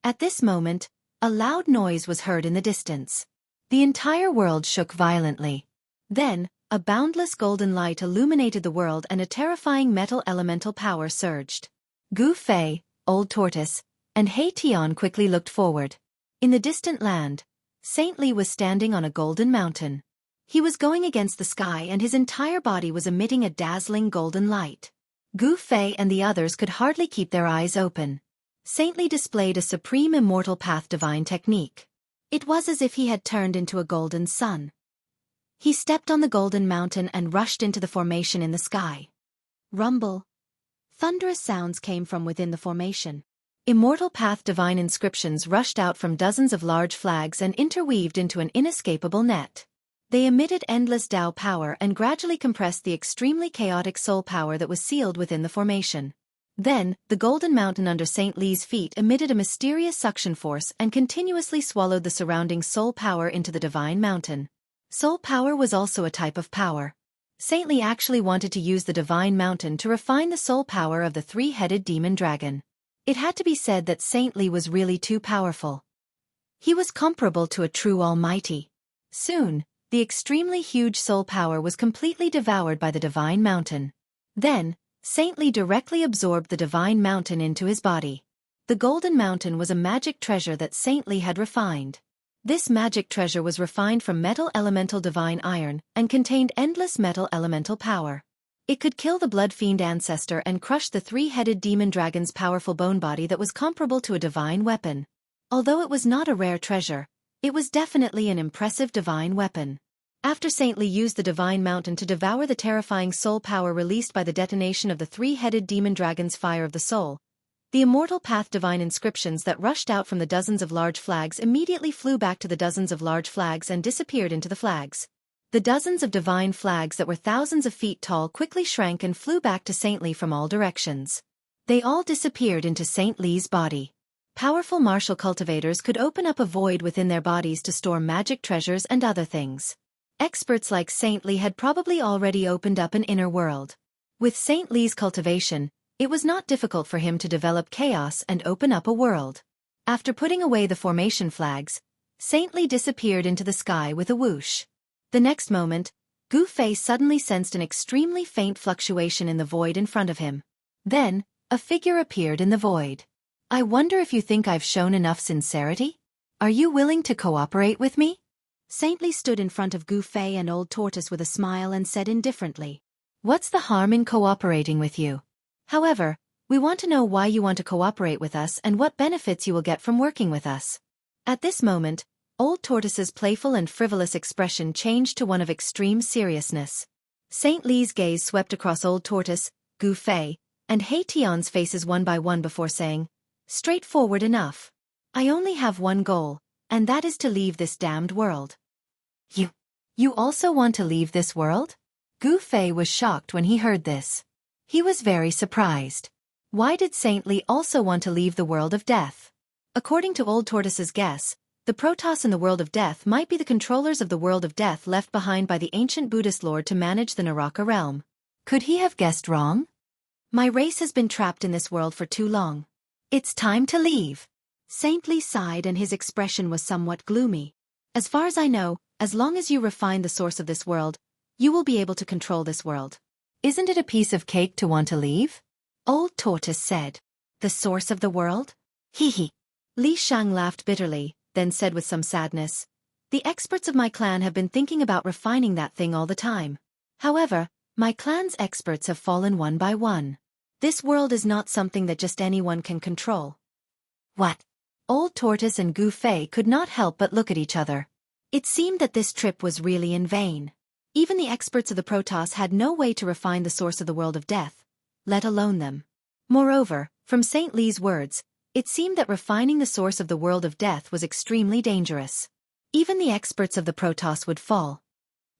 Speaker 1: At this moment, a loud noise was heard in the distance. The entire world shook violently. Then, a boundless golden light illuminated the world and a terrifying metal elemental power surged. Gu Fei, Old Tortoise, and He Tian quickly looked forward. In the distant land, Saint Li was standing on a golden mountain. He was going against the sky and his entire body was emitting a dazzling golden light. Gu Fei and the others could hardly keep their eyes open. Saint Li displayed a supreme immortal path divine technique. It was as if he had turned into a golden sun. He stepped on the golden mountain and rushed into the formation in the sky. Rumble. Thunderous sounds came from within the formation. Immortal path divine inscriptions rushed out from dozens of large flags and interweaved into an inescapable net. They emitted endless Tao power and gradually compressed the extremely chaotic soul power that was sealed within the formation. Then, the golden mountain under Saint Li's feet emitted a mysterious suction force and continuously swallowed the surrounding soul power into the divine mountain. Soul power was also a type of power. Saint Li actually wanted to use the divine mountain to refine the soul power of the three-headed demon dragon. It had to be said that Saint Li was really too powerful. He was comparable to a true almighty. Soon, the extremely huge soul power was completely devoured by the divine mountain. Then, Saint Li directly absorbed the divine mountain into his body. The golden mountain was a magic treasure that Saint Li had refined. This magic treasure was refined from metal elemental divine iron and contained endless metal elemental power. It could kill the blood fiend ancestor and crush the three-headed demon dragon's powerful bone body that was comparable to a divine weapon. Although it was not a rare treasure, it was definitely an impressive divine weapon. After Saintly used the divine mountain to devour the terrifying soul power released by the detonation of the three-headed demon dragon's fire of the soul, the immortal path divine inscriptions that rushed out from the dozens of large flags immediately flew back to the dozens of large flags and disappeared into the flags. The dozens of divine flags that were thousands of feet tall quickly shrank and flew back to Saintly from all directions. They all disappeared into Saintly's body. Powerful martial cultivators could open up a void within their bodies to store magic treasures and other things. Experts like Saintly had probably already opened up an inner world. With Saintly's cultivation, it was not difficult for him to develop chaos and open up a world. After putting away the formation flags, Saintly disappeared into the sky with a whoosh. The next moment, Gu Fei suddenly sensed an extremely faint fluctuation in the void in front of him. Then, a figure appeared in the void. "I wonder if you think I've shown enough sincerity? Are you willing to cooperate with me?" Saintly stood in front of Gu Fei and Old Tortoise with a smile and said indifferently, "What's the harm in cooperating with you? However, we want to know why you want to cooperate with us and what benefits you will get from working with us." At this moment, Old Tortoise's playful and frivolous expression changed to one of extreme seriousness. Saintly's gaze swept across Old Tortoise, Gu Fei, and He Tian's faces one by one before saying, "Straightforward enough. I only have one goal, and that is to leave this damned world." You also want to leave this world? Gu Fei was shocked when he heard this. He was very surprised. Why did Saintly also want to leave the world of death? According to Old Tortoise's guess, the Protoss in the world of death might be the controllers of the world of death left behind by the ancient Buddhist lord to manage the Naraka realm. Could he have guessed wrong? My race has been trapped in this world for too long. It's time to leave. Saintly sighed and his expression was somewhat gloomy. As far as I know, as long as you refine the source of this world, you will be able to control this world. Isn't it a piece of cake to want to leave? Old Tortoise said. The source of the world? Hee. Li Shang laughed bitterly, then said with some sadness, "The experts of my clan have been thinking about refining that thing all the time. However, my clan's experts have fallen one by one. This world is not something that just anyone can control." What? Old Tortoise and Gu Fei could not help but look at each other. It seemed that this trip was really in vain. Even the experts of the Protoss had no way to refine the source of the world of death, let alone them. Moreover, from Saintly's words, it seemed that refining the source of the world of death was extremely dangerous. Even the experts of the Protoss would fall.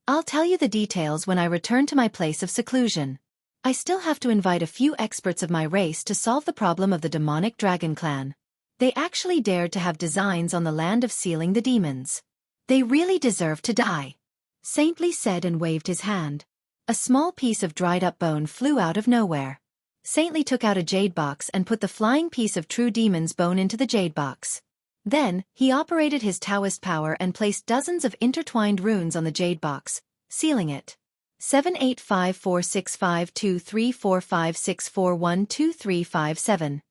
Speaker 1: I'll tell you the details when I return to my place of seclusion. I still have to invite a few experts of my race to solve the problem of the demonic dragon clan. They actually dared to have designs on the land of sealing the demons. They really deserve to die. Saintly said and waved his hand. A small piece of dried-up bone flew out of nowhere. Saintly took out a jade box and put the flying piece of true demon's bone into the jade box. Then, he operated his Taoist power and placed dozens of intertwined runes on the jade box, sealing it. 78546523456412357.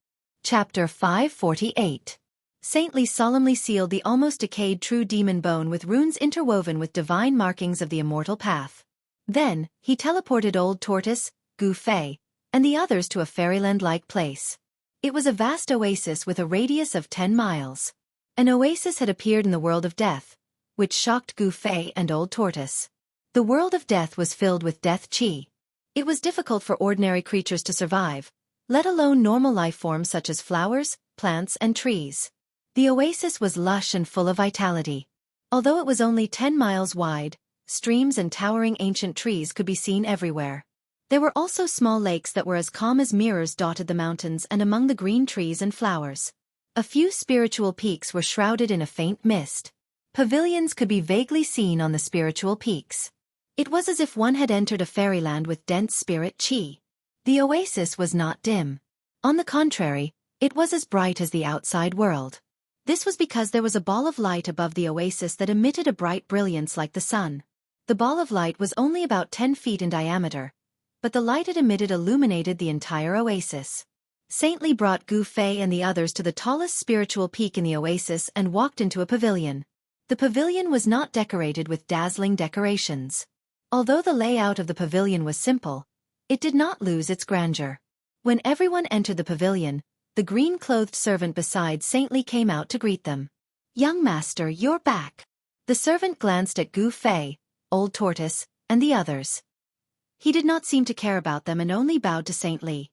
Speaker 1: Chapter 548. Saintly solemnly sealed the almost decayed true demon bone with runes interwoven with divine markings of the immortal path. Then, he teleported Old Tortoise, Gu Fei, and the others to a fairyland-like place. It was a vast oasis with a radius of 10 miles. An oasis had appeared in the world of death, which shocked Gu Fei and Old Tortoise. The world of death was filled with death chi. It was difficult for ordinary creatures to survive, let alone normal life forms such as flowers, plants, and trees. The oasis was lush and full of vitality. Although it was only 10 miles wide, streams and towering ancient trees could be seen everywhere. There were also small lakes that were as calm as mirrors dotted the mountains and among the green trees and flowers. A few spiritual peaks were shrouded in a faint mist. Pavilions could be vaguely seen on the spiritual peaks. It was as if one had entered a fairyland with dense spirit chi. The oasis was not dim. On the contrary, it was as bright as the outside world. This was because there was a ball of light above the oasis that emitted a bright brilliance like the sun. The ball of light was only about 10 feet in diameter, but the light it emitted illuminated the entire oasis. Saintly brought Gu Fei and the others to the tallest spiritual peak in the oasis and walked into a pavilion. The pavilion was not decorated with dazzling decorations. Although the layout of the pavilion was simple, it did not lose its grandeur. When everyone entered the pavilion, the green-clothed servant beside Saintly came out to greet them. "Young master, you're back." The servant glanced at Gu Fei, Old Tortoise, and the others. He did not seem to care about them and only bowed to Saintly.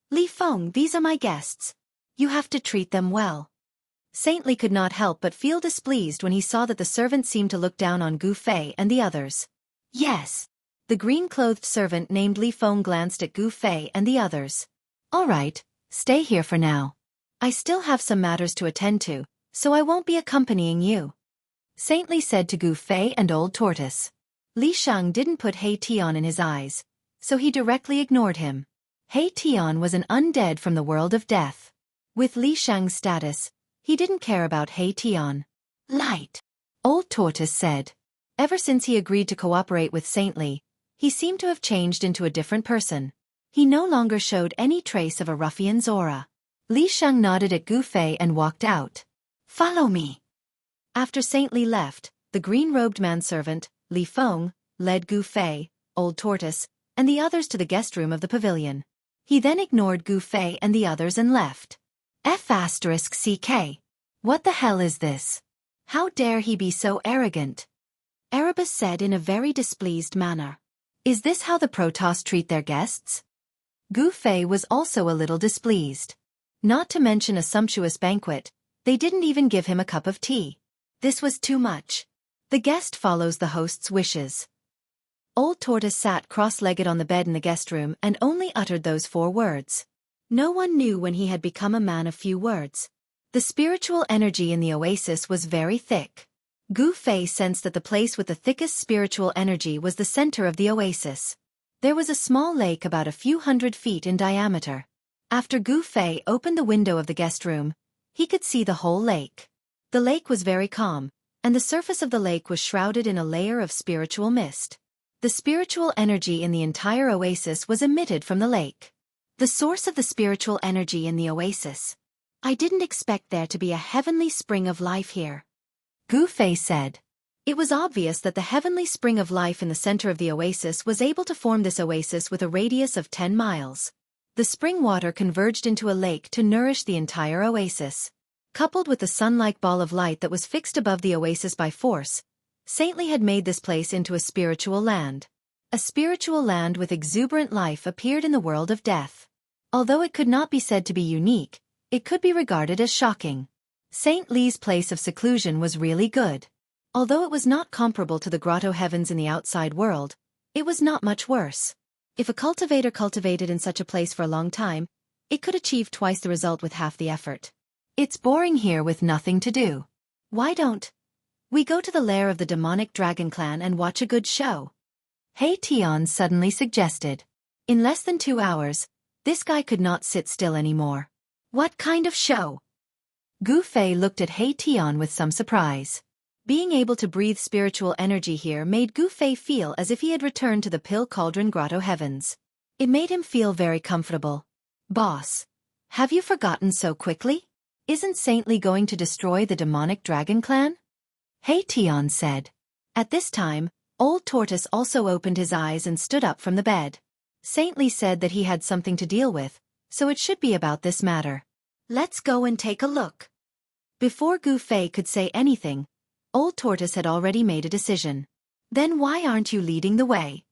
Speaker 1: "Li Feng, these are my guests. You have to treat them well." Saintly could not help but feel displeased when he saw that the servant seemed to look down on Gu Fei and the others. "Yes." The green-clothed servant named Li Feng glanced at Gu Fei and the others. "All right, stay here for now. I still have some matters to attend to, so I won't be accompanying you," Saintly said to Gu Fei and Old Tortoise. Li Shang didn't put He Tian in his eyes, so he directly ignored him. He Tian was an undead from the world of death. With Li Shang's status, he didn't care about He Tian. "Light," Old Tortoise said. Ever since he agreed to cooperate with Saintly, he seemed to have changed into a different person. He no longer showed any trace of a ruffian's aura. Li Shang nodded at Gu Fei and walked out. "Follow me." After Saintly left, the green-robed manservant, Li Feng, led Gu Fei, Old Tortoise, and the others to the guest room of the pavilion. He then ignored Gu Fei and the others and left. F***CK. What the hell is this? How dare he be so arrogant? Erebus said in a very displeased manner. Is this how the Protoss treat their guests? Gu Fei was also a little displeased. Not to mention a sumptuous banquet, they didn't even give him a cup of tea. This was too much. The guest follows the host's wishes. Old Tortoise sat cross-legged on the bed in the guest room and only uttered those 4 words. No one knew when he had become a man of few words. The spiritual energy in the oasis was very thick. Gu Fei sensed that the place with the thickest spiritual energy was the center of the oasis. There was a small lake about a few hundred feet in diameter. After Gu Fei opened the window of the guest room, he could see the whole lake. The lake was very calm, and the surface of the lake was shrouded in a layer of spiritual mist. The spiritual energy in the entire oasis was emitted from the lake. The source of the spiritual energy in the oasis. I didn't expect there to be a heavenly spring of life here, Gu Fei said. It was obvious that the heavenly spring of life in the center of the oasis was able to form this oasis with a radius of 10 miles. The spring water converged into a lake to nourish the entire oasis. Coupled with the sun-like ball of light that was fixed above the oasis by force, Saintly had made this place into a spiritual land. A spiritual land with exuberant life appeared in the world of death. Although it could not be said to be unique, it could be regarded as shocking. Saint Li's place of seclusion was really good. Although it was not comparable to the grotto heavens in the outside world, it was not much worse. If a cultivator cultivated in such a place for a long time, it could achieve twice the result with half the effort. It's boring here with nothing to do. Why don't we go to the lair of the demonic dragon clan and watch a good show? He Tian suddenly suggested. In less than 2 hours, this guy could not sit still anymore. What kind of show? Gu Fei looked at He Tian with some surprise. Being able to breathe spiritual energy here made Gu Fei feel as if he had returned to the Pill Cauldron Grotto heavens. It made him feel very comfortable. Boss, have you forgotten so quickly? Isn't Saintly going to destroy the demonic dragon clan? He Tian said. At this time, Old Tortoise also opened his eyes and stood up from the bed. Saintly said that he had something to deal with, so it should be about this matter. Let's go and take a look. Before Gu Fei could say anything, Old Tortoise had already made a decision. Then why aren't you leading the way?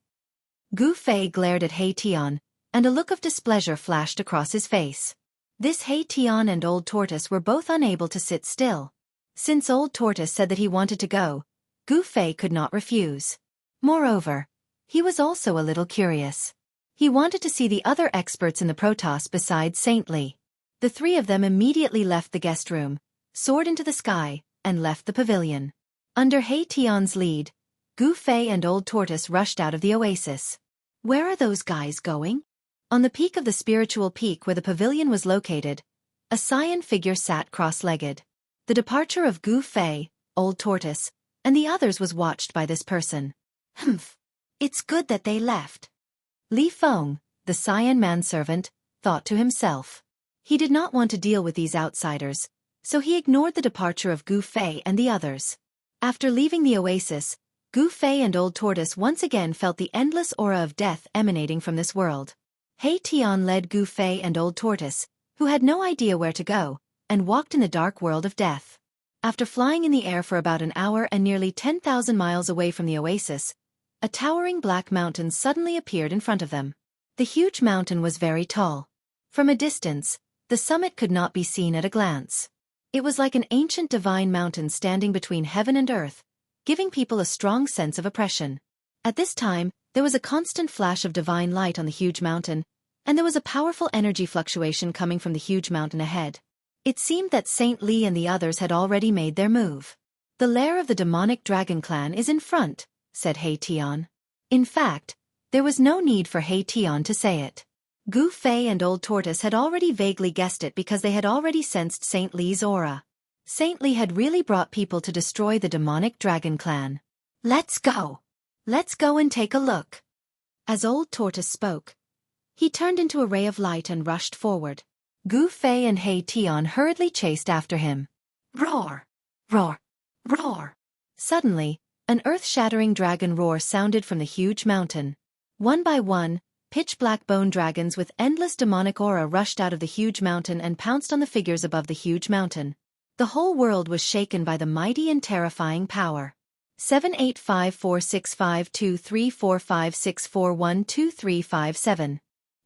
Speaker 1: Gu Fei glared at He Tian, and a look of displeasure flashed across his face. This He Tian and Old Tortoise were both unable to sit still. Since Old Tortoise said that he wanted to go, Gu Fei could not refuse. Moreover, he was also a little curious. He wanted to see the other experts in the Protoss besides Saintly. The 3 of them immediately left the guest room, soared into the sky, and left the pavilion. Under He Tian's lead, Gu Fei and Old Tortoise rushed out of the oasis. Where are those guys going? On the peak of the spiritual peak where the pavilion was located, a Saiyan figure sat cross-legged. The departure of Gu Fei, Old Tortoise, and the others was watched by this person. Humph. It's good that they left. Li Feng, the Saiyan manservant, thought to himself. He did not want to deal with these outsiders, so he ignored the departure of Gu Fei and the others. After leaving the oasis, Gu Fei and Old Tortoise once again felt the endless aura of death emanating from this world. Hei Tian led Gu Fei and Old Tortoise, who had no idea where to go, and walked in the dark world of death. After flying in the air for about an hour and nearly 10,000 miles away from the oasis, a towering black mountain suddenly appeared in front of them. The huge mountain was very tall. From a distance, the summit could not be seen at a glance. It was like an ancient divine mountain standing between heaven and earth, giving people a strong sense of oppression. At this time, there was a constant flash of divine light on the huge mountain, and there was a powerful energy fluctuation coming from the huge mountain ahead. It seemed that Saint Li and the others had already made their move. "The lair of the demonic dragon clan is in front," said Hei Tian. In fact, there was no need for Hei Tian to say it. Gu Fei and Old Tortoise had already vaguely guessed it because they had already sensed Saint Li's aura. Saint Li had really brought people to destroy the demonic dragon clan. "Let's go! Let's go and take a look." As Old Tortoise spoke, he turned into a ray of light and rushed forward. Gu Fei and Hei Tian hurriedly chased after him. Roar! Roar! Roar! Suddenly, an earth-shattering dragon roar sounded from the huge mountain. One by one, pitch-black bone dragons with endless demonic aura rushed out of the huge mountain and pounced on the figures above the huge mountain. The whole world was shaken by the mighty and terrifying power. 7854652345641235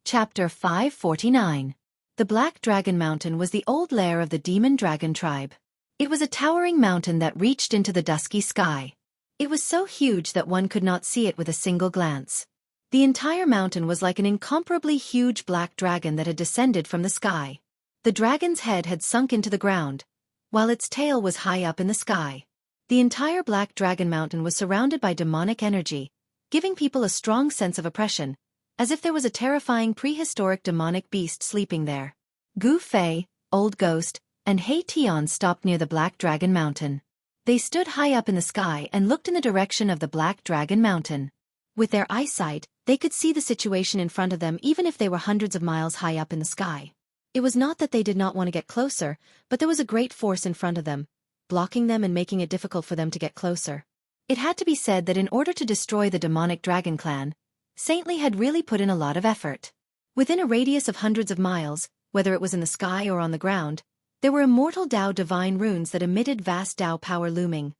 Speaker 1: Chapter 549. The Black Dragon Mountain was the old lair of the demon dragon tribe. It was a towering mountain that reached into the dusky sky. It was so huge that one could not see it with a single glance. The entire mountain was like an incomparably huge black dragon that had descended from the sky. The dragon's head had sunk into the ground, while its tail was high up in the sky. The entire Black Dragon Mountain was surrounded by demonic energy, giving people a strong sense of oppression, as if there was a terrifying prehistoric demonic beast sleeping there. Gu Fei, Old Ghost, and Hei Tian stopped near the Black Dragon Mountain. They stood high up in the sky and looked in the direction of the Black Dragon Mountain. With their eyesight, they could see the situation in front of them even if they were hundreds of miles high up in the sky. It was not that they did not want to get closer, but there was a great force in front of them, blocking them and making it difficult for them to get closer. It had to be said that in order to destroy the demonic dragon clan, Saint Li had really put in a lot of effort. Within a radius of hundreds of miles, whether it was in the sky or on the ground, there were immortal Dao divine runes that emitted vast Dao power looming.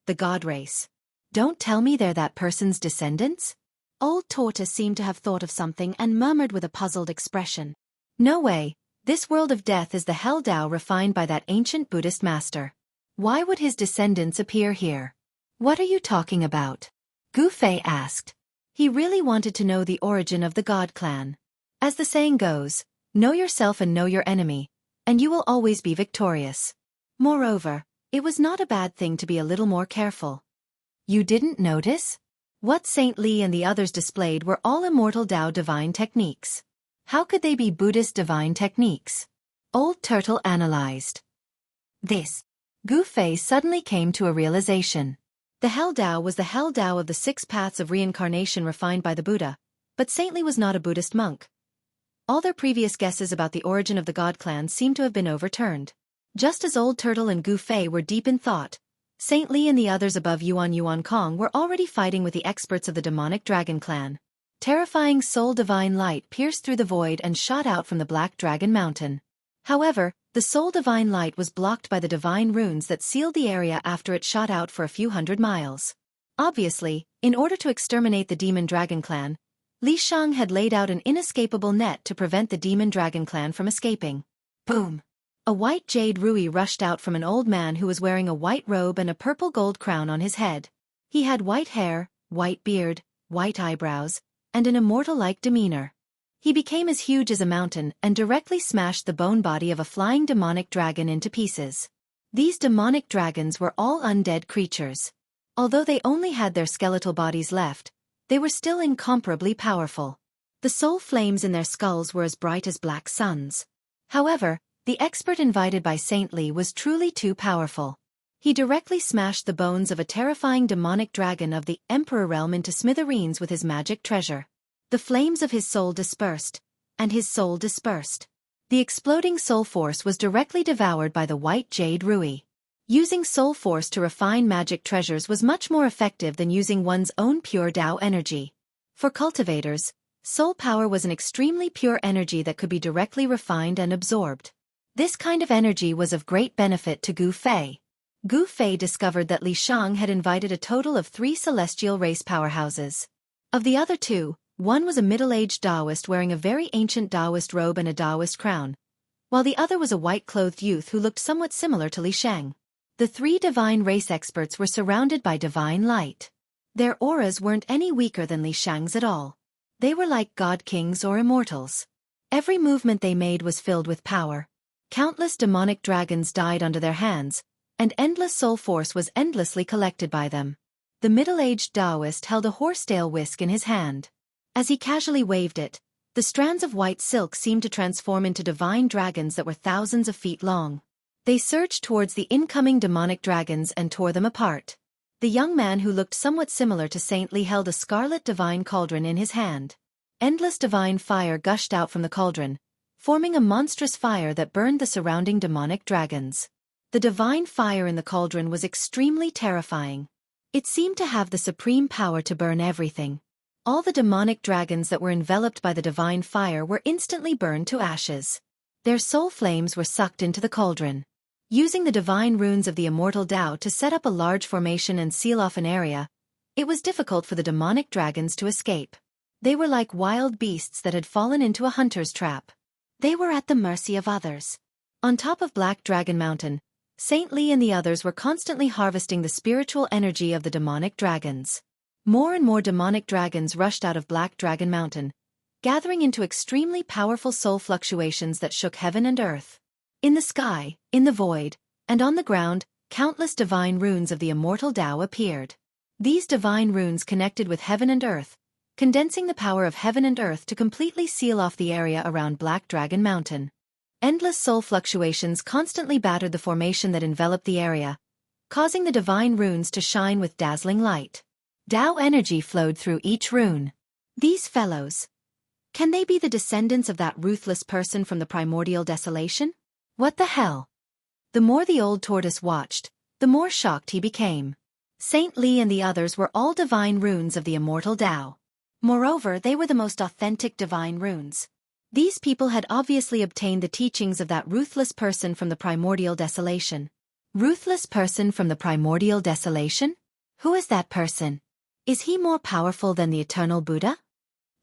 Speaker 1: The god race. "Don't tell me they're that person's descendants?" Old Tortoise seemed to have thought of something and murmured with a puzzled expression. "No way, this world of death is the Hell Dao refined by that ancient Buddhist master. Why would his descendants appear here?" "What are you talking about?" Gu Fei asked. He really wanted to know the origin of the God clan. As the saying goes, know yourself and know your enemy, and you will always be victorious. Moreover, it was not a bad thing to be a little more careful. You didn't notice? What Saint Li and the others displayed were all immortal Dao divine techniques. How could they be Buddhist divine techniques? Old Turtle analyzed. Gu Fei suddenly came to a realization. The Hell Dao was the Hell Dao of the 6 paths of reincarnation refined by the Buddha, but Saint Li was not a Buddhist monk. All their previous guesses about the origin of the God clan seemed to have been overturned. Just as Old Turtle and Gu Fei were deep in thought, Saint Li and the others above Yuan Kong were already fighting with the experts of the demonic dragon clan. Terrifying soul divine light pierced through the void and shot out from the Black Dragon Mountain. However, the soul divine light was blocked by the divine runes that sealed the area after it shot out for a few hundred miles. Obviously, in order to exterminate the demon dragon clan, Li Shang had laid out an inescapable net to prevent the demon dragon clan from escaping. Boom! A white jade rui rushed out from an old man who was wearing a white robe and a purple gold crown on his head. He had white hair, white beard, white eyebrows, and an immortal-like demeanor. He became as huge as a mountain and directly smashed the bone body of a flying demonic dragon into pieces. These demonic dragons were all undead creatures. Although they only had their skeletal bodies left, they were still incomparably powerful. The soul flames in their skulls were as bright as black suns. However, the expert invited by Saint Li was truly too powerful. He directly smashed the bones of a terrifying demonic dragon of the Emperor realm into smithereens with his magic treasure. The flames of his soul dispersed, and his soul dispersed. The exploding soul force was directly devoured by the white jade rui. Using soul force to refine magic treasures was much more effective than using one's own pure Tao energy. For cultivators, soul power was an extremely pure energy that could be directly refined and absorbed. This kind of energy was of great benefit to Gu Fei. Gu Fei discovered that Li Shang had invited a total of 3 celestial race powerhouses. Of the other 2, one was a middle-aged Taoist wearing a very ancient Taoist robe and a Taoist crown, while the other was a white-clothed youth who looked somewhat similar to Li Shang. The 3 divine race experts were surrounded by divine light. Their auras weren't any weaker than Li Shang's at all. They were like god kings or immortals. Every movement they made was filled with power. Countless demonic dragons died under their hands, and endless soul force was endlessly collected by them. The middle-aged Taoist held a horsetail whisk in his hand. As he casually waved it, the strands of white silk seemed to transform into divine dragons that were thousands of feet long. They surged towards the incoming demonic dragons and tore them apart. The young man who looked somewhat similar to Saint Li held a scarlet divine cauldron in his hand. Endless divine fire gushed out from the cauldron, forming a monstrous fire that burned the surrounding demonic dragons. The divine fire in the cauldron was extremely terrifying. It seemed to have the supreme power to burn everything. All the demonic dragons that were enveloped by the divine fire were instantly burned to ashes. Their soul flames were sucked into the cauldron. Using the divine runes of the immortal Tao to set up a large formation and seal off an area, it was difficult for the demonic dragons to escape. They were like wild beasts that had fallen into a hunter's trap. They were at the mercy of others. On top of Black Dragon Mountain, Saint Li and the others were constantly harvesting the spiritual energy of the demonic dragons. More and more demonic dragons rushed out of Black Dragon Mountain, gathering into extremely powerful soul fluctuations that shook heaven and earth. In the sky, in the void, and on the ground, countless divine runes of the immortal Tao appeared. These divine runes connected with heaven and earth, condensing the power of heaven and earth to completely seal off the area around Black Dragon Mountain. Endless soul fluctuations constantly battered the formation that enveloped the area, causing the divine runes to shine with dazzling light. Tao energy flowed through each rune. These fellows. Can they be the descendants of that ruthless person from the primordial desolation? What the hell? The more the old tortoise watched, the more shocked he became. Saint Li and the others were all divine runes of the immortal Tao. Moreover, they were the most authentic divine runes. These people had obviously obtained the teachings of that ruthless person from the primordial desolation. Ruthless person from the primordial desolation? Who is that person? Is he more powerful than the eternal Buddha?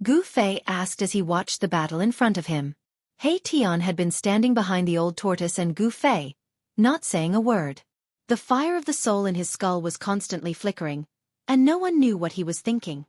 Speaker 1: Gu Fei asked as he watched the battle in front of him. He Tian had been standing behind the old tortoise and Gu Fei, not saying a word. The fire of the soul in his skull was constantly flickering, and no one knew what he was thinking.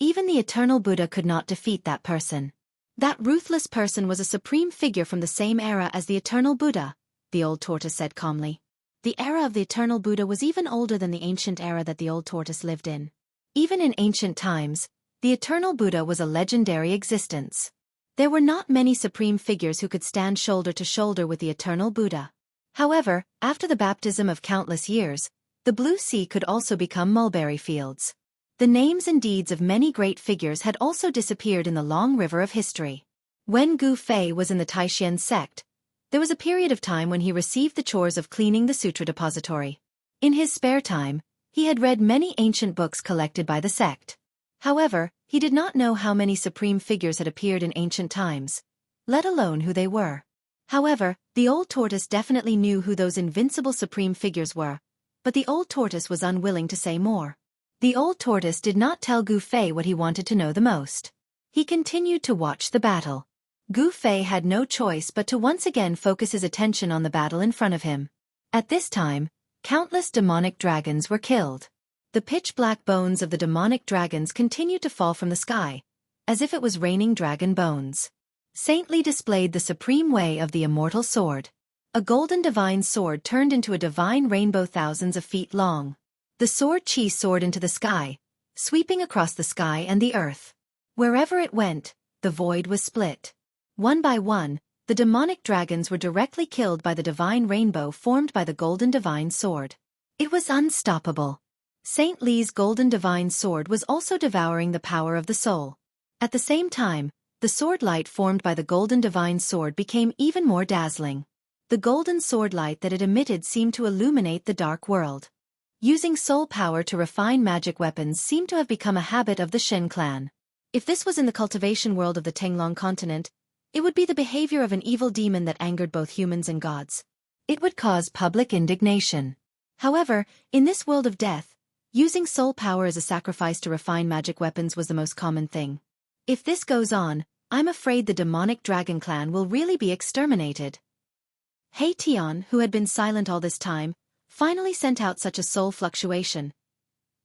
Speaker 1: Even the eternal Buddha could not defeat that person. That ruthless person was a supreme figure from the same era as the eternal Buddha, the old tortoise said calmly. The era of the eternal Buddha was even older than the ancient era that the old tortoise lived in. Even in ancient times, the eternal Buddha was a legendary existence. There were not many supreme figures who could stand shoulder to shoulder with the eternal Buddha. However, after the baptism of countless years, the blue sea could also become mulberry fields. The names and deeds of many great figures had also disappeared in the long river of history. When Gu Fei was in the Taishan sect, there was a period of time when he received the chores of cleaning the sutra depository. In his spare time, he had read many ancient books collected by the sect. However, he did not know how many supreme figures had appeared in ancient times, let alone who they were. However, the old tortoise definitely knew who those invincible supreme figures were, but the old tortoise was unwilling to say more. The old tortoise did not tell Gu Fei what he wanted to know the most. He continued to watch the battle. Gu Fei had no choice but to once again focus his attention on the battle in front of him. At this time, countless demonic dragons were killed. The pitch-black bones of the demonic dragons continued to fall from the sky, as if it was raining dragon bones. Saint Li displayed the supreme way of the immortal sword. A golden divine sword turned into a divine rainbow thousands of feet long. The sword Chi soared into the sky, sweeping across the sky and the earth. Wherever it went, the void was split. One by one, the demonic dragons were directly killed by the divine rainbow formed by the golden divine sword. It was unstoppable. Saint Li's golden divine sword was also devouring the power of the soul. At the same time, the sword light formed by the golden divine sword became even more dazzling. The golden sword light that it emitted seemed to illuminate the dark world. Using soul power to refine magic weapons seemed to have become a habit of the Shin clan. If this was in the cultivation world of the Tenglong continent, it would be the behavior of an evil demon that angered both humans and gods. It would cause public indignation. However, in this world of death, using soul power as a sacrifice to refine magic weapons was the most common thing. If this goes on, I'm afraid the demonic dragon clan will really be exterminated. Hei-Tian, who had been silent all this time, finally sent out such a soul fluctuation.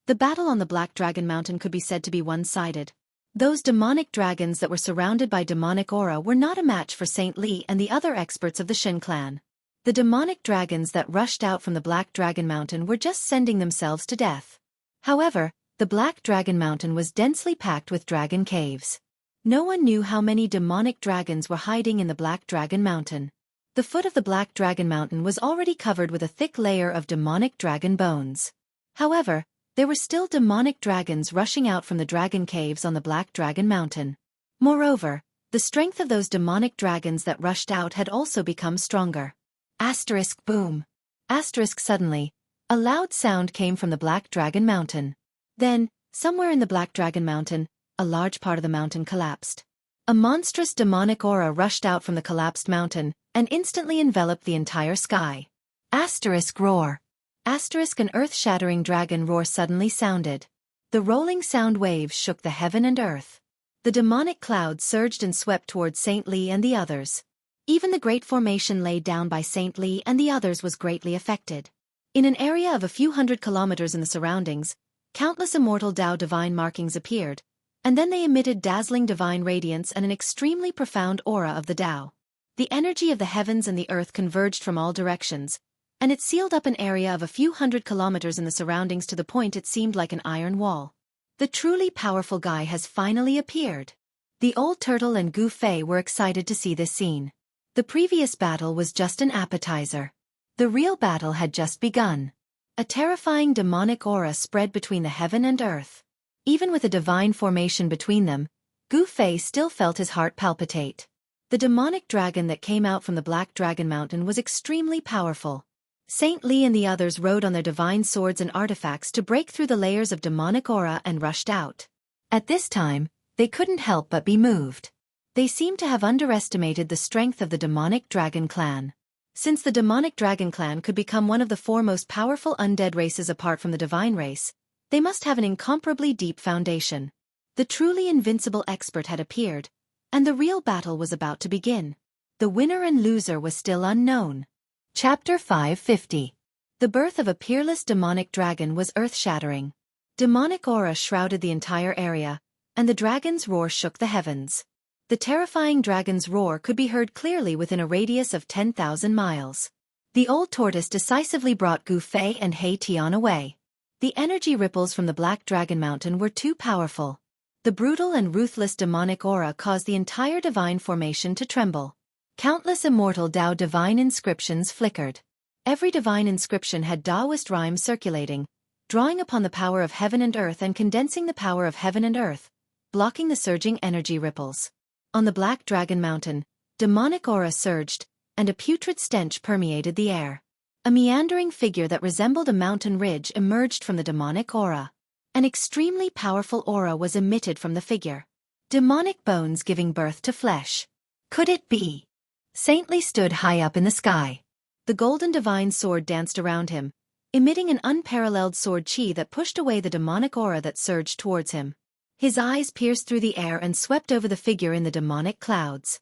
Speaker 1: The battle on the Black Dragon Mountain could be said to be one-sided. Those demonic dragons that were surrounded by demonic aura were not a match for Saint Li and the other experts of the Shin clan. The demonic dragons that rushed out from the Black Dragon Mountain were just sending themselves to death. However, the Black Dragon Mountain was densely packed with dragon caves. No one knew how many demonic dragons were hiding in the Black Dragon Mountain. The foot of the Black Dragon Mountain was already covered with a thick layer of demonic dragon bones. However, there were still demonic dragons rushing out from the dragon caves on the Black Dragon Mountain. Moreover, the strength of those demonic dragons that rushed out had also become stronger. Asterisk boom. Asterisk suddenly, a loud sound came from the Black Dragon Mountain. Then, somewhere in the Black Dragon Mountain, a large part of the mountain collapsed. A monstrous demonic aura rushed out from the collapsed mountain and instantly enveloped the entire sky. Asterisk roar. Asterisk an earth-shattering dragon roar suddenly sounded. The rolling sound waves shook the heaven and earth. The demonic cloud surged and swept towards Saint Li and the others. Even the great formation laid down by Saint Li and the others was greatly affected. In an area of a few hundred kilometers in the surroundings, countless immortal Tao divine markings appeared, and then they emitted dazzling divine radiance and an extremely profound aura of the Tao. The energy of the heavens and the earth converged from all directions, and it sealed up an area of a few hundred kilometers in the surroundings to the point it seemed like an iron wall. The truly powerful guy has finally appeared. The old turtle and Gu Fei were excited to see this scene. The previous battle was just an appetizer. The real battle had just begun. A terrifying demonic aura spread between the heaven and earth. Even with a divine formation between them, Gu Fei still felt his heart palpitate. The demonic dragon that came out from the Black Dragon Mountain was extremely powerful. Saint Li and the others rode on their divine swords and artifacts to break through the layers of demonic aura and rushed out. At this time, they couldn't help but be moved. They seemed to have underestimated the strength of the demonic dragon clan. Since the demonic dragon clan could become one of the four most powerful undead races apart from the divine race, they must have an incomparably deep foundation. The truly invincible expert had appeared, and the real battle was about to begin. The winner and loser was still unknown. Chapter 550. The birth of a peerless demonic dragon was earth-shattering. Demonic aura shrouded the entire area, and the dragon's roar shook the heavens. The terrifying dragon's roar could be heard clearly within a radius of 10,000 miles. The old tortoise decisively brought Gu Fei and Hei-Tian away. The energy ripples from the Black Dragon Mountain were too powerful. The brutal and ruthless demonic aura caused the entire divine formation to tremble. Countless immortal Tao divine inscriptions flickered. Every divine inscription had Taoist rhymes circulating, drawing upon the power of heaven and earth and condensing the power of heaven and earth, blocking the surging energy ripples. On the Black Dragon Mountain, demonic aura surged, and a putrid stench permeated the air. A meandering figure that resembled a mountain ridge emerged from the demonic aura. An extremely powerful aura was emitted from the figure. Demonic bones giving birth to flesh. Could it be? Saint Li stood high up in the sky. The golden divine sword danced around him, emitting an unparalleled sword chi that pushed away the demonic aura that surged towards him. His eyes pierced through the air and swept over the figure in the demonic clouds.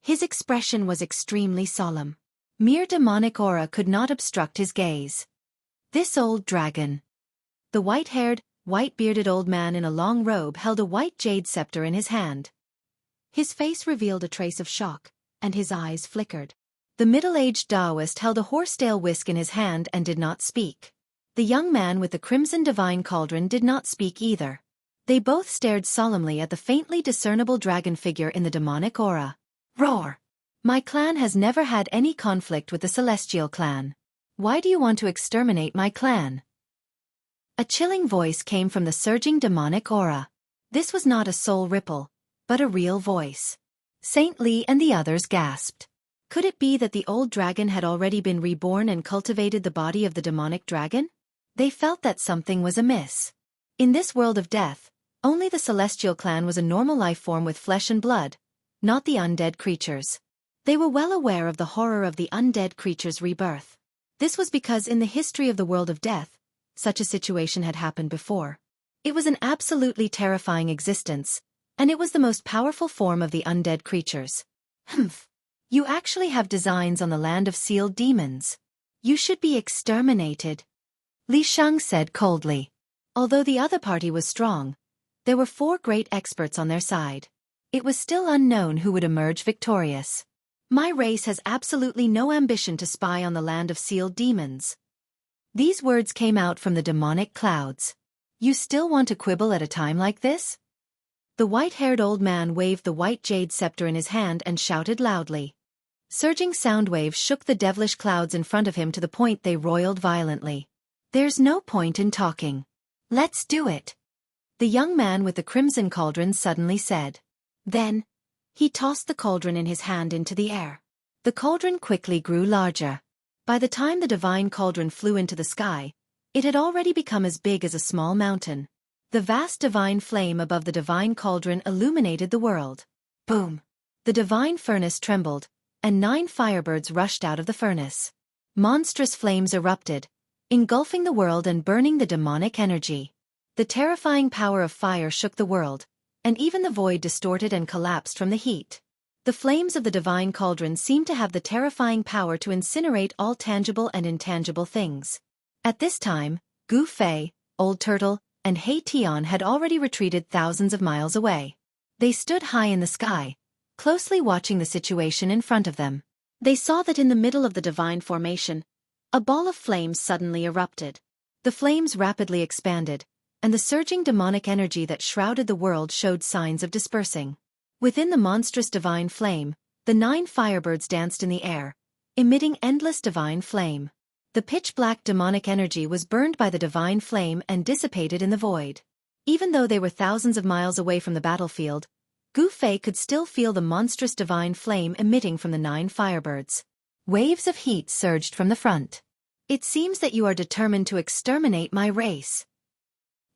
Speaker 1: His expression was extremely solemn. Mere demonic aura could not obstruct his gaze. This old dragon. The white-haired, white-bearded old man in a long robe held a white jade scepter in his hand. His face revealed a trace of shock, and his eyes flickered. The middle-aged Taoist held a horsetail whisk in his hand and did not speak. The young man with the crimson divine cauldron did not speak either. They both stared solemnly at the faintly discernible dragon figure in the demonic aura. Roar! My clan has never had any conflict with the Celestial clan. Why do you want to exterminate my clan? A chilling voice came from the surging demonic aura. This was not a soul ripple, but a real voice. Saint Li and the others gasped. Could it be that the old dragon had already been reborn and cultivated the body of the demonic dragon? They felt that something was amiss. In this world of death, only the celestial clan was a normal life form with flesh and blood, not the undead creatures. They were well aware of the horror of the undead creature's rebirth. This was because in the history of the world of death, such a situation had happened before. It was an absolutely terrifying existence, and it was the most powerful form of the undead creatures. Humph. You actually have designs on the land of sealed demons. You should be exterminated, Li Sheng said coldly. Although the other party was strong, there were 4 great experts on their side. It was still unknown who would emerge victorious. My race has absolutely no ambition to spy on the land of sealed demons. These words came out from the demonic clouds. You still want to quibble at a time like this? The white-haired old man waved the white jade scepter in his hand and shouted loudly. Surging sound waves shook the devilish clouds in front of him to the point they roiled violently. There's no point in talking. Let's do it. The young man with the crimson cauldron suddenly said. Then, he tossed the cauldron in his hand into the air. The cauldron quickly grew larger. By the time the divine cauldron flew into the sky, it had already become as big as a small mountain. The vast divine flame above the divine cauldron illuminated the world. Boom! The divine furnace trembled, and 9 firebirds rushed out of the furnace. Monstrous flames erupted, engulfing the world and burning the demonic energy. The terrifying power of fire shook the world, and even the void distorted and collapsed from the heat. The flames of the divine cauldron seemed to have the terrifying power to incinerate all tangible and intangible things. At this time, Gu Fei, Old Turtle, and Hei Tian had already retreated thousands of miles away. They stood high in the sky, closely watching the situation in front of them. They saw that in the middle of the divine formation, a ball of flames suddenly erupted. The flames rapidly expanded, and the surging demonic energy that shrouded the world showed signs of dispersing. Within the monstrous divine flame, the 9 firebirds danced in the air, emitting endless divine flame. The pitch-black demonic energy was burned by the divine flame and dissipated in the void. Even though they were thousands of miles away from the battlefield, Gu Fei could still feel the monstrous divine flame emitting from the 9 firebirds. Waves of heat surged from the front. It seems that you are determined to exterminate my race.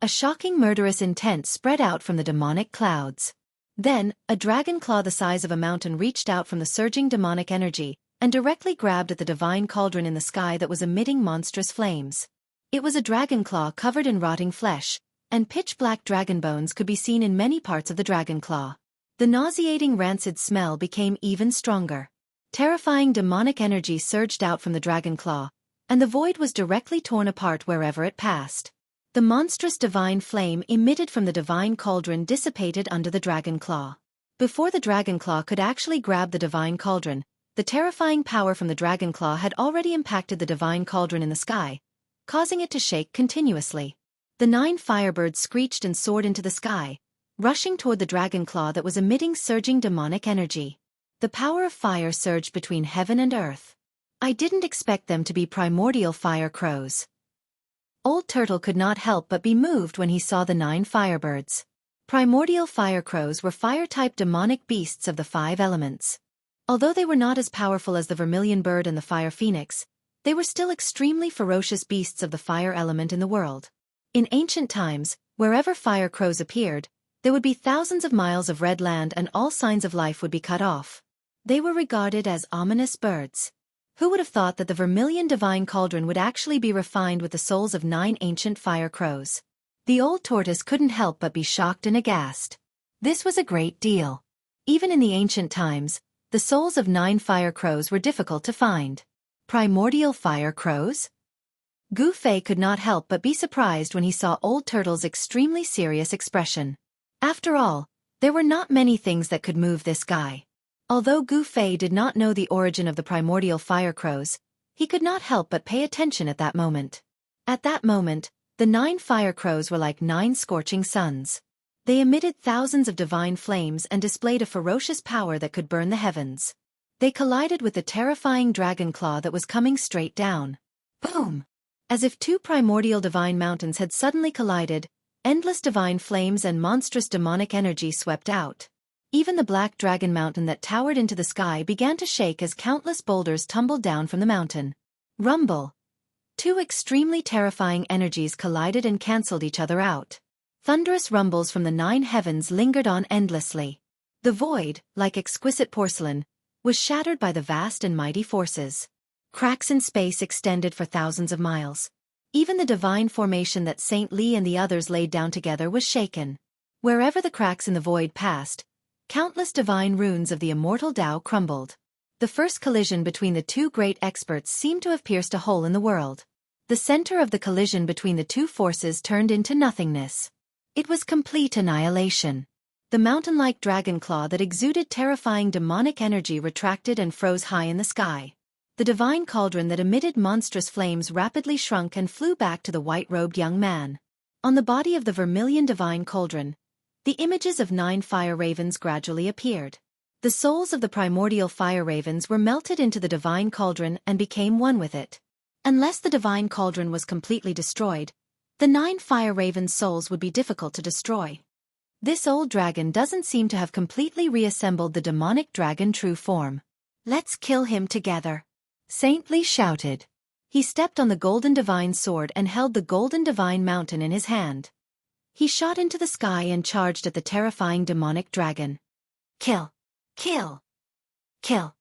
Speaker 1: A shocking murderous intent spread out from the demonic clouds. Then, a dragon claw the size of a mountain reached out from the surging demonic energy, and directly grabbed at the divine cauldron in the sky that was emitting monstrous flames. It was a dragon claw covered in rotting flesh, and pitch-black dragon bones could be seen in many parts of the dragon claw. The nauseating rancid smell became even stronger. Terrifying demonic energy surged out from the dragon claw, and the void was directly torn apart wherever it passed. The monstrous divine flame emitted from the divine cauldron dissipated under the dragon claw. Before the dragon claw could actually grab the divine cauldron, the terrifying power from the dragon claw had already impacted the divine cauldron in the sky, causing it to shake continuously. The 9 firebirds screeched and soared into the sky, rushing toward the dragon claw that was emitting surging demonic energy. The power of fire surged between heaven and earth. I didn't expect them to be primordial fire crows. Old Turtle could not help but be moved when he saw the 9 firebirds. Primordial fire crows were fire-type demonic beasts of the 5 elements. Although they were not as powerful as the vermilion bird and the fire phoenix, they were still extremely ferocious beasts of the fire element in the world. In ancient times, wherever fire crows appeared, there would be thousands of miles of red land and all signs of life would be cut off. They were regarded as ominous birds. Who would have thought that the vermilion divine cauldron would actually be refined with the souls of 9 ancient fire crows? The old tortoise couldn't help but be shocked and aghast. This was a great deal. Even in the ancient times, the souls of 9 fire crows were difficult to find. Primordial fire crows? Gu Fei could not help but be surprised when he saw Old Turtle's extremely serious expression. After all, there were not many things that could move this guy. Although Gu Fei did not know the origin of the primordial fire crows, he could not help but pay attention at that moment. At that moment, the 9 fire crows were like 9 scorching suns. They emitted thousands of divine flames and displayed a ferocious power that could burn the heavens. They collided with the terrifying dragon claw that was coming straight down. Boom! As if 2 primordial divine mountains had suddenly collided, endless divine flames and monstrous demonic energy swept out. Even the black dragon mountain that towered into the sky began to shake as countless boulders tumbled down from the mountain. Rumble. Two extremely terrifying energies collided and cancelled each other out. Thunderous rumbles from the 9 heavens lingered on endlessly. The void, like exquisite porcelain, was shattered by the vast and mighty forces. Cracks in space extended for thousands of miles. Even the divine formation that Saint Lee and the others laid down together was shaken. Wherever the cracks in the void passed, countless divine runes of the immortal Tao crumbled. The first collision between the two great experts seemed to have pierced a hole in the world. The center of the collision between the two forces turned into nothingness. It was complete annihilation. The mountain-like dragon claw that exuded terrifying demonic energy retracted and froze high in the sky. The divine cauldron that emitted monstrous flames rapidly shrunk and flew back to the white-robed young man. On the body of the vermilion divine cauldron, the images of 9 fire ravens gradually appeared. The souls of the primordial fire ravens were melted into the divine cauldron and became one with it. Unless the divine cauldron was completely destroyed, the 9 fire ravens' souls would be difficult to destroy. This old dragon doesn't seem to have completely reassembled the demonic dragon true form. Let's kill him together. Saint Lee shouted. He stepped on the golden divine sword and held the golden divine mountain in his hand. He shot into the sky and charged at the terrifying demonic dragon. Kill! Kill! Kill!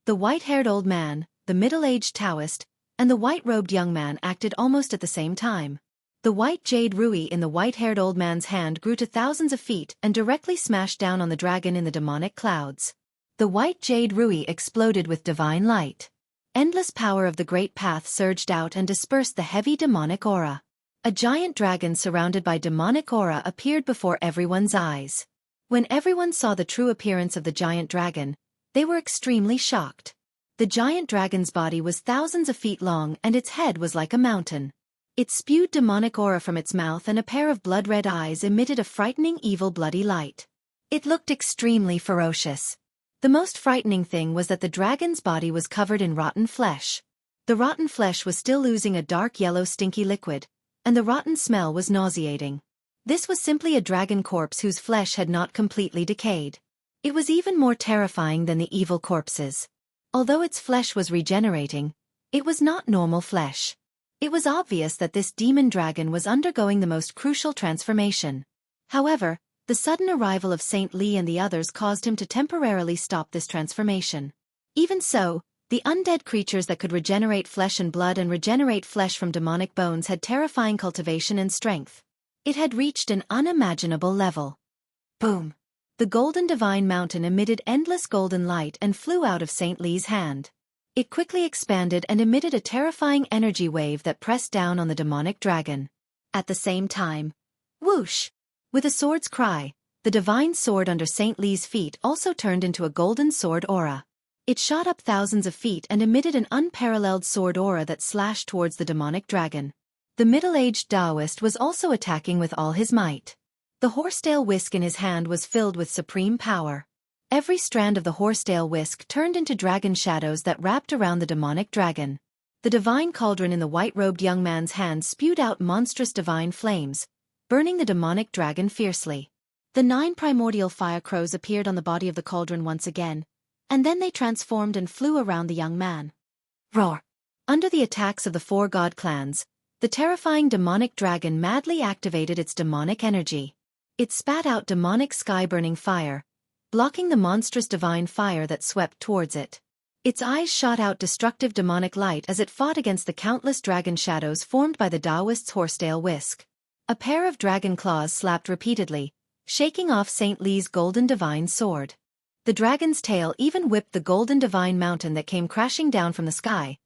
Speaker 1: The white-haired old man, the middle-aged Taoist, and the white-robed young man acted almost at the same time. The white jade rui in the white-haired old man's hand grew to thousands of feet and directly smashed down on the dragon in the demonic clouds. The white jade rui exploded with divine light. Endless power of the great path surged out and dispersed the heavy demonic aura. A giant dragon surrounded by demonic aura appeared before everyone's eyes. When everyone saw the true appearance of the giant dragon, they were extremely shocked. The giant dragon's body was thousands of feet long and its head was like a mountain. It spewed demonic aura from its mouth and a pair of blood-red eyes emitted a frightening evil bloody light. It looked extremely ferocious. The most frightening thing was that the dragon's body was covered in rotten flesh. The rotten flesh was still oozing a dark yellow stinky liquid, and the rotten smell was nauseating. This was simply a dragon corpse whose flesh had not completely decayed. It was even more terrifying than the evil corpses. Although its flesh was regenerating, it was not normal flesh. It was obvious that this demon dragon was undergoing the most crucial transformation. However, the sudden arrival of Saint Lee and the others caused him to temporarily stop this transformation. Even so, the undead creatures that could regenerate flesh and blood and regenerate flesh from demonic bones had terrifying cultivation and strength. It had reached an unimaginable level. Boom! The golden divine mountain emitted endless golden light and flew out of Saint Lee's hand. It quickly expanded and emitted a terrifying energy wave that pressed down on the demonic dragon. At the same time, whoosh! With a sword's cry, the divine sword under Saint Lee's feet also turned into a golden sword aura. It shot up thousands of feet and emitted an unparalleled sword aura that slashed towards the demonic dragon. The middle-aged Taoist was also attacking with all his might. The horsetail whisk in his hand was filled with supreme power. Every strand of the horsetail whisk turned into dragon shadows that wrapped around the demonic dragon. The divine cauldron in the white-robed young man's hand spewed out monstrous divine flames, burning the demonic dragon fiercely. The 9 primordial fire crows appeared on the body of the cauldron once again, and then they transformed and flew around the young man. Roar! Under the attacks of the 4 god clans, the terrifying demonic dragon madly activated its demonic energy. It spat out demonic sky-burning fire, blocking the monstrous divine fire that swept towards it. Its eyes shot out destructive demonic light as it fought against the countless dragon shadows formed by the Taoist's horsetail whisk. A pair of dragon claws slapped repeatedly, shaking off Saint Lee's golden divine sword. The dragon's tail even whipped the golden divine mountain that came crashing down from the sky,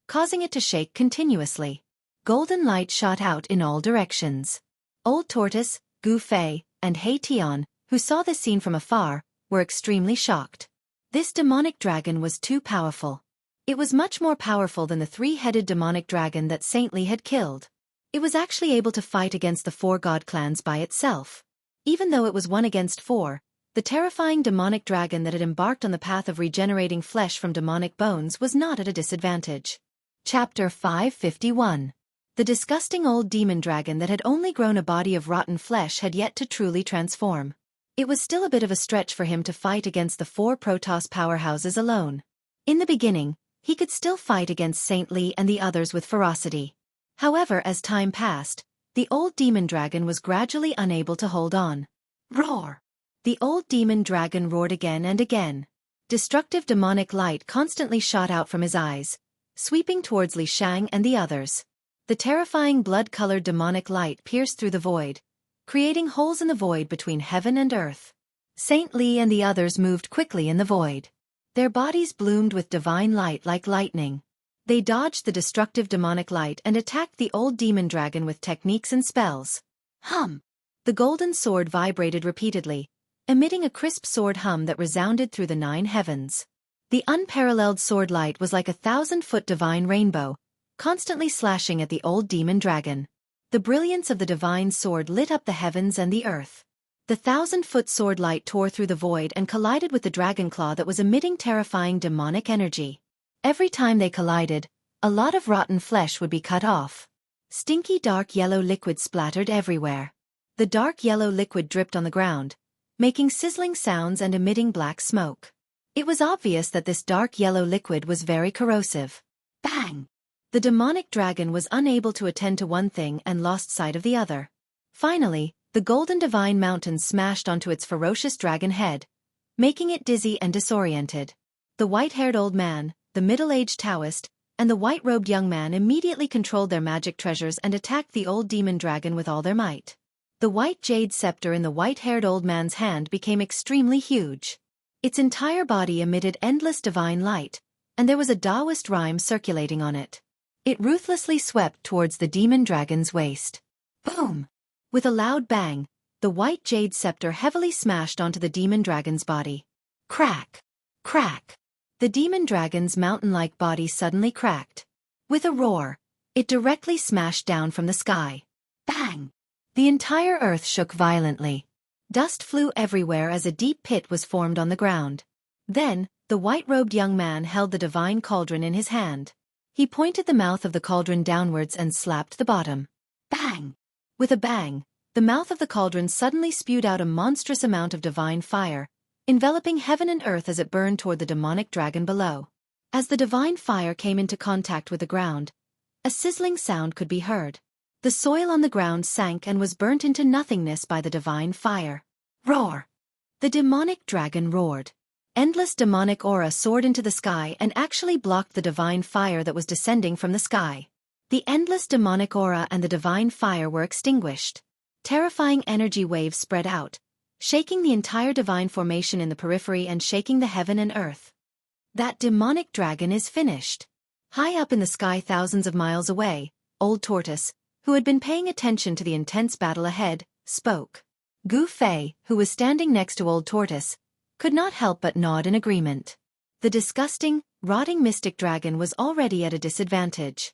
Speaker 1: causing it to shake continuously. Golden light shot out in all directions. Old Tortoise, Gu Fei, and Hei Tian, who saw this scene from afar, were extremely shocked. This demonic dragon was too powerful. It was much more powerful than the 3-headed demonic dragon that Saint Lee had killed. It was actually able to fight against the 4 god clans by itself. Even though it was 1 against 4, the terrifying demonic dragon that had embarked on the path of regenerating flesh from demonic bones was not at a disadvantage. Chapter 551. The disgusting old demon dragon that had only grown a body of rotten flesh had yet to truly transform. It was still a bit of a stretch for him to fight against the 4 Protoss powerhouses alone. In the beginning, he could still fight against Saint Lee and the others with ferocity. However, as time passed, the old demon dragon was gradually unable to hold on. Roar! The old demon dragon roared again and again. Destructive demonic light constantly shot out from his eyes, sweeping towards Li Shang and the others. The terrifying blood-colored demonic light pierced through the void, creating holes in the void between heaven and earth. Saint Lee and the others moved quickly in the void. Their bodies bloomed with divine light like lightning. They dodged the destructive demonic light and attacked the old demon dragon with techniques and spells. Hum! The golden sword vibrated repeatedly, emitting a crisp sword hum that resounded through the 9 heavens. The unparalleled sword light was like a 1,000-foot divine rainbow, constantly slashing at the old demon dragon. The brilliance of the divine sword lit up the heavens and the earth. The 1,000-foot sword light tore through the void and collided with the dragon claw that was emitting terrifying demonic energy. Every time they collided, a lot of rotten flesh would be cut off. Stinky dark yellow liquid splattered everywhere. The dark yellow liquid dripped on the ground, making sizzling sounds and emitting black smoke. It was obvious that this dark yellow liquid was very corrosive. Bang! The demonic dragon was unable to attend to one thing and lost sight of the other. Finally, the golden divine mountain smashed onto its ferocious dragon head, making it dizzy and disoriented. The white-haired old man, the middle-aged Taoist, and the white-robed young man immediately controlled their magic treasures and attacked the old demon dragon with all their might. The white jade scepter in the white-haired old man's hand became extremely huge. Its entire body emitted endless divine light, and there was a Taoist rhyme circulating on it. It ruthlessly swept towards the demon dragon's waist. Boom! With a loud bang, the white jade scepter heavily smashed onto the demon dragon's body. Crack! Crack! The demon dragon's mountain-like body suddenly cracked. With a roar, it directly smashed down from the sky. Bang! The entire earth shook violently. Dust flew everywhere as a deep pit was formed on the ground. Then, the white-robed young man held the divine cauldron in his hand. He pointed the mouth of the cauldron downwards and slapped the bottom. Bang! With a bang, the mouth of the cauldron suddenly spewed out a monstrous amount of divine fire, enveloping heaven and earth as it burned toward the demonic dragon below. As the divine fire came into contact with the ground, a sizzling sound could be heard. The soil on the ground sank and was burnt into nothingness by the divine fire. Roar! The demonic dragon roared. Endless demonic aura soared into the sky and actually blocked the divine fire that was descending from the sky. The endless demonic aura and the divine fire were extinguished. Terrifying energy waves spread out, shaking the entire divine formation in the periphery and shaking the heaven and earth. That demonic dragon is finished. High up in the sky thousands of miles away, Old Tortoise, who had been paying attention to the intense battle ahead, spoke. Gu Fei, who was standing next to Old Tortoise, could not help but nod in agreement. The disgusting, rotting mystic dragon was already at a disadvantage.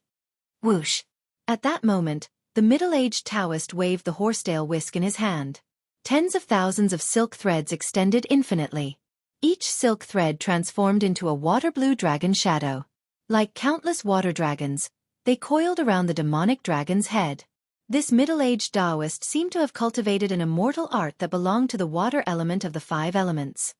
Speaker 1: Whoosh! At that moment, the middle-aged Taoist waved the horsetail whisk in his hand. Tens of thousands of silk threads extended infinitely. Each silk thread transformed into a water-blue dragon shadow. Like countless water dragons, they coiled around the demonic dragon's head. This middle-aged Taoist seemed to have cultivated an immortal art that belonged to the water element of the 5 elements.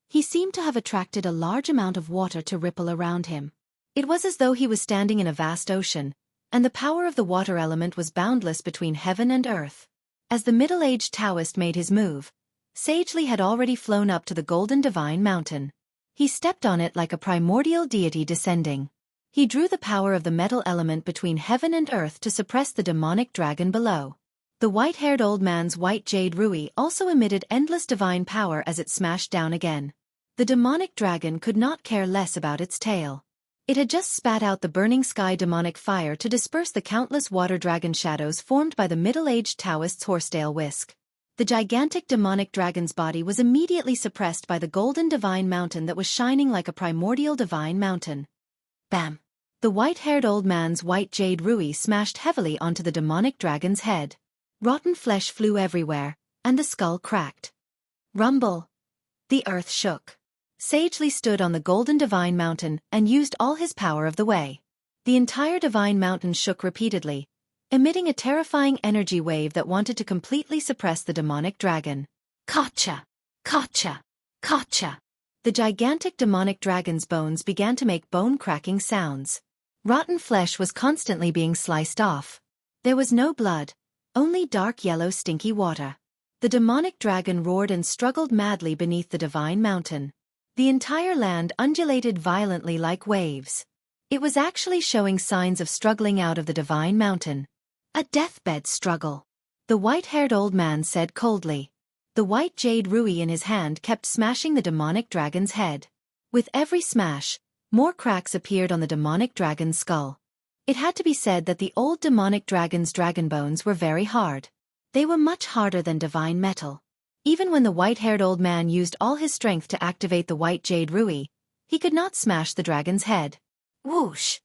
Speaker 1: He seemed to have attracted a large amount of water to ripple around him. It was as though he was standing in a vast ocean, and the power of the water element was boundless between heaven and earth. As the middle-aged Taoist made his move, Sagely had already flown up to the golden divine mountain. He stepped on it like a primordial deity descending. He drew the power of the metal element between heaven and earth to suppress the demonic dragon below. The white-haired old man's white jade rui also emitted endless divine power as it smashed down again. The demonic dragon could not care less about its tail. It had just spat out the burning sky demonic fire to disperse the countless water dragon shadows formed by the middle-aged Taoist's horsetail whisk. The gigantic demonic dragon's body was immediately suppressed by the golden divine mountain that was shining like a primordial divine mountain. Bam! The white-haired old man's white jade rui smashed heavily onto the demonic dragon's head. Rotten flesh flew everywhere, and the skull cracked. Rumble! The earth shook. Sagely stood on the golden divine mountain and used all his power of the way. The entire divine mountain shook repeatedly, emitting a terrifying energy wave that wanted to completely suppress the demonic dragon. Gotcha! Gotcha! Gotcha! The gigantic demonic dragon's bones began to make bone-cracking sounds. Rotten flesh was constantly being sliced off. There was no blood, only dark yellow stinky water. The demonic dragon roared and struggled madly beneath the divine mountain. The entire land undulated violently like waves. It was actually showing signs of struggling out of the divine mountain. A deathbed struggle. The white-haired old man said coldly. The white jade ruby in his hand kept smashing the demonic dragon's head. With every smash, more cracks appeared on the demonic dragon's skull. It had to be said that the old demonic dragon's dragon bones were very hard. They were much harder than divine metal. Even when the white-haired old man used all his strength to activate the white jade ruby, he could not smash the dragon's head. Whoosh!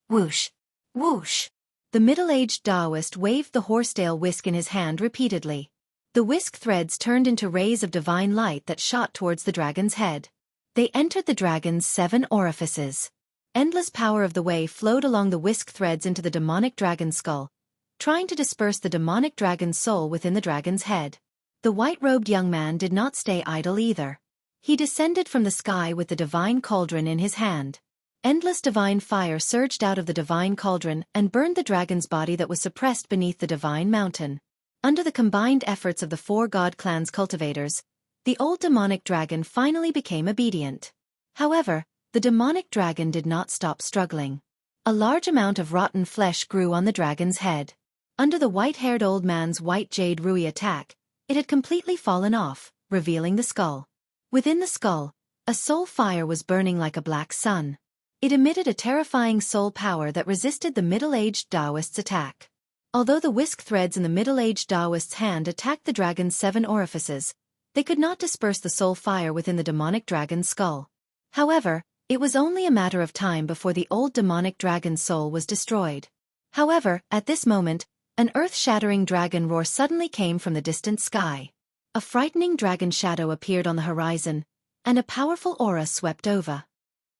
Speaker 1: Whoosh! Whoosh! The middle-aged Taoist waved the horsetail whisk in his hand repeatedly. The whisk threads turned into rays of divine light that shot towards the dragon's head. They entered the dragon's 7 orifices. Endless power of the way flowed along the whisk threads into the demonic dragon's skull, trying to disperse the demonic dragon's soul within the dragon's head. The white-robed young man did not stay idle either. He descended from the sky with the divine cauldron in his hand. Endless divine fire surged out of the divine cauldron and burned the dragon's body that was suppressed beneath the divine mountain. Under the combined efforts of the 4 god clan's cultivators, the old demonic dragon finally became obedient. However, the demonic dragon did not stop struggling. A large amount of rotten flesh grew on the dragon's head. Under the white-haired old man's white jade ruby attack, it had completely fallen off, revealing the skull. Within the skull, a soul fire was burning like a black sun. It emitted a terrifying soul power that resisted the middle-aged Taoist's attack. Although the whisk threads in the middle-aged Taoist's hand attacked the dragon's 7 orifices, they could not disperse the soul fire within the demonic dragon's skull. However, it was only a matter of time before the old demonic dragon's soul was destroyed. However, at this moment, an earth-shattering dragon roar suddenly came from the distant sky. A frightening dragon shadow appeared on the horizon, and a powerful aura swept over.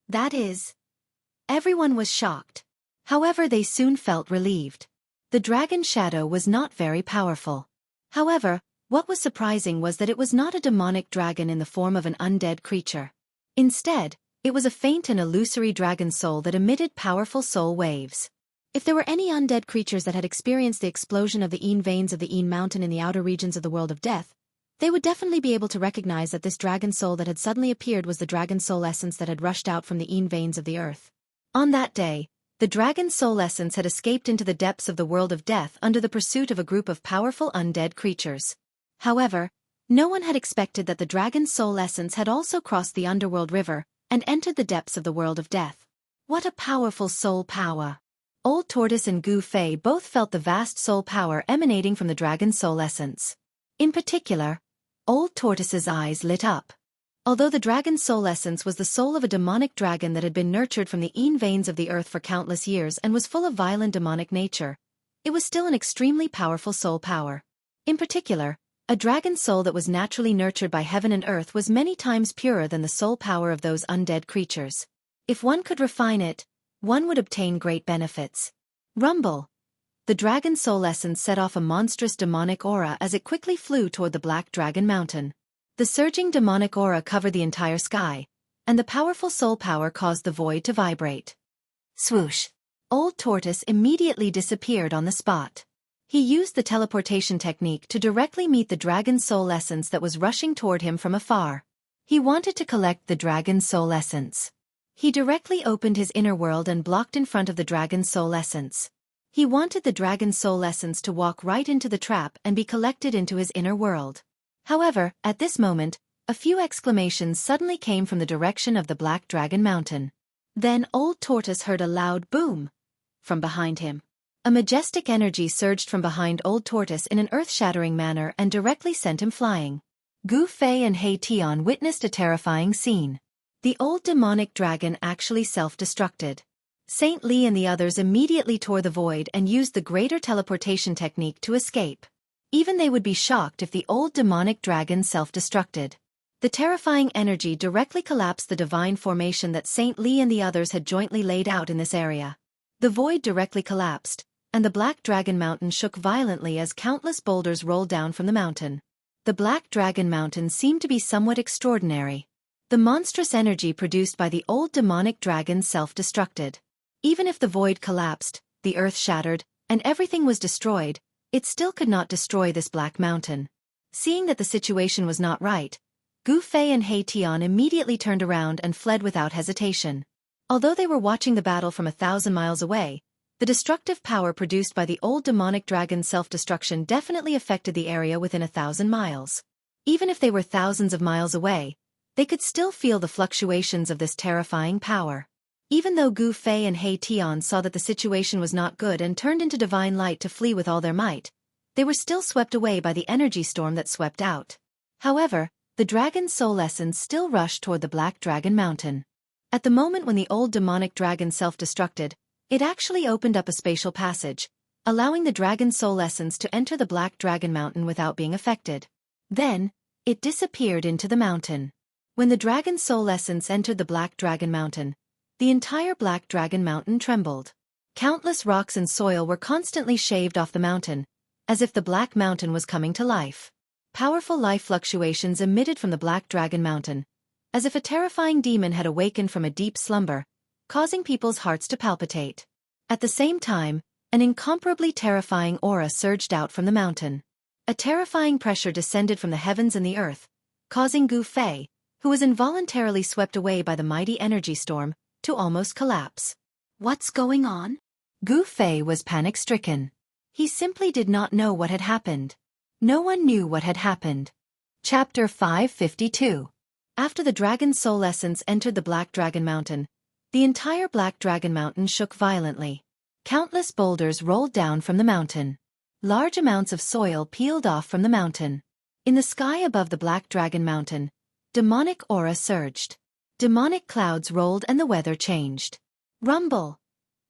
Speaker 1: That is, everyone was shocked. However, they soon felt relieved. The dragon shadow was not very powerful. However, what was surprising was that it was not a demonic dragon in the form of an undead creature. Instead, it was a faint and illusory dragon soul that emitted powerful soul waves. If there were any undead creatures that had experienced the explosion of the Een veins of the Een mountain in the outer regions of the world of death, they would definitely be able to recognize that this dragon soul that had suddenly appeared was the dragon soul essence that had rushed out from the Een veins of the earth. On that day, the dragon soul essence had escaped into the depths of the world of death under the pursuit of a group of powerful undead creatures. However, no one had expected that the dragon soul essence had also crossed the underworld river and entered the depths of the world of death. What a powerful soul power! Old Tortoise and Gu Fei both felt the vast soul power emanating from the dragon soul essence. In particular, Old Tortoise's eyes lit up. Although the dragon soul essence was the soul of a demonic dragon that had been nurtured from the Een veins of the earth for countless years and was full of violent demonic nature, it was still an extremely powerful soul power. In particular, a dragon soul that was naturally nurtured by heaven and earth was many times purer than the soul power of those undead creatures. If one could refine it, one would obtain great benefits. Rumble! The dragon soul essence set off a monstrous demonic aura as it quickly flew toward the Black Dragon Mountain. The surging demonic aura covered the entire sky, and the powerful soul power caused the void to vibrate. Swoosh! Old Tortoise immediately disappeared on the spot. He used the teleportation technique to directly meet the dragon soul essence that was rushing toward him from afar. He wanted to collect the dragon soul essence. He directly opened his inner world and blocked in front of the dragon soul essence. He wanted the dragon soul essence to walk right into the trap and be collected into his inner world. However, at this moment, a few exclamations suddenly came from the direction of the Black Dragon Mountain. Then Old Tortoise heard a loud boom from behind him. A majestic energy surged from behind Old Tortoise in an earth-shattering manner and directly sent him flying. Gu Fei and He Tian witnessed a terrifying scene. The old demonic dragon actually self-destructed. Saint Li and the others immediately tore the void and used the greater teleportation technique to escape. Even they would be shocked if the old demonic dragon self-destructed. The terrifying energy directly collapsed the divine formation that Saint Li and the others had jointly laid out in this area. The void directly collapsed, and the Black Dragon Mountain shook violently as countless boulders rolled down from the mountain. the Black Dragon Mountain seemed to be somewhat extraordinary. The monstrous energy produced by the old demonic dragon self-destructed. Even if the void collapsed, the earth shattered, and everything was destroyed, it still could not destroy this black mountain. Seeing that the situation was not right, Gu Fei and He Tian immediately turned around and fled without hesitation. Although they were watching the battle from 1,000 miles away, the destructive power produced by the old demonic dragon's self-destruction definitely affected the area within 1,000 miles. Even if they were thousands of miles away, they could still feel the fluctuations of this terrifying power. Even though Gu Fei and He Tian saw that the situation was not good and turned into divine light to flee with all their might, they were still swept away by the energy storm that swept out. However, the dragon's soul essence still rushed toward the Black Dragon Mountain. At the moment when the old demonic dragon self-destructed, it actually opened up a spatial passage, allowing the dragon's soul essence to enter the Black Dragon Mountain without being affected. Then, it disappeared into the mountain. When the dragon's soul essence entered the Black Dragon Mountain, the entire Black Dragon Mountain trembled. Countless rocks and soil were constantly shaved off the mountain, as if the Black Mountain was coming to life. Powerful life fluctuations emitted from the Black Dragon Mountain, as if a terrifying demon had awakened from a deep slumber, causing people's hearts to palpitate. At the same time, an incomparably terrifying aura surged out from the mountain. A terrifying pressure descended from the heavens and the earth, causing Gu Fei, who was involuntarily swept away by the mighty energy storm, to almost collapse. What's going on? Gu Fei was panic-stricken. He simply did not know what had happened. No one knew what had happened. Chapter 552. After the dragon's soul essence entered the Black Dragon Mountain, the entire Black Dragon Mountain shook violently. Countless boulders rolled down from the mountain. Large amounts of soil peeled off from the mountain. In the sky above the Black Dragon Mountain, demonic aura surged. Demonic clouds rolled and the weather changed. Rumble!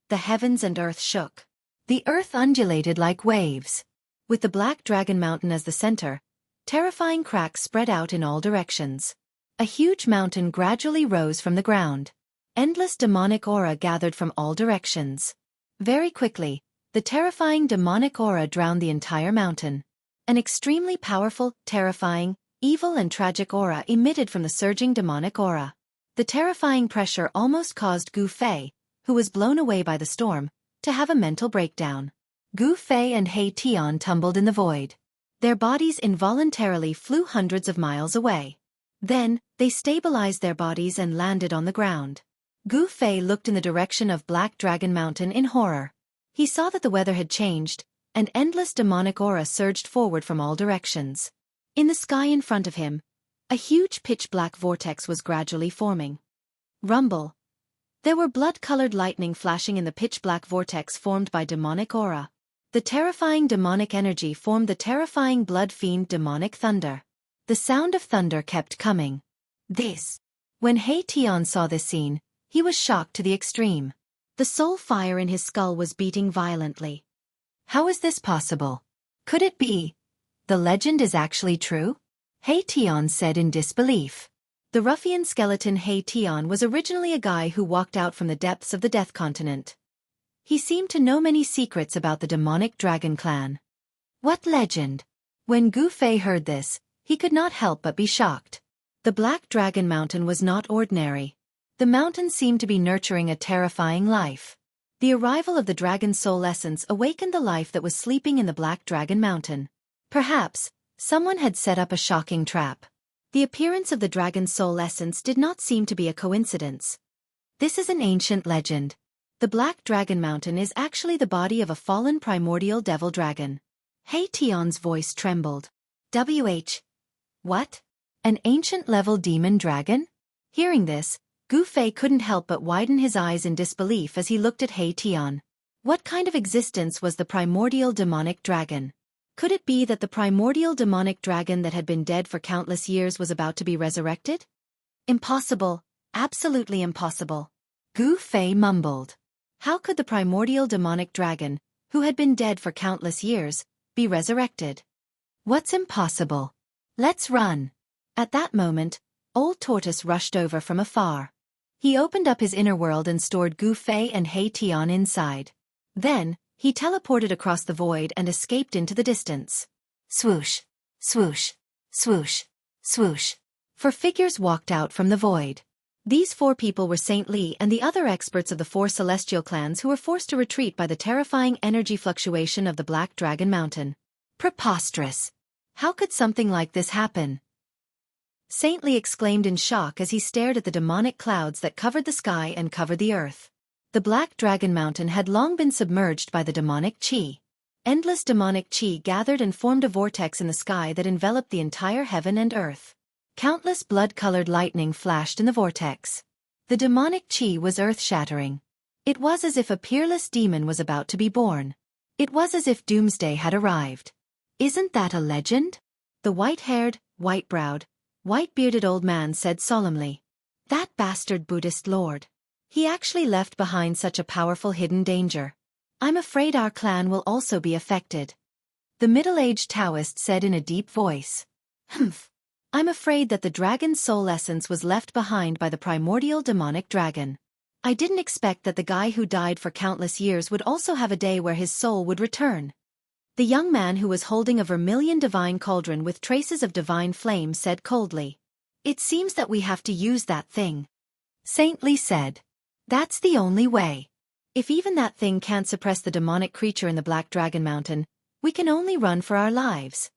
Speaker 1: The heavens and earth shook. The earth undulated like waves. With the Black Dragon Mountain as the center, terrifying cracks spread out in all directions. A huge mountain gradually rose from the ground. Endless demonic aura gathered from all directions. Very quickly, the terrifying demonic aura drowned the entire mountain. An extremely powerful, terrifying, evil and tragic aura emitted from the surging demonic aura. The terrifying pressure almost caused Gu Fei, who was blown away by the storm, to have a mental breakdown. Gu Fei and He Tian tumbled in the void. Their bodies involuntarily flew hundreds of miles away. Then, they stabilized their bodies and landed on the ground. Gu Fei looked in the direction of Black Dragon Mountain in horror. He saw that the weather had changed, and endless demonic aura surged forward from all directions. In the sky in front of him, a huge pitch-black vortex was gradually forming. Rumble! There were blood-colored lightning flashing in the pitch-black vortex formed by demonic aura. The terrifying demonic energy formed the terrifying blood-fiend demonic thunder. The sound of thunder kept coming. When He Tian saw this scene, he was shocked to the extreme. The soul fire in his skull was beating violently. How is this possible? Could it be? The legend is actually true? He Tian said in disbelief. The ruffian skeleton He Tian was originally a guy who walked out from the depths of the Death Continent. He seemed to know many secrets about the demonic dragon clan. What legend? When Gu Fei heard this, he could not help but be shocked. The Black Dragon Mountain was not ordinary. The mountain seemed to be nurturing a terrifying life. The arrival of the dragon's soul essence awakened the life that was sleeping in the Black Dragon Mountain. Perhaps, someone had set up a shocking trap. The appearance of the dragon's soul essence did not seem to be a coincidence. This is an ancient legend. The Black Dragon Mountain is actually the body of a fallen primordial devil dragon. He Tian's voice trembled. What? An ancient-level demon dragon? Hearing this, Gu Fei couldn't help but widen his eyes in disbelief as he looked at He Tian. What kind of existence was the primordial demonic dragon? Could it be that the primordial demonic dragon that had been dead for countless years was about to be resurrected? Impossible. Absolutely impossible. Gu Fei mumbled. How could the primordial demonic dragon, who had been dead for countless years, be resurrected? What's impossible? Let's run. At that moment, Old Tortoise rushed over from afar. He opened up his inner world and stored Gu Fei and He Tian inside. Then, he teleported across the void and escaped into the distance. Swoosh! Swoosh! Swoosh, swoosh. 4 figures walked out from the void. These 4 people were Saint Lee and the other experts of the 4 celestial clans who were forced to retreat by the terrifying energy fluctuation of the Black Dragon Mountain. Preposterous! How could something like this happen? Saint Lee exclaimed in shock as he stared at the demonic clouds that covered the sky and covered the earth. The Black Dragon Mountain had long been submerged by the demonic chi. Endless demonic chi gathered and formed a vortex in the sky that enveloped the entire heaven and earth. Countless blood-colored lightning flashed in the vortex. The demonic chi was earth-shattering. It was as if a peerless demon was about to be born. It was as if doomsday had arrived. Isn't that a legend? The white-haired, white-browed, white-bearded old man said solemnly. That bastard Buddhist lord. He actually left behind such a powerful hidden danger. I'm afraid our clan will also be affected. The middle-aged Taoist said in a deep voice. Humph. I'm afraid that the dragon's soul essence was left behind by the primordial demonic dragon. I didn't expect that the guy who died for countless years would also have a day where his soul would return. The young man who was holding a vermilion divine cauldron with traces of divine flame said coldly. It seems that we have to use that thing. Saint Lee said. That's the only way. If even that thing can't suppress the demonic creature in the Black Dragon Mountain, we can only run for our lives.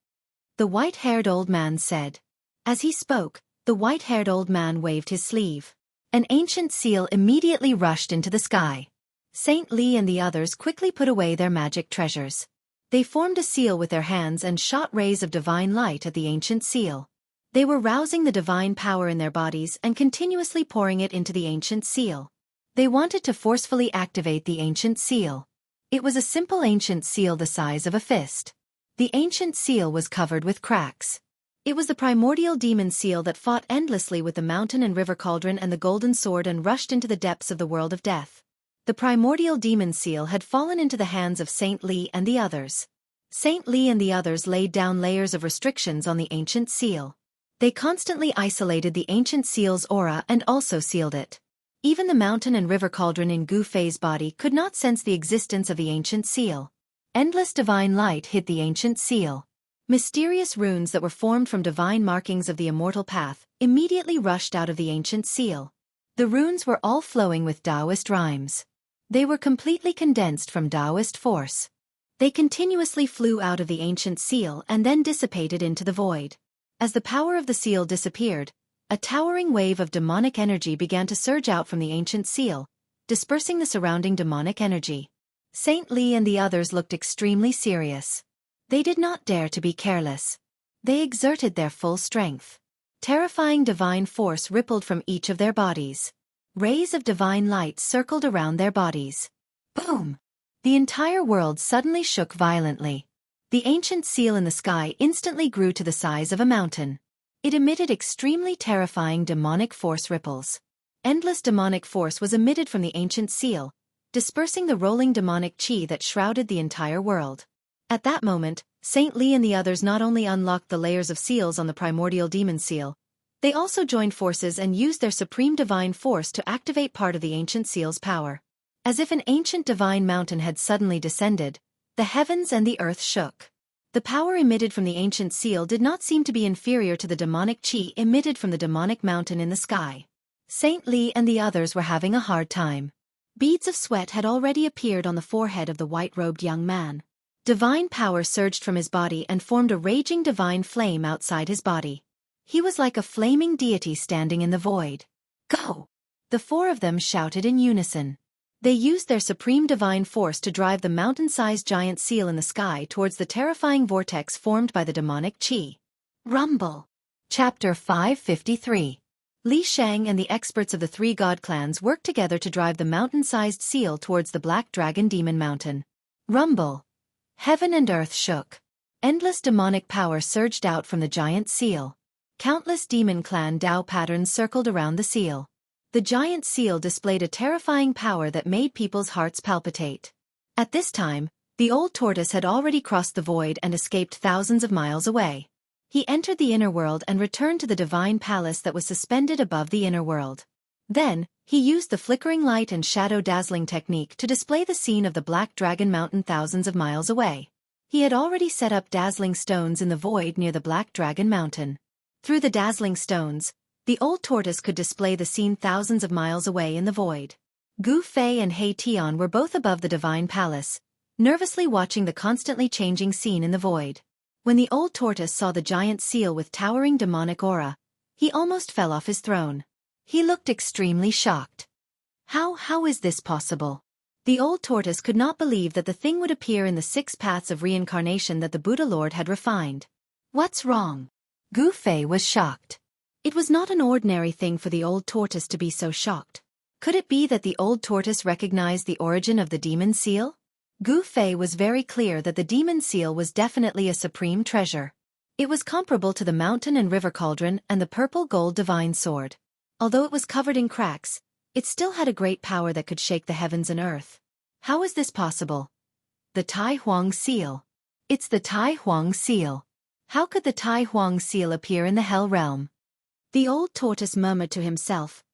Speaker 1: The white-haired old man said. As he spoke, the white-haired old man waved his sleeve. An ancient seal immediately rushed into the sky. Saint Lee and the others quickly put away their magic treasures. They formed a seal with their hands and shot rays of divine light at the ancient seal. They were rousing the divine power in their bodies and continuously pouring it into the ancient seal. They wanted to forcefully activate the ancient seal. It was a simple ancient seal the size of a fist. The ancient seal was covered with cracks. It was the primordial demon seal that fought endlessly with the mountain and river cauldron and the golden sword and rushed into the depths of the world of death. The primordial demon seal had fallen into the hands of Saint Lee and the others. Saint Lee and the others laid down layers of restrictions on the ancient seal. They constantly isolated the ancient seal's aura and also sealed it. Even the mountain and river cauldron in Gu Fei's body could not sense the existence of the ancient seal. Endless divine light hid the ancient seal. Mysterious runes that were formed from divine markings of the immortal path immediately rushed out of the ancient seal. The runes were all flowing with Taoist rhymes. They were completely condensed from Taoist force. They continuously flew out of the ancient seal and then dissipated into the void. As the power of the seal disappeared, a towering wave of demonic energy began to surge out from the ancient seal, dispersing the surrounding demonic energy. Saint Lee and the others looked extremely serious. They did not dare to be careless. They exerted their full strength. Terrifying divine force rippled from each of their bodies. Rays of divine light circled around their bodies. Boom! The entire world suddenly shook violently. The ancient seal in the sky instantly grew to the size of a mountain. It emitted extremely terrifying demonic force ripples. Endless demonic force was emitted from the ancient seal, dispersing the rolling demonic chi that shrouded the entire world. At that moment, Saint Lee and the others not only unlocked the layers of seals on the primordial demon seal, they also joined forces and used their supreme divine force to activate part of the ancient seal's power. As if an ancient divine mountain had suddenly descended, the heavens and the earth shook. The power emitted from the ancient seal did not seem to be inferior to the demonic chi emitted from the demonic mountain in the sky. Saint Lee and the others were having a hard time. Beads of sweat had already appeared on the forehead of the white-robed young man. Divine power surged from his body and formed a raging divine flame outside his body. He was like a flaming deity standing in the void. Go! The 4 of them shouted in unison. They used their supreme divine force to drive the mountain-sized giant seal in the sky towards the terrifying vortex formed by the demonic chi. Rumble. Chapter 553. Li Shang and the experts of the 3 god clans worked together to drive the mountain-sized seal towards the Black Dragon Demon Mountain. Rumble. Heaven and earth shook. Endless demonic power surged out from the giant seal. Countless demon clan Dao patterns circled around the seal. The giant seal displayed a terrifying power that made people's hearts palpitate. At this time, the old tortoise had already crossed the void and escaped thousands of miles away. He entered the inner world and returned to the divine palace that was suspended above the inner world. Then, he used the flickering light and shadow dazzling technique to display the scene of the Black Dragon Mountain thousands of miles away. He had already set up dazzling stones in the void near the Black Dragon Mountain. Through the dazzling stones, the old tortoise could display the scene thousands of miles away in the void. Gu Fei and He Tian were both above the divine palace, nervously watching the constantly changing scene in the void. When the old tortoise saw the giant seal with towering demonic aura, he almost fell off his throne. He looked extremely shocked. How is this possible? The old tortoise could not believe that the thing would appear in the 6 paths of reincarnation that the Buddha Lord had refined. What's wrong? Gu Fei was shocked. It was not an ordinary thing for the old tortoise to be so shocked. Could it be that the old tortoise recognized the origin of the demon seal? Gu Fei was very clear that the demon seal was definitely a supreme treasure. It was comparable to the mountain and river cauldron and the purple gold divine sword. Although it was covered in cracks, it still had a great power that could shake the heavens and earth. How is this possible? The Tai Huang seal. It's the Tai Huang seal. How could the Tai Huang seal appear in the Hell realm? The old tortoise murmured to himself,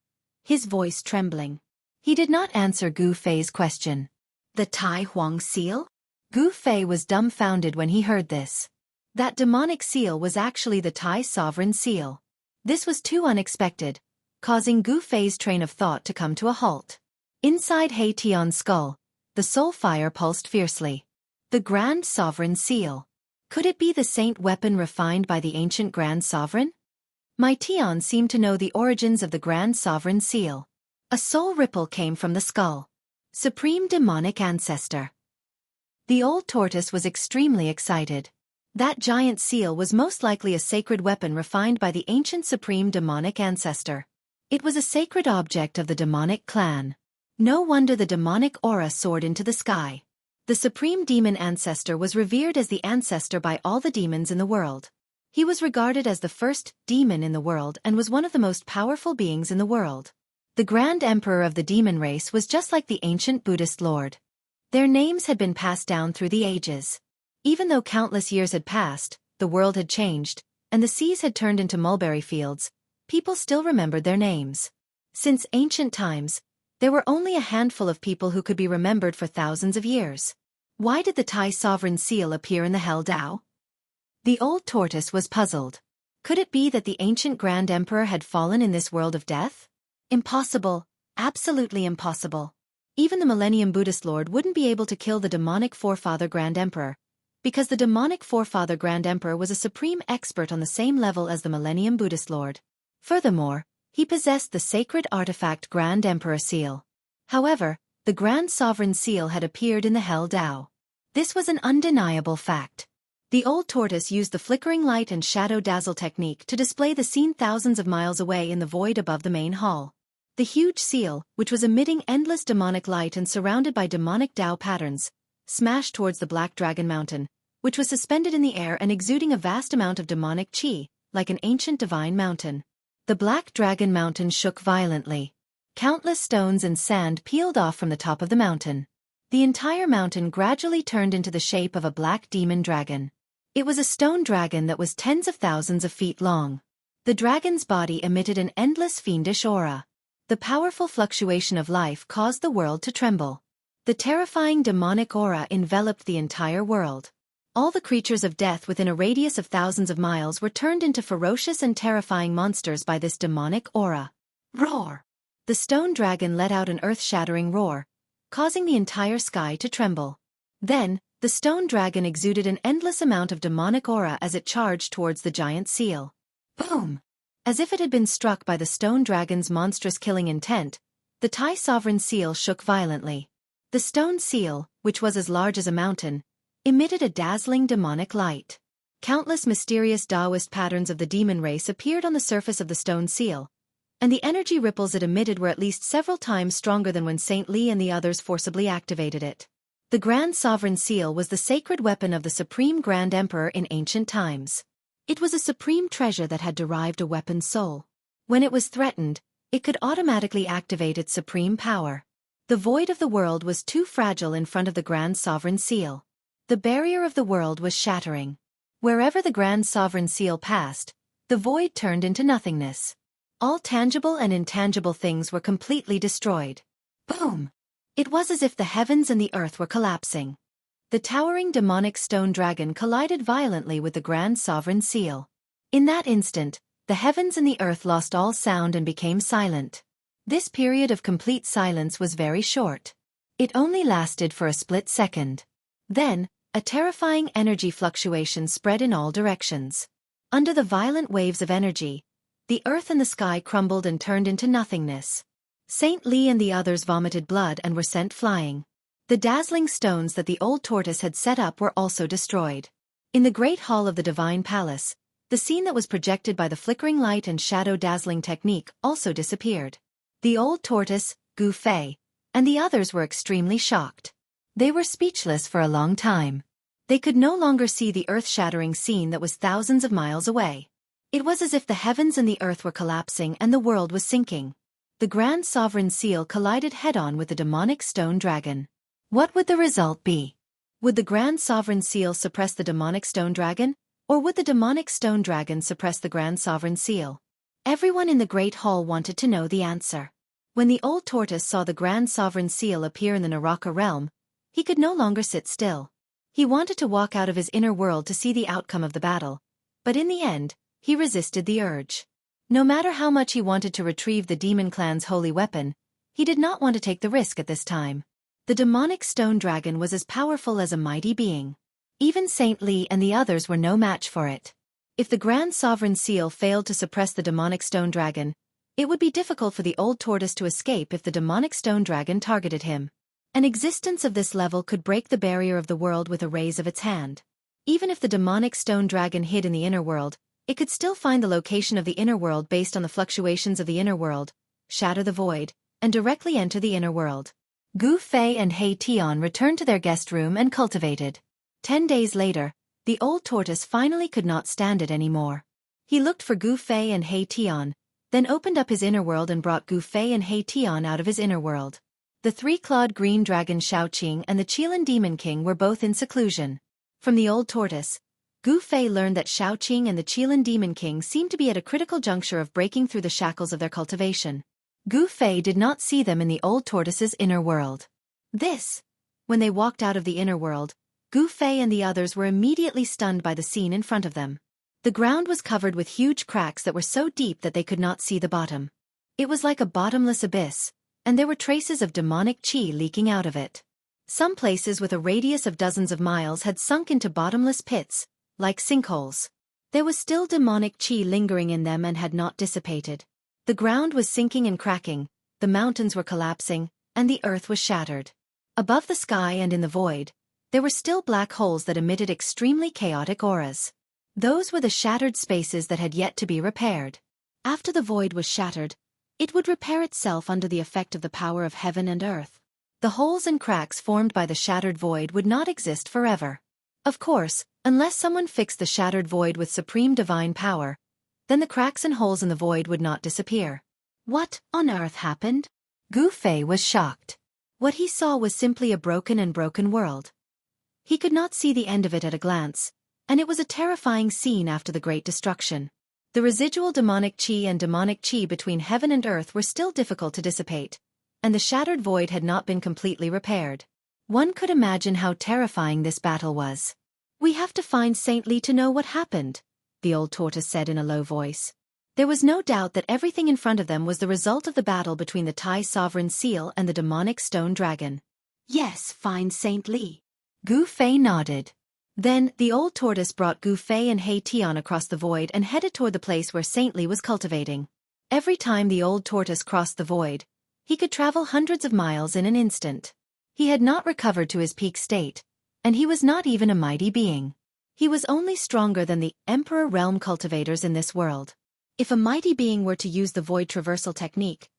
Speaker 1: his voice trembling. He did not answer Gu Fei's question. The Tai Huang seal? Gu Fei was dumbfounded when he heard this. That demonic seal was actually the Tai sovereign seal. This was too unexpected, causing Gu Fei's train of thought to come to a halt. Inside He Tian's skull, the soul fire pulsed fiercely. The Grand Sovereign Seal. Could it be the saint weapon refined by the ancient Grand Sovereign? My Tian seemed to know the origins of the Grand Sovereign Seal. A soul ripple came from the skull. Supreme Demonic Ancestor. The old tortoise was extremely excited. That giant seal was most likely a sacred weapon refined by the ancient Supreme Demonic Ancestor. It was a sacred object of the demonic clan. No wonder the demonic aura soared into the sky. The Supreme Demon Ancestor was revered as the ancestor by all the demons in the world. He was regarded as the first demon in the world and was one of the most powerful beings in the world. The Grand Emperor of the demon race was just like the ancient Buddhist Lord. Their names had been passed down through the ages. Even though countless years had passed, the world had changed, and the seas had turned into mulberry fields, people still remembered their names. Since ancient times, there were only a handful of people who could be remembered for thousands of years. Why did the Tai Sovereign Seal appear in the Hell Dao? The old tortoise was puzzled. Could it be that the ancient Grand Emperor had fallen in this world of death? Impossible, absolutely impossible. Even the Millennium Buddhist Lord wouldn't be able to kill the demonic forefather Grand Emperor, because the demonic forefather Grand Emperor was a supreme expert on the same level as the Millennium Buddhist Lord. Furthermore, he possessed the sacred artifact Grand Emperor Seal. However, the Grand Sovereign Seal had appeared in the Hell Dao. This was an undeniable fact. The old tortoise used the flickering light and shadow dazzle technique to display the scene thousands of miles away in the void above the main hall. The huge seal, which was emitting endless demonic light and surrounded by demonic Dao patterns, smashed towards the Black Dragon Mountain, which was suspended in the air and exuding a vast amount of demonic chi, like an ancient divine mountain. The Black Dragon Mountain shook violently. Countless stones and sand peeled off from the top of the mountain. The entire mountain gradually turned into the shape of a black demon dragon. It was a stone dragon that was tens of thousands of feet long. The dragon's body emitted an endless fiendish aura. The powerful fluctuation of life caused the world to tremble. The terrifying demonic aura enveloped the entire world. All the creatures of death within a radius of thousands of miles were turned into ferocious and terrifying monsters by this demonic aura. Roar! The stone dragon let out an earth-shattering roar, causing the entire sky to tremble. Then, the stone dragon exuded an endless amount of demonic aura as it charged towards the giant seal. Boom! As if it had been struck by the stone dragon's monstrous killing intent, the Tai Sovereign Seal shook violently. The stone seal, which was as large as a mountain, emitted a dazzling demonic light. Countless mysterious Taoist patterns of the demon race appeared on the surface of the stone seal, and the energy ripples it emitted were at least several times stronger than when Saint Li and the others forcibly activated it. The Grand Sovereign Seal was the sacred weapon of the Supreme Grand Emperor in ancient times. It was a supreme treasure that had derived a weapon's soul. When it was threatened, it could automatically activate its supreme power. The void of the world was too fragile in front of the Grand Sovereign Seal. The barrier of the world was shattering. Wherever the Grand Sovereign Seal passed, the void turned into nothingness. All tangible and intangible things were completely destroyed. Boom! It was as if the heavens and the earth were collapsing. The towering demonic stone dragon collided violently with the Grand Sovereign Seal. In that instant, the heavens and the earth lost all sound and became silent. This period of complete silence was very short. It only lasted for a split second. Then, a terrifying energy fluctuation spread in all directions. Under the violent waves of energy, the earth and the sky crumbled and turned into nothingness. Saint Lee and the others vomited blood and were sent flying. The dazzling stones that the old tortoise had set up were also destroyed. In the great hall of the divine palace, the scene that was projected by the flickering light and shadow dazzling technique also disappeared. The old tortoise, Gu Fei, and the others were extremely shocked. They were speechless for a long time. They could no longer see the earth-shattering scene that was thousands of miles away. It was as if the heavens and the earth were collapsing and the world was sinking. The Grand Sovereign Seal collided head-on with the demonic stone dragon. What would the result be? Would the Grand Sovereign Seal suppress the demonic stone dragon, or would the demonic stone dragon suppress the Grand Sovereign Seal? Everyone in the Great Hall wanted to know the answer. When the old tortoise saw the Grand Sovereign Seal appear in the Naraka realm, he could no longer sit still. He wanted to walk out of his inner world to see the outcome of the battle, but in the end, he resisted the urge. No matter how much he wanted to retrieve the demon clan's holy weapon, he did not want to take the risk at this time. The demonic stone dragon was as powerful as a mighty being. Even Saint Lee and the others were no match for it. If the Grand Sovereign Seal failed to suppress the demonic stone dragon, it would be difficult for the old tortoise to escape if the demonic stone dragon targeted him. An existence of this level could break the barrier of the world with a raise of its hand. Even if the demonic stone dragon hid in the inner world, it could still find the location of the inner world based on the fluctuations of the inner world, shatter the void, and directly enter the inner world. Gu Fei and He Tian returned to their guest room and cultivated. 10 days later, the old tortoise finally could not stand it anymore. He looked for Gu Fei and He Tian, then opened up his inner world and brought Gu Fei and He Tian out of his inner world. The three-clawed green dragon Shaoqing and the Qilin Demon King were both in seclusion. From the old tortoise, Gu Fei learned that Shaoqing and the Qilin Demon King seemed to be at a critical juncture of breaking through the shackles of their cultivation. Gu Fei did not see them in the old tortoise's inner world. When they walked out of the inner world, Gu Fei and the others were immediately stunned by the scene in front of them. The ground was covered with huge cracks that were so deep that they could not see the bottom. It was like a bottomless abyss, and there were traces of demonic qi leaking out of it. Some places with a radius of dozens of miles had sunk into bottomless pits, like sinkholes. There was still demonic qi lingering in them and had not dissipated. The ground was sinking and cracking, the mountains were collapsing, and the earth was shattered. Above the sky and in the void, there were still black holes that emitted extremely chaotic auras. Those were the shattered spaces that had yet to be repaired. After the void was shattered, it would repair itself under the effect of the power of heaven and earth. The holes and cracks formed by the shattered void would not exist forever. Of course, unless someone fixed the shattered void with supreme divine power, then the cracks and holes in the void would not disappear. What on earth happened? Gu Fei was shocked. What he saw was simply a broken world. He could not see the end of it at a glance, and it was a terrifying scene after the great destruction. The residual demonic qi between heaven and earth were still difficult to dissipate, and the shattered void had not been completely repaired. One could imagine how terrifying this battle was. "We have to find Saint Lee to know what happened," the old tortoise said in a low voice. There was no doubt that everything in front of them was the result of the battle between the Tai Sovereign Seal and the demonic stone dragon. "Yes, find Saint Lee." Gu Fei nodded. Then, the old tortoise brought Gu Fei and He Tian across the void and headed toward the place where Saint Lee was cultivating. Every time the old tortoise crossed the void, he could travel hundreds of miles in an instant. He had not recovered to his peak state, and he was not even a mighty being. He was only stronger than the Emperor Realm cultivators in this world. If a mighty being were to use the void traversal technique,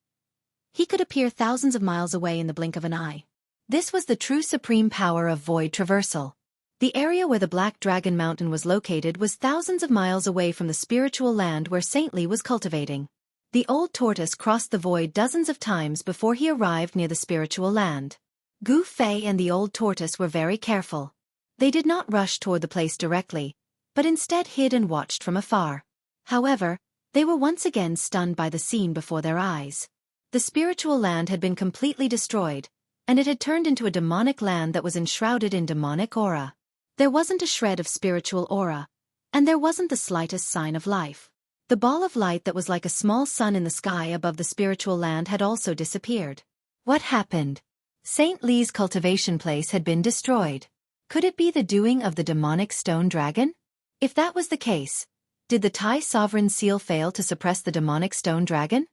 Speaker 1: he could appear thousands of miles away in the blink of an eye. This was the true supreme power of void traversal. The area where the Black Dragon Mountain was located was thousands of miles away from the spiritual land where Saint Lee was cultivating. The old tortoise crossed the void dozens of times before he arrived near the spiritual land. Gu Fei and the old tortoise were very careful. They did not rush toward the place directly, but instead hid and watched from afar. However, they were once again stunned by the scene before their eyes. The spiritual land had been completely destroyed, and it had turned into a demonic land that was enshrouded in demonic aura. There wasn't a shred of spiritual aura, and there wasn't the slightest sign of life. The ball of light that was like a small sun in the sky above the spiritual land had also disappeared. What happened? St. Lee's cultivation place had been destroyed. Could it be the doing of the demonic stone dragon? If that was the case, did the Thai sovereign seal fail to suppress the demonic stone dragon?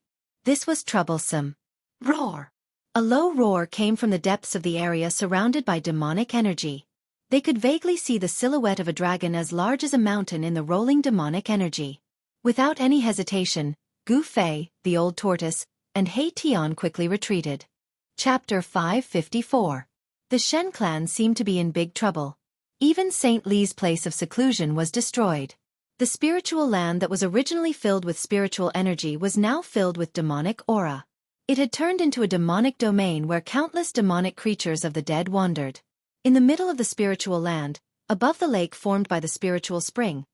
Speaker 1: This was troublesome. Roar! A low roar came from the depths of the area surrounded by demonic energy. They could vaguely see the silhouette of a dragon as large as a mountain in the rolling demonic energy. Without any hesitation, Gu Fei, the old tortoise, and He Tian quickly retreated. Chapter 554. The Shen clan seemed to be in big trouble. Even St. Lee's place of seclusion was destroyed. The spiritual land that was originally filled with spiritual energy was now filled with demonic aura. It had turned into a demonic domain where countless demonic creatures of the dead wandered. In the middle of the spiritual land, above the lake formed by the spiritual spring,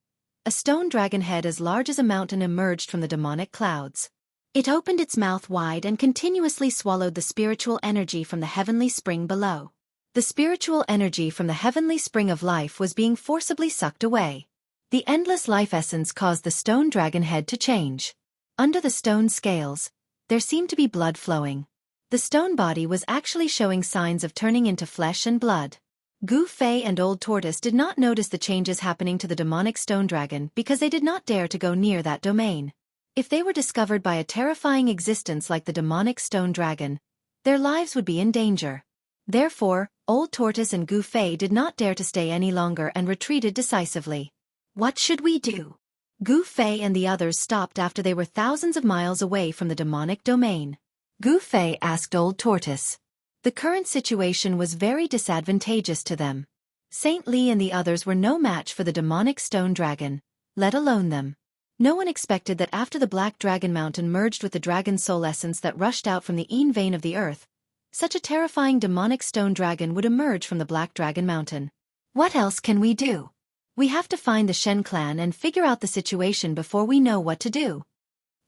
Speaker 1: a stone dragon head as large as a mountain emerged from the demonic clouds. It opened its mouth wide and continuously swallowed the spiritual energy from the heavenly spring below. The spiritual energy from the heavenly spring of life was being forcibly sucked away. The endless life essence caused the stone dragon head to change. Under the stone scales, there seemed to be blood flowing. The stone body was actually showing signs of turning into flesh and blood. Gu Fei and Old Tortoise did not notice the changes happening to the demonic stone dragon because they did not dare to go near that domain. If they were discovered by a terrifying existence like the demonic stone dragon, their lives would be in danger. Therefore, Old Tortoise and Gu Fei did not dare to stay any longer and retreated decisively. What should we do? Gu Fei and the others stopped after they were thousands of miles away from the demonic domain. Gu Fei asked Old Tortoise. The current situation was very disadvantageous to them. St. Lee and the others were no match for the demonic stone dragon, let alone them. No one expected that after the Black Dragon Mountain merged with the dragon soul essence that rushed out from the Yin vein of the earth, such a terrifying demonic stone dragon would emerge from the Black Dragon Mountain. What else can we do? We have to find the Shen clan and figure out the situation before we know what to do.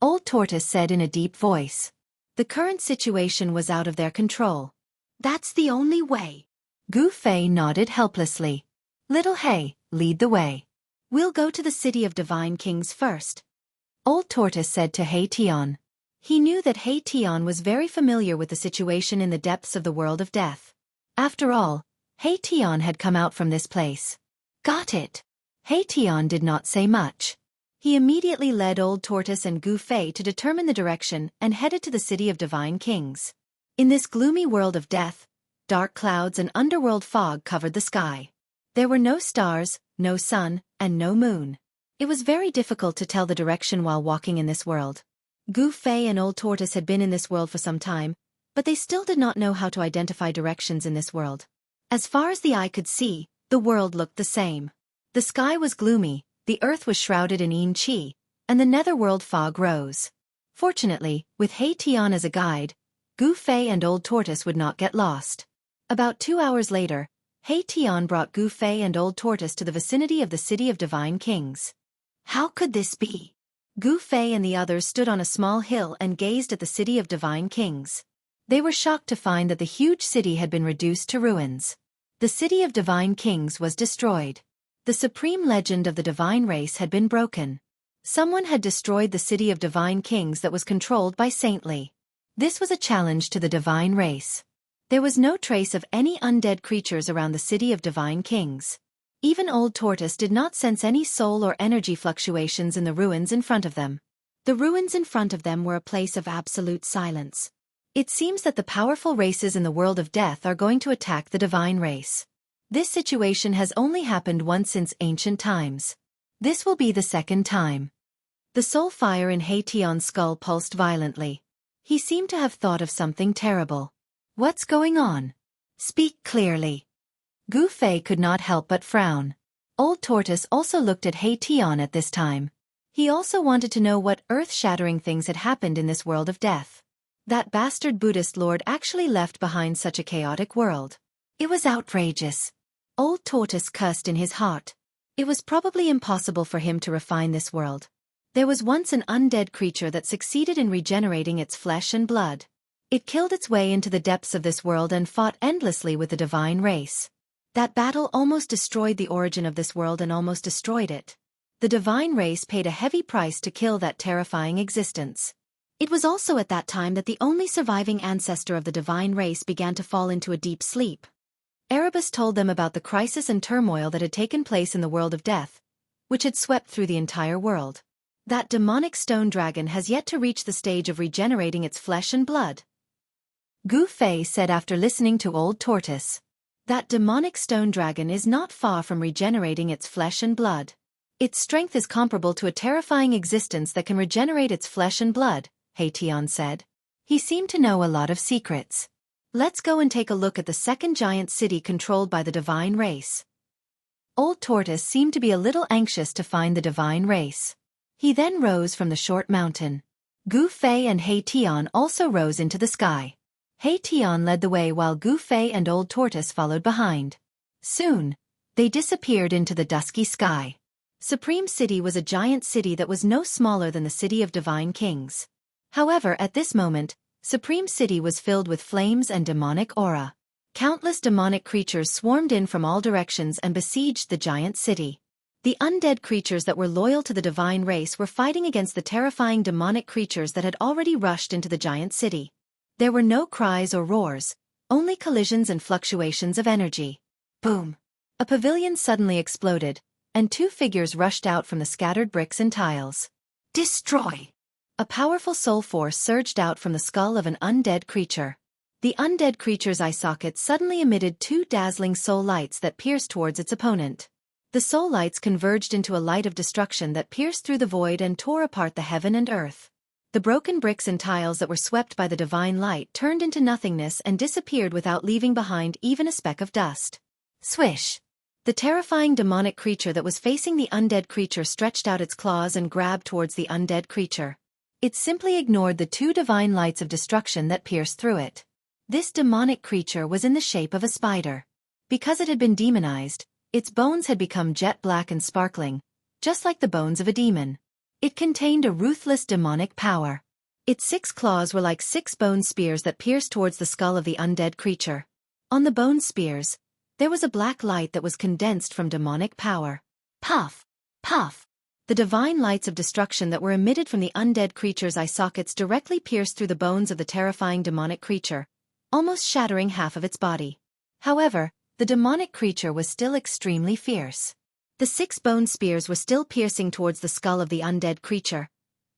Speaker 1: Old Tortoise said in a deep voice. The current situation was out of their control. That's the only way. Gu Fei nodded helplessly. Little He, lead the way. We'll go to the city of divine kings first. Old Tortoise said to He Tian. He knew that He Tian was very familiar with the situation in the depths of the world of death. After all, He Tian had come out from this place. Got it. He Tian did not say much. He immediately led Old Tortoise and Gu Fei to determine the direction and headed to the city of divine kings. In this gloomy world of death, dark clouds and underworld fog covered the sky. There were no stars, no sun, and no moon. It was very difficult to tell the direction while walking in this world. Gu Fei and Old Tortoise had been in this world for some time, but they still did not know how to identify directions in this world. As far as the eye could see, the world looked the same. The sky was gloomy, the earth was shrouded in Yin Qi, and the netherworld fog rose. Fortunately, with He Tian as a guide, Gu Fei and Old Tortoise would not get lost. About 2 hours later, He Tian brought Gu Fei and Old Tortoise to the vicinity of the city of divine kings. How could this be? Gu Fei and the others stood on a small hill and gazed at the city of divine kings. They were shocked to find that the huge city had been reduced to ruins. The city of divine kings was destroyed. The supreme legend of the divine race had been broken. Someone had destroyed the city of divine kings that was controlled by St. Lee. This was a challenge to the divine race. There was no trace of any undead creatures around the city of divine kings. Even Old Tortoise did not sense any soul or energy fluctuations in the ruins in front of them. The ruins in front of them were a place of absolute silence. It seems that the powerful races in the world of death are going to attack the divine race. This situation has only happened once since ancient times. This will be the second time. The soul fire in He Tian's skull pulsed violently. He seemed to have thought of something terrible. What's going on? Speak clearly. Gu Fei could not help but frown. Old Tortoise also looked at He Tian at this time. He also wanted to know what earth-shattering things had happened in this world of death. That bastard Buddhist lord actually left behind such a chaotic world. It was outrageous. Old Tortoise cursed in his heart. It was probably impossible for him to refine this world. There was once an undead creature that succeeded in regenerating its flesh and blood. It killed its way into the depths of this world and fought endlessly with the divine race. That battle almost destroyed the origin of this world and almost destroyed it. The divine race paid a heavy price to kill that terrifying existence. It was also at that time that the only surviving ancestor of the divine race began to fall into a deep sleep. Erebus told them about the crisis and turmoil that had taken place in the world of death, which had swept through the entire world. That demonic stone dragon has yet to reach the stage of regenerating its flesh and blood. Gu Fei said after listening to Old Tortoise. That demonic stone dragon is not far from regenerating its flesh and blood. Its strength is comparable to a terrifying existence that can regenerate its flesh and blood, Heitian said. He seemed to know a lot of secrets. Let's go and take a look at the second giant city controlled by the divine race. Old Tortoise seemed to be a little anxious to find the divine race. He then rose from the short mountain. Gu Fei and Heitian also rose into the sky. Heitian led the way while Gu Fei and Old Tortoise followed behind. Soon, they disappeared into the dusky sky. Supreme City was a giant city that was no smaller than the City of Divine Kings. However, at this moment, Supreme City was filled with flames and demonic aura. Countless demonic creatures swarmed in from all directions and besieged the giant city. The undead creatures that were loyal to the divine race were fighting against the terrifying demonic creatures that had already rushed into the giant city. There were no cries or roars, only collisions and fluctuations of energy. Boom! A pavilion suddenly exploded, and two figures rushed out from the scattered bricks and tiles. Destroy! A powerful soul force surged out from the skull of an undead creature. The undead creature's eye socket suddenly emitted two dazzling soul lights that pierced towards its opponent. The soul lights converged into a light of destruction that pierced through the void and tore apart the heaven and earth. The broken bricks and tiles that were swept by the divine light turned into nothingness and disappeared without leaving behind even a speck of dust. Swish! The terrifying demonic creature that was facing the undead creature stretched out its claws and grabbed towards the undead creature. It simply ignored the two divine lights of destruction that pierced through it. This demonic creature was in the shape of a spider. Because it had been demonized, its bones had become jet black and sparkling, just like the bones of a demon. It contained a ruthless demonic power. Its 6 claws were like 6 bone spears that pierced towards the skull of the undead creature. On the bone spears, there was a black light that was condensed from demonic power. Puff! Puff! The divine lights of destruction that were emitted from the undead creature's eye sockets directly pierced through the bones of the terrifying demonic creature, almost shattering half of its body. However, the demonic creature was still extremely fierce. The 6 bone spears were still piercing towards the skull of the undead creature,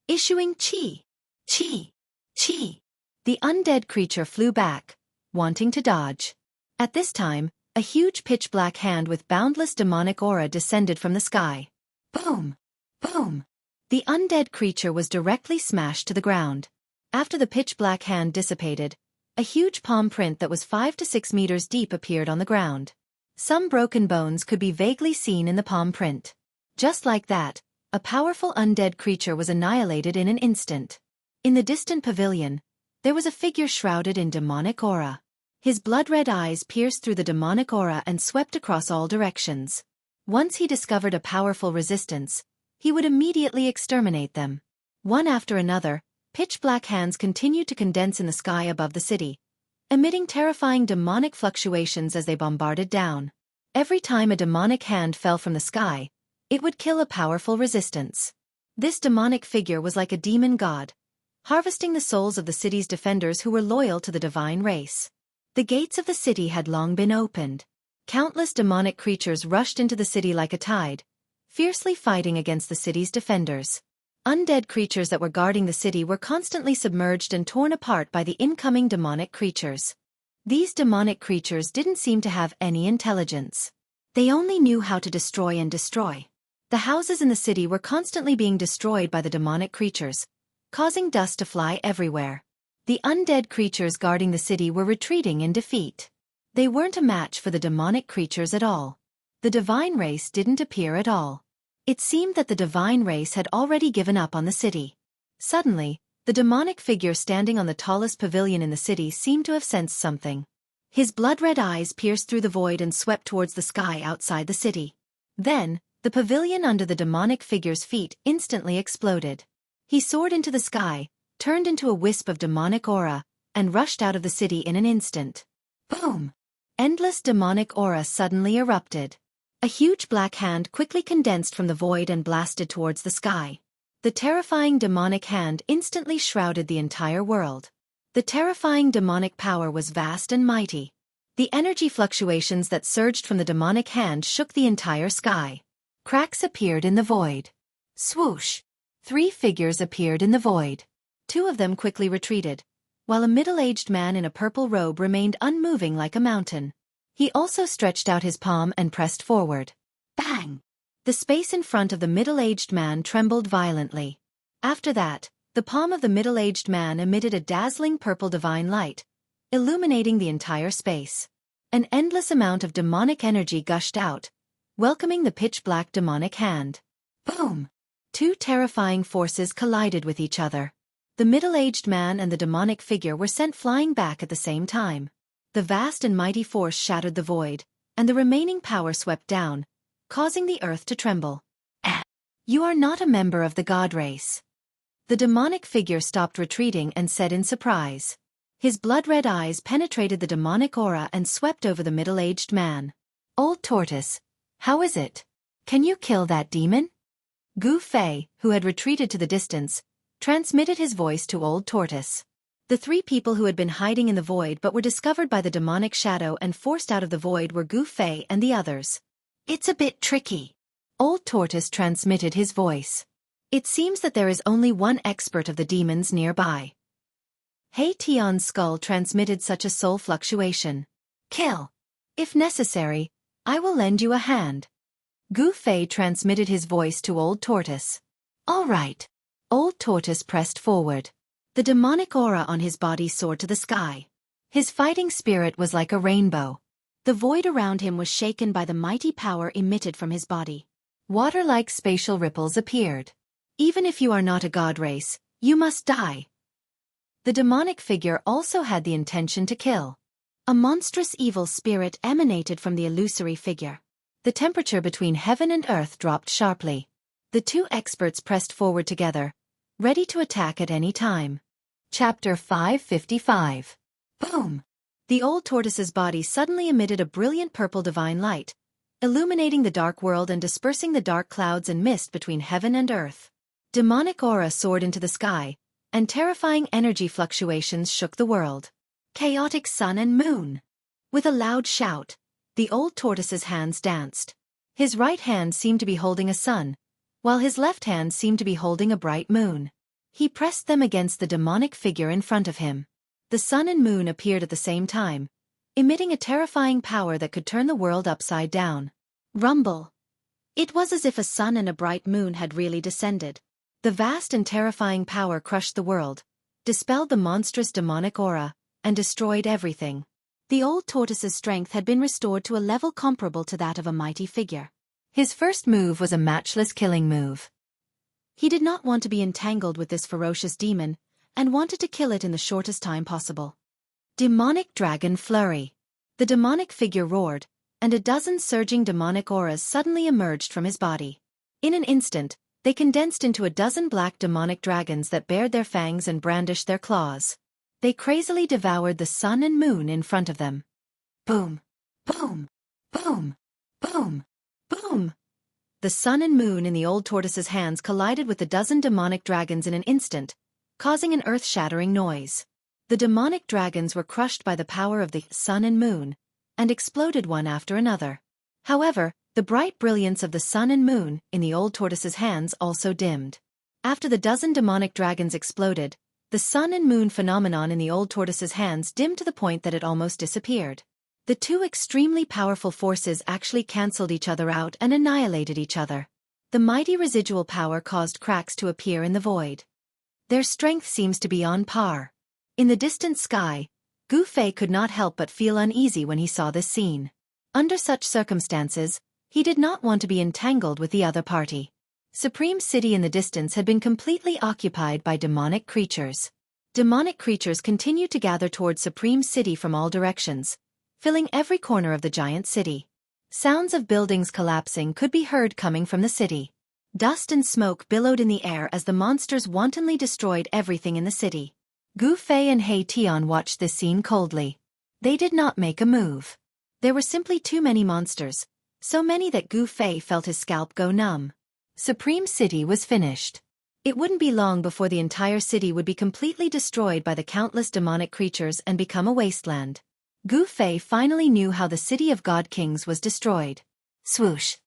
Speaker 1: issuing chi, chi, chi. The undead creature flew back, wanting to dodge. At this time, a huge pitch-black hand with boundless demonic aura descended from the sky. Boom! Boom! The undead creature was directly smashed to the ground. After the pitch-black hand dissipated, a huge palm print that was 5 to 6 meters deep appeared on the ground. Some broken bones could be vaguely seen in the palm print. Just like that, a powerful undead creature was annihilated in an instant. In the distant pavilion, there was a figure shrouded in demonic aura. His blood-red eyes pierced through the demonic aura and swept across all directions. Once he discovered a powerful resistance, he would immediately exterminate them. One after another, pitch-black hands continued to condense in the sky above the city, emitting terrifying demonic fluctuations as they bombarded down. Every time a demonic hand fell from the sky, it would kill a powerful resistance. This demonic figure was like a demon god, harvesting the souls of the city's defenders who were loyal to the divine race. The gates of the city had long been opened. Countless demonic creatures rushed into the city like a tide, fiercely fighting against the city's defenders. Undead creatures that were guarding the city were constantly submerged and torn apart by the incoming demonic creatures. These demonic creatures didn't seem to have any intelligence. They only knew how to destroy and destroy. The houses in the city were constantly being destroyed by the demonic creatures, causing dust to fly everywhere. The undead creatures guarding the city were retreating in defeat. They weren't a match for the demonic creatures at all. The divine race didn't appear at all. It seemed that the divine race had already given up on the city. Suddenly, the demonic figure standing on the tallest pavilion in the city seemed to have sensed something. His blood-red eyes pierced through the void and swept towards the sky outside the city. Then, the pavilion under the demonic figure's feet instantly exploded. He soared into the sky, turned into a wisp of demonic aura, and rushed out of the city in an instant. Boom! Endless demonic aura suddenly erupted. A huge black hand quickly condensed from the void and blasted towards the sky. The terrifying demonic hand instantly shrouded the entire world. The terrifying demonic power was vast and mighty. The energy fluctuations that surged from the demonic hand shook the entire sky. Cracks appeared in the void. Swoosh! 3 figures appeared in the void. 2 of them quickly retreated, while a middle-aged man in a purple robe remained unmoving like a mountain. He also stretched out his palm and pressed forward. Bang! The space in front of the middle-aged man trembled violently. After that, the palm of the middle-aged man emitted a dazzling purple divine light, illuminating the entire space. An endless amount of demonic energy gushed out, welcoming the pitch-black demonic hand. Boom! 2 terrifying forces collided with each other. The middle-aged man and the demonic figure were sent flying back at the same time. The vast and mighty force shattered the void, and the remaining power swept down, causing the earth to tremble. You are not a member of the god race. The demonic figure stopped retreating and said in surprise. His blood-red eyes penetrated the demonic aura and swept over the middle-aged man. Old Tortoise, how is it? Can you kill that demon? Gu Fei, who had retreated to the distance, transmitted his voice to Old Tortoise. The 3 people who had been hiding in the void but were discovered by the demonic shadow and forced out of the void were Gu Fei and the others. It's a bit tricky. Old Tortoise transmitted his voice. It seems that there is only one expert of the demons nearby. Hei Tian's skull transmitted such a soul fluctuation. Kill. If necessary, I will lend you a hand. Gu Fei transmitted his voice to Old Tortoise. All right. Old Tortoise pressed forward. The demonic aura on his body soared to the sky. His fighting spirit was like a rainbow. The void around him was shaken by the mighty power emitted from his body. Water-like spatial ripples appeared. Even if you are not a god race, you must die. The demonic figure also had the intention to kill. A monstrous evil spirit emanated from the illusory figure. The temperature between heaven and earth dropped sharply. The 2 experts pressed forward together, ready to attack at any time. Chapter 555. Boom! The old tortoise's body suddenly emitted a brilliant purple divine light, illuminating the dark world and dispersing the dark clouds and mist between heaven and earth. Demonic aura soared into the sky, and terrifying energy fluctuations shook the world. Chaotic sun and moon! With a loud shout, the old tortoise's hands danced. His right hand seemed to be holding a sun, while his left hand seemed to be holding a bright moon. He pressed them against the demonic figure in front of him. The sun and moon appeared at the same time, emitting a terrifying power that could turn the world upside down. Rumble! It was as if a sun and a bright moon had really descended. The vast and terrifying power crushed the world, dispelled the monstrous demonic aura, and destroyed everything. The old tortoise's strength had been restored to a level comparable to that of a mighty figure. His first move was a matchless killing move. He did not want to be entangled with this ferocious demon, and wanted to kill it in the shortest time possible. Demonic Dragon Flurry. The demonic figure roared, and a dozen surging demonic auras suddenly emerged from his body. In an instant, they condensed into a dozen black demonic dragons that bared their fangs and brandished their claws. They crazily devoured the sun and moon in front of them. Boom! Boom! Boom! Boom! Boom! The sun and moon in the old tortoise's hands collided with the dozen demonic dragons in an instant, causing an earth-shattering noise. The demonic dragons were crushed by the power of the sun and moon, and exploded one after another. However, the bright brilliance of the sun and moon in the old tortoise's hands also dimmed. After the dozen demonic dragons exploded, the sun and moon phenomenon in the old tortoise's hands dimmed to the point that it almost disappeared. The 2 extremely powerful forces actually cancelled each other out and annihilated each other. The mighty residual power caused cracks to appear in the void. Their strength seems to be on par. In the distant sky, Gu Fei could not help but feel uneasy when he saw this scene. Under such circumstances, he did not want to be entangled with the other party. Supreme City in the distance had been completely occupied by demonic creatures. Demonic creatures continued to gather toward Supreme City from all directions, filling every corner of the giant city. Sounds of buildings collapsing could be heard coming from the city. Dust and smoke billowed in the air as the monsters wantonly destroyed everything in the city. Gu Fei and He Tian watched this scene coldly. They did not make a move. There were simply too many monsters, so many that Gu Fei felt his scalp go numb. Supreme City was finished. It wouldn't be long before the entire city would be completely destroyed by the countless demonic creatures and become a wasteland. Gu Fei finally knew how the city of God Kings was destroyed. Swoosh!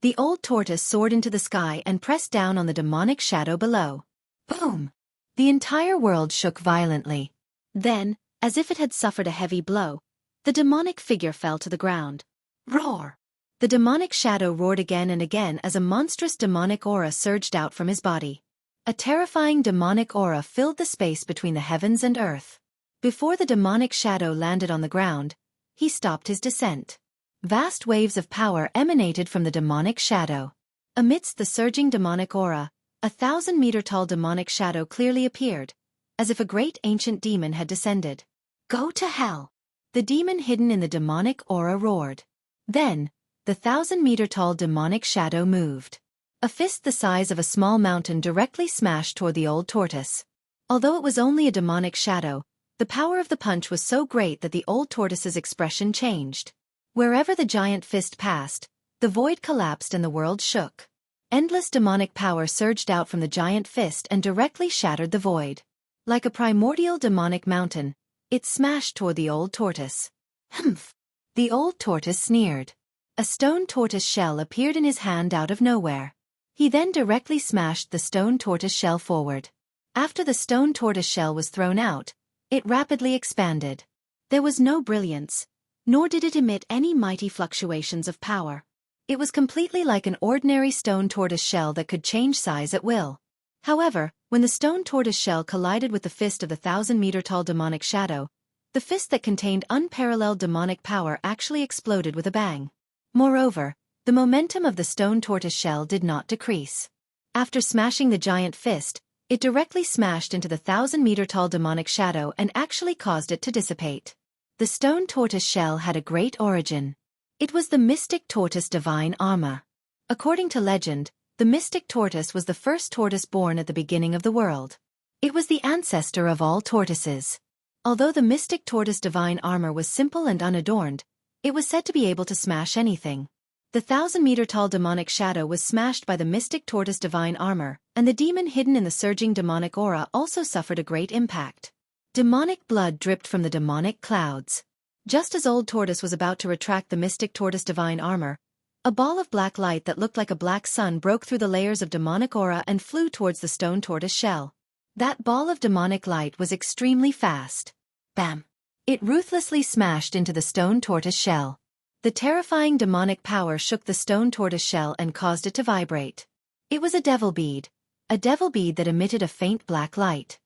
Speaker 1: The old tortoise soared into the sky and pressed down on the demonic shadow below. Boom! The entire world shook violently. Then, as if it had suffered a heavy blow, the demonic figure fell to the ground. Roar! The demonic shadow roared again and again as a monstrous demonic aura surged out from his body. A terrifying demonic aura filled the space between the heavens and earth. Before the demonic shadow landed on the ground, he stopped his descent. Vast waves of power emanated from the demonic shadow. Amidst the surging demonic aura, a 1,000-meter-tall demonic shadow clearly appeared, as if a great ancient demon had descended. Go to hell! The demon hidden in the demonic aura roared. Then, the 1,000-meter-tall demonic shadow moved. A fist the size of a small mountain directly smashed toward the old tortoise. Although it was only a demonic shadow, the power of the punch was so great that the old tortoise's expression changed. Wherever the giant fist passed, the void collapsed and the world shook. Endless demonic power surged out from the giant fist and directly shattered the void. Like a primordial demonic mountain, it smashed toward the old tortoise. Humph! The old tortoise sneered. A stone tortoise shell appeared in his hand out of nowhere. He then directly smashed the stone tortoise shell forward. After the stone tortoise shell was thrown out, it rapidly expanded. There was no brilliance, nor did it emit any mighty fluctuations of power. It was completely like an ordinary stone tortoise shell that could change size at will. However, when the stone tortoise shell collided with the fist of the 1,000-meter-tall demonic shadow, the fist that contained unparalleled demonic power actually exploded with a bang. Moreover, the momentum of the stone tortoise shell did not decrease. After smashing the giant fist, it directly smashed into the 1,000-meter-tall demonic shadow and actually caused it to dissipate. The stone tortoise shell had a great origin. It was the mystic tortoise divine armor. According to legend, the mystic tortoise was the first tortoise born at the beginning of the world. It was the ancestor of all tortoises. Although the mystic tortoise divine armor was simple and unadorned, it was said to be able to smash anything. The 1,000-meter-tall demonic shadow was smashed by the mystic tortoise divine armor, and the demon hidden in the surging demonic aura also suffered a great impact. Demonic blood dripped from the demonic clouds. Just as old tortoise was about to retract the mystic tortoise divine armor, a ball of black light that looked like a black sun broke through the layers of demonic aura and flew towards the stone tortoise shell. That ball of demonic light was extremely fast. Bam! It ruthlessly smashed into the stone tortoise shell. The terrifying demonic power shook the stone tortoise shell and caused it to vibrate. It was a devil bead that emitted a faint black light.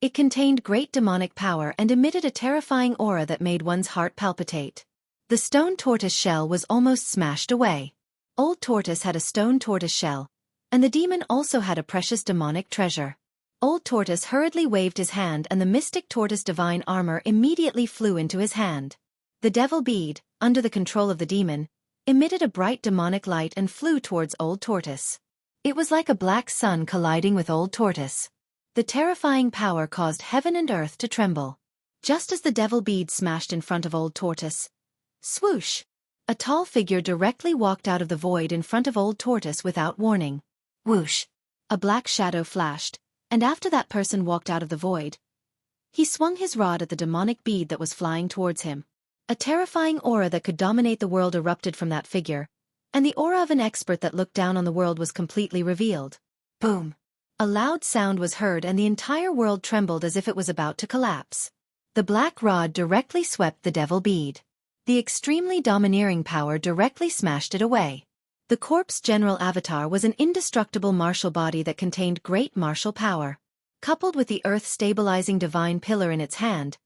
Speaker 1: It contained great demonic power and emitted a terrifying aura that made one's heart palpitate. The stone tortoise shell was almost smashed away. Old tortoise had a stone tortoise shell, and the demon also had a precious demonic treasure. Old tortoise hurriedly waved his hand and the mystic tortoise divine armor immediately flew into his hand. The devil bead, under the control of the demon, emitted a bright demonic light and flew towards old tortoise. It was like a black sun colliding with old tortoise. The terrifying power caused heaven and earth to tremble. Just as the devil bead smashed in front of old tortoise, swoosh! A tall figure directly walked out of the void in front of old tortoise without warning. Whoosh! A black shadow flashed, and after that person walked out of the void, he swung his rod at the demonic bead that was flying towards him. A terrifying aura that could dominate the world erupted from that figure, and the aura of an expert that looked down on the world was completely revealed. Boom! A loud sound was heard and the entire world trembled as if it was about to collapse. The black rod directly swept the devil bead. The extremely domineering power directly smashed it away. The corpse general avatar was an indestructible martial body that contained great martial power. Coupled with the earth-stabilizing divine pillar in its hand,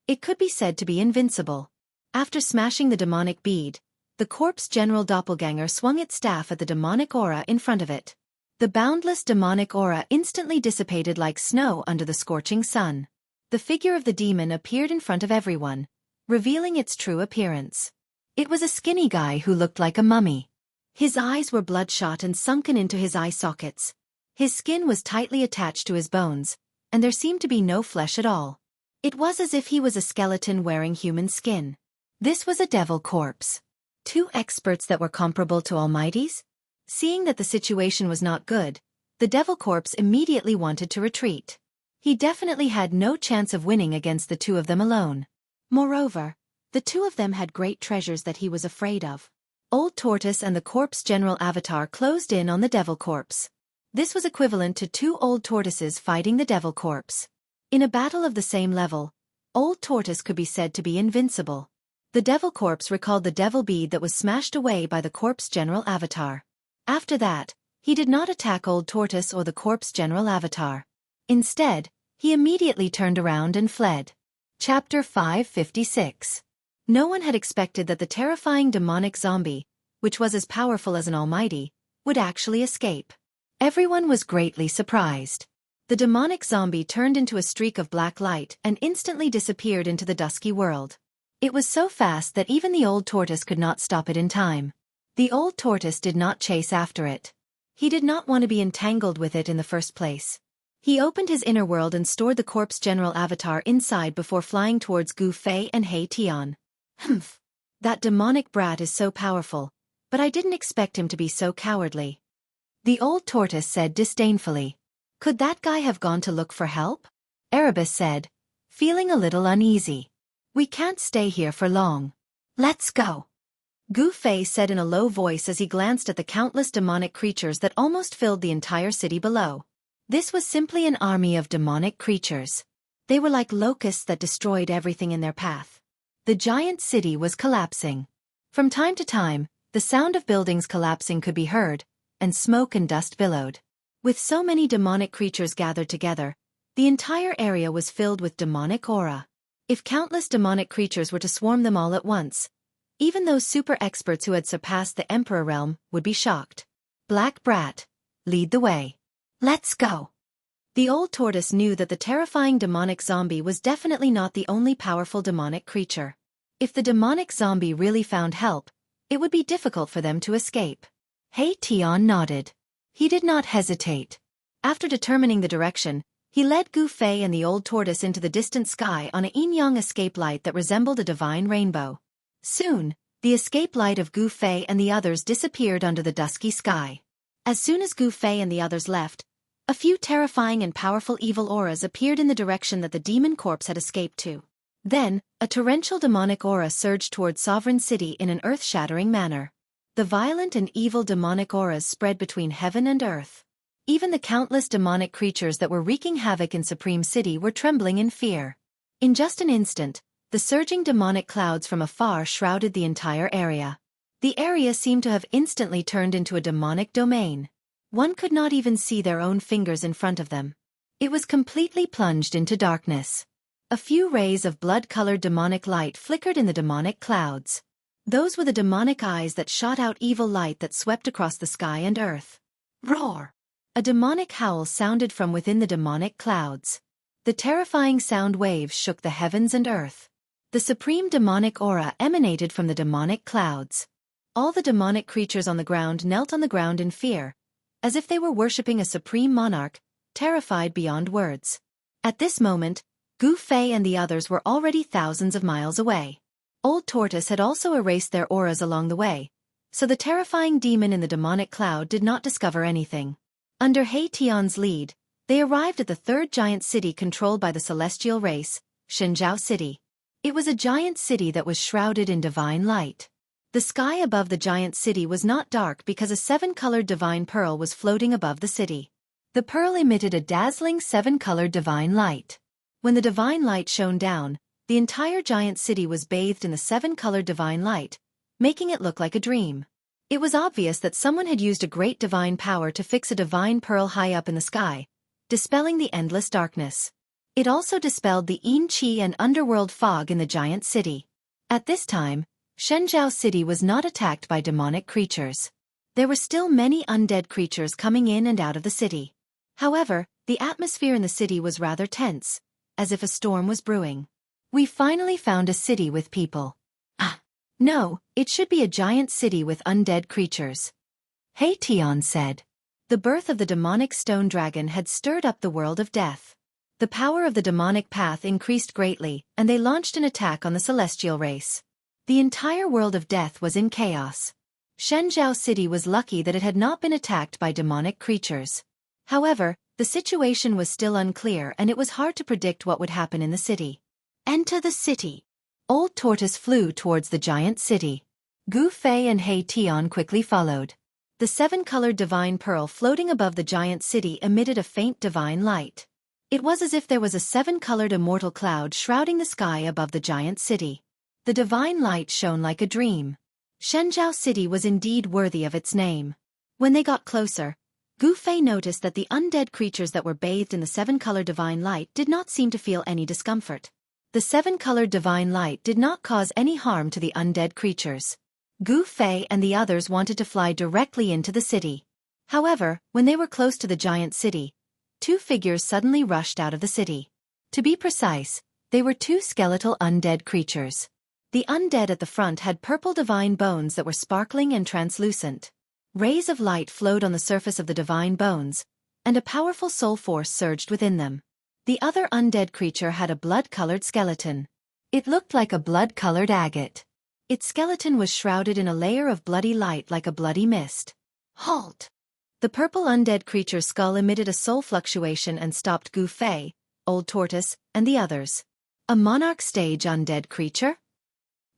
Speaker 1: it could be said to be invincible. After smashing the demonic bead, the corpse general doppelganger swung its staff at the demonic aura in front of it. The boundless demonic aura instantly dissipated like snow under the scorching sun. The figure of the demon appeared in front of everyone, revealing its true appearance. It was a skinny guy who looked like a mummy. His eyes were bloodshot and sunken into his eye sockets. His skin was tightly attached to his bones, and there seemed to be no flesh at all. It was as if he was a skeleton wearing human skin. This was a devil corpse. Two experts that were comparable to almighties? Seeing that the situation was not good, the devil corpse immediately wanted to retreat. He definitely had no chance of winning against the two of them alone. Moreover, the two of them had great treasures that he was afraid of. Old Tortoise and the corpse general avatar closed in on the devil corpse. This was equivalent to two old tortoises fighting the devil corpse. In a battle of the same level, Old Tortoise could be said to be invincible. The devil corpse recalled the devil bead that was smashed away by the corpse general avatar. After that, he did not attack Old Tortoise or the corpse general avatar. Instead, he immediately turned around and fled. Chapter 556. No one had expected that the terrifying demonic zombie, which was as powerful as an almighty, would actually escape. Everyone was greatly surprised. The demonic zombie turned into a streak of black light and instantly disappeared into the dusky world. It was so fast that even the old tortoise could not stop it in time. The old tortoise did not chase after it. He did not want to be entangled with it in the first place. He opened his inner world and stored the corpse general avatar inside before flying towards Gu Fei and Hei Tian. Humph. That demonic brat is so powerful, but I didn't expect him to be so cowardly. The old tortoise said disdainfully. Could that guy have gone to look for help? Erebus said, feeling a little uneasy. We can't stay here for long. Let's go. Gu Fei said in a low voice as he glanced at the countless demonic creatures that almost filled the entire city below. This was simply an army of demonic creatures. They were like locusts that destroyed everything in their path. The giant city was collapsing. From time to time, the sound of buildings collapsing could be heard, and smoke and dust billowed. With so many demonic creatures gathered together, the entire area was filled with demonic aura. If countless demonic creatures were to swarm them all at once, even those super experts who had surpassed the Emperor realm would be shocked. Black Brat, lead the way. Let's go. The old tortoise knew that the terrifying demonic zombie was definitely not the only powerful demonic creature. If the demonic zombie really found help, it would be difficult for them to escape. Hei Tian nodded. He did not hesitate. After determining the direction, he led Gu Fei and the old tortoise into the distant sky on a yin-yang escape light that resembled a divine rainbow. Soon, the escape light of Gu Fei and the others disappeared under the dusky sky. As soon as Gu Fei and the others left, a few terrifying and powerful evil auras appeared in the direction that the demon corpse had escaped to. Then, a torrential demonic aura surged toward Sovereign City in an earth-shattering manner. The violent and evil demonic auras spread between heaven and earth. Even the countless demonic creatures that were wreaking havoc in Supreme City were trembling in fear. In just an instant, the surging demonic clouds from afar shrouded the entire area. The area seemed to have instantly turned into a demonic domain. One could not even see their own fingers in front of them. It was completely plunged into darkness. A few rays of blood-colored demonic light flickered in the demonic clouds. Those were the demonic eyes that shot out evil light that swept across the sky and earth. Roar! A demonic howl sounded from within the demonic clouds. The terrifying sound waves shook the heavens and earth. The supreme demonic aura emanated from the demonic clouds. All the demonic creatures on the ground knelt on the ground in fear, as if they were worshipping a supreme monarch, terrified beyond words. At this moment, Gu Fei and the others were already thousands of miles away. Old Tortoise had also erased their auras along the way, so the terrifying demon in the demonic cloud did not discover anything. Under Hei Tian's lead, they arrived at the third giant city controlled by the celestial race, Shenzhou City. It was a giant city that was shrouded in divine light. The sky above the giant city was not dark because a seven-colored divine pearl was floating above the city. The pearl emitted a dazzling seven-colored divine light. When the divine light shone down, the entire giant city was bathed in the seven-colored divine light, making it look like a dream. It was obvious that someone had used a great divine power to fix a divine pearl high up in the sky, dispelling the endless darkness. It also dispelled the yin qi and underworld fog in the giant city. At this time, Shenzhou City was not attacked by demonic creatures. There were still many undead creatures coming in and out of the city. However, the atmosphere in the city was rather tense, as if a storm was brewing. We finally found a city with people. No, it should be a giant city with undead creatures. Hei Tian said. The birth of the demonic stone dragon had stirred up the world of death. The power of the demonic path increased greatly, and they launched an attack on the celestial race. The entire world of death was in chaos. Shenzhou City was lucky that it had not been attacked by demonic creatures. However, the situation was still unclear and it was hard to predict what would happen in the city. Enter the city. Old Tortoise flew towards the giant city. Gu Fei and He Tian quickly followed. The seven-colored divine pearl floating above the giant city emitted a faint divine light. It was as if there was a seven-colored immortal cloud shrouding the sky above the giant city. The divine light shone like a dream. Shenzhou City was indeed worthy of its name. When they got closer, Gu Fei noticed that the undead creatures that were bathed in the seven-colored divine light did not seem to feel any discomfort. The seven-colored divine light did not cause any harm to the undead creatures. Gu Fei and the others wanted to fly directly into the city. However, when they were close to the giant city, two figures suddenly rushed out of the city. To be precise, they were two skeletal undead creatures. The undead at the front had purple divine bones that were sparkling and translucent. Rays of light flowed on the surface of the divine bones, and a powerful soul force surged within them. The other undead creature had a blood-colored skeleton. It looked like a blood-colored agate. Its skeleton was shrouded in a layer of bloody light like a bloody mist. Halt! The purple undead creature's skull emitted a soul fluctuation and stopped Gu Fei, Old Tortoise, and the others. A monarch stage undead creature?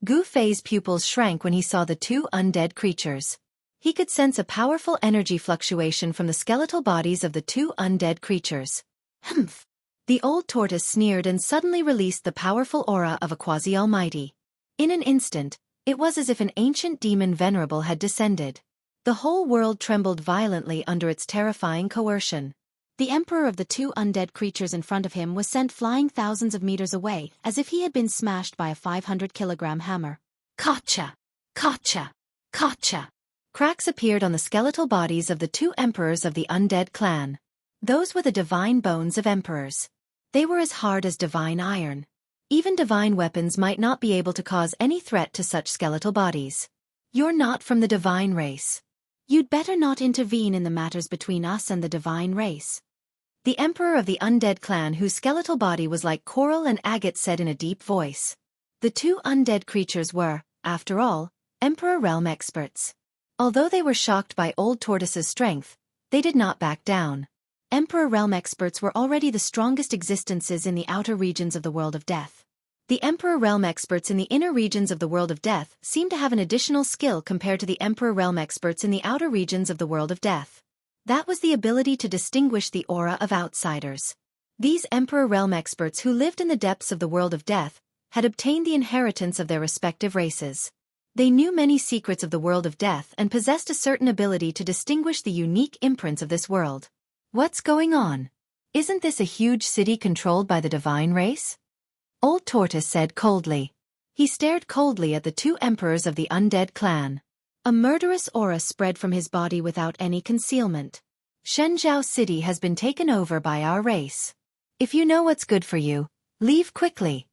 Speaker 1: Gu Fei's pupils shrank when he saw the two undead creatures. He could sense a powerful energy fluctuation from the skeletal bodies of the two undead creatures. Humph! The Old Tortoise sneered and suddenly released the powerful aura of a quasi-almighty. In an instant, it was as if an ancient demon venerable had descended. The whole world trembled violently under its terrifying coercion. The emperor of the two undead creatures in front of him was sent flying thousands of meters away, as if he had been smashed by a 500-kilogram hammer. Gotcha! Gotcha! Gotcha! Cracks appeared on the skeletal bodies of the two emperors of the undead clan. Those were the divine bones of emperors. They were as hard as divine iron. Even divine weapons might not be able to cause any threat to such skeletal bodies. You're not from the divine race. You'd better not intervene in the matters between us and the divine race. The emperor of the undead clan, whose skeletal body was like coral and agate, said in a deep voice. The two undead creatures were, after all, Emperor Realm experts. Although they were shocked by Old Tortoise's strength, they did not back down. Emperor Realm experts were already the strongest existences in the outer regions of the world of death. The Emperor Realm experts in the inner regions of the world of death seemed to have an additional skill compared to the Emperor Realm experts in the outer regions of the world of death. That was the ability to distinguish the aura of outsiders. These Emperor Realm experts who lived in the depths of the world of death had obtained the inheritance of their respective races. They knew many secrets of the world of death and possessed a certain ability to distinguish the unique imprints of this world. What's going on? Isn't this a huge city controlled by the divine race? Old Tortoise said coldly. He stared coldly at the two emperors of the undead clan. A murderous aura spread from his body without any concealment. Shenzhou City has been taken over by our race. If you know what's good for you, leave quickly.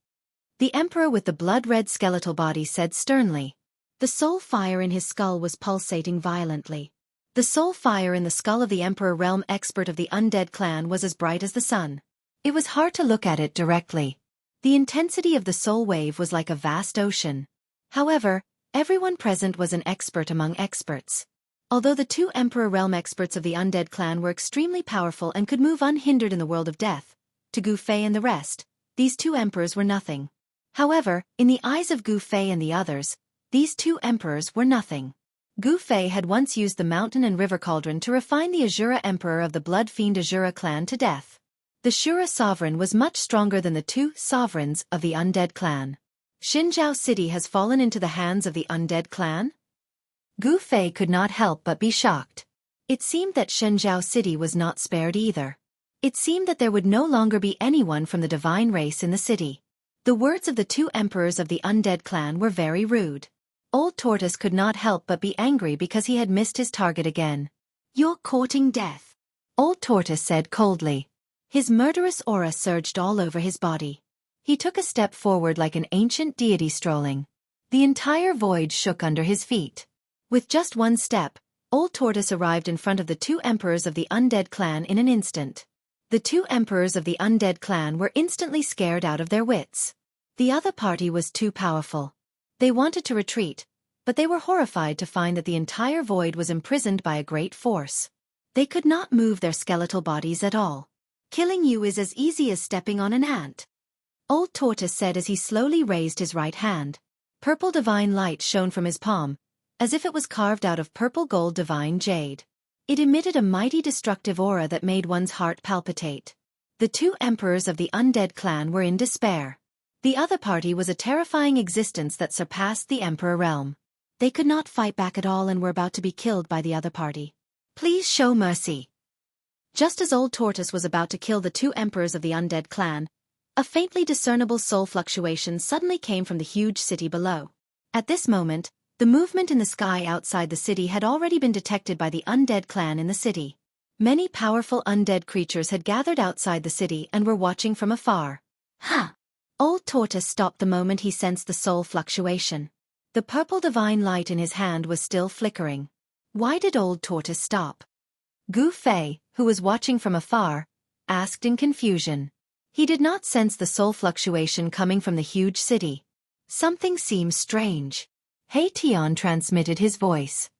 Speaker 1: The emperor with the blood-red skeletal body said sternly. The soul fire in his skull was pulsating violently. The soul fire in the skull of the Emperor Realm expert of the undead clan was as bright as the sun. It was hard to look at it directly. The intensity of the soul wave was like a vast ocean. However, everyone present was an expert among experts. Although the two Emperor Realm experts of the undead clan were extremely powerful and could move unhindered in the world of death, to Gu Fei and the rest, these two emperors were nothing. However, in the eyes of Gu Fei and the others, these two emperors were nothing. Gu Fei had once used the mountain and river cauldron to refine the Azura emperor of the blood fiend Azura clan to death. The Shura sovereign was much stronger than the two sovereigns of the undead clan. Shenzhou City has fallen into the hands of the undead clan? Gu Fei could not help but be shocked. It seemed that Shenzhou City was not spared either. It seemed that there would no longer be anyone from the divine race in the city. The words of the two emperors of the undead clan were very rude. Old Tortoise could not help but be angry because he had missed his target again. You're courting death, Old Tortoise said coldly. His murderous aura surged all over his body. He took a step forward like an ancient deity strolling. The entire void shook under his feet. With just one step, Old Tortoise arrived in front of the two emperors of the undead clan in an instant. The two emperors of the undead clan were instantly scared out of their wits. The other party was too powerful. They wanted to retreat, but they were horrified to find that the entire void was imprisoned by a great force. They could not move their skeletal bodies at all. "Killing you is as easy as stepping on an ant," Old Tortoise said as he slowly raised his right hand. Purple divine light shone from his palm, as if it was carved out of purple gold divine jade. It emitted a mighty destructive aura that made one's heart palpitate. The two emperors of the undead clan were in despair. The other party was a terrifying existence that surpassed the emperor realm. They could not fight back at all and were about to be killed by the other party. "Please show mercy." Just as Old Tortoise was about to kill the two emperors of the undead clan, a faintly discernible soul fluctuation suddenly came from the huge city below. At this moment, the movement in the sky outside the city had already been detected by the undead clan in the city. Many powerful undead creatures had gathered outside the city and were watching from afar. "Ha!" Old Tortoise stopped the moment he sensed the soul fluctuation. The purple divine light in his hand was still flickering. Why did Old Tortoise stop? Gu Fei, who was watching from afar, asked in confusion. He did not sense the soul fluctuation coming from the huge city. Something seems strange. He Tian transmitted his voice.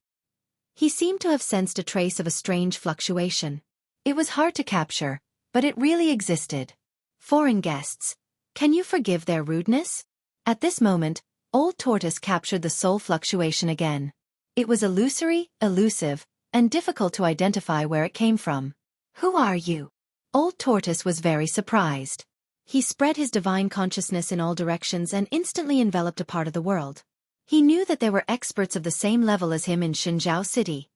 Speaker 1: He seemed to have sensed a trace of a strange fluctuation. It was hard to capture, but it really existed. "Foreign guests, can you forgive their rudeness?" At this moment, Old Tortoise captured the soul fluctuation again. It was illusory, elusive, and difficult to identify where it came from. "Who are you?" Old Tortoise was very surprised. He spread his divine consciousness in all directions and instantly enveloped a part of the world. He knew that there were experts of the same level as him in Xinjiao City.